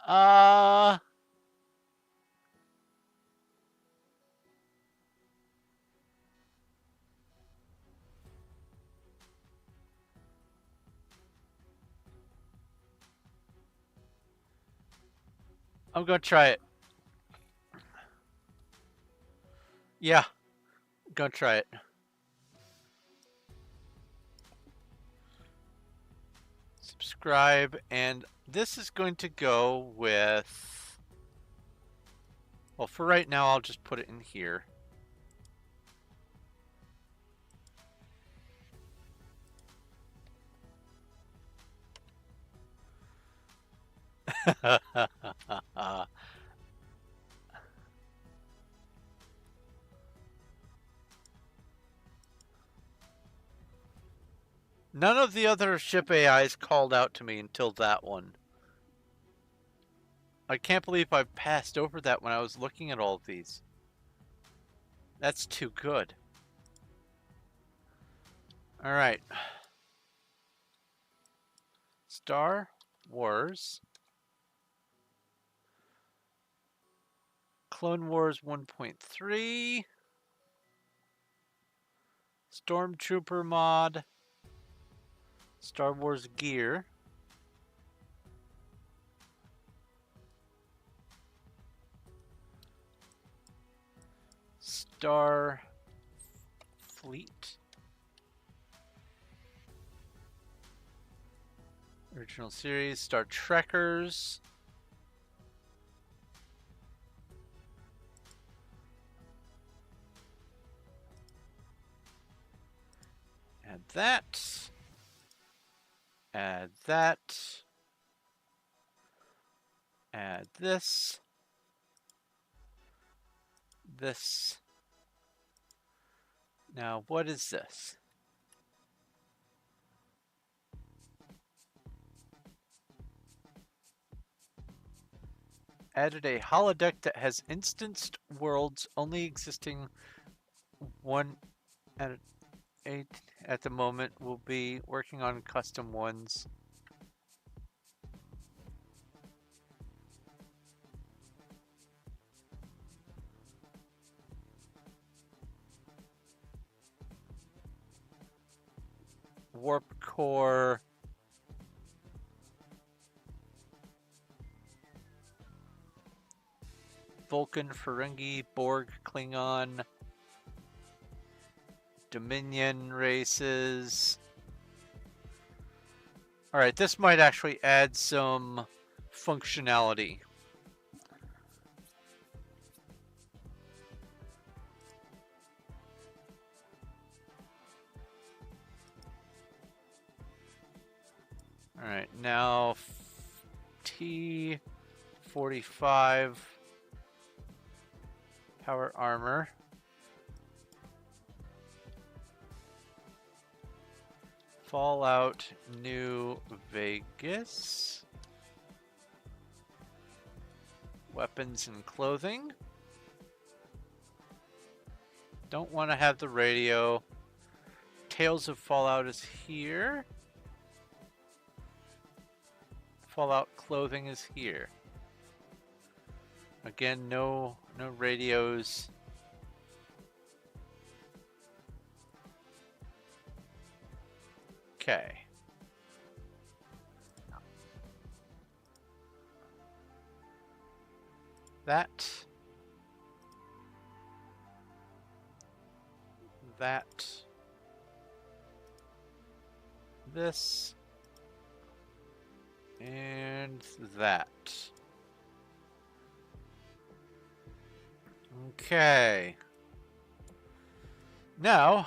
I'm gonna try it. Yeah, I'm gonna try it. Subscribe, and this is going to go with, well, for right now I'll just put it in here. None of the other ship AIs called out to me until that one. I can't believe I passed over that when I was looking at all of these. That's too good. Alright. Star Wars. Clone Wars 1.3. Stormtrooper mod. Star Wars gear. Star Fleet. Original series. Star Trekkers. Add that. Add that. Add this. This. Now, what is this? Added a holodeck that has instanced worlds only existing one at the moment. Will be working on custom ones. warp core. Vulcan, Ferengi, Borg, Klingon, Dominion races. Alright, this might actually add some functionality. Alright, now T-45 power armor. Fallout New Vegas. Weapons and clothing. Don't want to have the radio. Tales of Fallout is here. Fallout clothing is here. Again, no radios. Okay. That. This. And that. Okay. Now,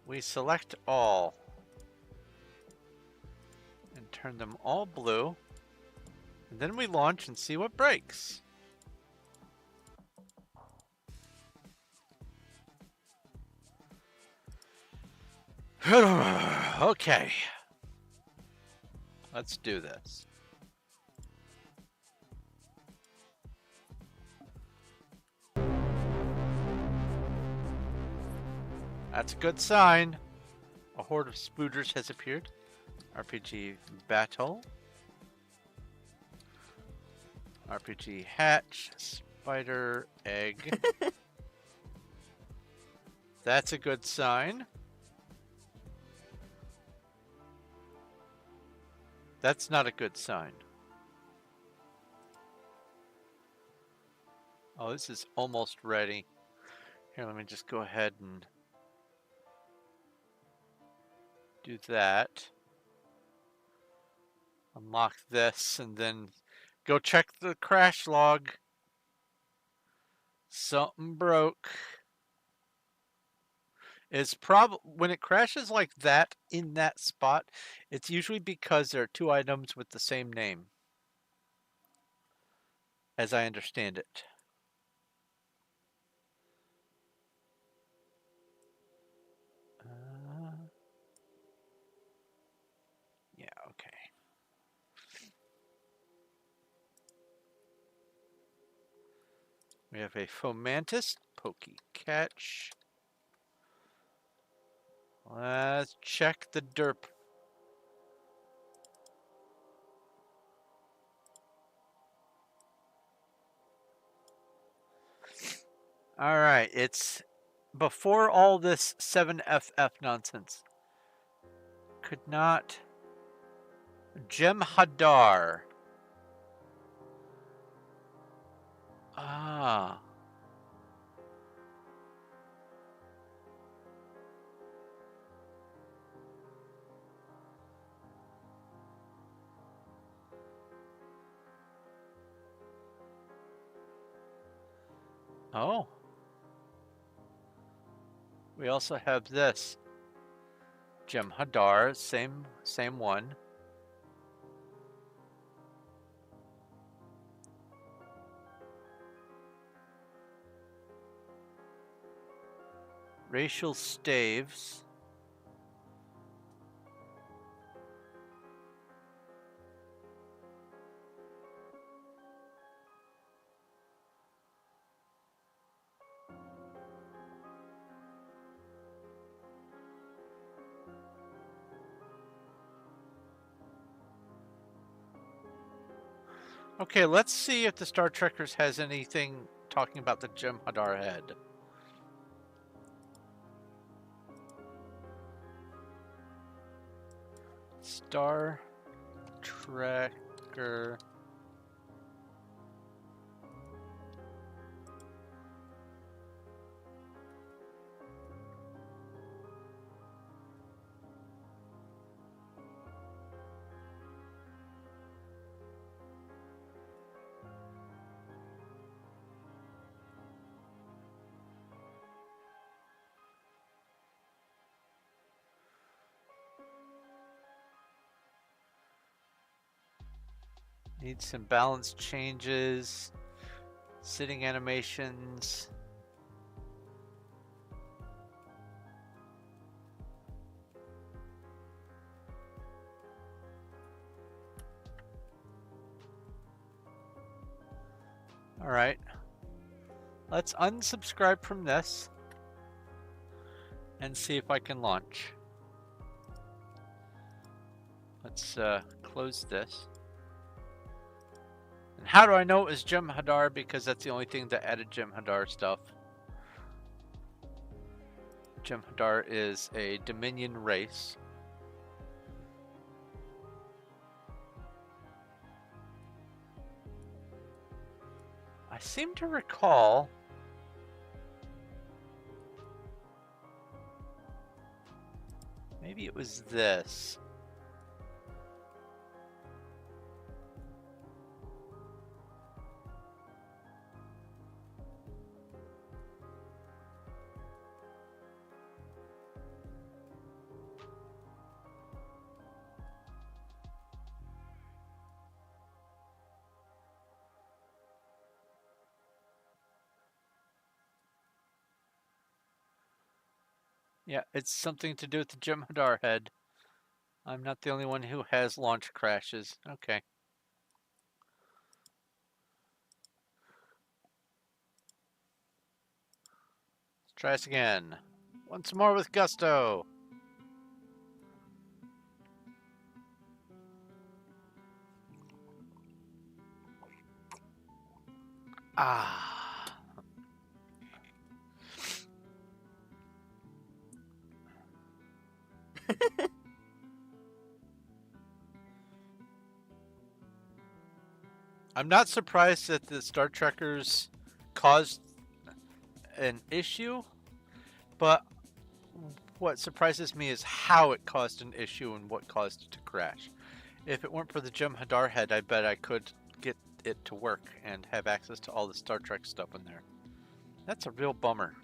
we select all. And turn them all blue. And then we launch and see what breaks. Okay. Let's do this. That's a good sign. A horde of spooters has appeared. RPG battle. RPG hatch. Spider egg. That's a good sign. That's not a good sign. Oh, this is almost ready. Here, let me just go ahead and do that. Unlock this and then go check the crash log. Something broke. It's when it crashes like that in that spot, it's usually because there are two items with the same name, as I understand it. Yeah, okay. We have a Fomantis, Pokey Catch. Let's check the derp. Alright, it's before all this 7FF nonsense. Could not. Jem'Hadar. Ah. Oh. We also have this. Jem'Hadar, same one. Racial staves. Okay, let's see if the Star Trekkers has anything talking about the Jem'Hadar head. Star Trekker. Need some balance changes, sitting animations. All right, let's unsubscribe from this and see if I can launch. Let's close this. And how do I know it was Jem'Hadar? Because that's the only thing that added Jem'Hadar stuff. Jem'Hadar is a Dominion race. I seem to recall maybe it was this. Yeah, it's something to do with the Jem'Hadar head. I'm not the only one who has launch crashes. Okay. Let's try this again. Once more with gusto. Ah. I'm not surprised that the Star Trekkers caused an issue, but what surprises me is how it caused an issue and what caused it to crash. If it weren't for the Jem'Hadar head, I bet I could get it to work and have access to all the Star Trek stuff in there. That's a real bummer.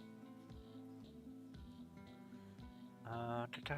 Da-da.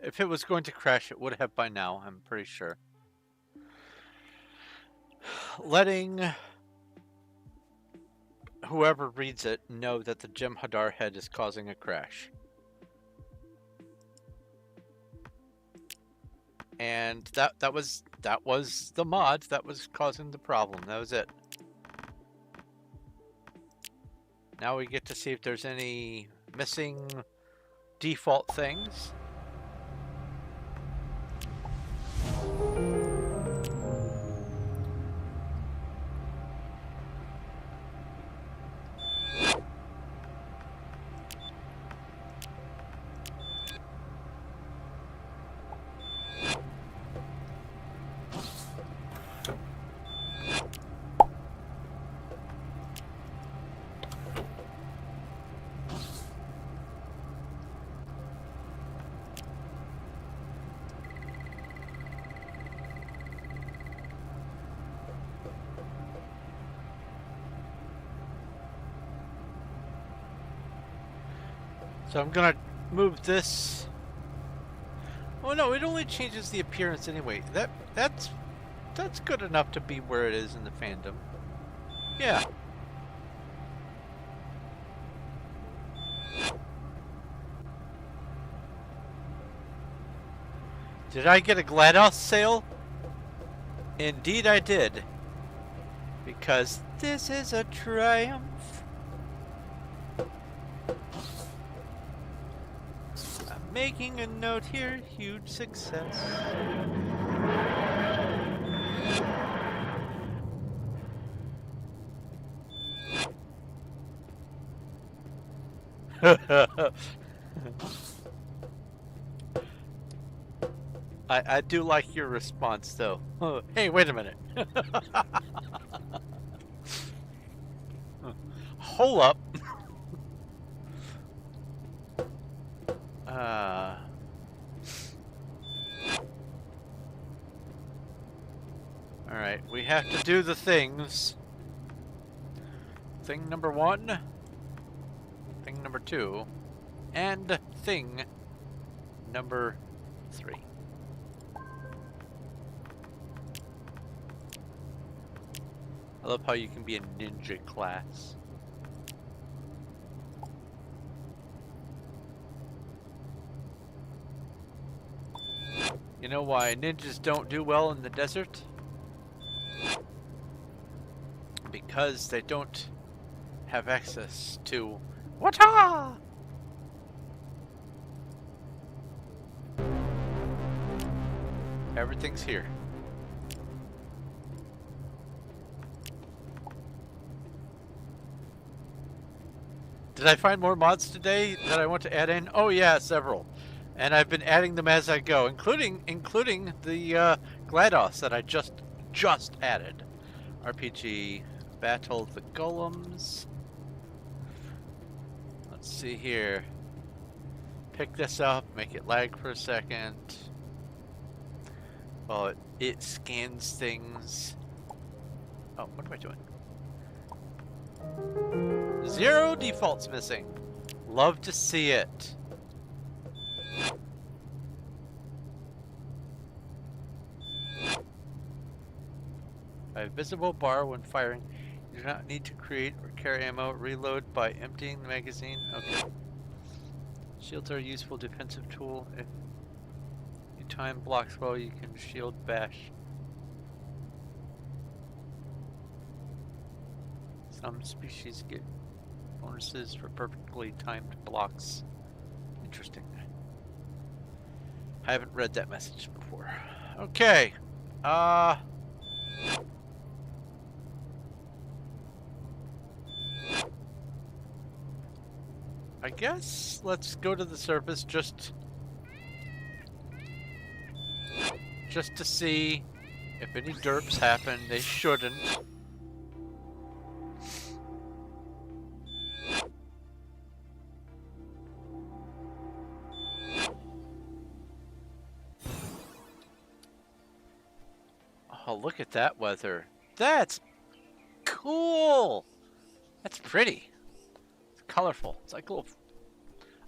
If it was going to crash, it would have by now, I'm pretty sure. Letting whoever reads it know that the Jem'Hadar head is causing a crash. And that was the mod that was causing the problem. That was it. Now we get to see if there's any missing default things. So I'm gonna move this. Oh no, it only changes the appearance anyway. That's good enough to be where it is in the fandom. Yeah. Did I get a GLaDOS sale? Indeed I did. Because this is a triumph. I'm making a note here, huge success. I do like your response though. Hey, wait a minute. Hold up. Alright, we have to do the things. Thing number 1, thing number 2, and thing number 3. I love how you can be a ninja class. You know why ninjas don't do well in the desert? Because they don't have access to water. Everything's here. Did I find more mods today that I want to add in? Oh yeah, several. And I've been adding them as I go, including the GLaDOS that I just added. RPG Battle the Golems. Let's see here. Pick this up, make it lag for a second. Oh, it scans things. Oh, what am I doing? 0 defaults missing. Love to see it. A visible bar when firing. You do not need to create or carry ammo. Reload by emptying the magazine. Okay. Shields are a useful defensive tool. If you time blocks well, you can shield bash. Some species get bonuses for perfectly timed blocks. Interesting. I haven't read that message before. Okay. I guess let's go to the surface just to see if any derps happen. They shouldn't. Oh, look at that weather. That's cool. That's pretty. It's colorful. It's like a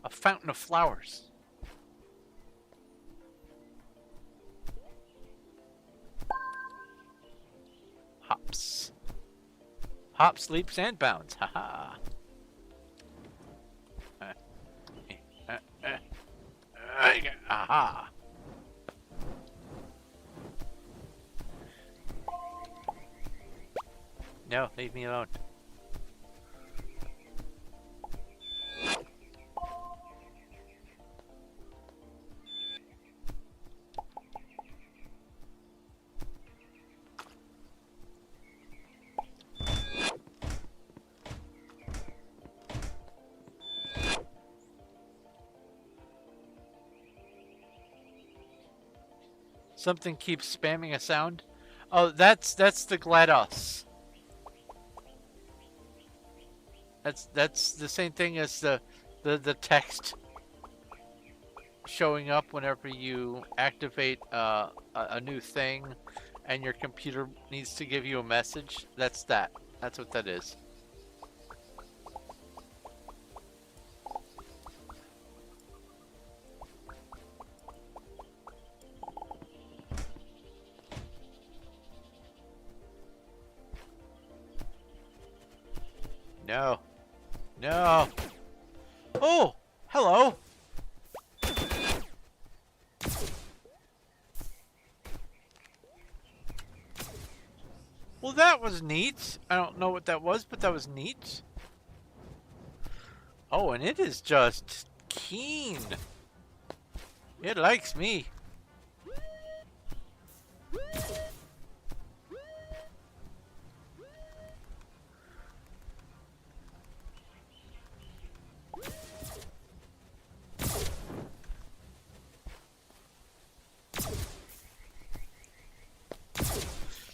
fountain of flowers. Hops. Hops, leaps, and bounds. Haha. Aha. No, leave me alone. Something keeps spamming a sound. Oh, that's the GLaDOS. That's the same thing as the text showing up whenever you activate a new thing and your computer needs to give you a message. That's what that is. No. No. Oh, hello. Well, that was neat. I don't know what that was, but that was neat. Oh, and it is just keen. It likes me.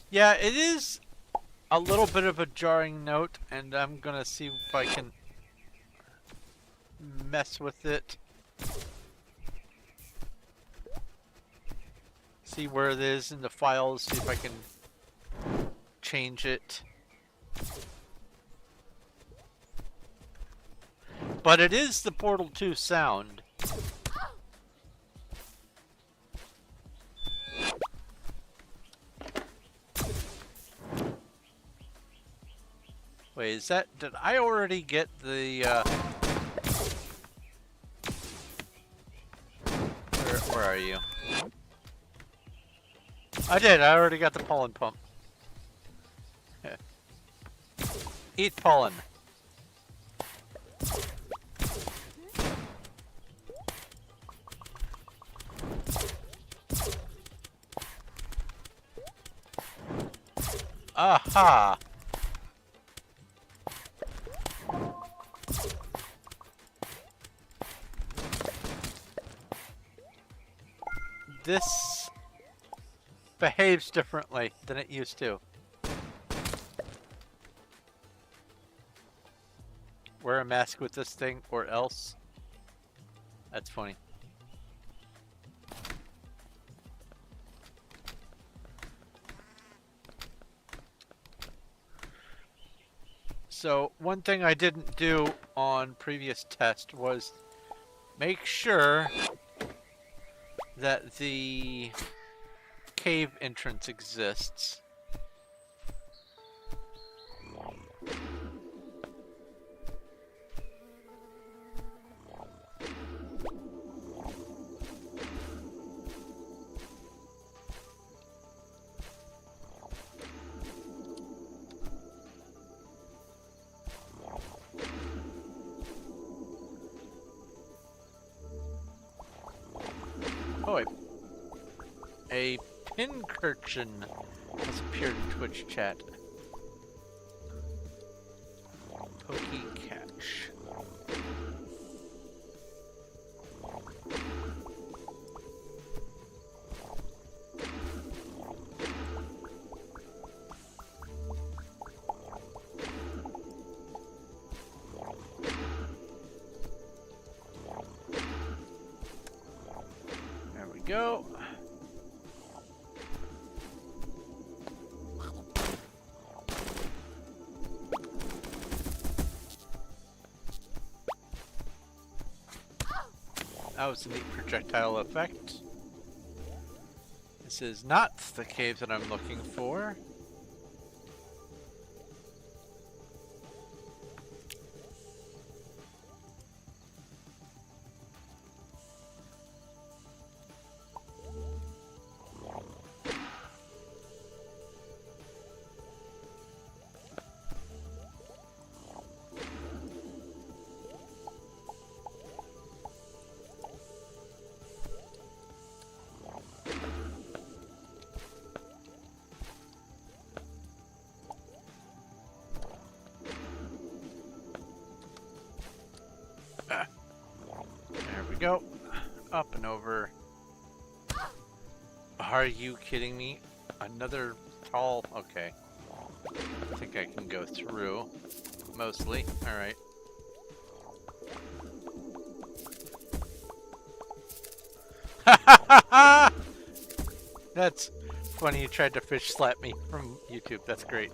Yeah, it is a little bit of a jarring note, and I'm gonna see if I can mess with it. See where it is in the files, see if I can change it. But it is the Portal 2 sound. Wait, is that... Did I already get the, Where are you? I did, I already got the pollen pump. Eat pollen. Aha! This behaves differently than it used to. Wear a mask with this thing or else. That's funny. So one thing I didn't do on previous test was make sure that the cave entrance exists. Oh, a pincurchin has appeared in Twitch chat. Pokey catch. There we go. That was a neat projectile effect. This is not the cave that I'm looking for. There we go. Up and over. Are you kidding me? Another tall... Okay. I think I can go through. Mostly. Alright. That's funny, you tried to fish slap me from YouTube. That's great.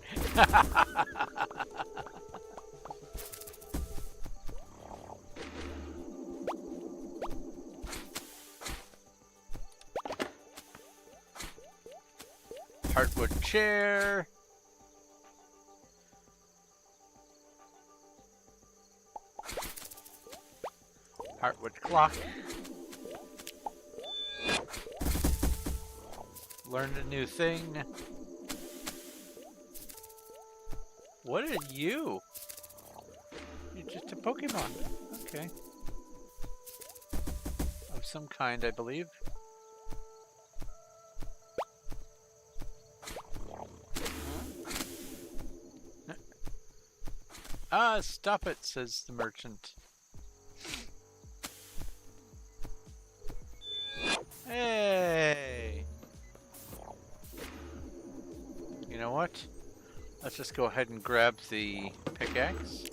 Heartwood chair. Heartwood clock. Learned a new thing. What are you? You're just a Pokemon. Okay. Of some kind, I believe. Ah, stop it, says the merchant. Hey! You know what? Let's just go ahead and grab the pickaxe.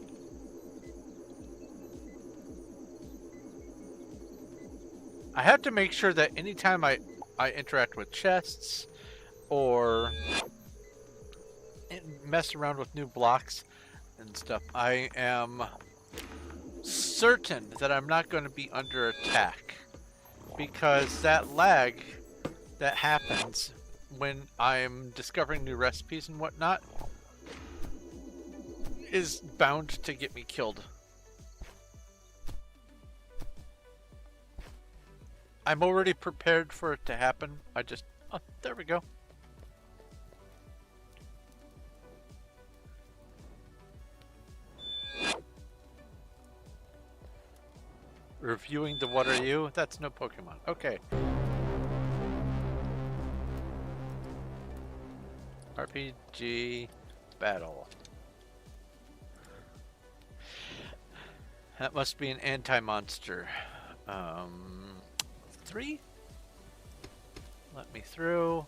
I have to make sure that anytime I interact with chests or mess around with new blocks and stuff, I am certain that I'm not going to be under attack, because that lag that happens when I'm discovering new recipes and whatnot is bound to get me killed. I'm already prepared for it to happen. Oh, there we go. Reviewing the what are you? That's no Pokemon. Okay. RPG battle. That must be an anti-monster. 3? Let me through.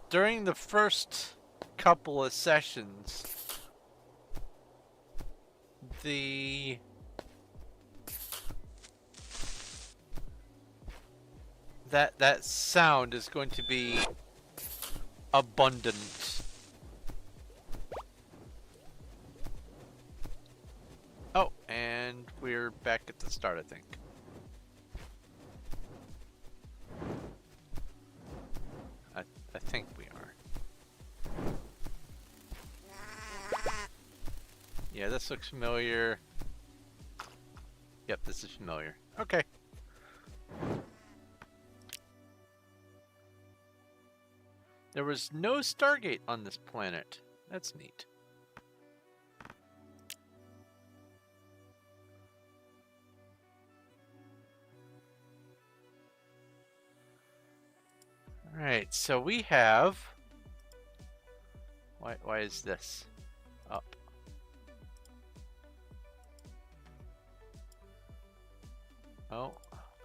During the first couple of sessions, that sound is going to be abundant. Oh, and we're back at the start, I think. I think we are. Yeah, this looks familiar. Yep, this is familiar. Okay. There was no Stargate on this planet. That's neat. Alright, so we have... Why is this up? Oh,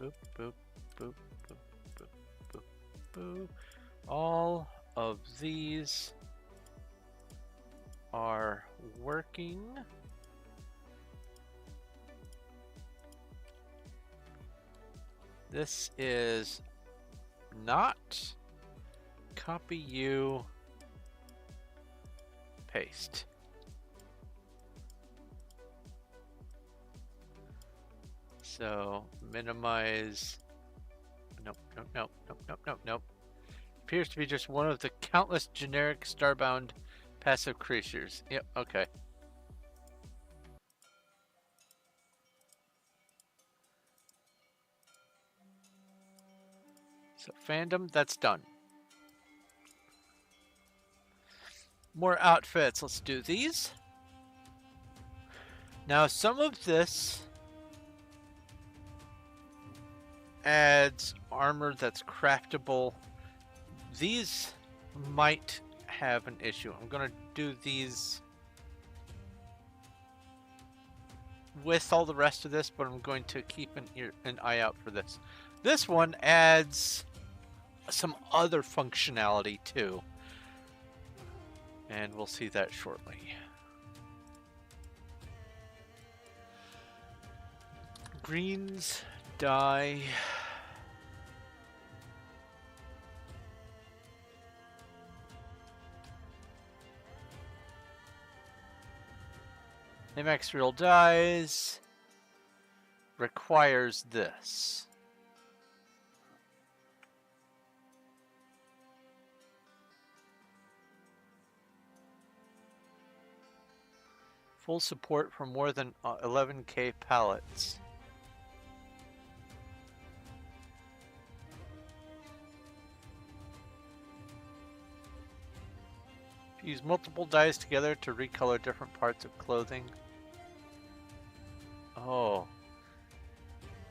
boop, boop, boop, boop, boop, boop, boop. All of these are working. This is not. Copy you, paste. So minimize. Nope, nope, nope, nope, nope, nope, nope. Appears to be just one of the countless generic Starbound passive creatures. Yep, okay. So fandom, that's done. More outfits. Let's do these. Now, some of this adds armor that's craftable. These might have an issue. I'm going to do these with all the rest of this, but I'm going to keep an eye out for this. This one adds some other functionality too, and we'll see that shortly. Greens die. Max real dies. requires this. Full support for more than 11K pallets. Use multiple dyes together to recolor different parts of clothing. Oh.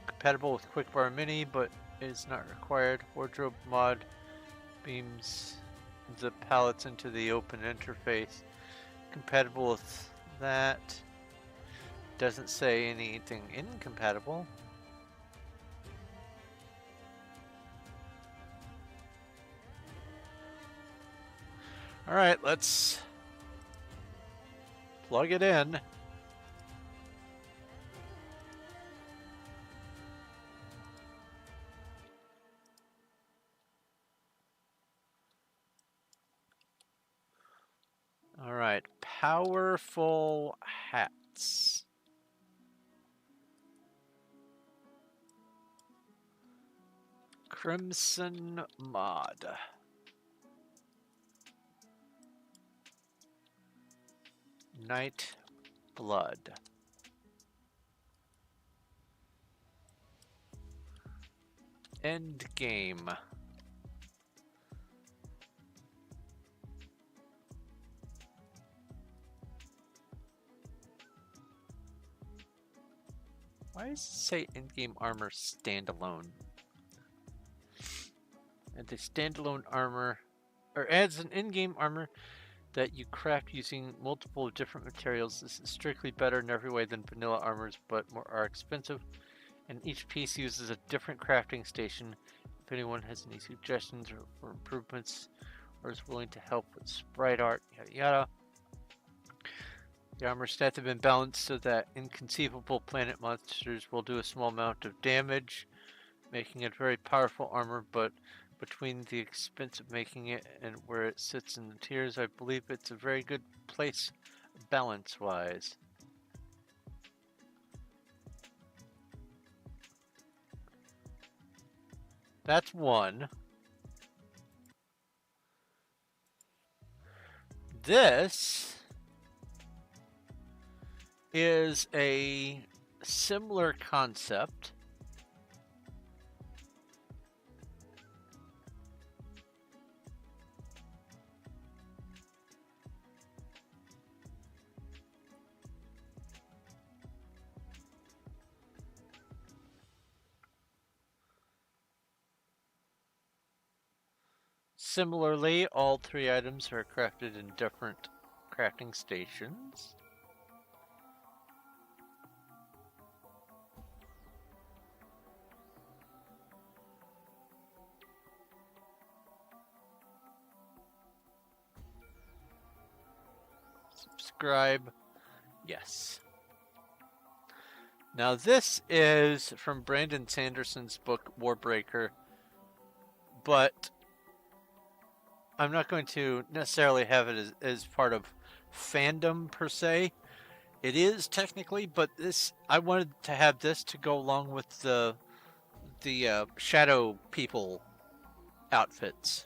Compatible with Quickbar Mini, but is not required. Wardrobe mod beams the palettes into the open interface. Compatible with that. Doesn't say anything incompatible. Alright, let's plug it in. Alright, powerful hats. Crimson mod. Night Blood. End game. Why does it say in-game armor standalone? And the standalone armor, or adds an in-game armor that you craft using multiple different materials. This is strictly better in every way than vanilla armors, but more are expensive. And each piece uses a different crafting station. If anyone has any suggestions or for improvements, or is willing to help with sprite art, yada yada. The armor stats have been balanced so that inconceivable planet monsters will do a small amount of damage, making it very powerful armor, but between the expense of making it and where it sits in the tiers, I believe it's a very good place balance-wise. That's one. This is a similar concept. Similarly, all three items are crafted in different crafting stations. Subscribe. Yes. Now this is from Brandon Sanderson's book Warbreaker, but I'm not going to necessarily have it as part of fandom per se. It is technically, but this I wanted to have this to go along with the shadow people outfits.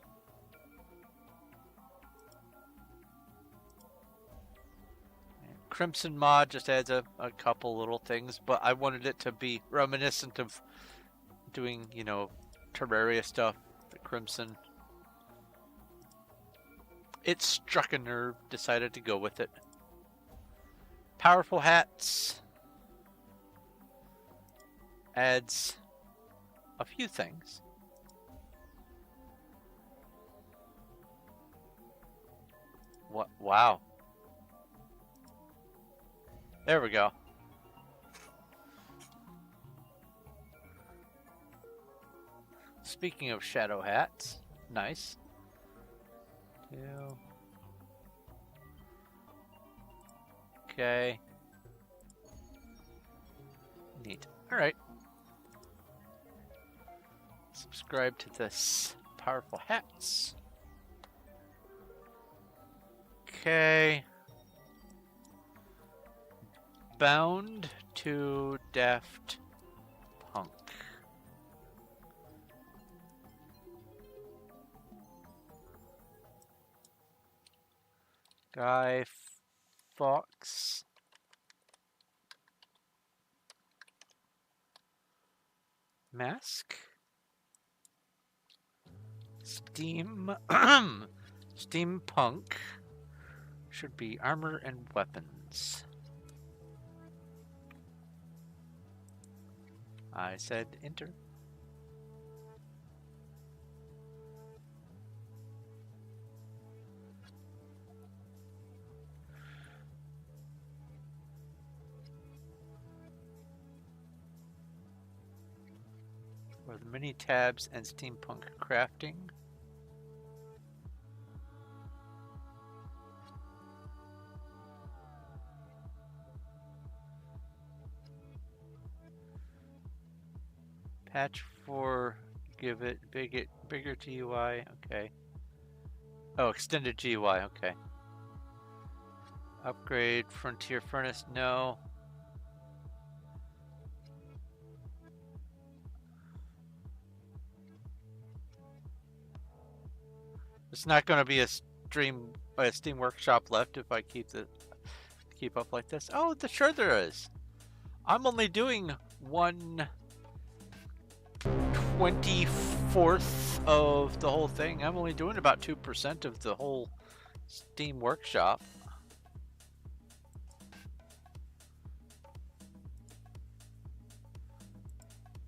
Crimson mod just adds a couple little things, but I wanted it to be reminiscent of doing, you know, Terraria stuff, the Crimson. It struck a nerve, decided to go with it. Powerful hats adds a few things. What? Wow. There we go. Speaking of shadow hats, nice. Two. Okay. Neat. Alright. Subscribe to this powerful hats. Okay. Bound to Deft Guy Fawkes. Mask. Steampunk. Should be armor and weapons. I said enter. For the mini tabs and steampunk crafting. Patch for give it bigger GUI. Okay. Oh, extended GUI. Okay. Upgrade Frontier Furnace. No. It's not going to be a Steam Workshop left if I keep up like this. Oh, sure there is. I'm only doing 1/24 of the whole thing. I'm only doing about 2% of the whole Steam Workshop.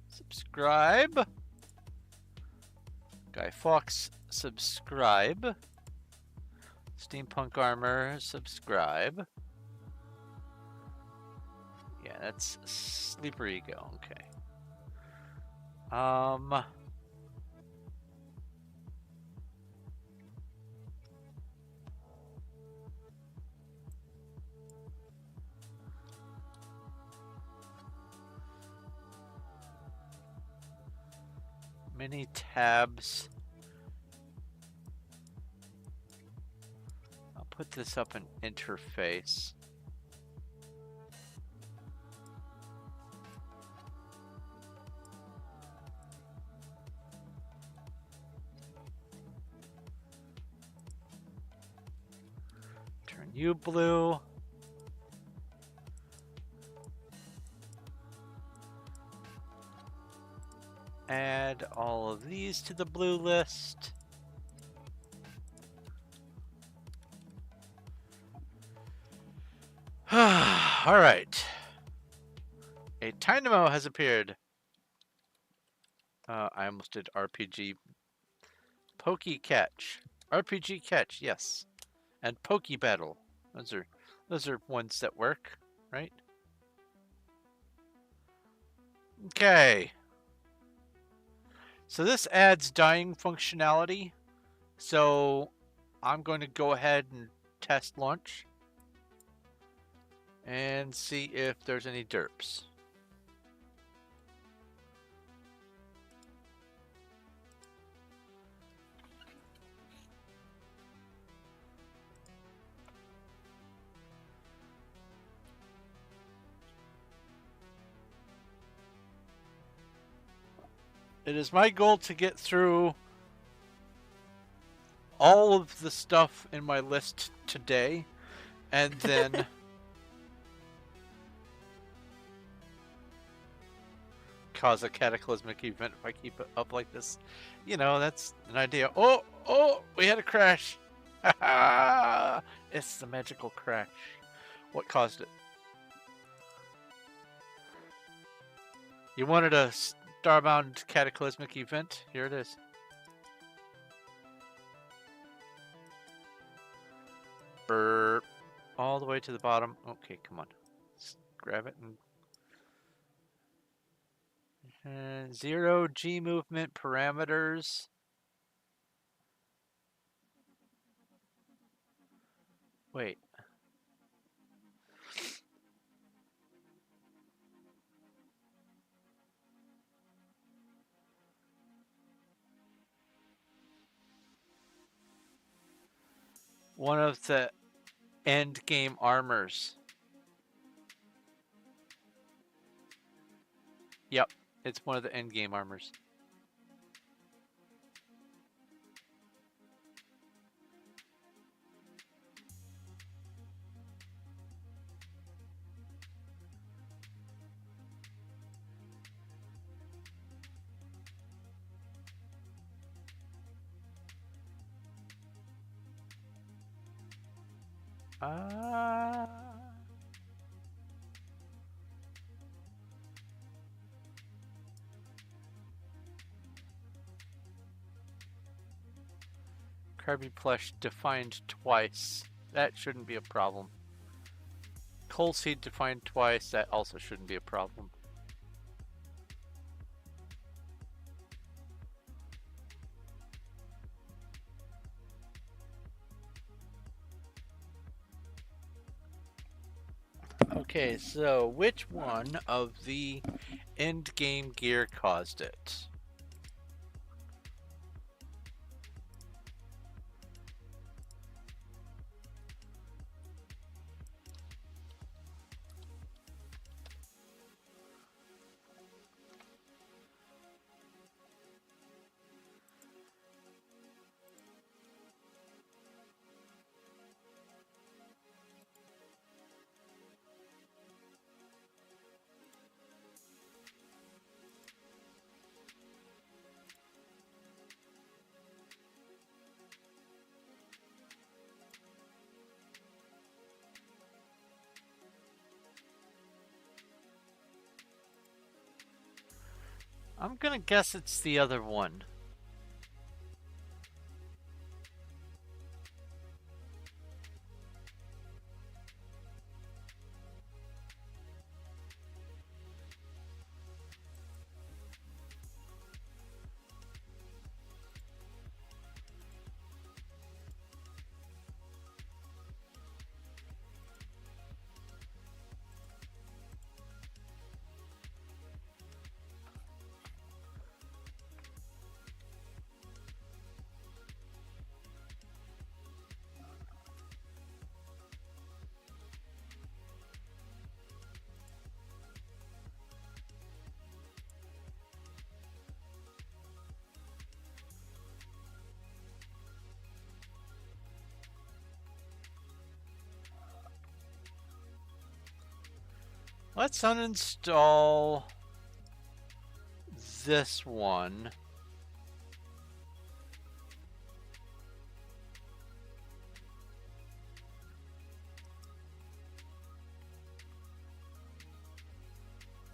Subscribe. Guy Fawkes, subscribe. Steampunk Armor, subscribe. Yeah, that's Sleeper Ego. Okay. Mini tabs. I'll put this up in interface. Turn you blue. Add all of these to the blue list. All right. A Dynamo has appeared. I almost did RPG. Pokey Catch. RPG Catch, yes. And Pokey Battle. Those are ones that work, right? Okay. So this adds dying functionality. So I'm going to go ahead and test launch and see if there's any derps. It is my goal to get through all of the stuff in my list today, and then cause a cataclysmic event if I keep it up like this. You know, that's an idea. Oh, we had a crash. It's the magical crash. What caused it? You wanted a Starbound cataclysmic event? Here it is. Burp. All the way to the bottom. Okay, come on. Let's grab it and 0 G movement parameters. Wait. One of the end game armors. Yep, it's one of the end game armors. Uh, Kirby plush defined twice. That shouldn't be a problem. Coal seed defined twice. That also shouldn't be a problem. Okay, so which one of the end game gear caused it? I'm gonna guess it's the other one. Let's uninstall this one.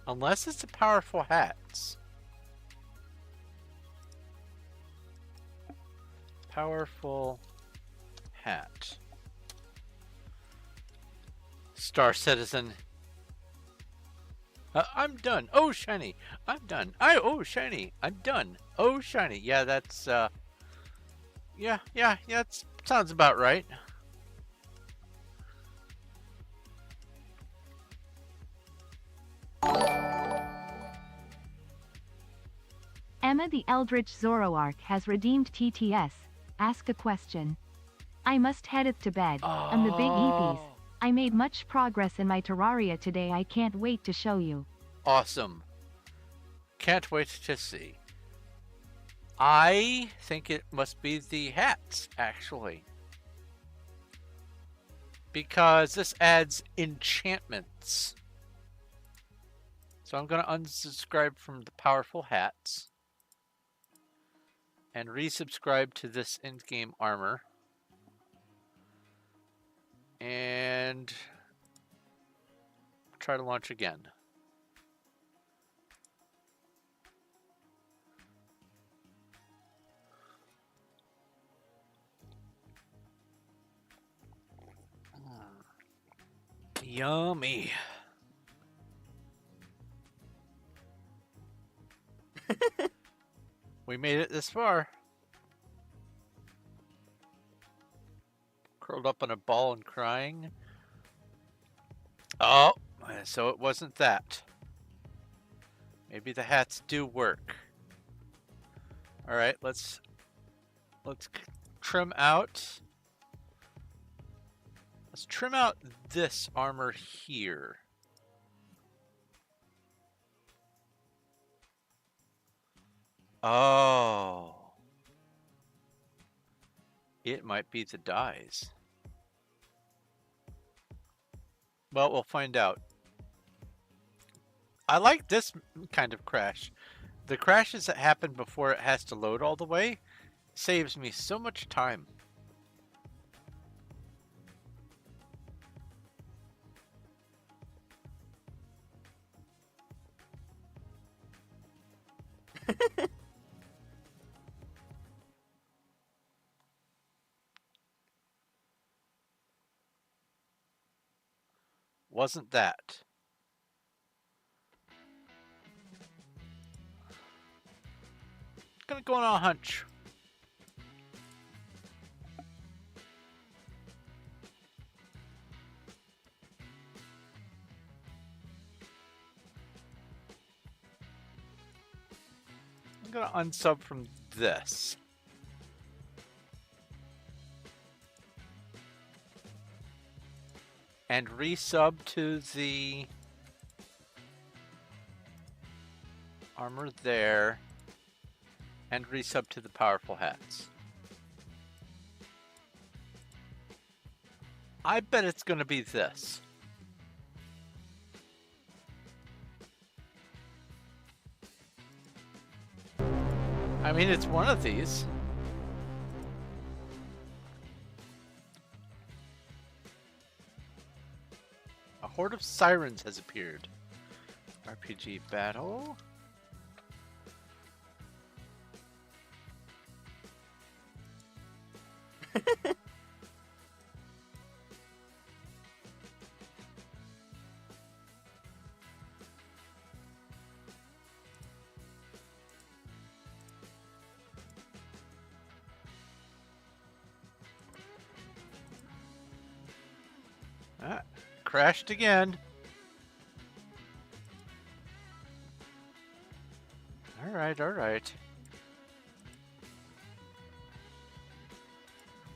Unless it's the powerful hats. Powerful hat. Star Citizen. I'm done. Oh, shiny. I'm done. Oh, shiny. I'm done. Oh, shiny. Yeah, that's, yeah, that sounds about right. Emma the Eldritch Zoroark has redeemed TTS. Ask a question. I must headeth to bed. I'm the big eepies. I made much progress in my Terraria today. I can't wait to show you. Awesome. Can't wait to see. I think it must be the hats, actually. Because this adds enchantments. So I'm going to unsubscribe from the powerful hats. And resubscribe to this endgame armor. And try to launch again. Yummy. We made it this far. Curled up in a ball and crying. Oh, so it wasn't that. Maybe the hats do work. All right, let's trim out. Let's trim out this armor here. Oh. It might be the dyes. Well, we'll find out. I like this kind of crash. The crashes that happen before it has to load all the way saves me so much time. Wasn't that? Gonna go on a hunch. I'm gonna unsub from this. And resub to the armor there. And resub to the powerful hats. I bet it's gonna be this. I mean, it's one of these. A horde of sirens has appeared. RPG battle. Ah, crashed again. Alright, alright.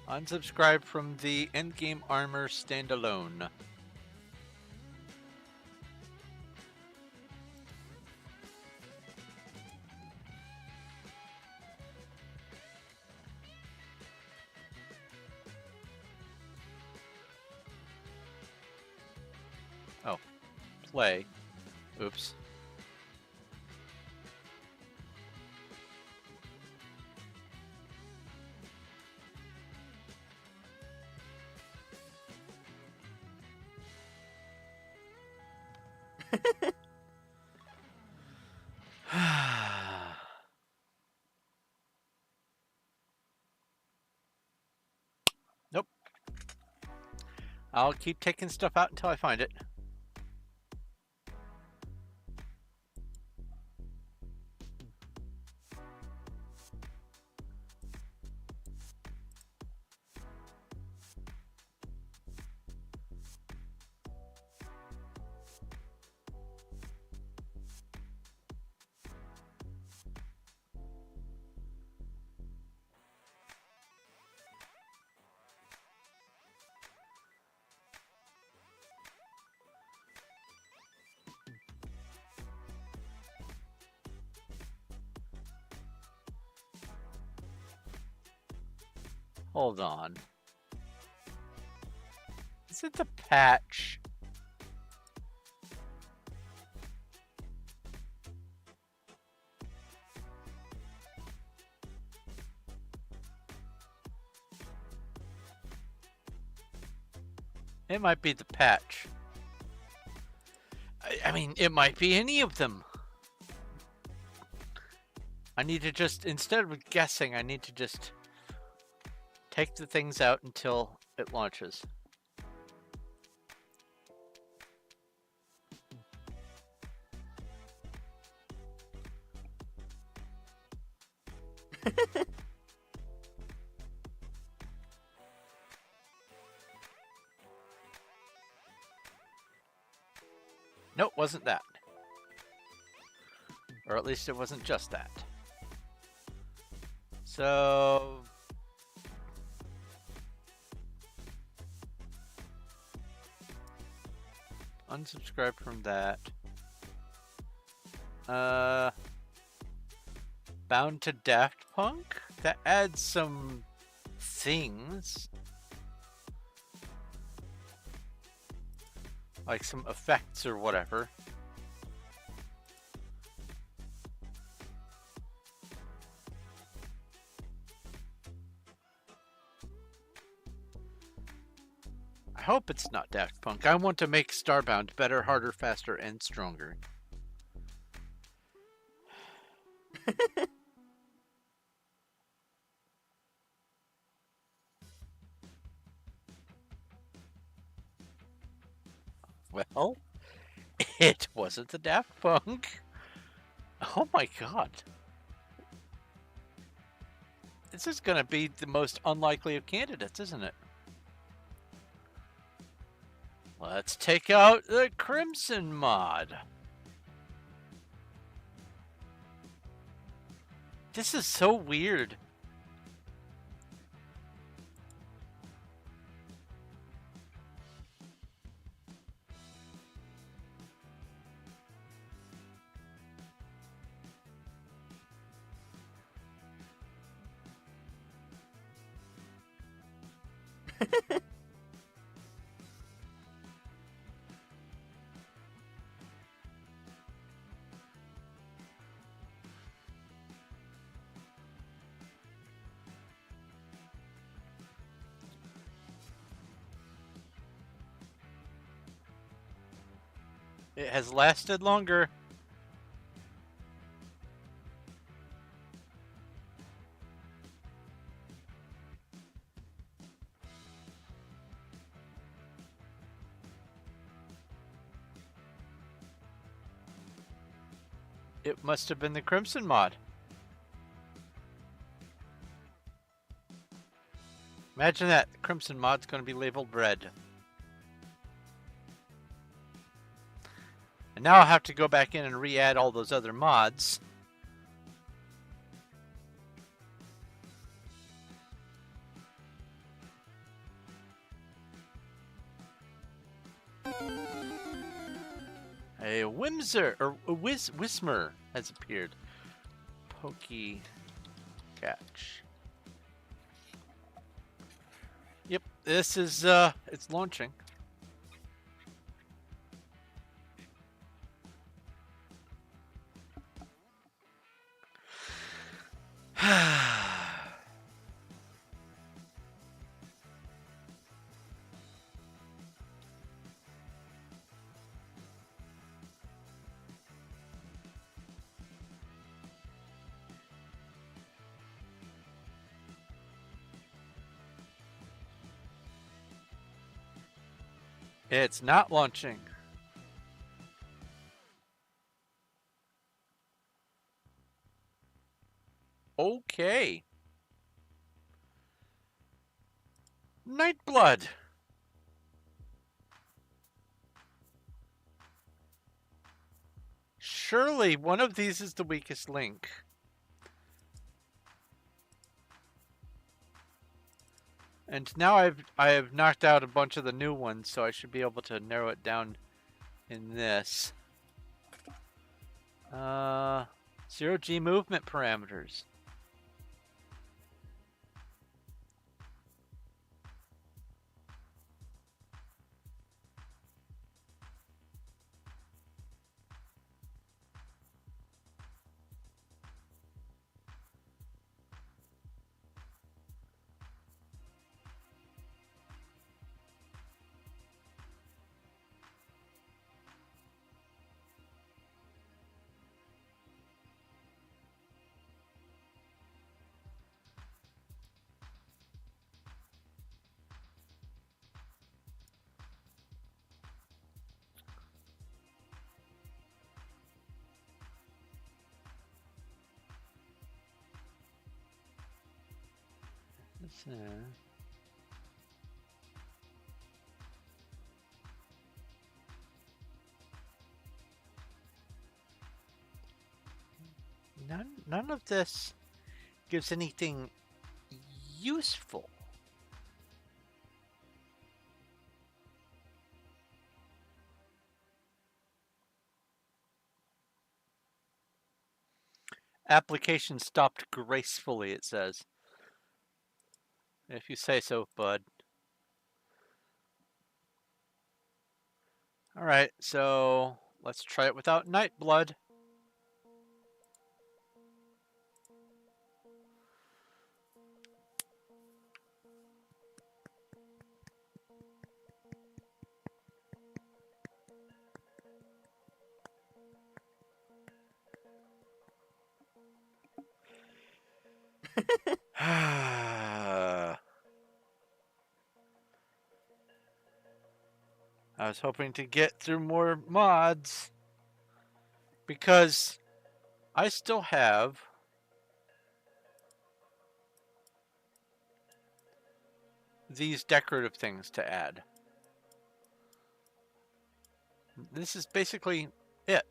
Unsubscribe from the endgame armor standalone. Oh, play. Oops. Nope. I'll keep taking stuff out until I find it. Hold on. Is it the patch? It might be the patch. I mean, it might be any of them. I need to just, instead of guessing, I need to just take the things out until it launches. Nope, wasn't that. Or at least it wasn't just that. So... unsubscribe from that. Bound to Daft Punk? That adds some things. Like some effects or whatever. I hope it's not Daft Punk. I want to make Starbound better, harder, faster, and stronger. Well, it wasn't the Daft Punk. Oh my god. This is going to be the most unlikely of candidates, isn't it? Let's take out the Crimson mod. This is so weird. It has lasted longer. It must have been the Crimson mod. Imagine that. The Crimson mod's going to be labeled red. And now I'll have to go back in and re-add all those other mods. A Whimser, or a Whismer has appeared. Pokey catch. Yep, this is, it's launching. It's not launching. Okay. Nightblood. Surely one of these is the weakest link. And now I have knocked out a bunch of the new ones, so I should be able to narrow it down in this. 0G movement parameters. None of this gives anything useful. Application stopped gracefully, it says. If you say so, bud. Alright, so let's try it without Nightblood. I was hoping to get through more mods because I still have these decorative things to add. This is basically it.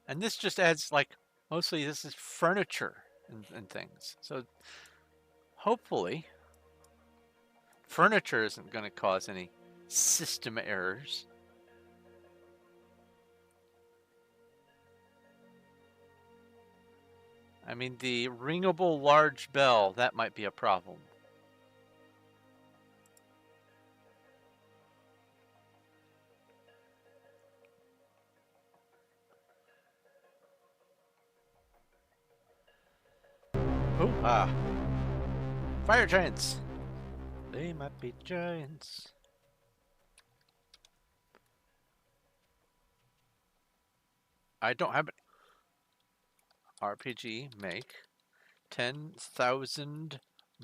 And this just adds, like, mostly this is furniture and things. So hopefully furniture isn't going to cause any system errors. I mean, the ringable large bell, that might be a problem. Oh, fire giants. They might be giants. I don't have it. RPG make 10,000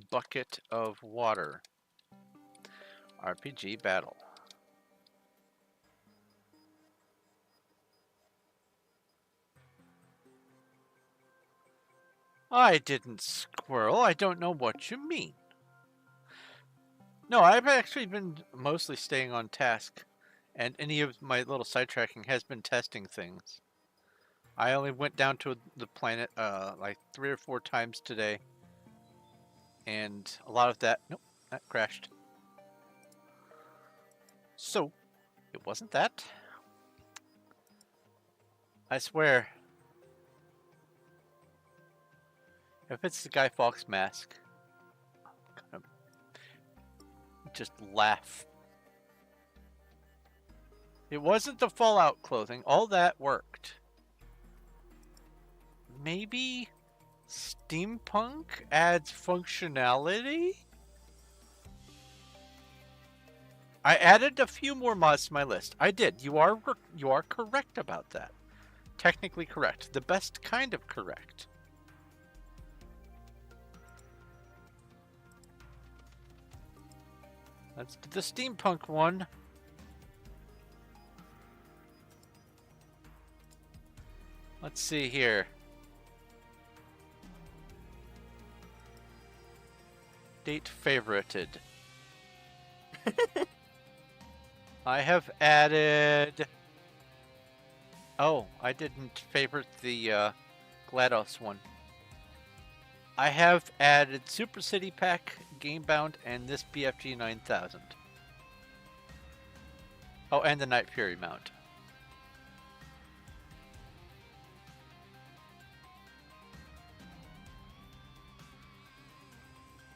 bucket of water. RPG battle. I didn't squirrel. I don't know what you mean. No, I've actually been mostly staying on task, and any of my little sidetracking has been testing things. I only went down to the planet like 3 or 4 times today, and a lot of that, nope, that crashed. So, it wasn't that. I swear. If it's the Guy Fawkes mask, I'm gonna just laugh. It wasn't the Fallout clothing. All that worked. Maybe steampunk adds functionality? I added a few more mods to my list. I did. You are correct about that. Technically correct. The best kind of correct. That's the steampunk one. Let's see here. Date favorited. I have added... Oh, I didn't favorite the GLaDOS one. I have added Super City Pack, Gamebound, and this BFG 9000. Oh, and the Night Fury mount.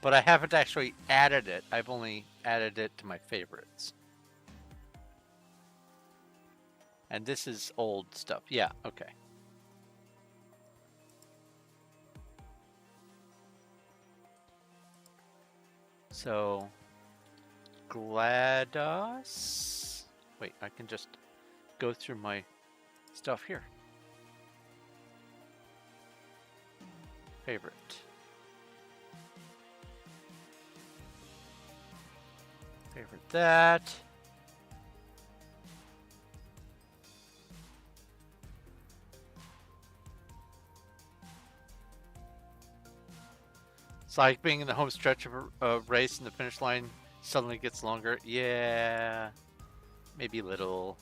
But I haven't actually added it. I've only added it to my favorites. And this is old stuff. Yeah, okay. So, GLaDOS. Wait, I can just go through my stuff here. Favorite. Favorite that. It's like being in the home stretch of a race and the finish line suddenly gets longer. Yeah, maybe a little.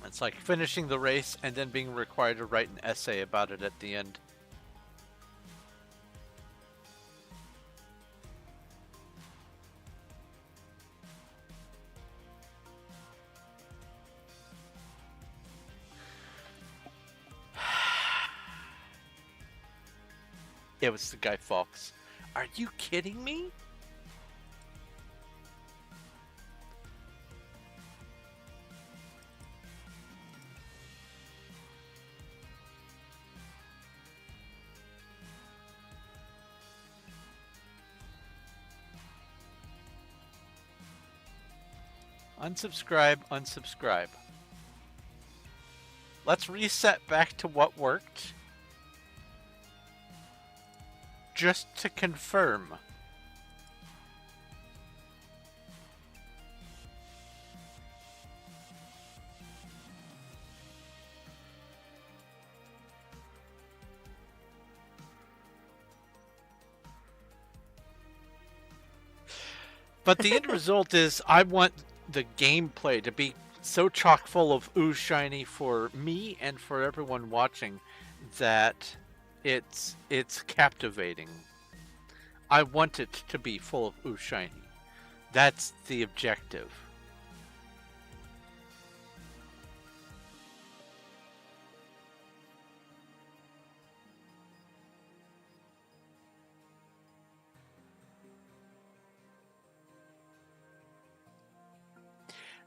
It's like finishing the race and then being required to write an essay about it at the end. It was the Guy Fawkes. Are you kidding me? Unsubscribe, unsubscribe. Let's reset back to what worked. Just to confirm. But the end result is I want the gameplay to be so chock full of ooh shiny for me and for everyone watching that it's captivating. I want it to be full of ooh shiny. That's the objective.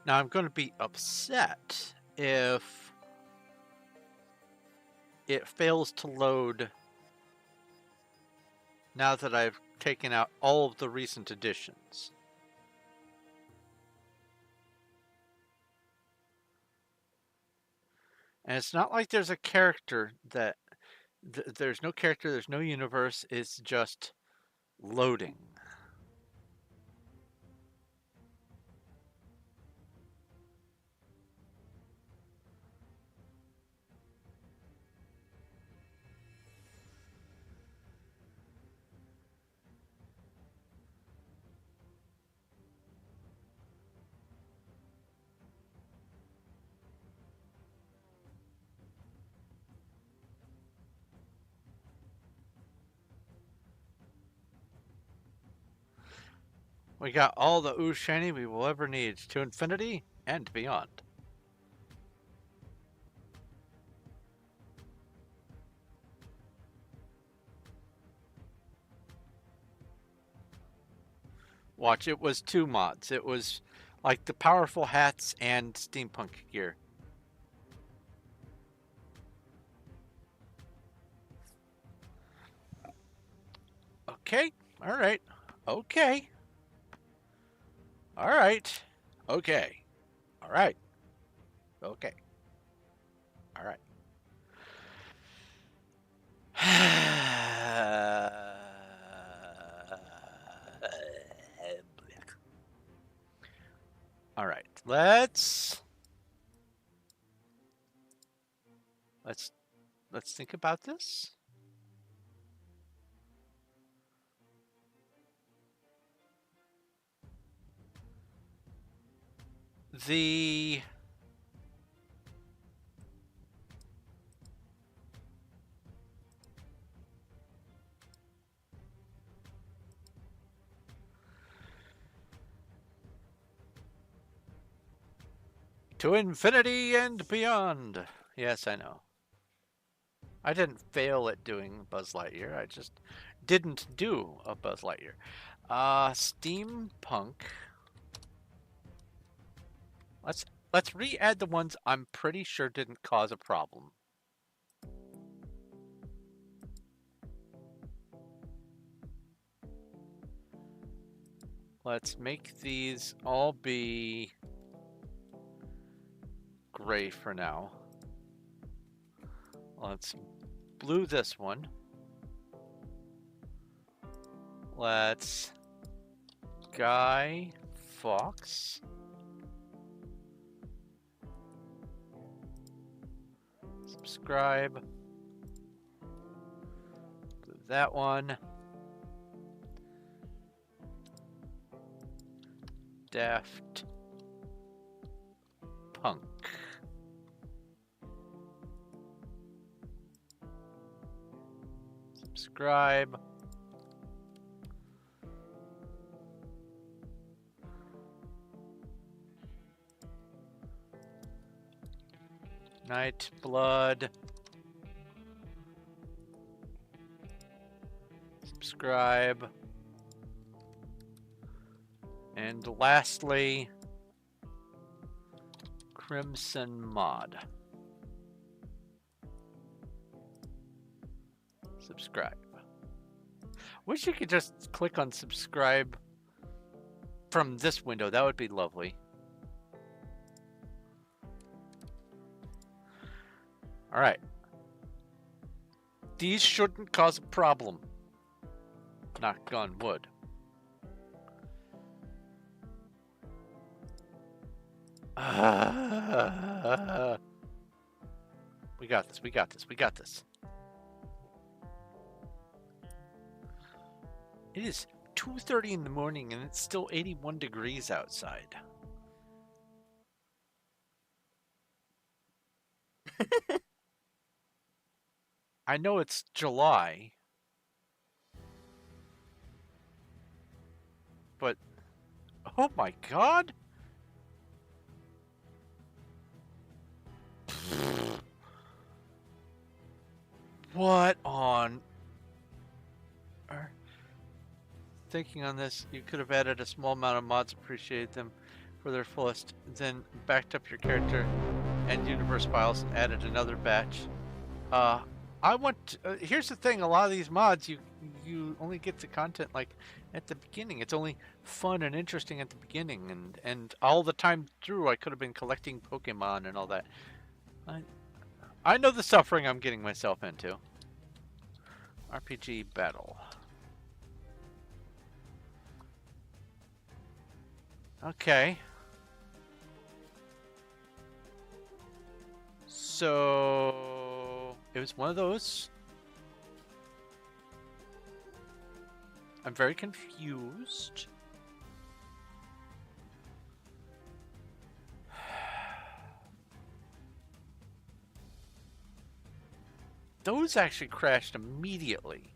Now I'm going to be upset if it fails to load now that I've taken out all of the recent additions. And it's not like there's a character that there's no character, there's no universe, it's just loading. We got all the ooh shiny we will ever need to infinity and beyond. Watch, it was 2 mods. It was like the powerful hats and steampunk gear. Okay, alright. Okay. Alright. Okay. Alright. Okay. Alright. Alright, let's think about this. The to infinity and beyond. Yes, I know. I didn't fail at doing Buzz Lightyear. I just didn't do a Buzz Lightyear. Steampunk. Let's re-add the ones I'm pretty sure didn't cause a problem. Let's make these all be gray for now. Let's blue this one. Let's Guy Fox. Subscribe. Blue that one. Daft Punk. Subscribe. Night Blood. Subscribe. And lastly, Crimson Mod. Subscribe. Wish you could just click on subscribe from this window. That would be lovely. All right. These shouldn't cause a problem. Knock on wood. We got this. We got this. We got this. It is 2:30 in the morning and it's still 81 degrees outside. I know it's July, but oh my god! What on? Thinking on this, you could have added a small amount of mods, appreciate them for their fullest, then backed up your character and universe files and added another batch. I want. Here's the thing: a lot of these mods, you only get the content like at the beginning. It's only fun and interesting at the beginning, and all the time through, I could have been collecting Pokemon and all that. I know the suffering I'm getting myself into. RPG battle. Okay. So it was one of those. I'm very confused. Those actually crashed immediately.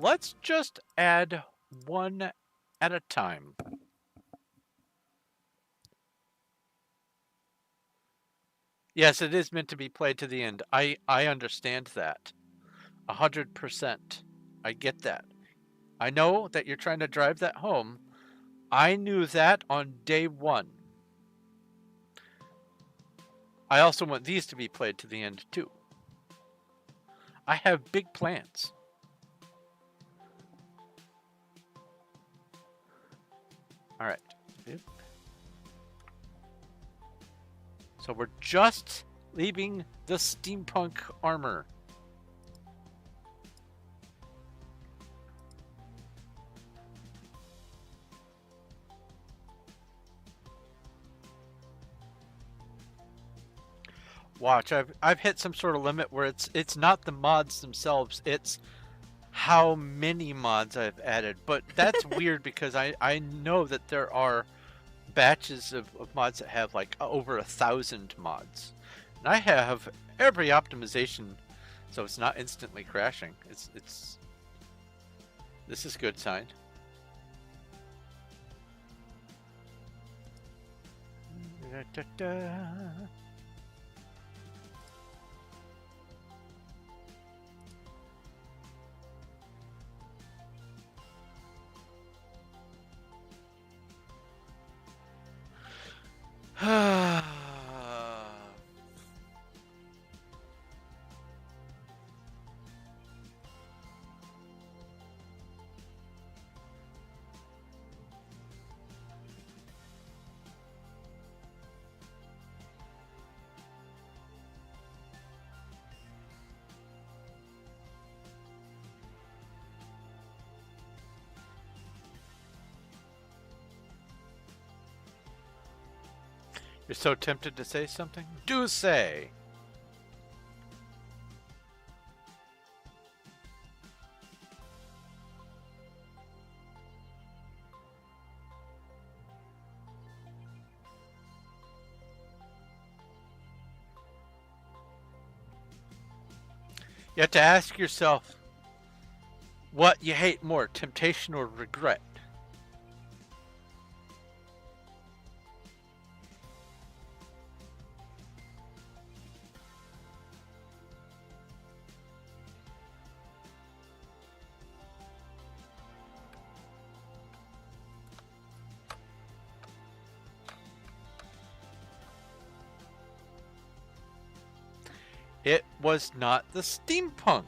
Let's just add one at a time. Yes, it is meant to be played to the end. I understand that. 100%. I get that. I know that you're trying to drive that home. I knew that on day one. I also want these to be played to the end too. I have big plans. All right. So we're just leaving the steampunk armor. Watch, I've hit some sort of limit where it's not the mods themselves, it's how many mods I've added. But that's weird because I know that there are batches of mods that have like over 1,000 mods. And I have every optimization so it's not instantly crashing. This is a good sign. Da, da, da. You're so tempted to say something? Do say! You have to ask yourself what you hate more, temptation or regret. was not the steampunk.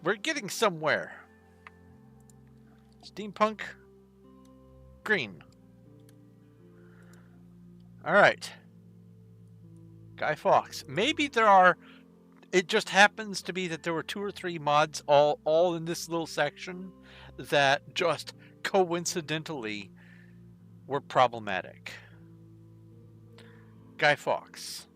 We're getting somewhere. Steampunk. Green. All right. Guy Fawkes. Maybe there are... It just happens to be that there were 2 or 3 mods all in this little section that just coincidentally were problematic. Guy Fawkes.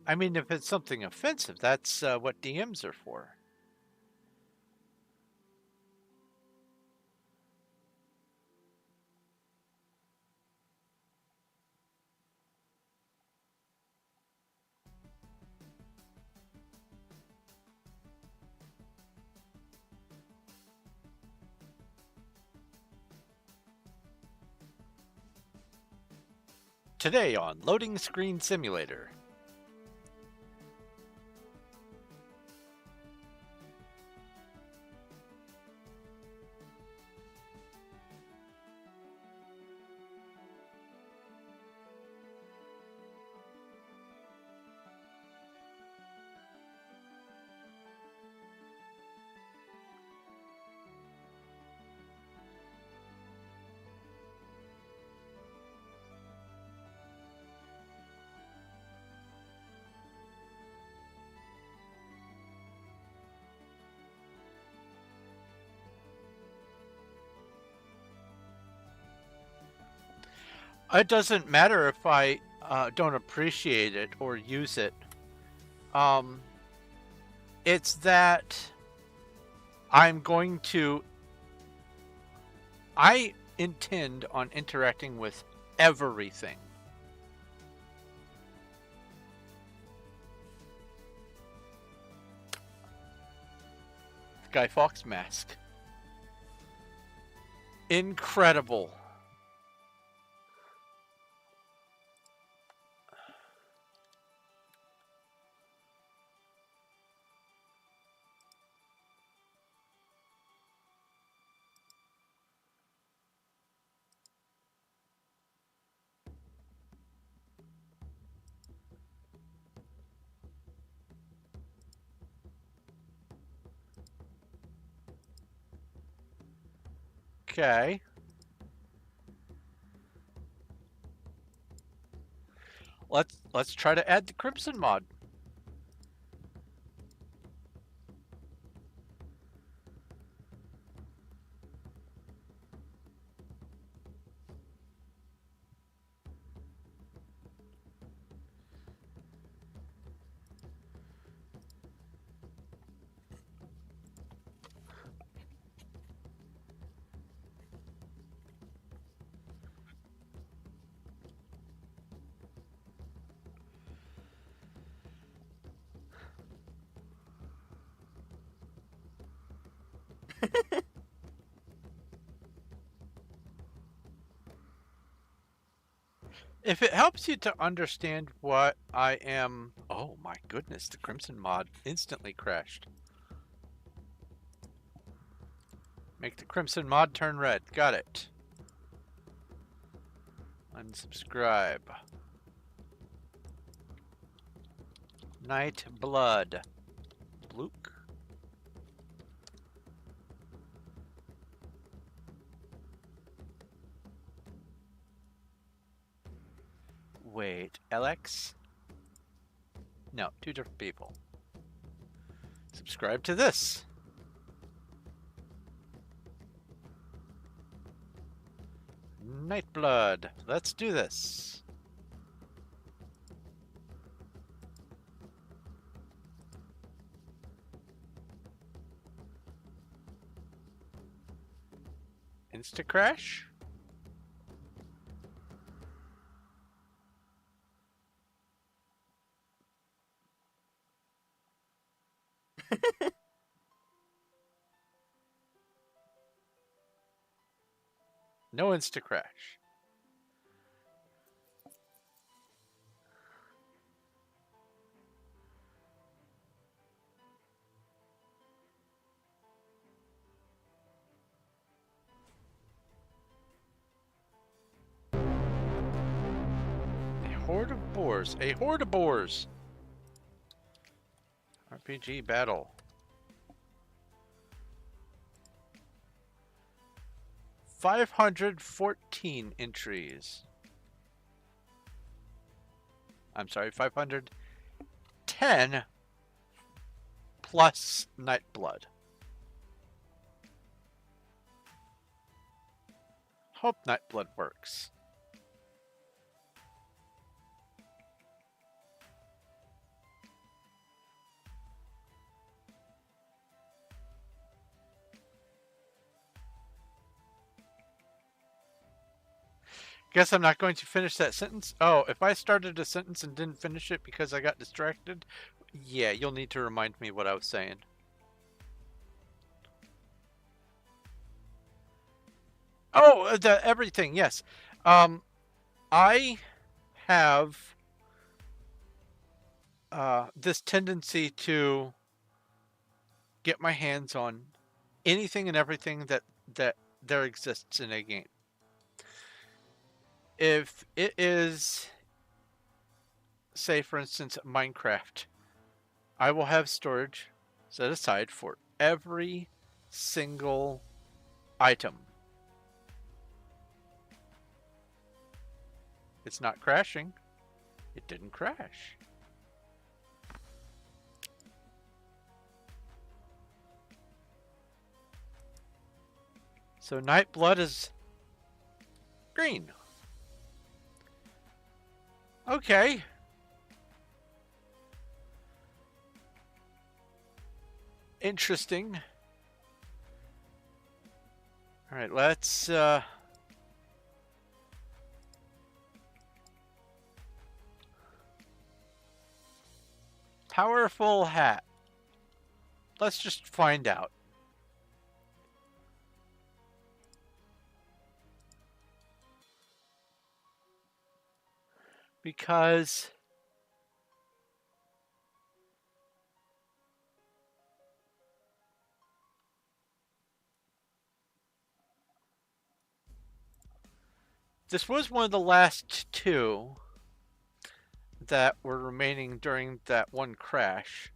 I mean, if it's something offensive, that's what DMs are for. Today on Loading Screen Simulator. It doesn't matter if I don't appreciate it or use it. It's that I'm going to... I intend on interacting with everything. Guy Fawkes mask. Incredible. Okay. Let's try to add the Crimson mod. If it helps you to understand what I am... Oh my goodness, the Crimson mod instantly crashed. Make the Crimson mod turn red. Got it. Unsubscribe. Night Blood. Blook. Wait, LX? No, 2 different people. Subscribe to this. Nightblood. Let's do this. Insta crash. No insta crash. A horde of boars. A horde of boars. RPG battle. 514 entries. I'm sorry, 510 plus Nightblood. Hope Nightblood works. Guess I'm not going to finish that sentence. Oh, if I started a sentence and didn't finish it because I got distracted, yeah, you'll need to remind me what I was saying. Oh, the everything, yes. I have this tendency to get my hands on anything and everything that there exists in a game. If it is, say for instance, Minecraft, I will have storage set aside for every single item. It's not crashing. It didn't crash. So Nightblood is green. Okay. Interesting. All right, let's powerful hat. Let's just find out. Because this was one of the last two that were remaining during that one crash.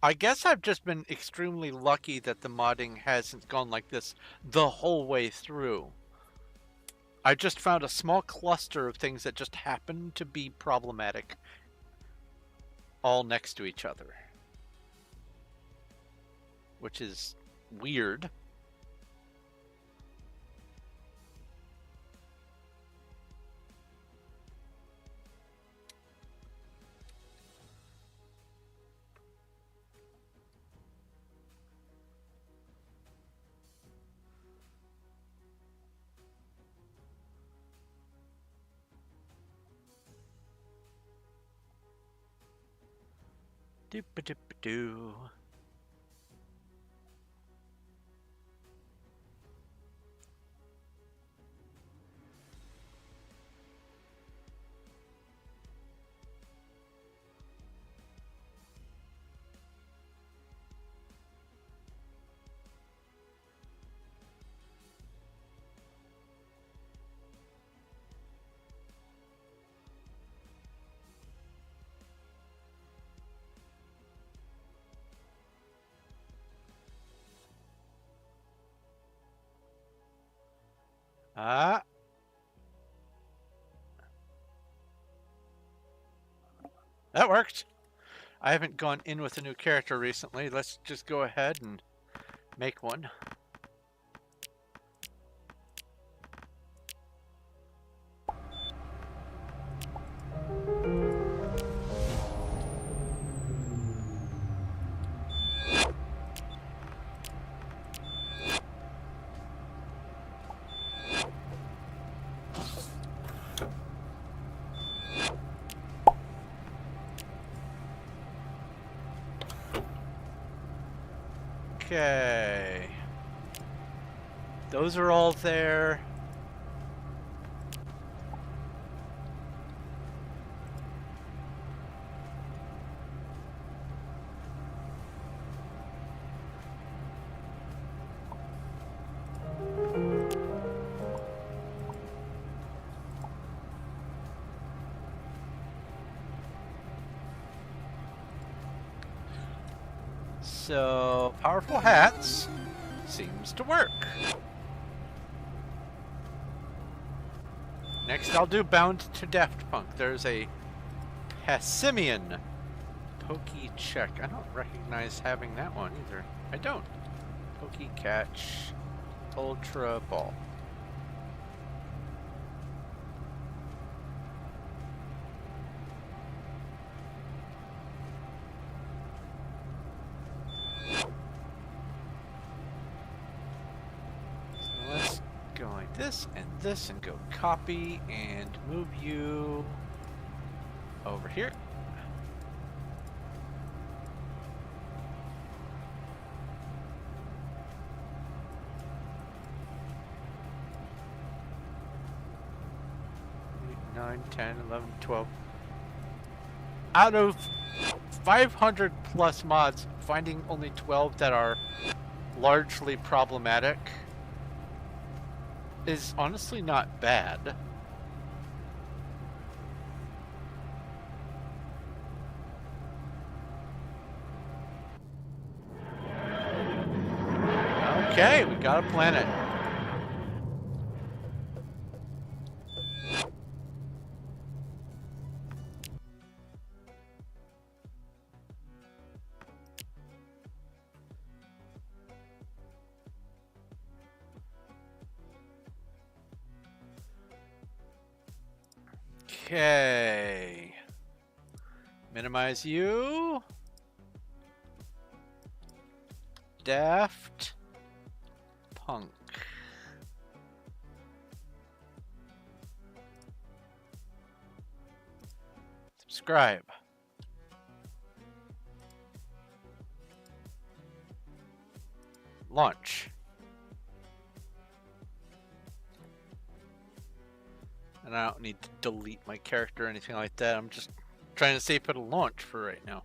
I guess I've just been extremely lucky that the modding hasn't gone like this the whole way through. I just found a small cluster of things that just happen to be problematic all next to each other, which is weird. Doop-a-doop-a-doo. Ah, that worked. I haven't gone in with a new character recently. Let's just go ahead and make one. Okay. Those are all there. So, powerful hats seems to work. Next, I'll do Bound to Daft Punk. There's a Passimian Pokey check. I don't recognize having that one either. I don't. Pokey catch. Ultra ball. So let's go like this and go copy and move you over here. Eight, 9, 10, 11, 12. Out of 500 plus mods, finding only 12 that are largely problematic is honestly not bad. Okay, we got a planet. Okay. Minimize you. Daft Punk. Subscribe. Launch. And I don't need to delete my character or anything like that. I'm just trying to see if it'll launch for right now.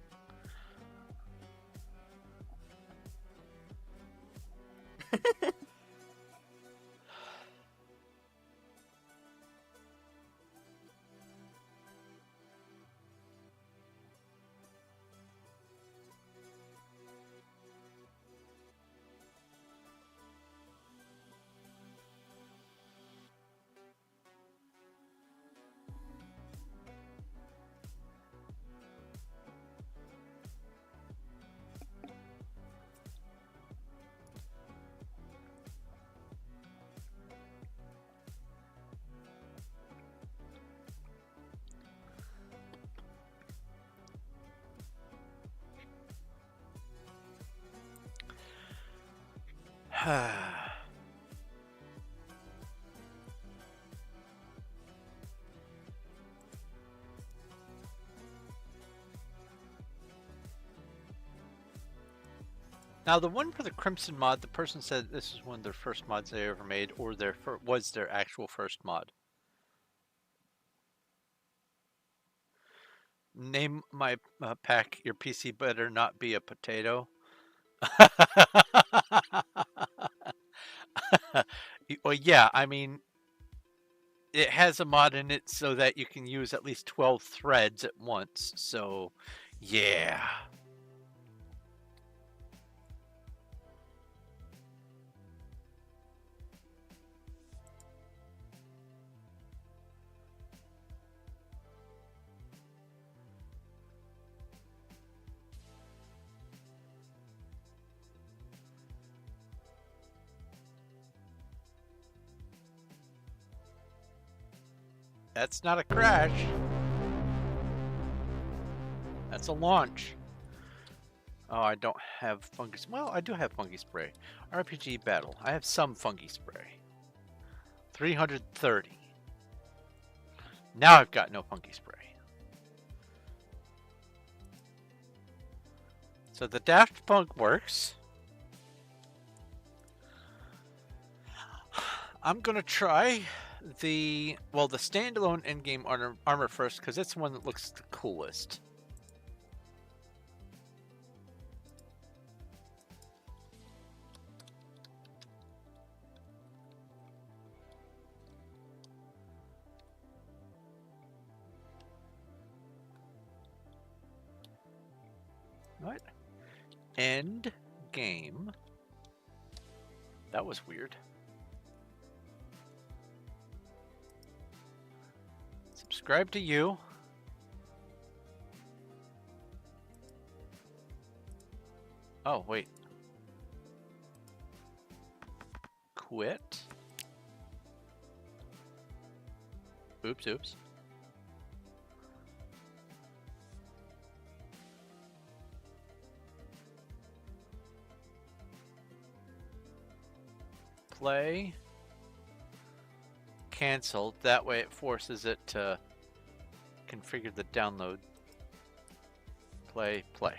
Now, the one for the Crimson mod, the person said this is one of their first mods they ever made, or was their actual first mod. Name my pack, your PC better not be a potato. Well, yeah, I mean, it has a mod in it so that you can use at least 12 threads at once, so yeah. That's not a crash. That's a launch. Oh, I don't have fungus. Well, I do have fungi spray. RPG battle. I have some fungi spray. 330. Now I've got no fungi spray. So the Daft Punk works. I'm gonna try the standalone in-game armor first because it's the one that looks the coolest. What? End game. That was weird. Subscribe to you. Oh, wait. Quit. Oops, oops. Play. Cancel. That way it forces it to configure the download. Play, play.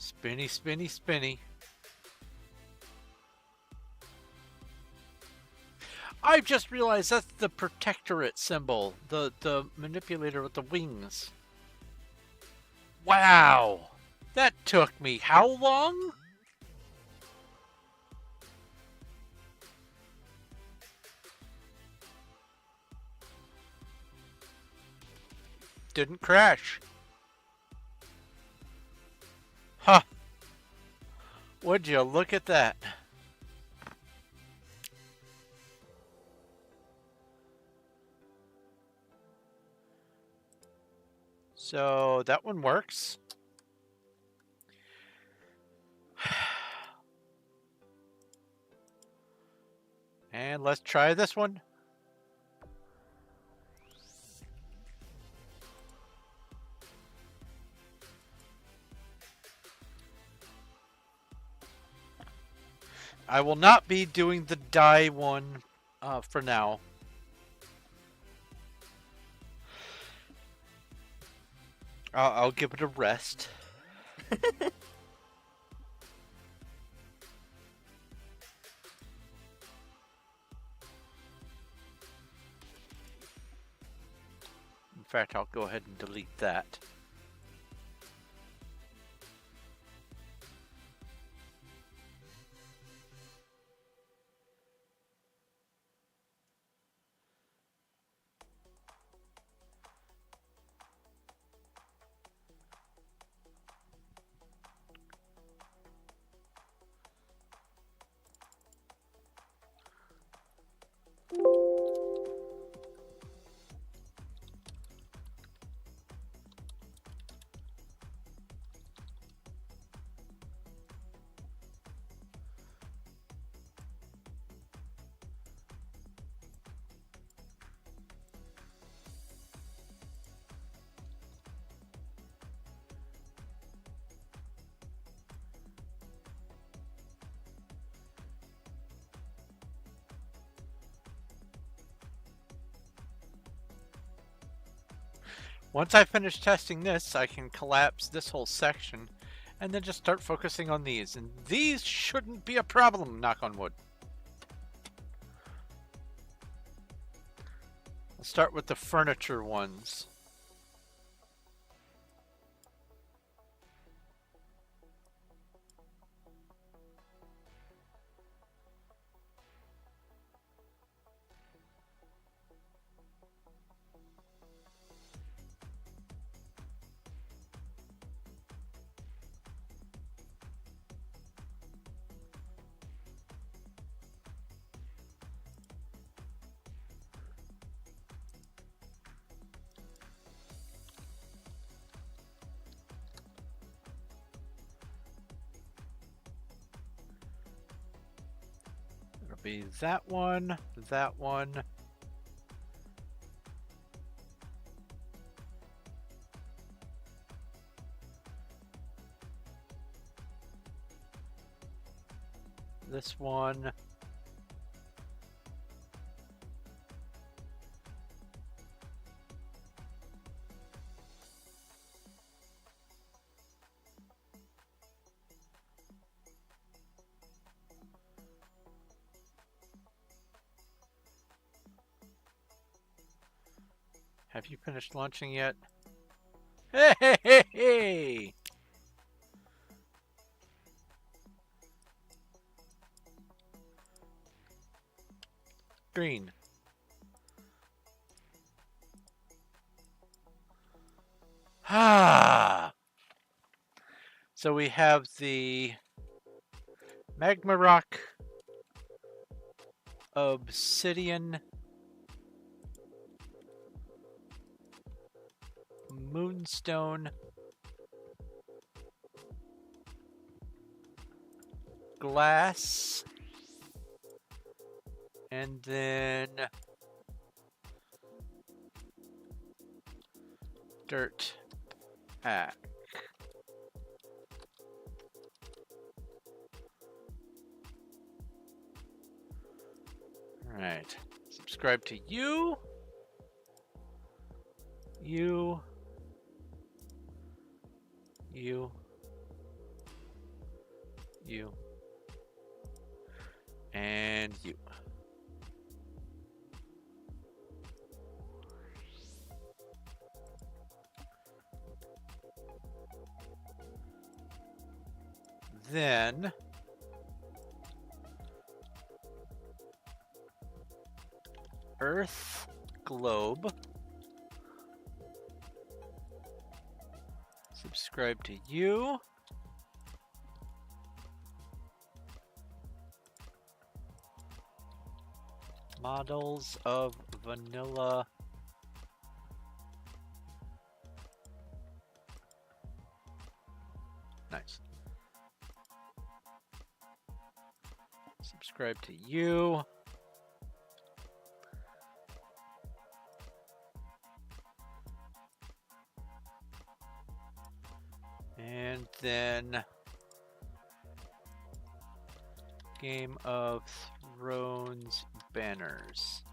Spinny, spinny, spinny. I've just realized that's the protectorate symbol. The manipulator with the wings. Wow! That took me how long? Didn't crash. Huh. Would you look at that? So that one works. And let's try this one. I will not be doing the die one for now. I'll give it a rest. In fact, I'll go ahead and delete that. Once I finish testing this, I can collapse this whole section and then just start focusing on these. And these shouldn't be a problem, knock on wood. Let's start with the furniture ones. It'll be that one, that one. This one. Have you finished launching yet? Hey, hey, hey, hey! Green. Ah. So we have the magma rock, obsidian, moonstone, glass, and then dirt pack. All right, subscribe to you, you, and you. Then Earth globe. Subscribe to you. Models of vanilla. Nice. Subscribe to you. And then Game of Thrones banners.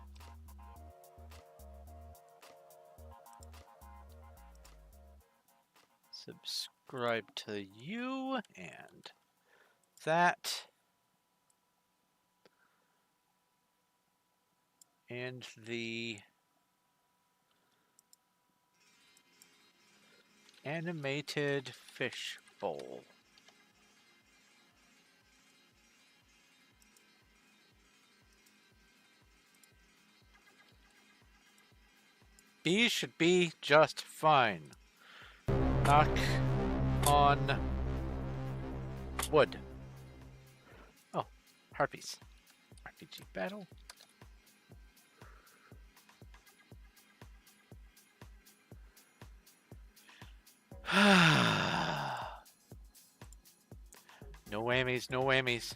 Subscribe to you and that. And the animated fish bowl. These should be just fine. Knock on wood. Oh, harpies. RPG battle. No whammies, no whammies.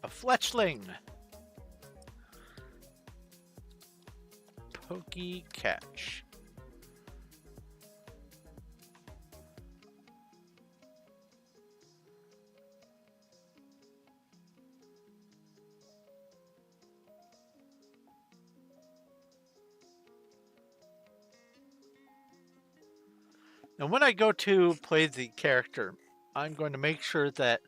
A fletchling. Pokey catch. Now, when I go to play the character, I'm going to make sure that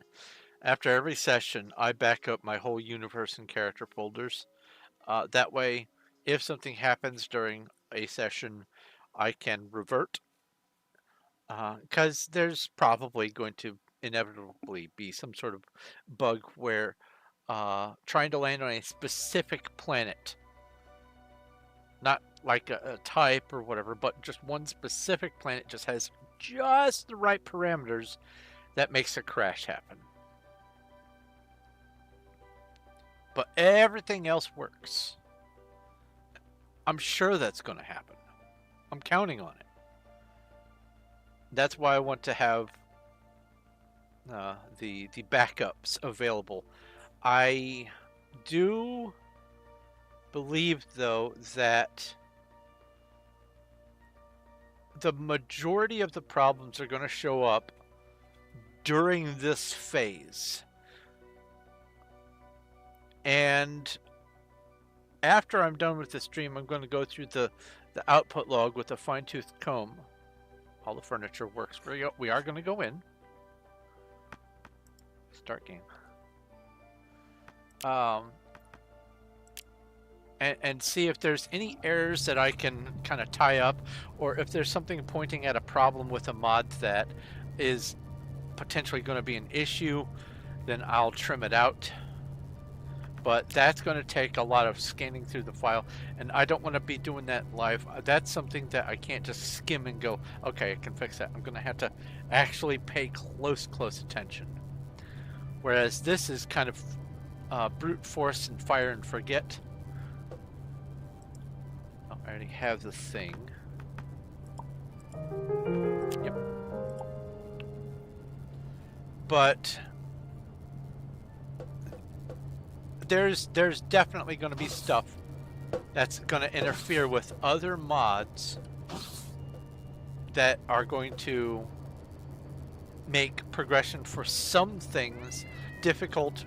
after every session, I back up my whole universe and character folders. That way, if something happens during a session, I can revert. Because there's probably going to inevitably be some sort of bug where trying to land on a specific planet, not like a type or whatever, but just one specific planet just has just the right parameters that makes a crash happen. But everything else works. I'm sure that's going to happen. I'm counting on it. That's why I want to have the backups available. I do believe, though, that the majority of the problems are going to show up during this phase. And after I'm done with the stream, I'm going to go through the output log with a fine-tooth comb. All the furniture works. We are going to go in. Start game. And see if there's any errors that I can kind of tie up, or if there's something pointing at a problem with a mod that is potentially going to be an issue, then I'll trim it out. But that's going to take a lot of scanning through the file, and I don't want to be doing that live. That's something that I can't just skim and go, okay, I can fix that. I'm going to have to actually pay close attention. Whereas this is kind of brute force and fire and forget. Oh, I already have the thing. Yep. But there's definitely going to be stuff that's going to interfere with other mods that are going to make progression for some things difficult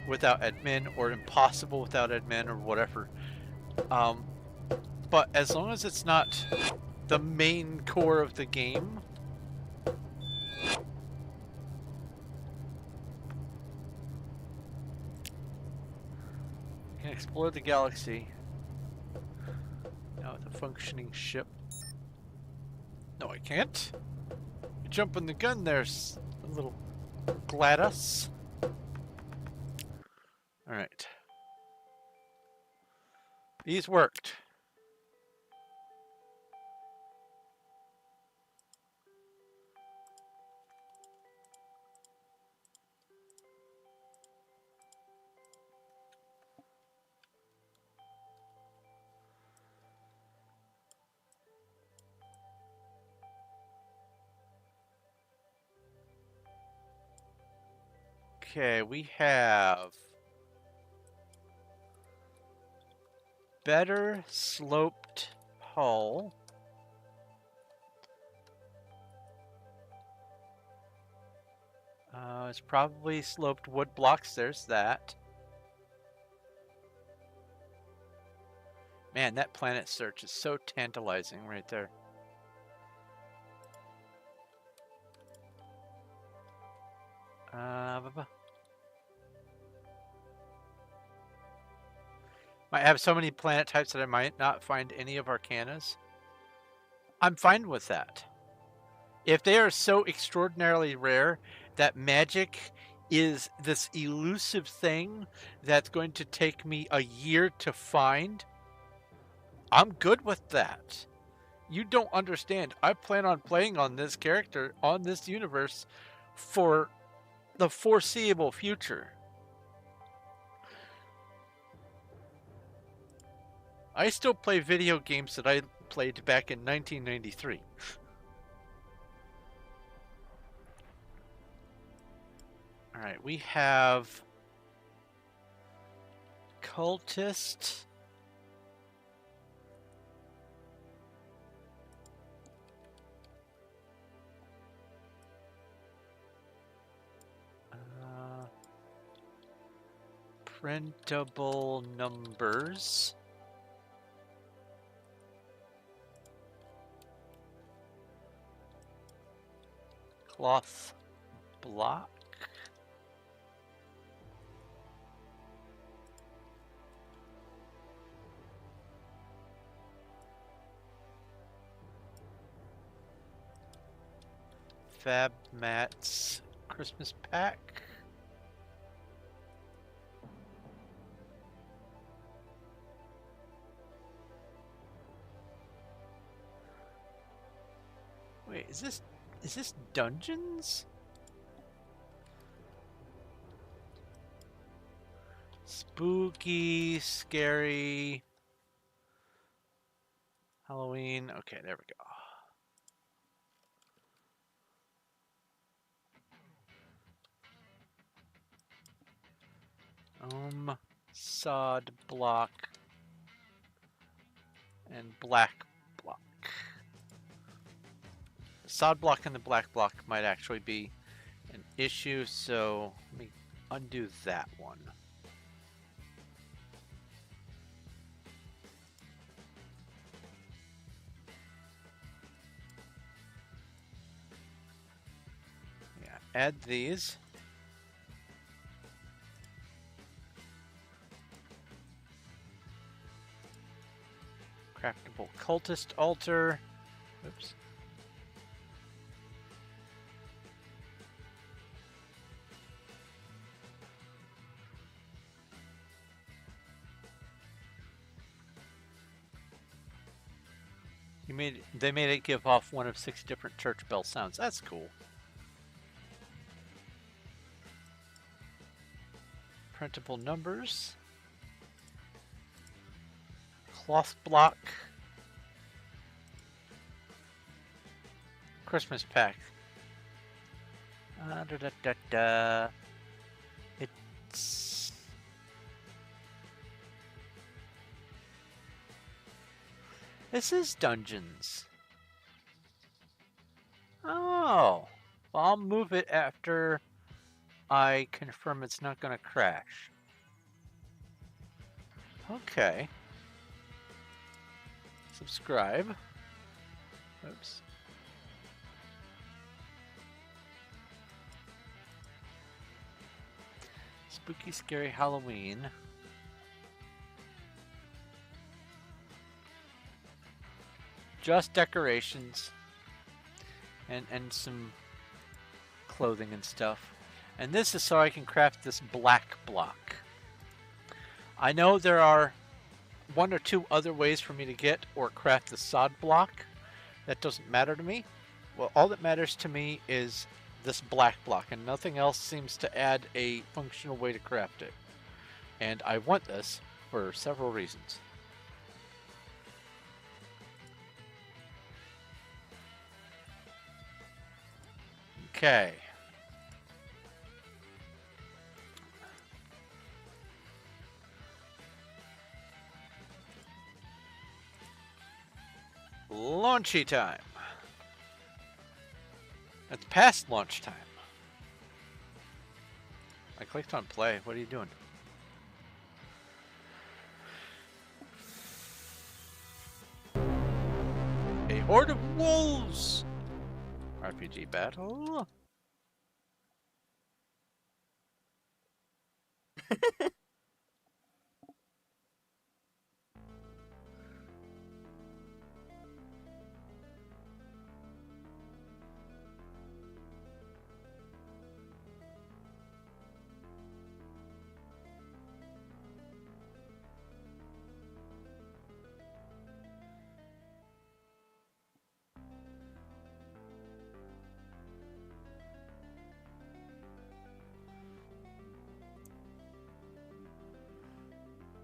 without admin, or impossible without admin, or whatever. But as long as it's not the main core of the game, you can explore the galaxy. Now with a functioning ship. No, I can't. You're jumping the gun there, little GLaDOS. Alright. These worked. Okay, we have better sloped hull. It's probably sloped wood blocks. There's that. Man, that planet search is so tantalizing right there. Might have so many planet types that I might not find any of Arcanas. I'm fine with that. If they are so extraordinarily rare that magic is this elusive thing that's going to take me a year to find, I'm good with that. You don't understand. I plan on playing on this character, on this universe, for the foreseeable future. I still play video games that I played back in 1993. Alright, we have Cultist. Printable numbers. Cloth block. Fab Mats Christmas pack. Wait, is this dungeons? Spooky, scary, Halloween. Okay, there we go. Sod block and black block. The sod block and the black block might actually be an issue, so let me undo that one. Yeah, add these. Craftable cultist altar. Oops. They made it give off one of 6 different church bell sounds. That's cool. Printable numbers. Cloth block. Christmas pack. It's... This is dungeons. Oh. Well, I'll move it after I confirm it's not going to crash. Okay. Subscribe. Oops. Spooky, scary Halloween. Just decorations. And some clothing and stuff. And this is so I can craft this black block. I know there are 1 or 2 other ways for me to get or craft the sod block. That doesn't matter to me. Well, all that matters to me is this black block, and nothing else seems to add a functional way to craft it. And I want this for several reasons. Okay. Launchy time. It's past launch time. I clicked on play. What are you doing? A horde of wolves! RPG battle.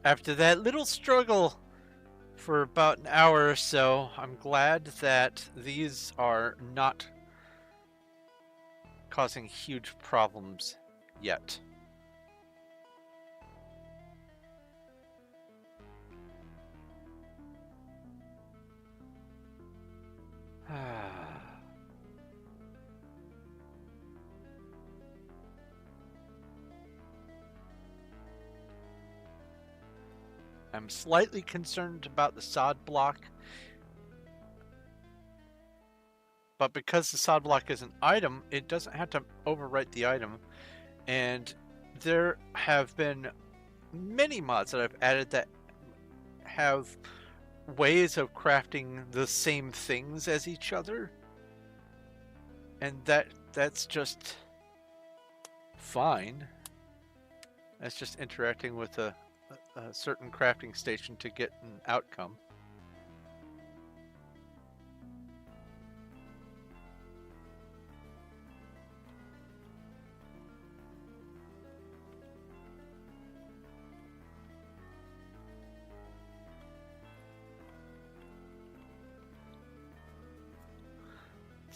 After that little struggle for about an hour or so, I'm glad that these are not causing huge problems yet. I'm slightly concerned about the sod block, but because the sod block is an item, it doesn't have to overwrite the item. And there have been many mods that I've added that have ways of crafting the same things as each other, and that's just fine. That's just interacting with a certain crafting station to get an outcome.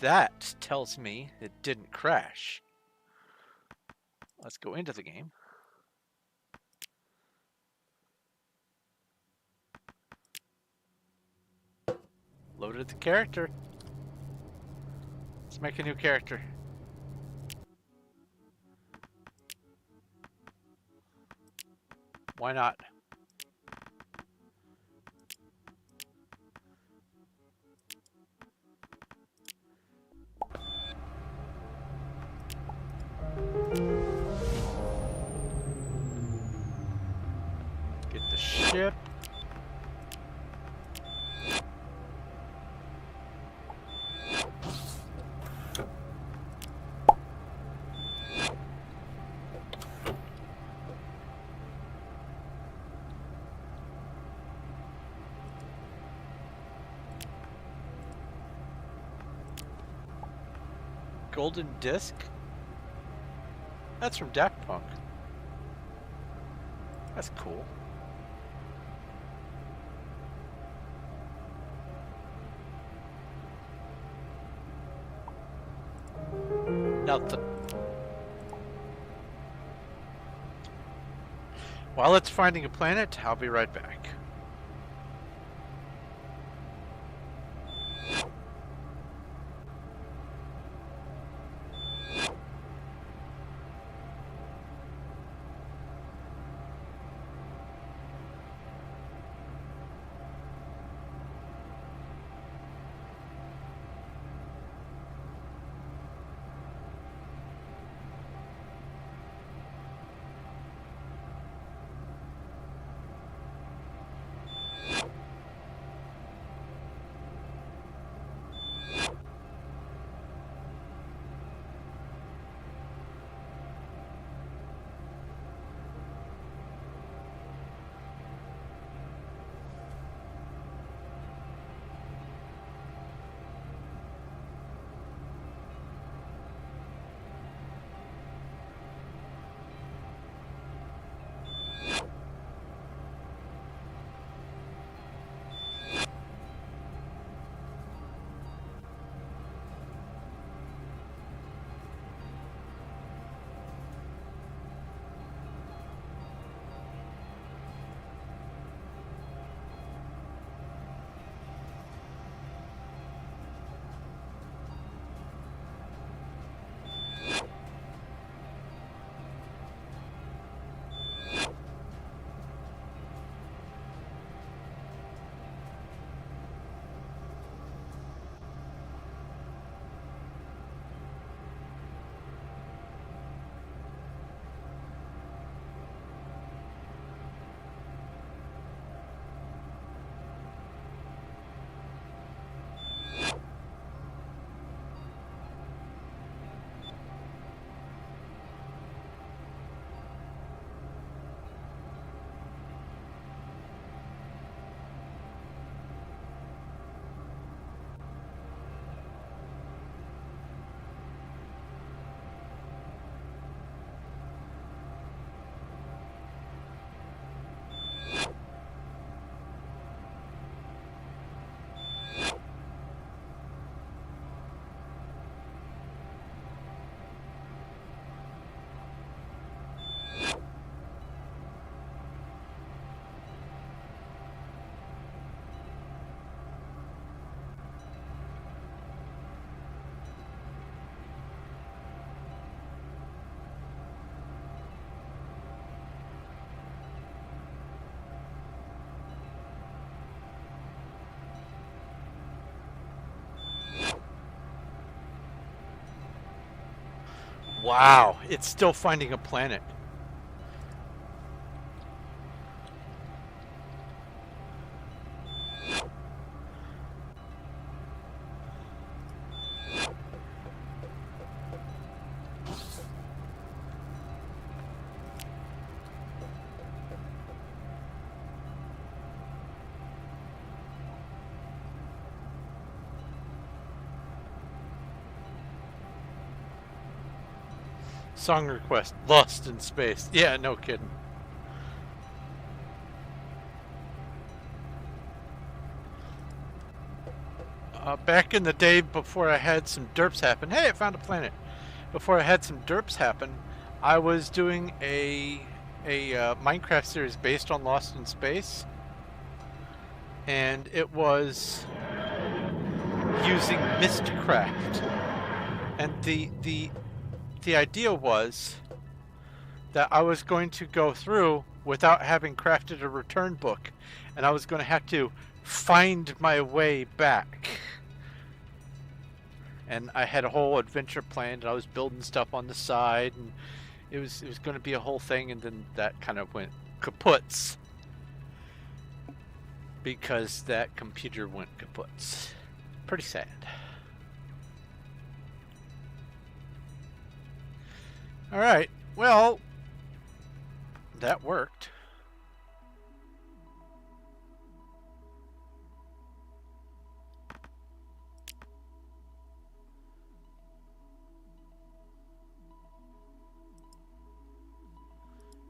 That tells me it didn't crash. Let's go into the game. Loaded the character. Let's make a new character. Why not? Get the ship. Golden disc? That's from Daft Punk. That's cool. Nothing. While it's finding a planet, I'll be right back. Wow, it's still finding a planet. Song request, Lost in Space. Yeah, no kidding. Back in the day before I had some derps happen, hey, I found a planet. Before I had some derps happen, I was doing a Minecraft series based on Lost in Space, and it was using Mistcraft. And the idea was that I was going to go through without having crafted a return book, and I was going to have to find my way back. And I had a whole adventure planned, and I was building stuff on the side, and it was going to be a whole thing, and then that kind of went kaputs because that computer went kaputs. Pretty sad. All right, well, that worked.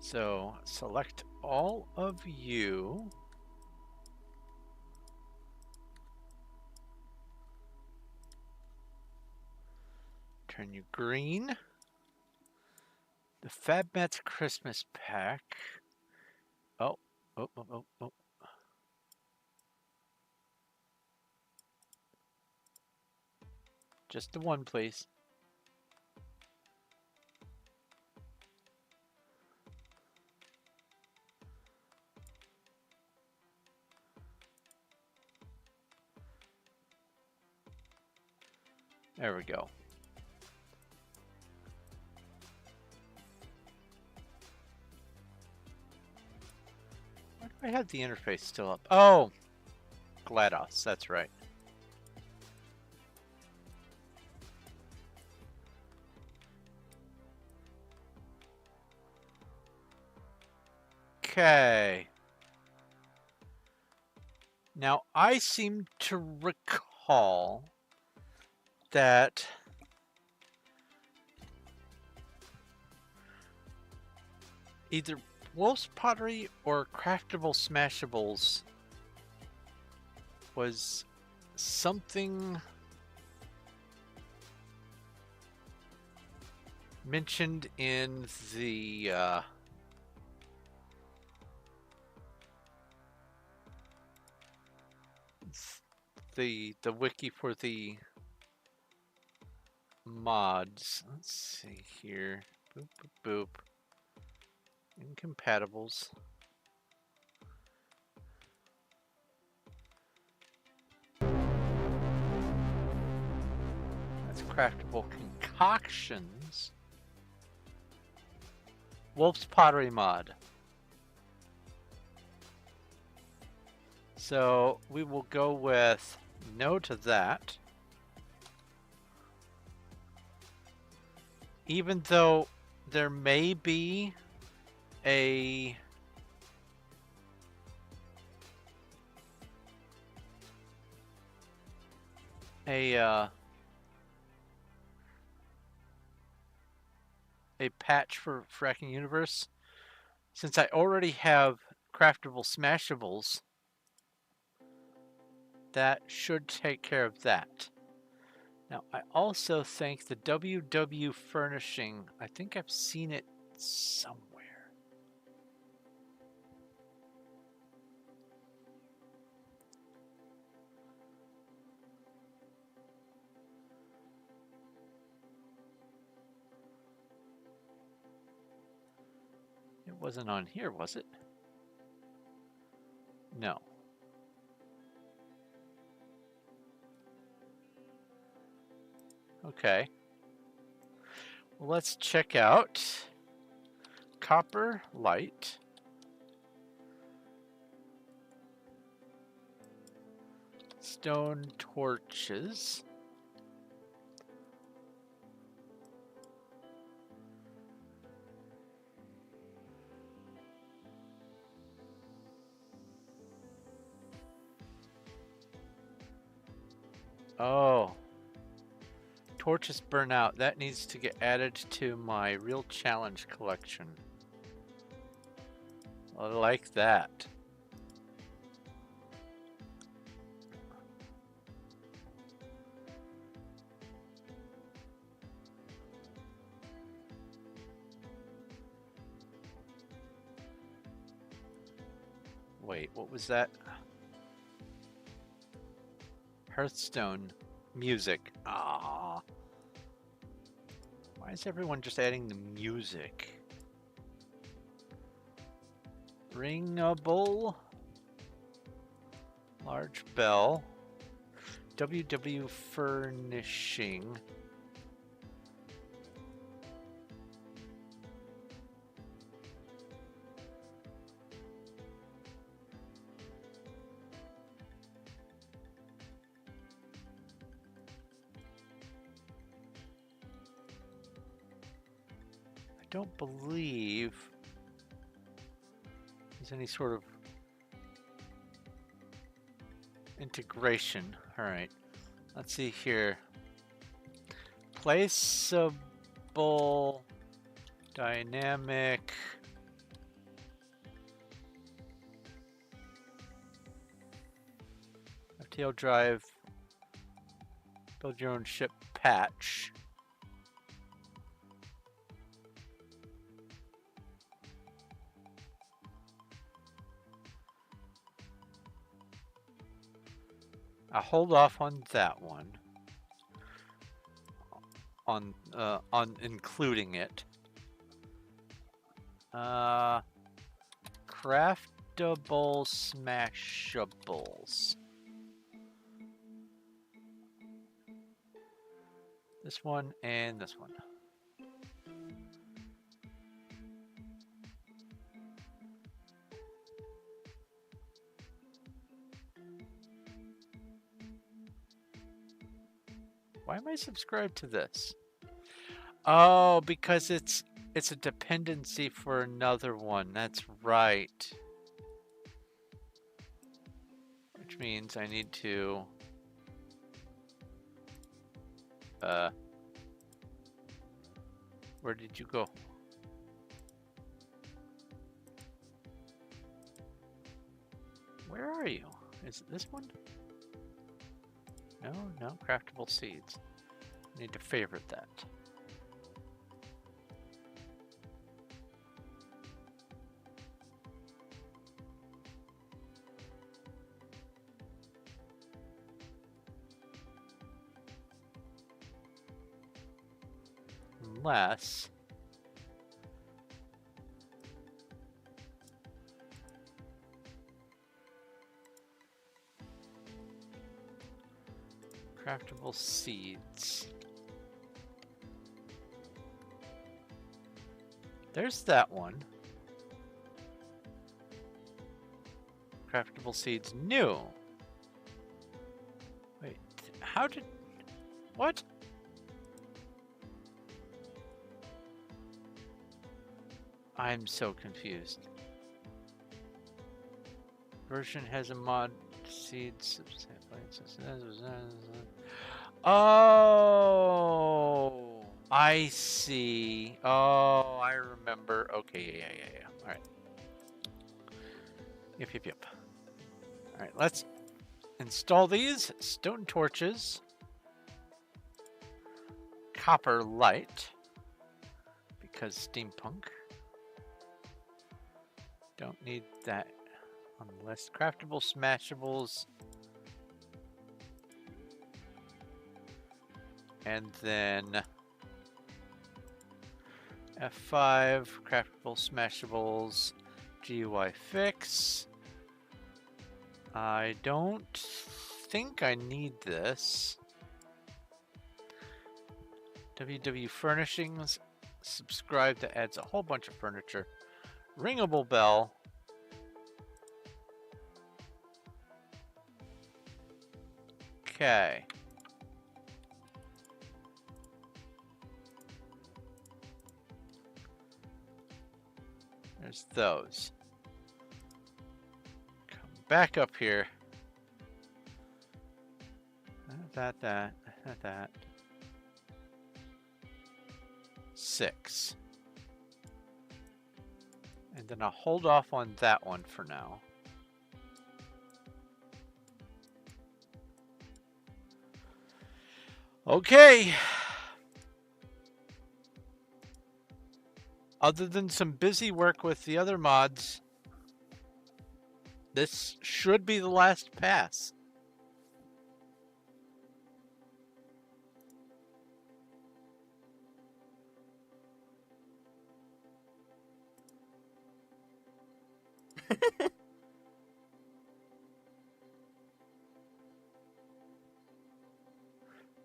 So select all of you. Turn you green. The Fab Mats Christmas pack. Oh. Just the one, please. There we go. Why do I have the interface still up? Oh, GLaDOS, that's right. Okay. Now, I seem to recall that either Wolf's Pottery or Craftable Smashables was something mentioned in the wiki for the mods. Let's see here. Boop boop boop. Incompatibles. That's craftable concoctions. Wolf's Pottery mod. So we will go with no to that. Even though there may be a patch for Frackin Universe, since I already have craftable smashables, that should take care of that. Now, I also think the WW furnishing, I think I've seen it somewhere. It wasn't on here, was it? No. Okay. Let's check out copper light. Stone torches. Oh. Torches burn out. That needs to get added to my real challenge collection. I like that. Wait, what was that? Hearthstone music. Ah. Why is everyone just adding the music? Ringable. Large bell. WW furnishing. I don't believe there's any sort of integration. All right, let's see here. Placeable, dynamic. FTL drive. Build your own ship patch. I'll hold off on that one. On including it. Craftable smashables. This one and this one. Why am I subscribed to this? Oh, because it's a dependency for another one. That's right. Which means I need to where did you go? Where are you? Is it this one? No, craftable seeds. I need to favorite that. Unless craftable seeds. There's that one. Craftable seeds new. Wait, how did... What? I'm so confused. Version has a mod seeds. Oh, I see. Oh, I remember. Okay, yeah. All right. Yep. All right, let's install these stone torches. Copper light. Because steampunk. Don't need that on the list. Craftable smashables. And then F5, craftable smashables, GUI fix. I don't think I need this. WW furnishings. subscribe. That adds a whole bunch of furniture. Ringable bell. Okay. There's those. Come back up here. That. 6. And then I'll hold off on that one for now. Okay. Other than some busy work with the other mods, this should be the last pass.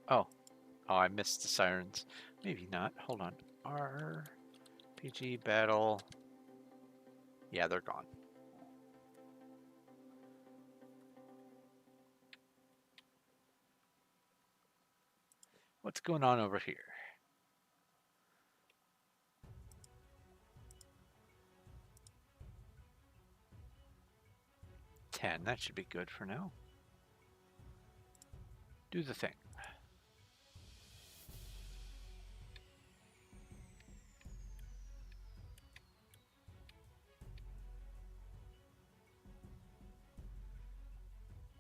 Oh, I missed the sirens. Maybe not. Hold on. RPG battle. Yeah, they're gone. What's going on over here? $10. That should be good for now. Do the thing.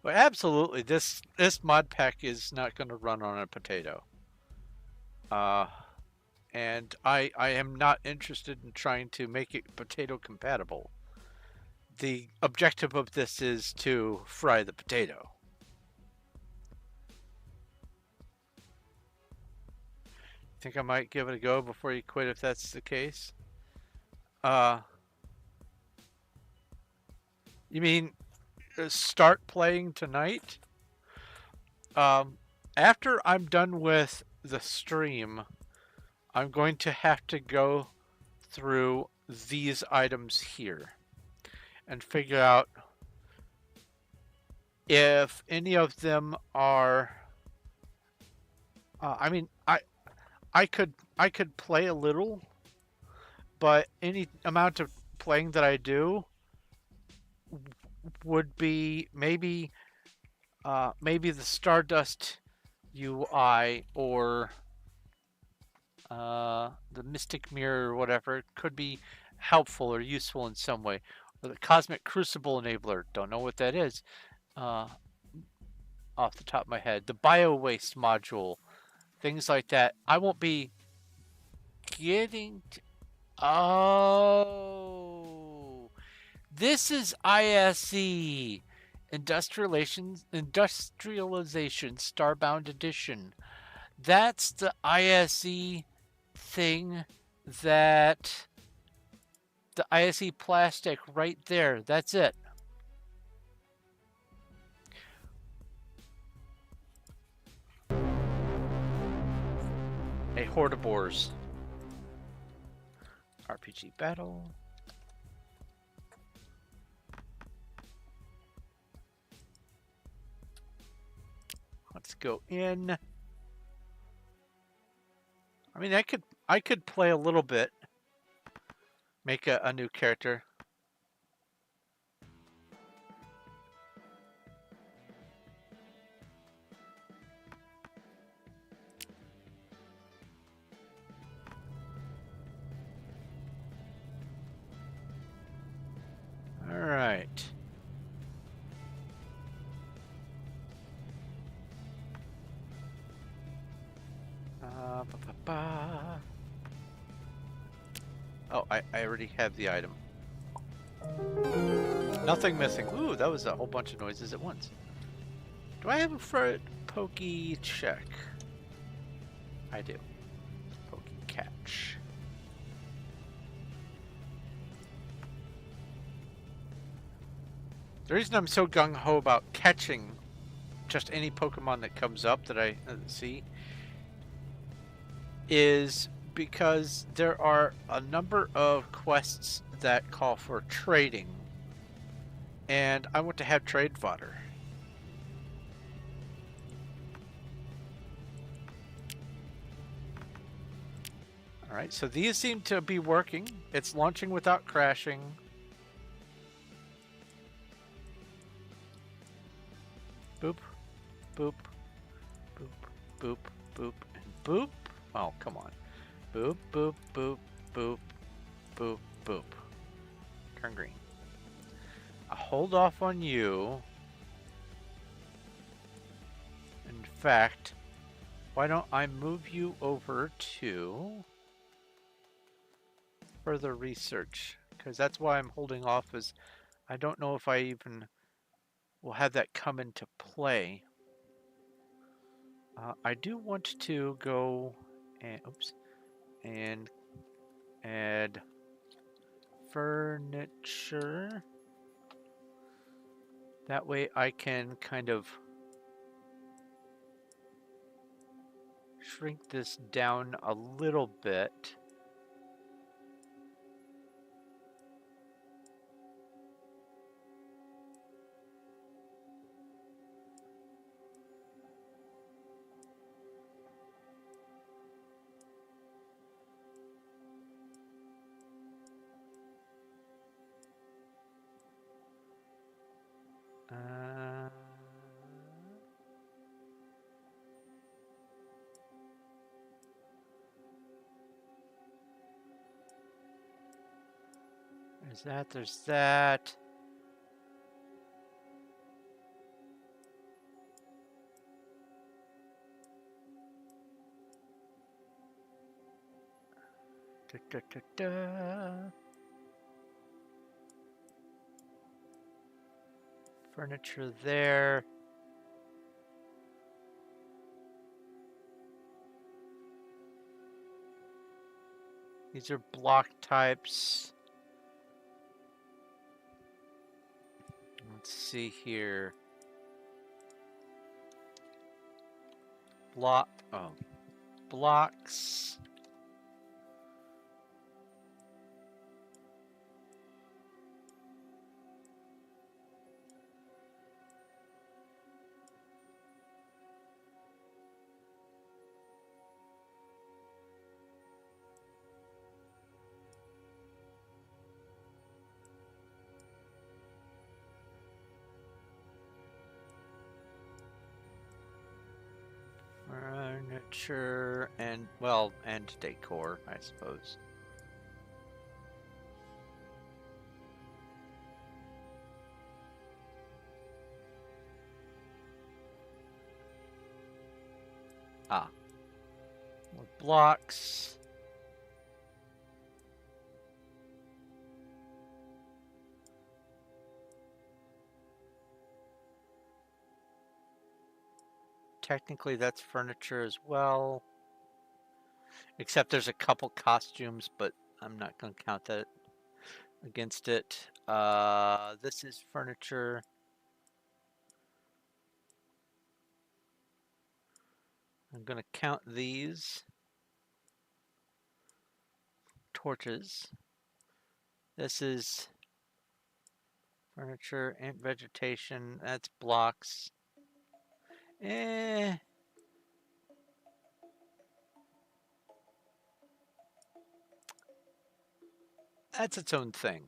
Well, absolutely, this mod pack is not going to run on a potato. And I am not interested in trying to make it potato compatible. The objective of this is to fry the potato. Think I might give it a go before you quit if that's the case? You mean start playing tonight? After I'm done with the stream, I'm going to have to go through these items here and figure out if any of them are I mean, I could play a little, but any amount of playing that I do would be maybe the Stardust UI or the Mystic Mirror or whatever could be helpful or useful in some way. Or the Cosmic Crucible Enabler, don't know what that is off the top of my head. The Bio Waste module, things like that. I won't be getting to... Oh, this is ISE, Industrialization Starbound Edition. That's the ISE thing, that the ISE plastic right there. That's it. A Hordibores. RPG battle. Let's go in. I mean, I could play a little bit. Make a new character. All right. Oh, I already have the item. Nothing missing. Ooh, that was a whole bunch of noises at once. Do I have a fruit pokey check? I do. Pokey catch. The reason I'm so gung-ho about catching just any Pokemon that comes up that I see is because there are a number of quests that call for trading, and I want to have trade fodder. All right, so these seem to be working. It's launching without crashing. Boop, boop, boop, boop, boop, and boop. Oh, come on. Boop, boop, boop, boop, boop, boop. Turn green. I'll hold off on you. In fact, why don't I move you over to further research? Because that's why I'm holding off, is I don't know if I even will have that come into play. I do want to go and oops and add furniture. That way I can kind of shrink this down a little bit. Uh, there's that, there's that. Da, da, da, da. Furniture there. These are block types. Let's see here. Blocks. Furniture and, well, and decor, I suppose. Ah, more blocks. Technically, that's furniture as well. Except there's a couple costumes, but I'm not going to count that against it. This is furniture. I'm going to count these torches. This is furniture and vegetation. That's blocks. Eh. That's its own thing.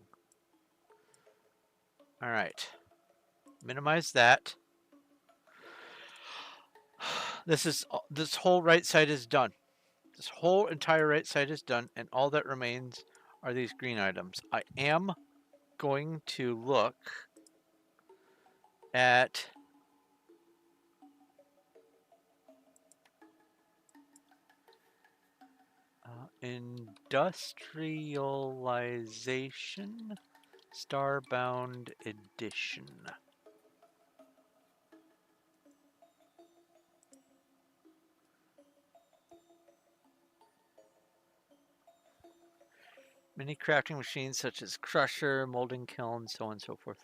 All right. Minimize that. This whole right side is done. This whole entire right side is done, and all that remains are these green items. I am going to look at industrialization Starbound edition. Many crafting machines such as crusher, molding kiln, so on and so forth.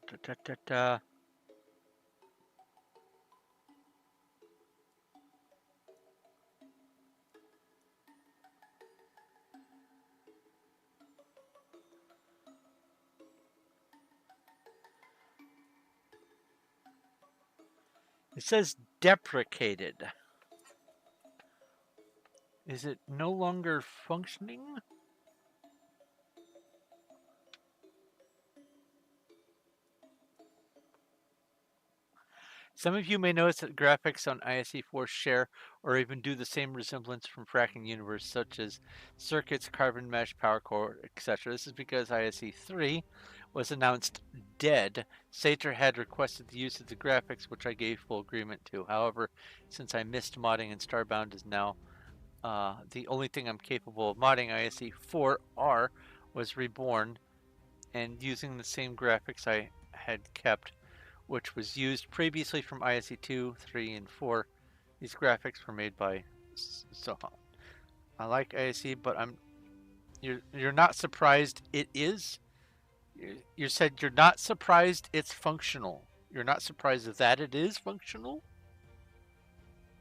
Da, da, da, da. It says deprecated. Is it no longer functioning? Some of you may notice that graphics on ISE4 share or even do the same resemblance from Frackin universe, such as circuits, carbon mesh, power core, etc. This is because ISE3 was announced dead. Sater had requested the use of the graphics, which I gave full agreement to. However, since I missed modding and Starbound is now the only thing I'm capable of modding, ISE4R was reborn and using the same graphics I had kept, which was used previously from ISE 2, 3, and 4. These graphics were made by Soha. I like ISE, but you're not surprised it is? You said you're not surprised it's functional. You're not surprised that it is functional?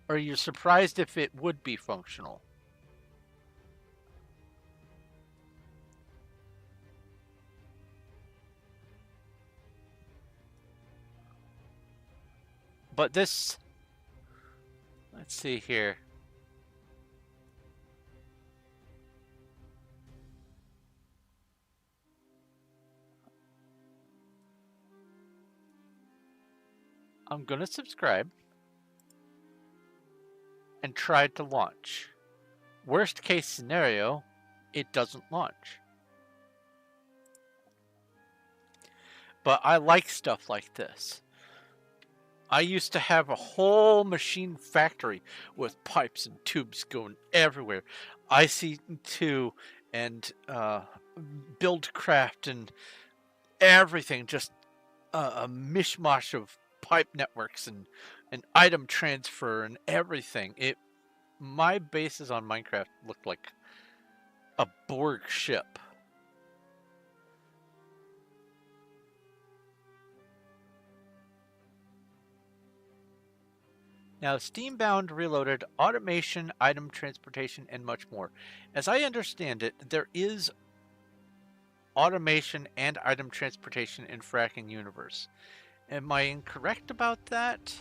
Or you're surprised if it would be functional? But this, let's see here. I'm going to subscribe and try to launch. Worst case scenario, it doesn't launch. But I like stuff like this. I used to have a whole machine factory with pipes and tubes going everywhere. IC2 and Buildcraft and everything, just a mishmash of pipe networks and item transfer and everything. My bases on Minecraft looked like a Borg ship. Now, Steambound Reloaded, automation, item transportation, and much more. As I understand it, there is automation and item transportation in Frackin universe. Am I incorrect about that?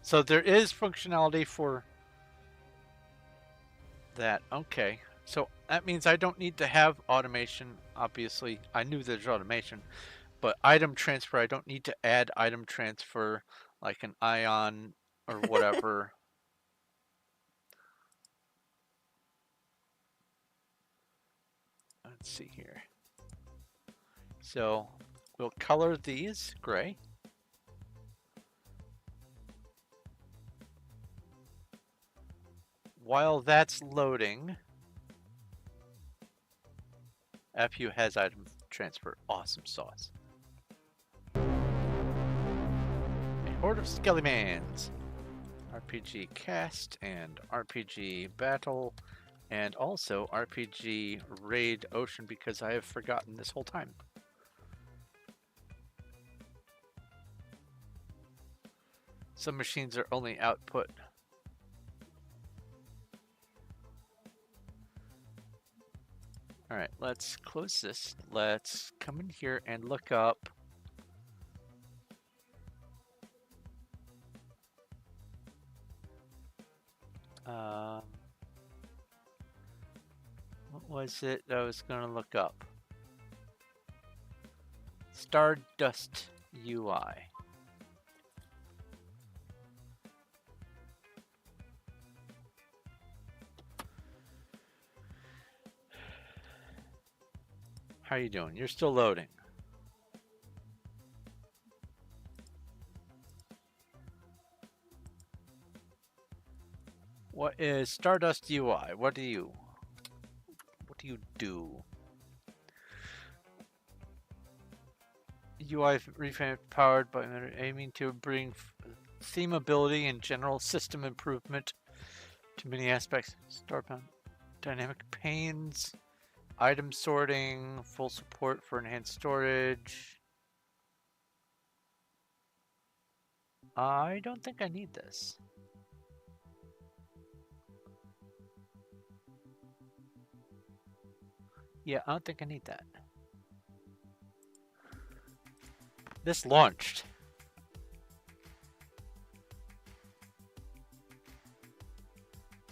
So there is functionality for that. Okay. So that means I don't need to have automation. Obviously, I knew there's automation, but item transfer, I don't need to add item transfer like an ion or whatever. Let's see here. So we'll color these gray. While that's loading, FU has item transfer. Awesome sauce. A horde of Skellimans. RPG Cast and RPG Battle and also RPG Raid Ocean because I have forgotten this whole time. Some machines are only output. Alright, let's close this. Let's come in here and look up what was it I was going to look up? Stardust UI. How are you doing? You're still loading. What is Stardust UI? What do you do? UI revamped powered by aiming to bring themability and general system improvement to many aspects. Starbound dynamic panes, item sorting, full support for enhanced storage. I don't think I need this. Yeah, I don't think I need that. This launched.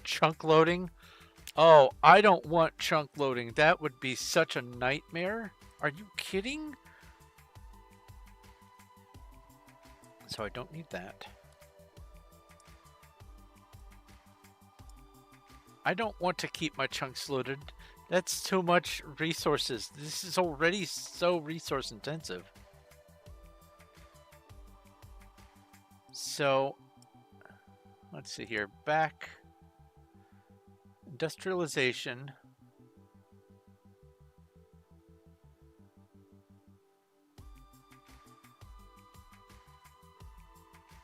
Chunk loading? Oh, I don't want chunk loading. That would be such a nightmare. Are you kidding? So I don't need that. I don't want to keep my chunks loaded. That's too much resources. This is already so resource intensive. So, let's see here. Back. Industrialization.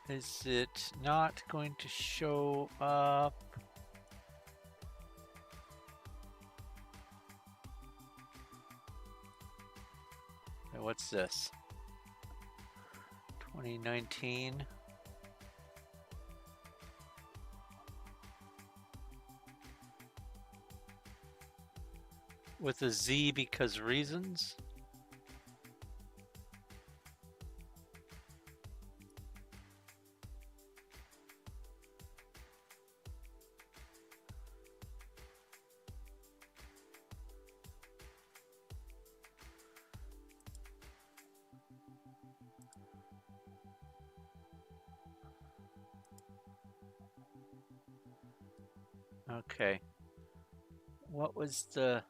Is it not going to show up? What's this? 2019. With a Z because reasons? Okay. What was the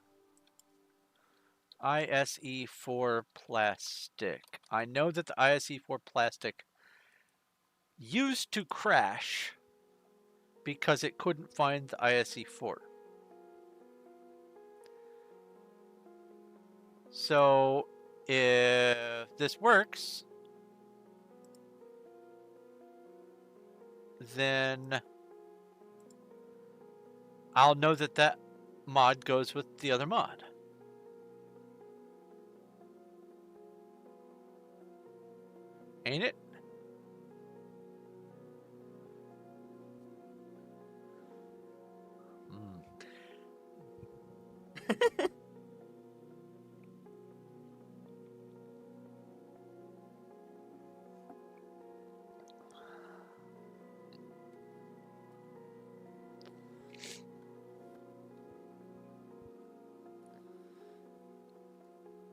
ISE4 plastic? I know that the ISE4 plastic used to crash because it couldn't find the ISE4. So if this works, then I'll know that that mod goes with the other mod. Ain't it?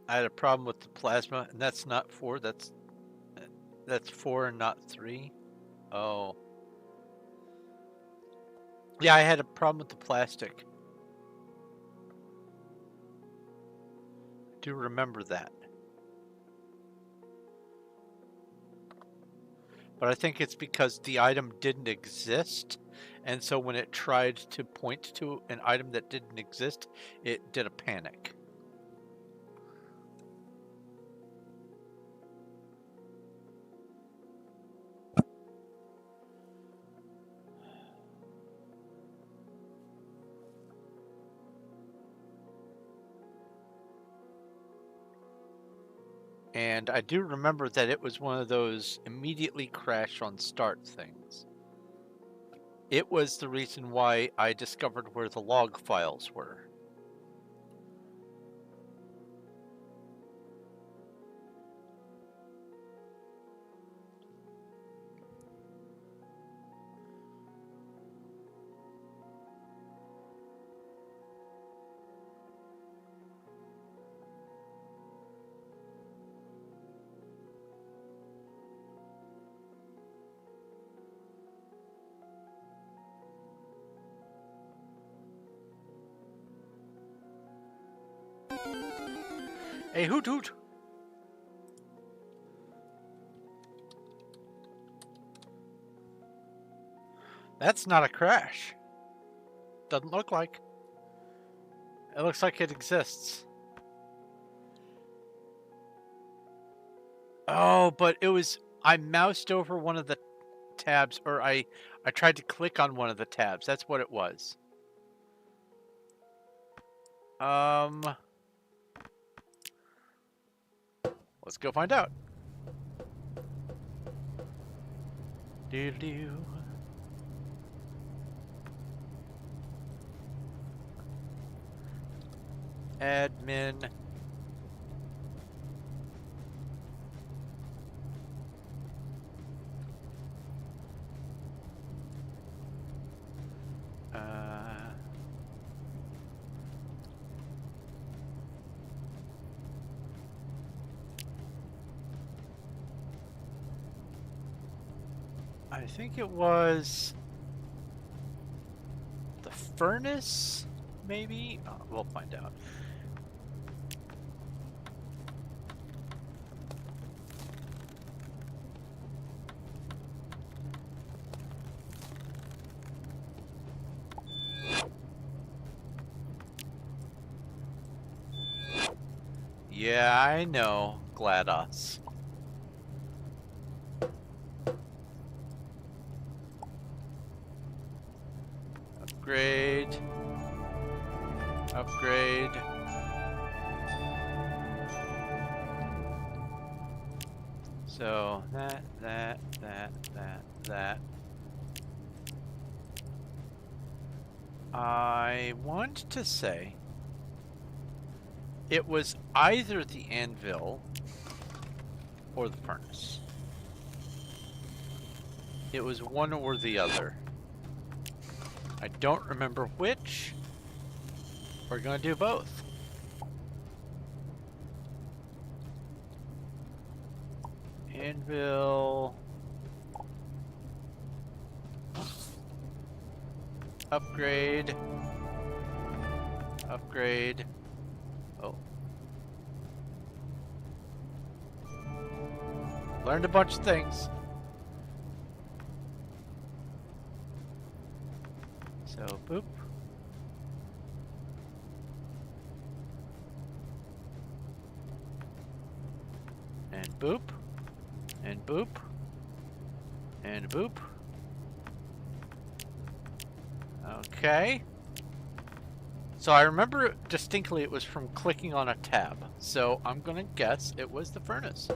I had a problem with the plasma, and that's not 4, that's 4 and not 3. Oh. Yeah, I had a problem with the plastic. Do remember that. But I think it's because the item didn't exist, and so when it tried to point to an item that didn't exist, it did a panic. And I do remember that it was one of those immediately crash on start things. It was the reason why I discovered where the log files were. Hey, hoot hoot! That's not a crash. Doesn't look like. It looks like it exists. Oh, but it was... I moused over one of the tabs, or I tried to click on one of the tabs. That's what it was. Let's go find out. Do-do-do. Admin. I think it was the furnace, maybe? We'll find out. Yeah, I know, GLaDOS. Upgrade. Upgrade. So that. I want to say it was either the anvil or the furnace. It was one or the other. I don't remember which. We're gonna do both. Anvil. Upgrade. Upgrade. Oh. Learned a bunch of things. So, boop. And boop. And boop. And boop. Okay. So I remember distinctly it was from clicking on a tab. So I'm gonna guess it was the furnace.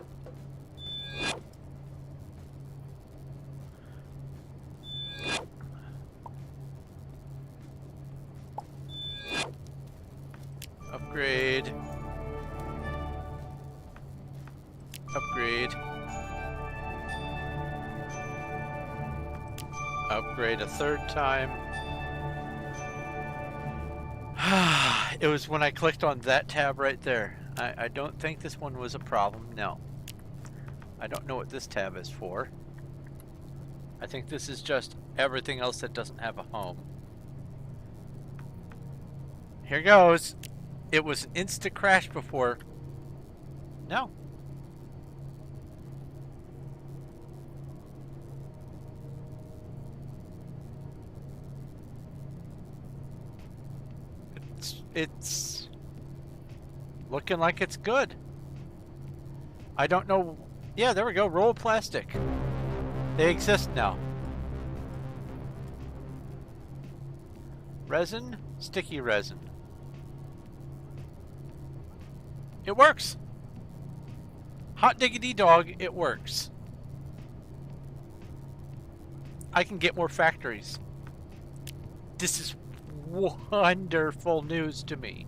Upgrade. Upgrade. Upgrade a third time. It was when I clicked on that tab right there. I don't think this one was a problem. No. I don't know what this tab is for. I think this is just everything else that doesn't have a home. Here goes. It was an instant crash before. No. It's looking like it's good. I don't know. Yeah, there we go. Roll plastic. They exist now. Resin, sticky resin. It works. Hot diggity dog, it works. I can get more factories. This is wonderful news to me.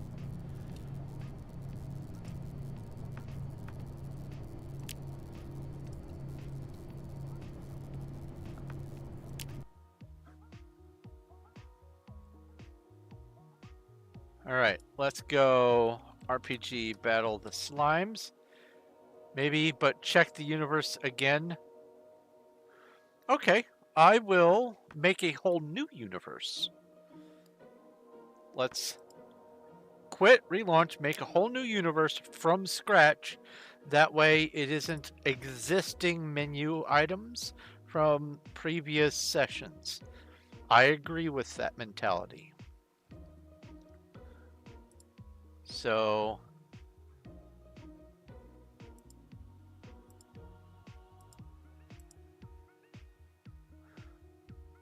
All right, let's go RPG battle the slimes. Maybe, but check the universe again. Okay, I will make a whole new universe. Let's quit, relaunch, make a whole new universe from scratch. That way it isn't existing menu items from previous sessions. I agree with that mentality. So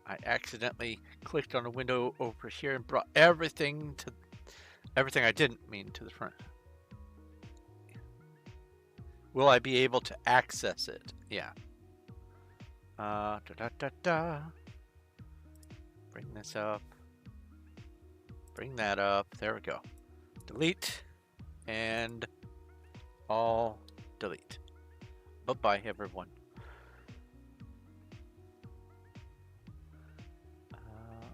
I accidentally clicked on a window over here and brought everything I didn't mean to the front. Will I be able to access it? Yeah. Da da da da. Bring this up. Bring that up. There we go. Delete. And all delete. Bye-bye, everyone.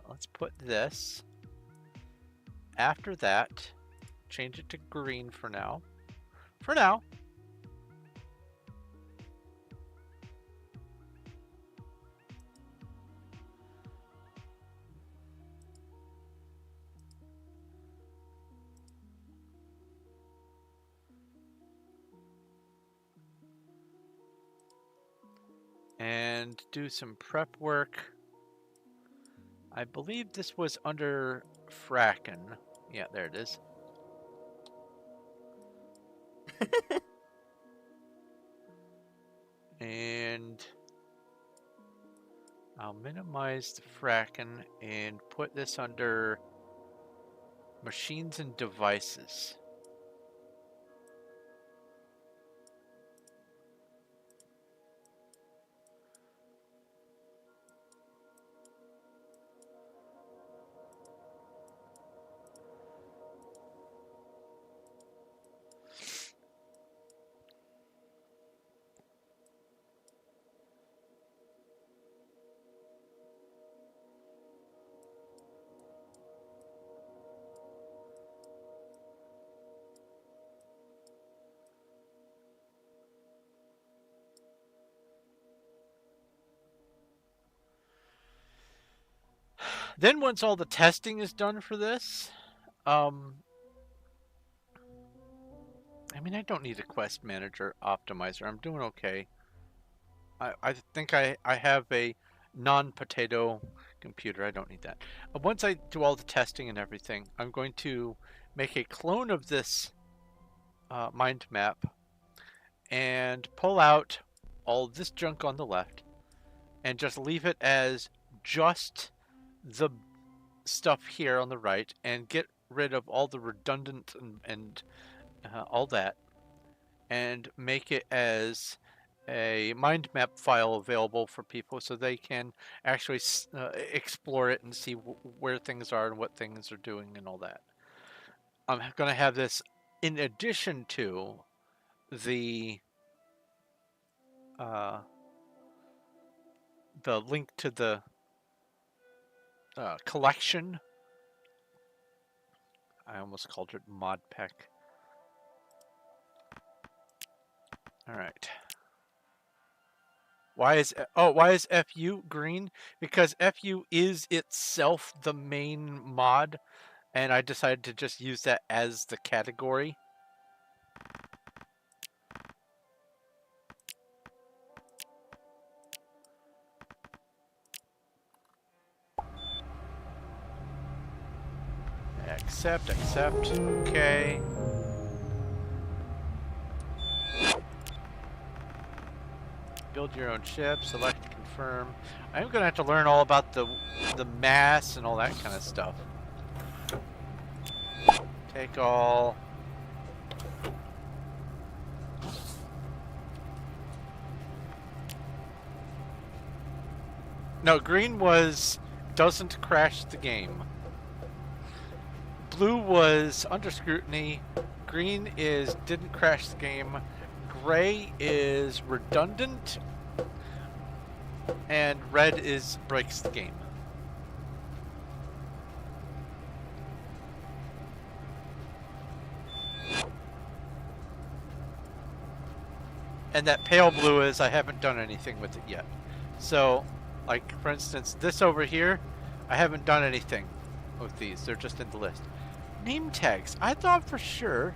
Let's put this. After that, change it to green for now. For now. And do some prep work. I believe this was under Frackin. Yeah, there it is. And I'll minimize the Frackin and put this under machines and devices. Then once all the testing is done for this, I mean, I don't need a quest manager optimizer. I'm doing okay. I think I have a non-potato computer. I don't need that. Once I do all the testing and everything, I'm going to make a clone of this mind map and pull out all this junk on the left and just leave it as just the stuff here on the right and get rid of all the redundant and all that and make it as a mind map file available for people so they can actually explore it and see where things are and what things are doing and all that. I'm going to have this in addition to the link to the collection. I almost called it mod pack. All right. Why is FU green? Because FU is itself the main mod, and I decided to just use that as the category. Accept, okay. Build your own ship, select, confirm. I'm gonna have to learn all about the mass and all that kind of stuff. Take all. No, green was doesn't crash the game. Blue was under scrutiny. Green is didn't crash the game. Gray is redundant. And red is breaks the game. And that pale blue is I haven't done anything with it yet. So, like for instance, this over here, I haven't done anything with these. They're just in the list. Name tags. I thought for sure.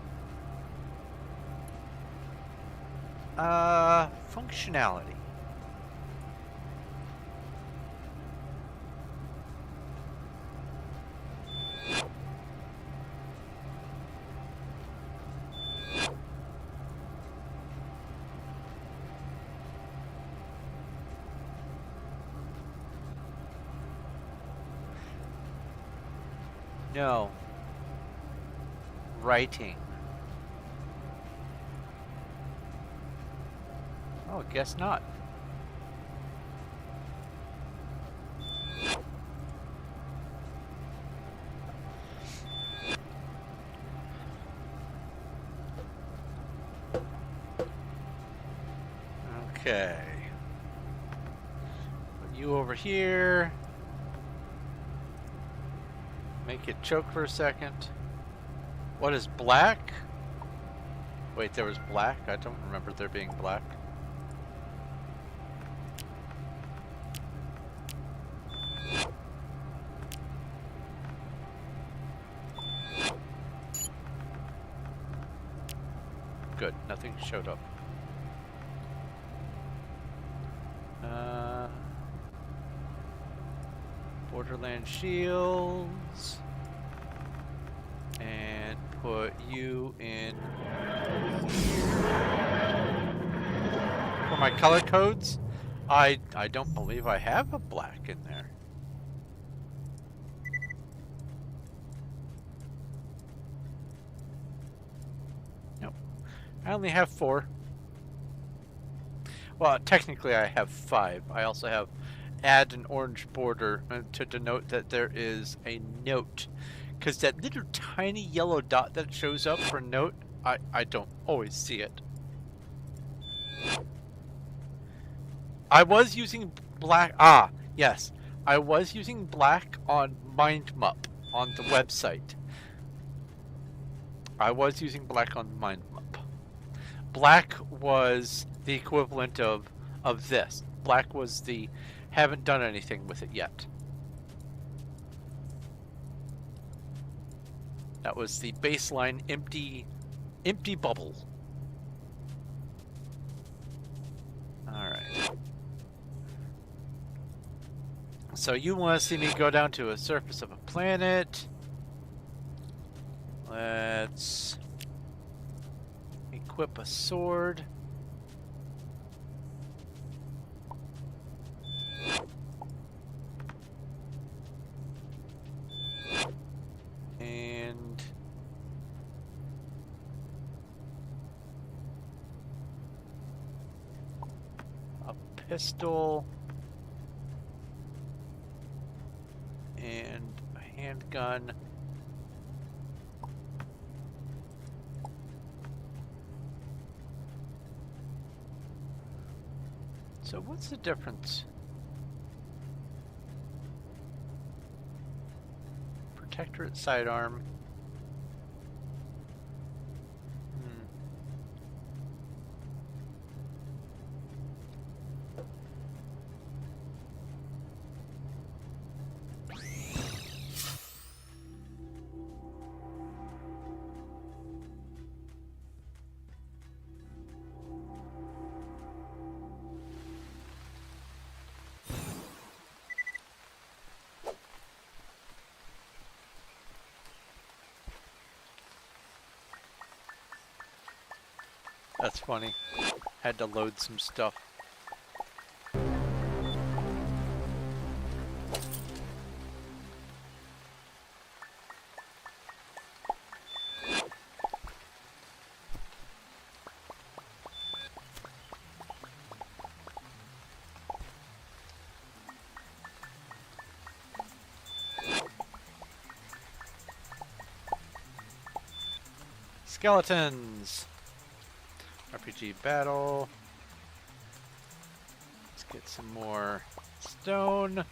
Functionality. No. Writing. Oh, guess not. Okay. Put you over here. Make it choke for a second. What is black? Wait, there was black? I don't remember there being black. Good, nothing showed up. Borderland shields. And put you in for my color codes. I don't believe I have a black in there. Nope. I only have 4. Well, technically I have 5. I also have add an orange border to denote that there is a note. Because that little tiny yellow dot that shows up for note, I don't always see it. I was using black. Ah, yes. I was using black on MindMup on the website. I was using black on MindMup. Black was the equivalent of this. Black was the haven't done anything with it yet. That was the baseline empty bubble. Alright. So you want to see me go down to a surface of a planet. Let's equip a sword. And a pistol and a handgun. So what's the difference? Protectorate sidearm. That's funny. Had to load some stuff. Skeletons! RPG battle. Let's get some more stone.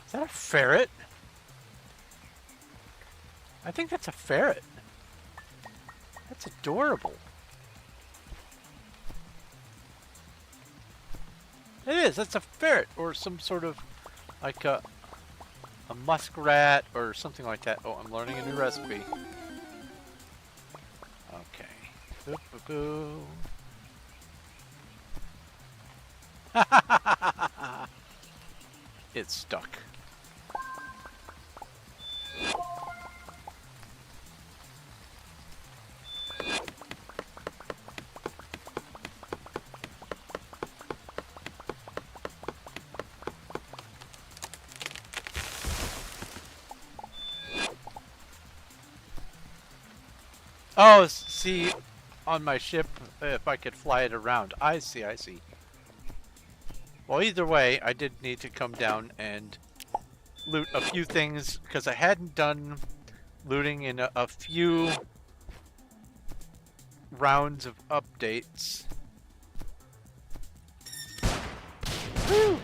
Is that a ferret? I think that's a ferret. That's adorable. It is. That's a ferret or some sort of like a muskrat or something like that. Oh, I'm learning a new recipe. Okay. Boo, boo, boo. It's stuck. Oh, see, on my ship, if I could fly it around. I see, I see. Well, either way, I did need to come down and loot a few things, because I hadn't done looting in a few rounds of updates. Woo!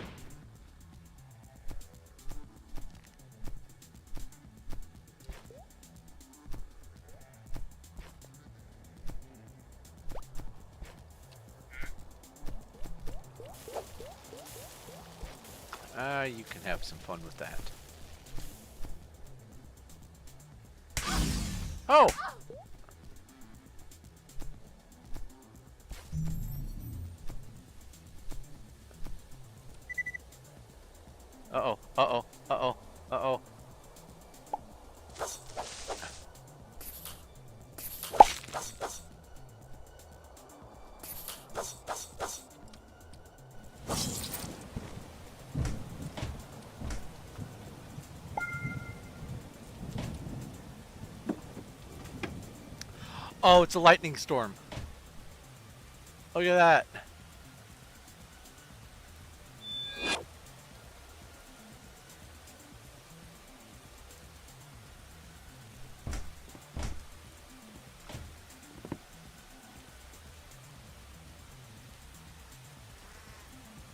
You can have some fun with that. Oh! Uh-oh, uh-oh, uh-oh, uh-oh. Oh, it's a lightning storm. Look at that.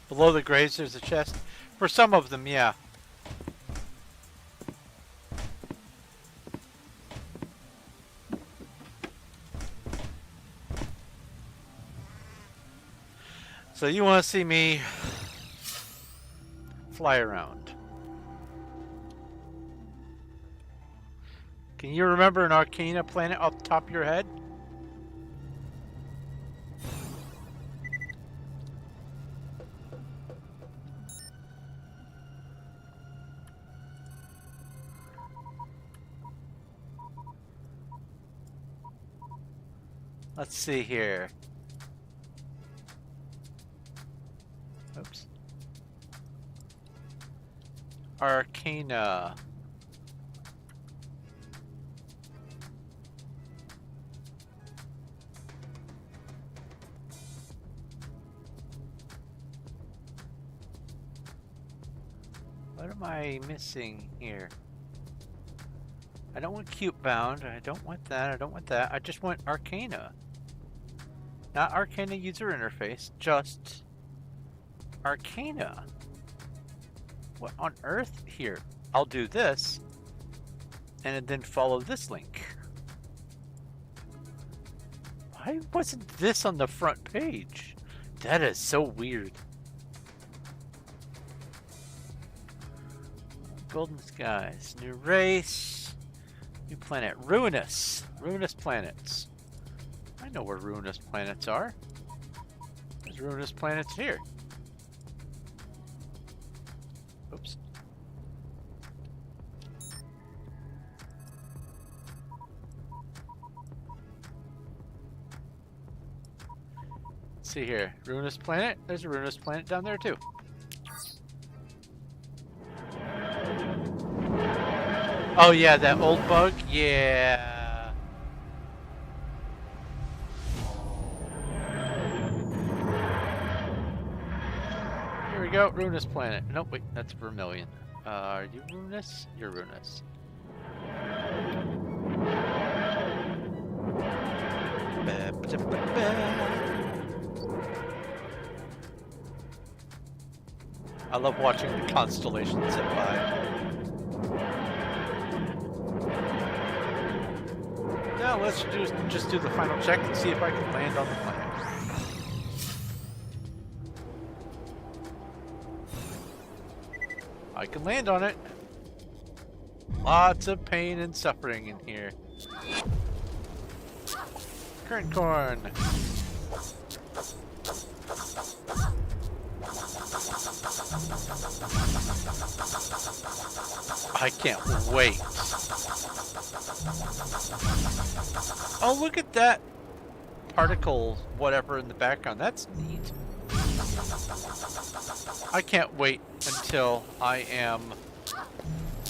Below the graves, there's a chest. For some of them, yeah. So you want to see me fly around. Can you remember an Arcana planet off the top of your head? Let's see here. Oops. Arcana. What am I missing here? I don't want cute bound. I don't want that. I don't want that. I just want Arcana. Not Arcana user interface, just Arcana. What on earth? Here, I'll do this and then follow this link. Why wasn't this on the front page? That is so weird. Golden skies, new race, new planet, ruinous planets. I know where ruinous planets are. There's ruinous planets here. Oops. Let's see here, ruinous planet. There's a ruinous planet down there too. Oh yeah, that old bug? Yeah. Here we go, ruinous planet. Nope, wait, that's Vermilion. Are you ruinous? You're ruinous. I love watching the constellations zip by. Now let's just do the final check and see if I can land on the planet. I can land on it. Lots of pain and suffering in here. Current corn. I can't wait. Oh, look at that particle, whatever in the background. That's neat. I can't wait until I am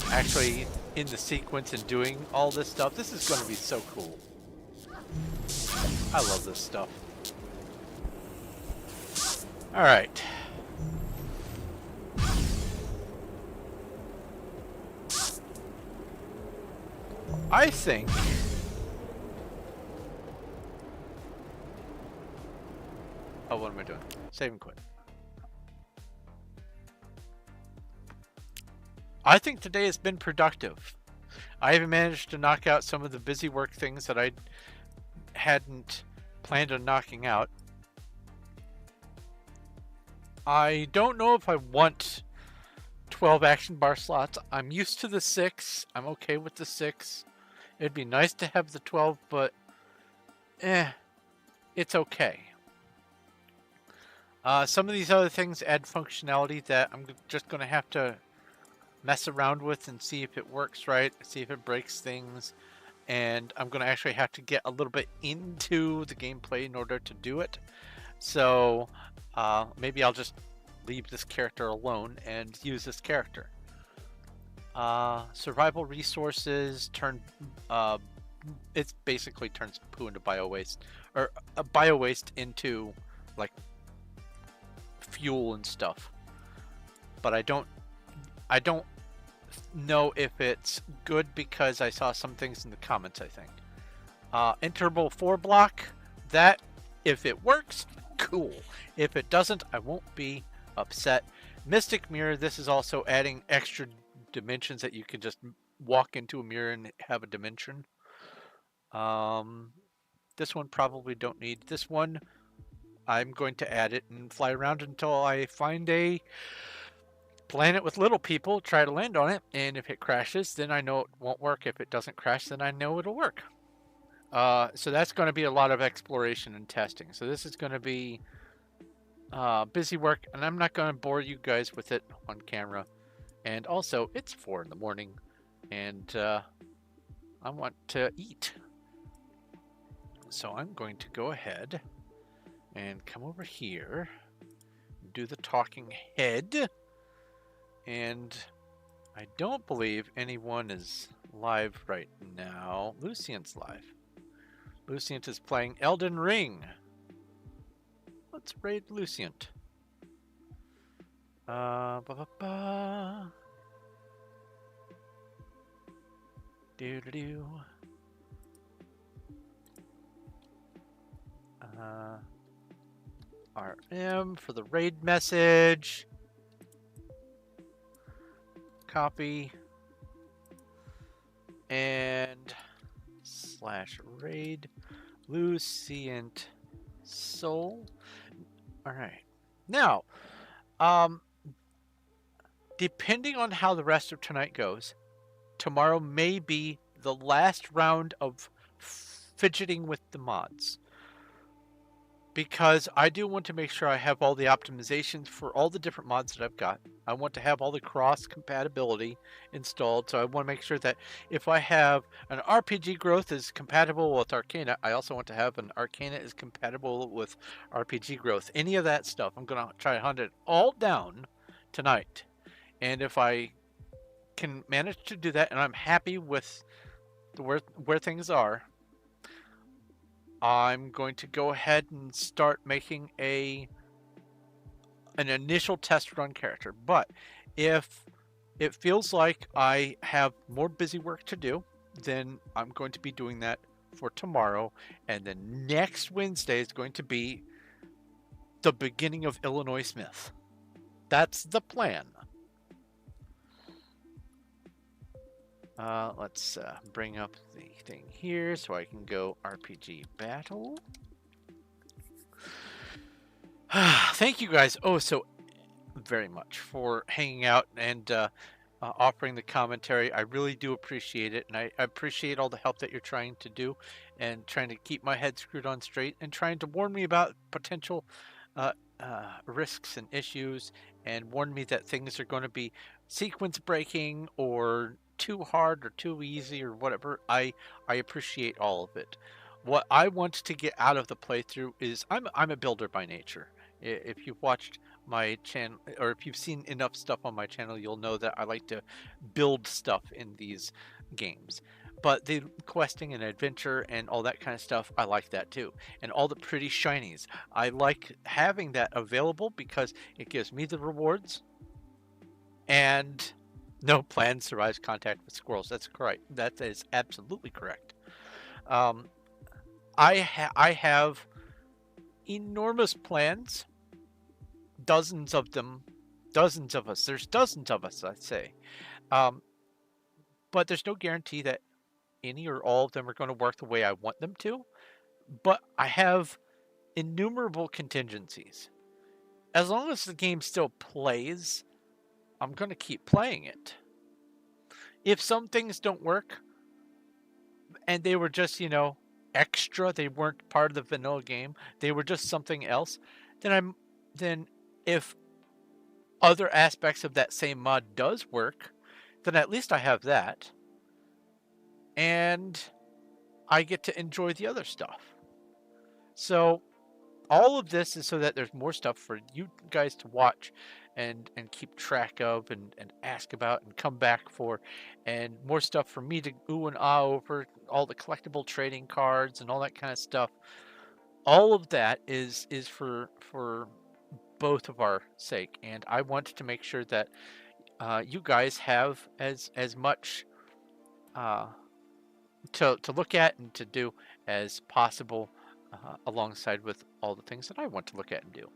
actually in the sequence and doing all this stuff. This is going to be so cool. I love this stuff. All right. I think Oh, what am I doing? Save and quit. I think today has been productive. I even managed to knock out some of the busy work things that I hadn't planned on knocking out. I don't know if I want 12 action bar slots. I'm used to the 6. I'm okay with the 6. It'd be nice to have the 12, but it's okay. Some of these other things add functionality that I'm just going to have to mess around with and see if it works right, see if it breaks things. And I'm going to actually have to get a little bit into the gameplay in order to do it. So maybe I'll just leave this character alone and use this character. Survival resources turn it basically turns poo into bio waste, or bio waste into like fuel and stuff. But I don't know if it's good because I saw some things in the comments. I think interval 4 block, that if it works, cool. If it doesn't, I won't be upset. Mystic mirror, this is also adding extra dimensions that you can just walk into a mirror and have a dimension. This one probably don't need. This one I'm going to add it and fly around until I find a planet with little people, try to land on it, and if it crashes, then I know it won't work. If it doesn't crash, then I know it'll work. So that's going to be a lot of exploration and testing. So this is going to be busy work, and I'm not going to bore you guys with it on camera. And also, it's 4 in the morning, and I want to eat. So I'm going to go ahead and come over here, do the talking head. And I don't believe anyone is live right now. Lucian's live. Lucian is playing Elden Ring. Let's raid Lucian. Do-do-do. RM for the raid message. Copy. And /raid Lucian Soul. All right. Now, depending on how the rest of tonight goes, tomorrow may be the last round of fidgeting with the mods. Because I do want to make sure I have all the optimizations for all the different mods that I've got. I want to have all the cross compatibility installed. So I want to make sure that if I have an RPG growth is compatible with Arcana, I also want to have an Arcana is compatible with RPG growth. Any of that stuff, I'm going to try to hunt it all down tonight. And if I can manage to do that and I'm happy with where things are, I'm going to go ahead and start making an initial test run character. But if it feels like I have more busy work to do, then I'm going to be doing that for tomorrow. And then next Wednesday is going to be the beginning of Illinois Smith. That's the plan. Let's bring up the thing here so I can go RPG battle. Thank you guys so very much for hanging out and offering the commentary. I really do appreciate it, and I appreciate all the help that you're trying to do and trying to keep my head screwed on straight and trying to warn me about potential risks and issues, and warn me that things are going to be sequence breaking or too hard or too easy or whatever. I appreciate all of it. What I want to get out of the playthrough is I'm a builder by nature. If you've watched my channel, or if you've seen enough stuff on my channel, you'll know that I like to build stuff in these games. But the questing and adventure and all that kind of stuff, I like that too. And all the pretty shinies, I like having that available because it gives me the rewards. And no plan survives contact with squirrels. That's correct. That is absolutely correct. I have enormous plans, dozens of them, dozens of us. There's dozens of us, I'd say. Um, but there's no guarantee that any or all of them are going to work the way I want them to. But I have innumerable contingencies. As long as the game still plays, I'm going to keep playing it. If some things don't work and they were just, extra, they weren't part of the vanilla game, they were just something else, then if other aspects of that same mod does work, then at least I have that. And I get to enjoy the other stuff. So all of this is so that there's more stuff for you guys to watch and keep track of and ask about and come back for, and more stuff for me to ooh and ah over, all the collectible trading cards and all that kind of stuff. All of that is for both of our sake, and I want to make sure that you guys have as much to look at and to do as possible, alongside with all the things that I want to look at and do.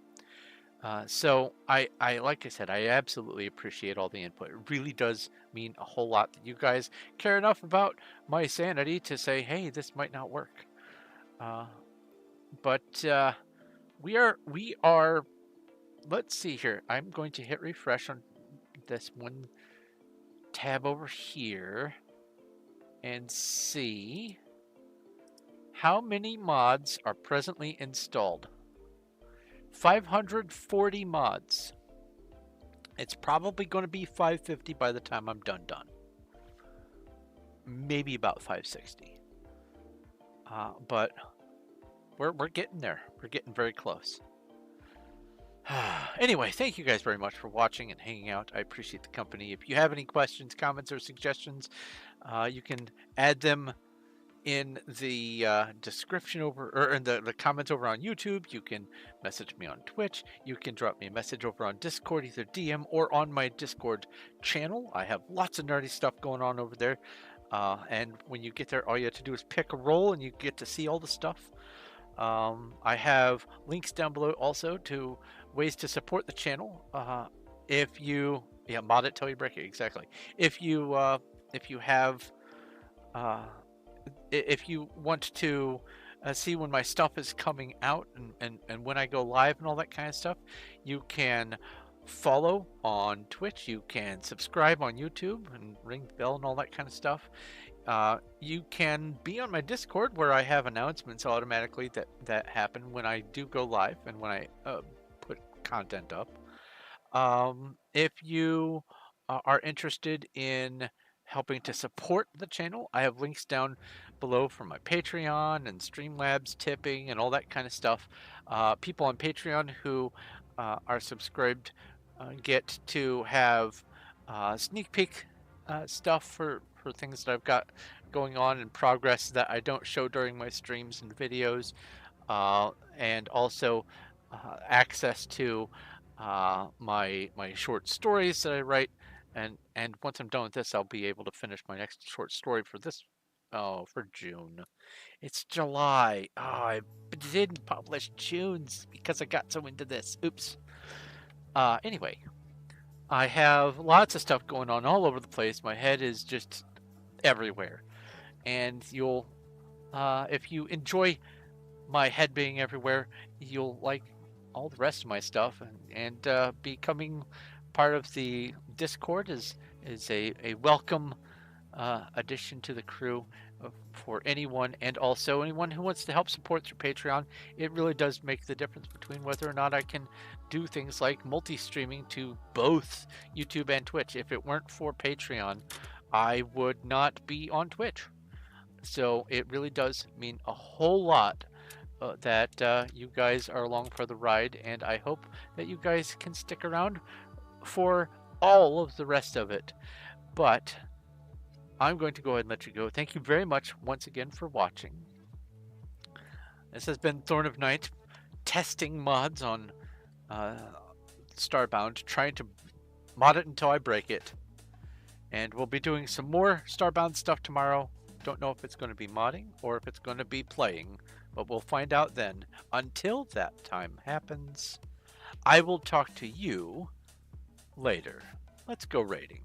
So I like I said, I absolutely appreciate all the input. It really does mean a whole lot that you guys care enough about my sanity to say, hey, this might not work. But we are. Let's see here. I'm going to hit refresh on this one tab over here and see how many mods are presently installed. 540 mods. It's probably going to be 550 by the time I'm done. Maybe about 560. But we're getting there. We're getting very close. Anyway, thank you guys very much for watching and hanging out. I appreciate the company. If you have any questions, comments, or suggestions, you can add them in the description over, or in the comments over on YouTube. You can message me on Twitch. You can drop me a message over on Discord, either DM or on my Discord channel. I have lots of nerdy stuff going on over there. And when you get there, all you have to do is pick a role and you get to see all the stuff. I have links down below also to ways to support the channel. If you, mod it till you break it, exactly. If you have, if you want to see when my stuff is coming out and when I go live and all that kind of stuff, you can follow on Twitch, you can subscribe on YouTube and ring the bell and all that kind of stuff. You can be on my Discord, where I have announcements automatically that happen when I do go live and when I put content up. If you are interested in helping to support the channel, I have links down below for my Patreon and Streamlabs tipping and all that kind of stuff. People on Patreon who are subscribed get to have sneak peek stuff for things that I've got going on in progress that I don't show during my streams and videos, and also access to my short stories that I write, and once I'm done with this, I'll be able to finish my next short story for this for June. It's July. Oh, I didn't publish June's because I got so into this. Oops. Anyway, I have lots of stuff going on all over the place. My head is just everywhere, and you'll if you enjoy my head being everywhere, you'll like all the rest of my stuff, and becoming part of the Discord is a welcome addition to the crew for anyone, and also anyone who wants to help support through Patreon. It really does make the difference between whether or not I can do things like multi-streaming to both YouTube and Twitch. If it weren't for Patreon, I would not be on Twitch. So it really does mean a whole lot that you guys are along for the ride, and I hope that you guys can stick around for all of the rest of it. But I'm going to go ahead and let you go. Thank you very much once again for watching. This has been Thorn of Night, testing mods on Starbound, trying to mod it until I break it. And we'll be doing some more Starbound stuff tomorrow. Don't know if it's going to be modding or if it's going to be playing. but we'll find out then. Until that time happens, I will talk to you later. Let's go raiding.